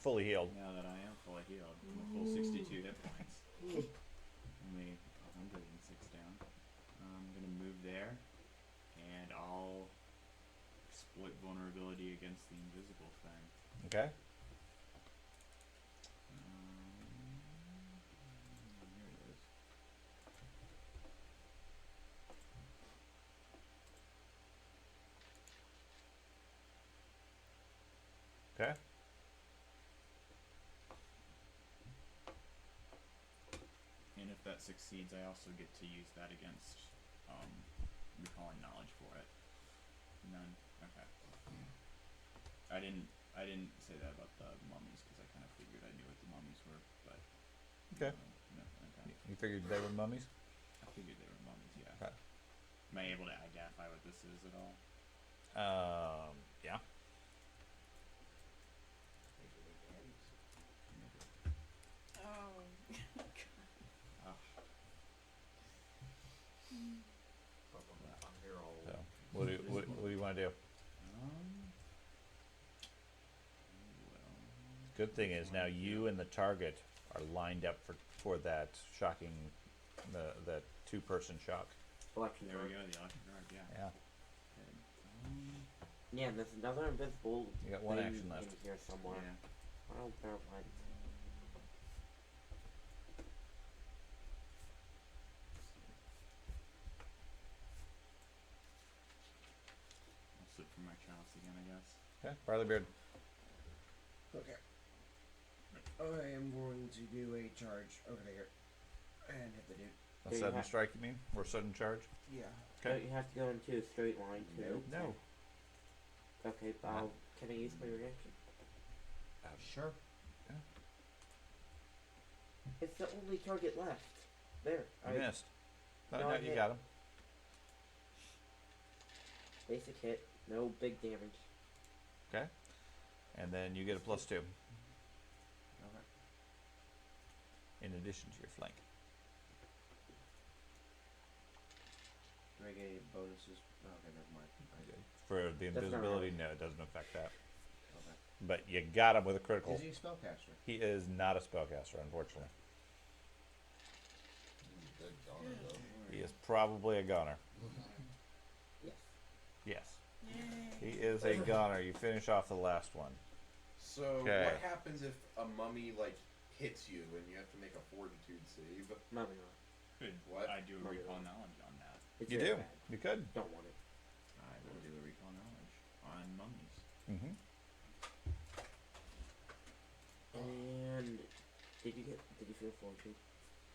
fully healed. Now that I am fully healed, I'm a full 62 hit points. Only 106 down. I'm gonna move there, and I'll exploit vulnerability against the invisible thing. Okay. Here it is. Okay. And if that succeeds, I also get to use that against recalling knowledge for it. None. Okay. I didn't say that about the mummies because I kind of figured I knew what the mummies were, but Okay. no. Okay. You figured they were mummies? I figured they were mummies. Yeah. Okay. Am I able to identify what this is at all? Yeah. Oh. Ah. I'm here all So, what do you want to do? Well. Good thing is now you and the target are lined up for that shocking, that 2-person shock. Election There we guard. go. The electric guard. Yeah. Yeah. Okay. Yeah, and there's another invisible You got one thing action left. in here somewhere. Yeah. I don't know what. I'll slip from my chalice again, I guess. Okay. Barleybeard. Okay. I am going to do a charge over there and hit the dude. A Do you sudden have- strike, you mean? Or sudden charge? Yeah. Okay. Don't you have to go into a straight line too? No. Okay, can I use my reaction? Sure. It's the only target left. There. You missed. No, No, no, I you hit. got him. Basic hit. No big damage. Okay. And then you get a +2 Okay. in addition to your flank. Do I get any bonuses? Okay, never mind. For the That's not invisibility, right. no, it doesn't affect that. Okay. But you got him with a critical. Is he a spellcaster? He is not a spellcaster, unfortunately. He's a dead goner, though. He is probably a goner. Yes. Yes. Yay. He is a goner. You finish off the last one. So Okay. what happens if a mummy like hits you and you have to make a fortitude save? Maybe not. Could What? I do a Maybe recall not. knowledge on that? It's You very do. bad. You could. Don't want it. I will do a recall knowledge on mummies. Mm-hmm. And did you feel fortune?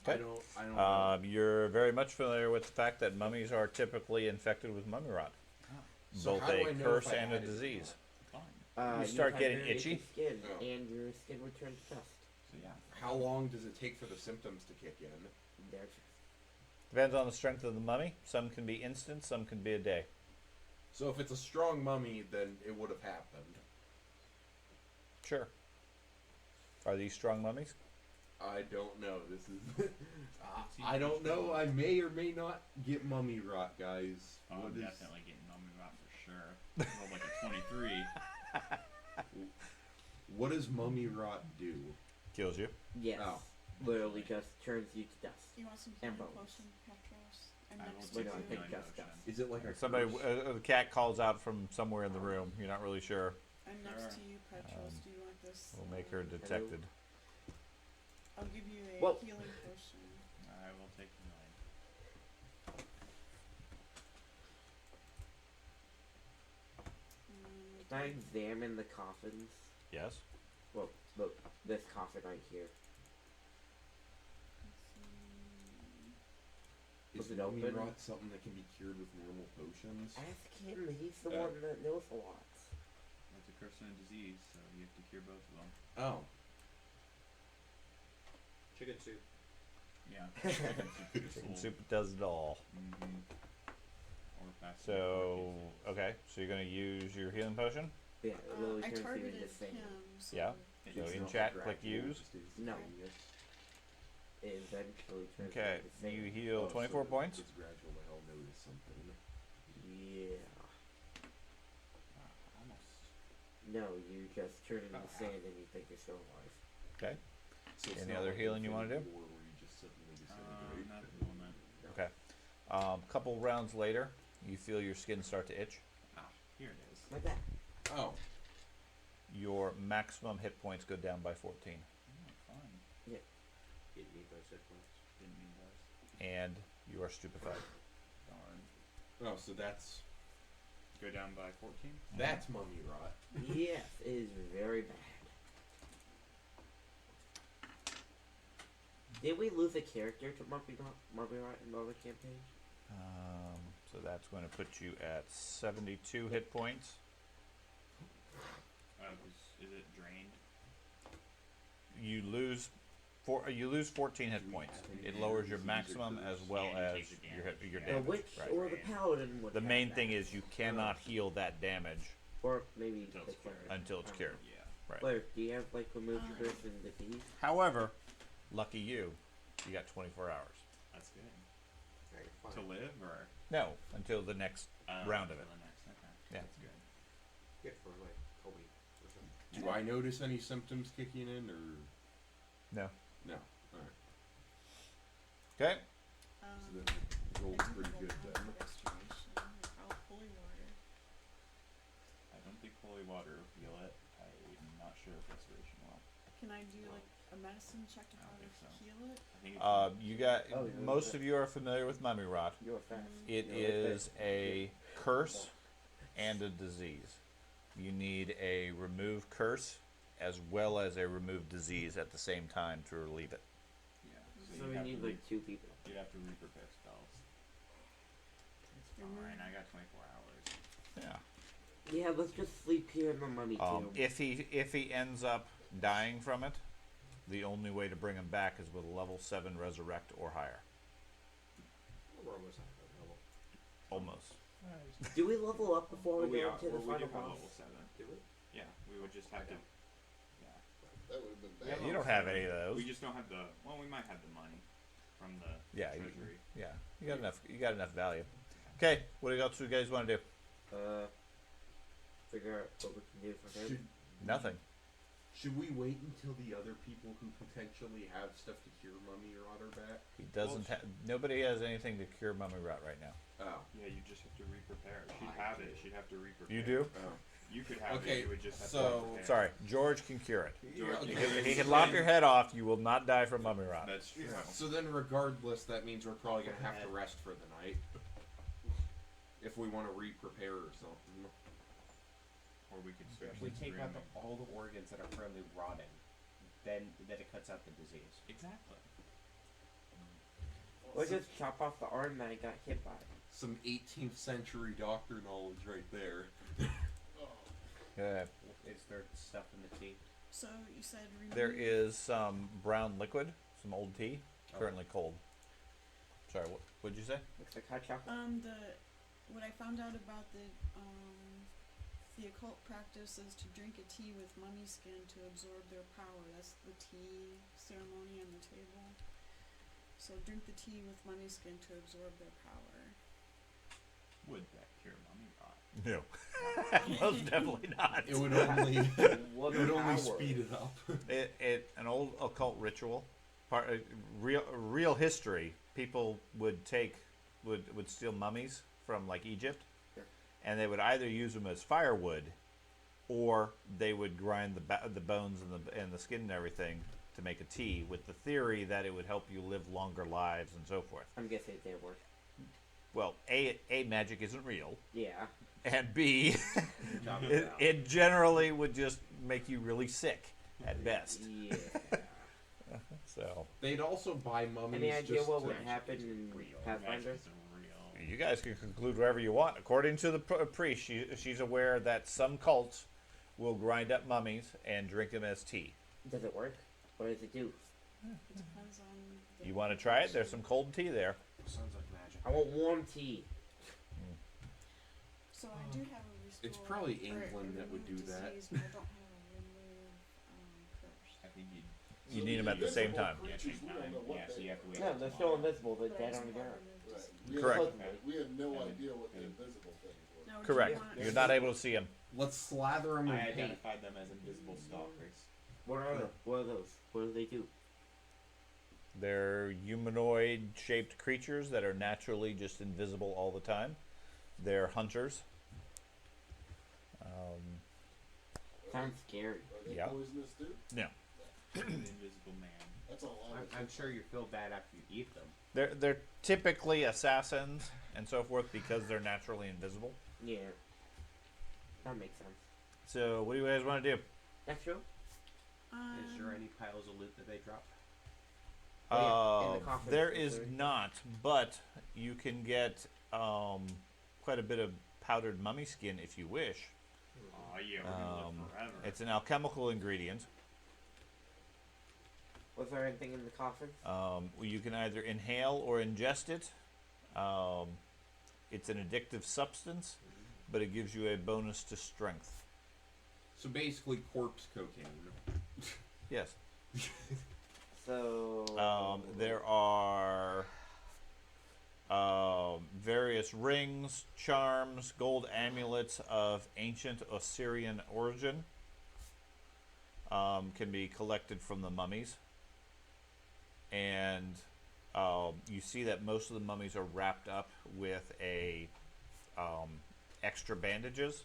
Okay. I don't know. You're very much familiar with the fact that mummies are typically infected with mummy rot. So Both how do a I know curse if I and a had it or disease. Fine. You start have getting very itchy? Skin, Oh. and your skin returns to dust. So yeah. How long does it take for the symptoms to kick in? There. Depends on the strength of the mummy. Some can be instant, some can be a day. So if it's a strong mummy, then it would have happened. Sure. Are these strong mummies? I don't know. This is. I don't know. I may or may not get mummy rot, guys. Oh, What I'm is- definitely getting mummy rot for sure. Rolled like a 23. What does mummy rot do? Kills you. Yes. Oh. Literally just turns you to dust. You want some And healing bones. potion, Petros? And I will next take to no, I you. think healing just potion. dust. Is it like a Somebody, curse? the cat calls out from somewhere in the room. You're not really sure. And next to you, Petros, do you want this? We'll make her detected. I'll give you a Well- healing potion. I will take healing. Can I examine the coffins? Yes. Well, look, this coffin right here. Is Was it mummy open? rot something that can be cured with normal potions? Ask him. He's the Yeah. one that knows a lot. It's a curse and a disease, so you have to cure both of them. Oh. Chicken soup. Yeah. Chicken soup does it all. Mm-hmm. Or fast So, okay. So you're going to use your healing potion? Yeah, it literally I turns you targeted into sand. him, so Yeah. So It's in not chat, Dracula, click use. just is No. genius. It eventually turns Okay. you into sand. You heal Oh, 24 so points. It's gradual, but I'll notice something. Yeah. Almost. No, you just turn into sand and you think you're still alive. Okay. So it's Any not other like healing you wanna Infinity do? War where you just suddenly disintegrate. Not at the moment. Okay. Couple rounds later, you feel your skin start to itch. Ah, here it is. My back. Oh. Your maximum hit points go down by 14. Oh, fun. Didn't need those hit points. Didn't need those. And you are stupefied. Darn. Oh, so that's Go down by 14? mummy rot. Yes, it is very bad. Did we lose a character to Murphy Rot in the other campaign? So that's going to put you at 72 hit points. Is it drained? You lose 14 hit points. It lowers your maximum as well And you as take the your damage. your Yeah. The damage. witch Right. or the paladin would The have main that. thing is you cannot heal that damage Or maybe Until the it's cured. cleric. until it's cured. Yeah. Right. Cleric, do you have like remove curse and disease? However, lucky you got 24 hours. That's good. Alright, fine. To live or No, until the next round of it. until the next, okay. Yeah. That's good. Good for like a week or something. Do I notice any symptoms kicking in, or No. no? All right. Okay. So Um, then it rolls I do pretty have a good lot then. of restoration, like holy water. I don't think holy water will heal it. I'm not sure if restoration will. Can I do like a medicine check to I don't try think so. to heal it? I think it's You got Oh, yeah, most yeah. of you are familiar with mummy rot. You're fast. It is a curse and a disease. You need a remove curse as well as a remove disease at the same time to relieve it. yeah. So you'd we have need to like 2 people. you'd have to re-prepare spells. It's fine. I got 24 hours. Yeah. Yeah, let's just sleep here in the mummy tomb. If he ends up dying from it, the only way to bring him back is with a level 7 resurrect or higher. We're almost at that level. Almost. Do we level up before we go into the we do final have boss? level 7. Do we? Yeah, we would just have to. Yeah. That would have been Yeah, bad. you don't have any of those. We just don't have the. Well, we might have the money from the Yeah, treasury. you got enough. You got enough value. Okay, what else do you guys want to do? Figure out what we can do for him. Should Nothing. should we wait until the other people who potentially have stuff to cure mummy rot are back? He doesn't have. Nobody has anything to cure mummy rot right now. Oh. Yeah, you just have to re-prepare. She'd I have do. it. She'd have to re-prepare. You do? Oh. You could have Okay, it. You would just have so- to re-prepare. Sorry, George can cure it. George, Yeah, you okay. He can lop your head off. You will not die from mummy rot. That's true. So then, regardless, that means we're probably gonna have to rest for the night if we want to re-prepare or something. Or we could So switch if we to take out dreaming. all the organs that are currently rotting, then it cuts out the disease. Exactly. Or just chop off the arm that I got hit by. Some 18th century doctor knowledge right there. Is there stuff in the tea? So you said remove. There is some brown liquid, some old tea, currently cold. Sorry, what would you say? Looks like hot chocolate. What I found out about the occult practice is to drink a tea with mummy skin to absorb their power. That's the tea ceremony on the table. So drink the tea with mummy skin to absorb their power. Would that cure mummy rot? No, most definitely not. It would only What it would only power? speed it up. An old occult ritual, real history. People would steal mummies from like Egypt, and they would either use them as firewood, or they would grind the bones and the skin and everything to make a tea, with the theory that it would help you live longer lives and so forth. I'm guessing it didn't work. Well, A, magic isn't real, Yeah. and B, it generally would just make you really sick at best. Yeah. So They'd also buy mummies. Any idea just what to- would happen in Pathfinder? Magic's real. you guys can conclude whatever you want. According to the priest, she's aware that some cults will grind up mummies and drink them as tea. Does it work? What does it do? It depends on. The You want to try it? There's some cold tea there. Sounds like magic. I want warm tea. So I do have a restore. It's probably or a England that would do remove that. disease, but I don't have a remove curse. I think you'd. You need them at the same time. Yeah, Creatures, take we time. don't know what Yeah, so they you have to wait. No, till they're still tomorrow. invisible. They're But I dead just on the want ground. remove Right. disease. We had Correct. no- We had no idea what the invisible things were. Now, do you Correct. want- You're not able to see them. Let's slather them in I paint. identified them as invisible stalkers. What are they? What are those? What do they do? They're humanoid-shaped creatures that are naturally just invisible all the time. They're hunters. sounds scary. Are they Yeah. poisonous too? No. The Invisible Man. That's all I would I'm think. sure you feel bad after you eat them. They're typically assassins and so forth because they're naturally invisible. Yeah. That makes sense. So what do you guys want to do? That's true. Is there any piles of loot that they drop? Oh, yeah, in the coffins, There is is there? not, but you can get quite a bit of powdered mummy skin if you wish. Oh yeah, we're gonna live forever. It's an alchemical ingredient. Was there anything in the coffin? You can either inhale or ingest it. It's an addictive substance, but it gives you a bonus to strength. So basically, corpse cocaine. Yes. So. There are various rings, charms, gold amulets of ancient Osirian origin. Can be collected from the mummies. And you see that most of the mummies are wrapped up with a extra bandages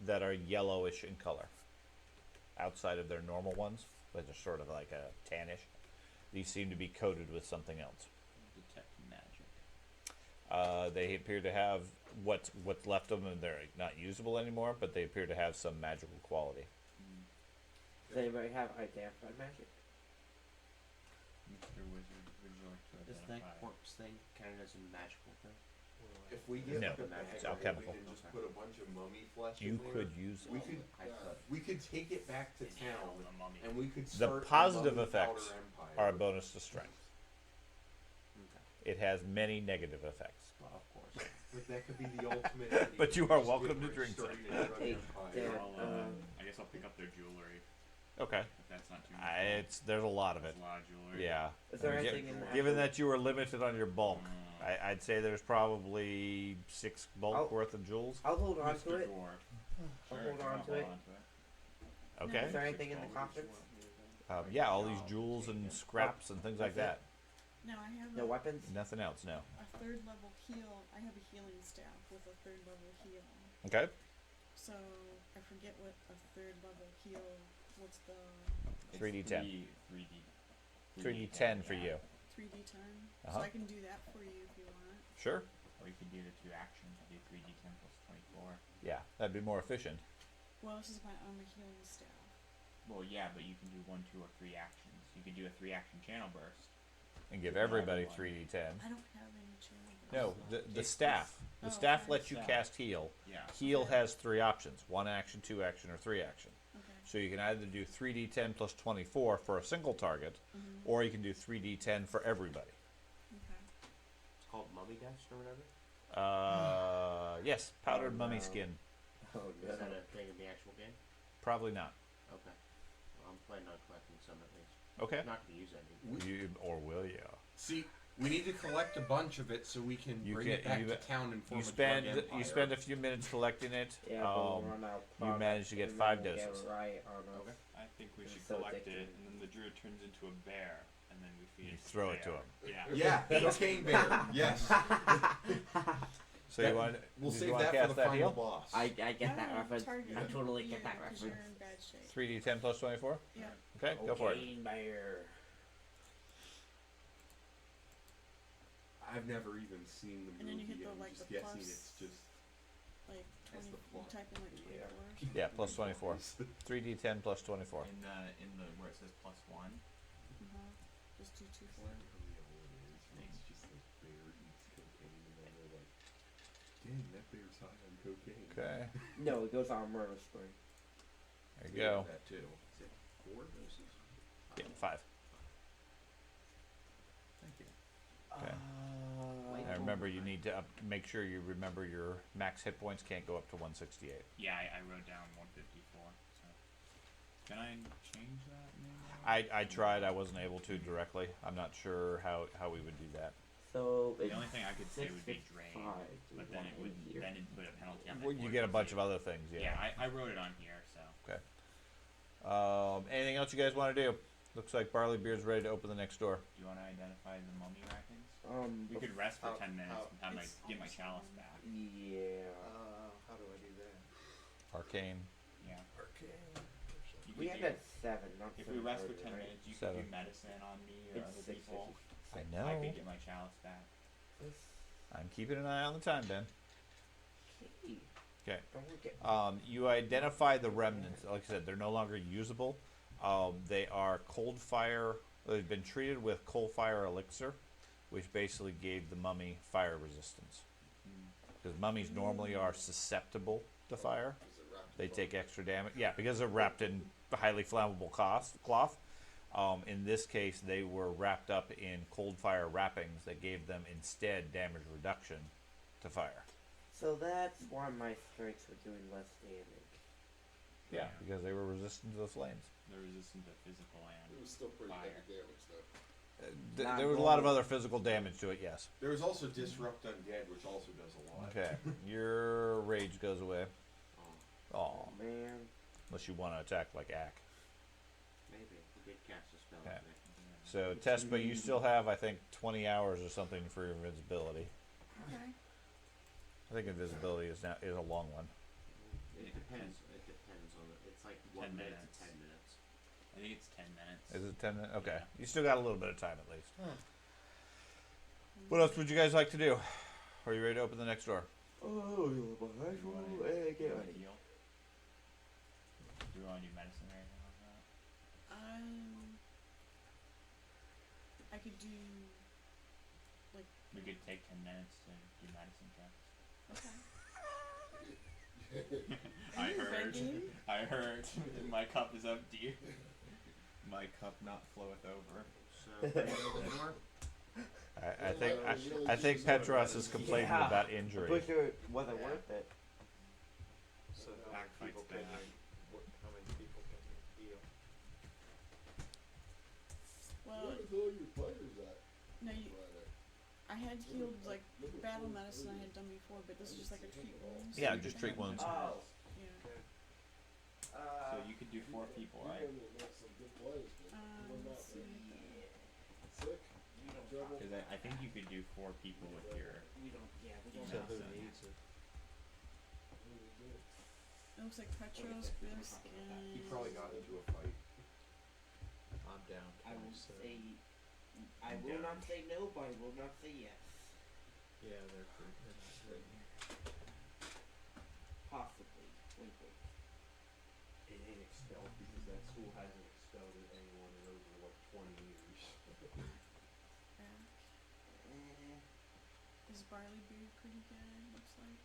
that are yellowish in color outside of their normal ones, but they're sort of like a tannish. These seem to be coated with something else. Detect magic. They appear to have what's left of them. They're not usable anymore, but they appear to have some magical quality. Does anybody have identify magic? Mr. Wizard, would you like to Is that identify? corpse thing counted as a magical thing? If we get No, like a it's bag, alchemical. we can just put a bunch of mummy flesh You in there. could use We could. I could. We could take it back to Inhale town, the mummy. and we could the start a positive mummy effects powder empire. are a bonus to strength. Okay. It has many negative effects. Well, of course. Like that could be the ultimate. But you are Just welcome to with drink starting some. a drug Hey, empire. there. I guess I'll pick up their jewelry Okay. if that's not too much. There's a lot of it. There's a lot of jewelry. Yeah. Is there Gi- anything in the Given actual- that you were limited on your bulk, I'd say there's probably 6 bulk I'll- worth of jewels. I'll hold on Mr. to it. Dwarf. I'll Sure, hold if you on wanna to it. hold on to it. Okay. Is there anything in the coffins? Yeah, all these jewels and scraps and things like that. Now I have No weapons? Nothing else, no. a third level heal. I have a healing staff with a third level heal. Okay. So I forget what a third level heal. What's the It's 3d10. 3D10 3d10 for yeah. you. 3d10? Uh-huh. So I can do that for you if you want. Sure. Or you could do the 2 actions. You do 3D10 plus 24. Yeah, that'd be more efficient. Well, this is my healing staff. Well, yeah, but you can do 1, 2, or 3 actions. You could do a 3-action channel burst. And give For everybody everyone. 3d10. I don't have any channel. No, the It's- staff. The Oh, staff okay. lets you Staff. cast heal. Yeah. Heal Okay. has 3 options: 1 action, 2 action, or 3 action. Okay. So you can either do 3d10 plus 24 for a single target, Mhm. or you can do 3d10 for everybody. Okay. It's called mummy dust or whatever. Yes, powdered Oh, mummy no. skin. Oh, Is that no. a thing in the actual game? Probably not. Okay. Well, I'm planning on collecting some at least. Okay. I'm not going to use any. You, or will you? See, we need to collect a bunch of it so we can You bring can- it back you- to town and form You a spend drug empire. you spend a few minutes collecting it. Yeah, but we'll Um, run out of you product managed to get and 5 then we'll doses. Get right on us. Okay. I think we It's should so collect it, addictive. and then the druid turns into a bear, and then we feed You it to throw the it to bear. him. Yeah. Yeah, cocaine bear. Yes. So That- you want? We'll did save you want that to for cast the that final heal? boss. I get that Ah, reference. target I totally you, get that 'cause reference. you're in bad shape. 3d10 plus 24. Yeah. Okay, go for it. Cocaine bear. I've never even seen the And then you movie. hit the, I'm like, just the guessing plus- it's just Like That's 20. the You plot. type in like 24. Yeah, plus 24. 3d10 plus 24. In the where it says +1. Just do 2 for it. It's just like bear eats cocaine and then they're like, dang, that bear's high on cocaine. Okay, No, it goes on murder spree. there you go. That too. Is it 4 doses? Yeah, 5. Thank you. Okay. Wait. Now remember, you need to make sure you remember your max hit points can't go up to 168. Yeah, I wrote down 154. So can I change that? Maybe? I tried. I wasn't able to directly. I'm not sure how we would do that. So The it's only thing I could say would be drain, 655 to but then it would 180 here. then it put a penalty on. my Well, you board get a bunch review. of other things. Yeah, I wrote it on here. So Okay. Anything else you guys want to do? Looks like Barley Beard's ready to open the next door. do you want to identify the mummy wrappings? We bef- could rest for how- 10 minutes how- and have my It's get my almost chalice done. back. Yeah. How do I do that? Arcane. Yeah. Arcane. We could had do, that 7, not if we rest for 7:30, 10 right? minutes, you could 7. do medicine on me or It's other 6:50. people. I I know. could get my chalice back. I'm keeping an eye on the time, Ben. Okay. Okay. Don't look at You identify the remnants. Like I said, they're no longer usable. They are cold fire. They've been treated with cold fire elixir, which basically gave the mummy fire resistance. Because mummies normally are susceptible to fire. Is it wrapped in They foam? take extra damage. Yeah, because they're wrapped in highly flammable cloth. In this case, they were wrapped up in cold fire wrappings that gave them instead damage reduction to fire. So that's why my strengths were doing less damage. Yeah, because they were resistant to the flames. They're resistant to physical It and was still pretty fire. heavy damage, though. Not There was a lot of normal. other physical damage to it, yes. There was also Disrupt Undead, which also does a lot. Okay, your rage goes away. Oh, Oh, Man. unless you want to attack like Ack. maybe. We did cast a spell Okay. today. So, Tespa, you still have, I think, 20 hours or something for your invisibility. Okay. I think invisibility is a long one. It depends. It depends on it. It's like 1 10 minute minutes. to 10 minutes. I think it's 10 minutes. Is it 10 minutes? Okay. You still got a little bit of time at least. What else would you guys like to do? Are you ready to open the next door? Oh, you're behind Do you wanna- me. do Get you wanna ready. heal? Do we want to do medicine or anything like that? I could do. We could take 10 minutes to do medicine checks. Okay. I you heard. begging? I heard. My cup is empty. My cup not floweth over. So, ready to open the door? I think Petros is complaining Yeah. about I'm injury. pretty sure it wasn't worth it. So Back how many people fights can back. how many people can you heal? Well, Where the hell are your players at? no, you, Friday? I had healed like battle medicine I had done before, but this is just like a treat wounds. Yeah, just treat wounds. Oh. Yeah. So you could do 4 people, You're right? gonna make some good plays, man. You're not Let's see. sick. Trouble. Because I think you could do 4 people with your. We don't. Yeah, we don't. So have who that. needs it? It looks like Petros, Bisk, and. He probably got into a fight. I'm down I will 27. say. I will not say no, but I will not say yes. Yeah, they're not great. Possibly. Wink, wink. It ain't expelled because that school hasn't expelled anyone in over like 20 years. Back. Eh, Is Barley Beard pretty good? Looks like.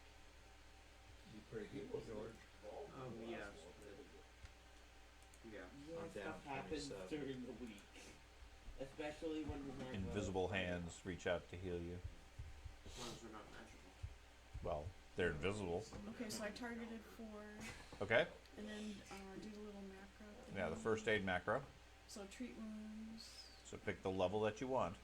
You pretty good, George. Yes. Yeah. yeah, I'm down stuff happens 27. during the week. Especially when we have Invisible hands reach out to heal you. As long as they're not magical. Well, they're invisible. Okay, so I targeted 4, Okay. and then do the little macro thing. Yeah, the first aid macro. So treat wounds. So pick the level that you want.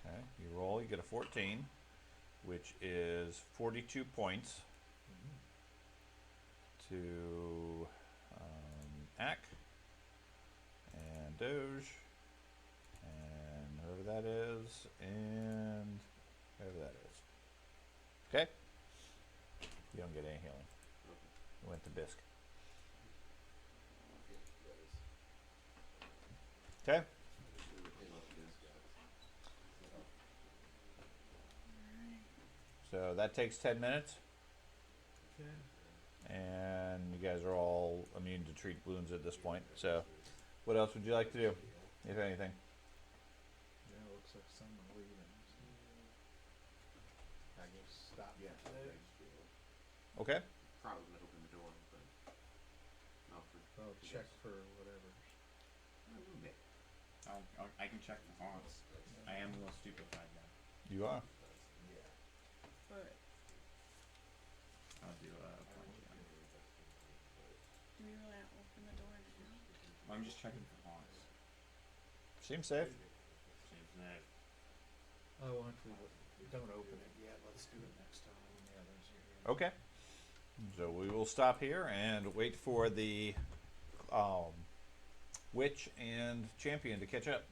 Okay, you roll, you get a 14, which is 42 points to Ack and Doge and whoever that is and whoever that is. Okay? You don't get any healing. You went to Bisk. Okay? So that takes 10 minutes. And you guys are all immune to treat wounds at this point. So, what else would you like to do, if anything? Yeah, it looks like someone leaving. I guess stop. Yeah. Okay? Probably gonna open the door, but. Oh, for. Oh, check for whatever. I can check the haunts. I am a little stupefied though. You are. But I'll do a point down. do we really open the door now? I'm just checking for haunts. Seems safe. Seems that Oh, why don't we don't open it yet? Let's do it next time when the others are here. Okay. So we will stop here and wait for the witch and champion to catch up.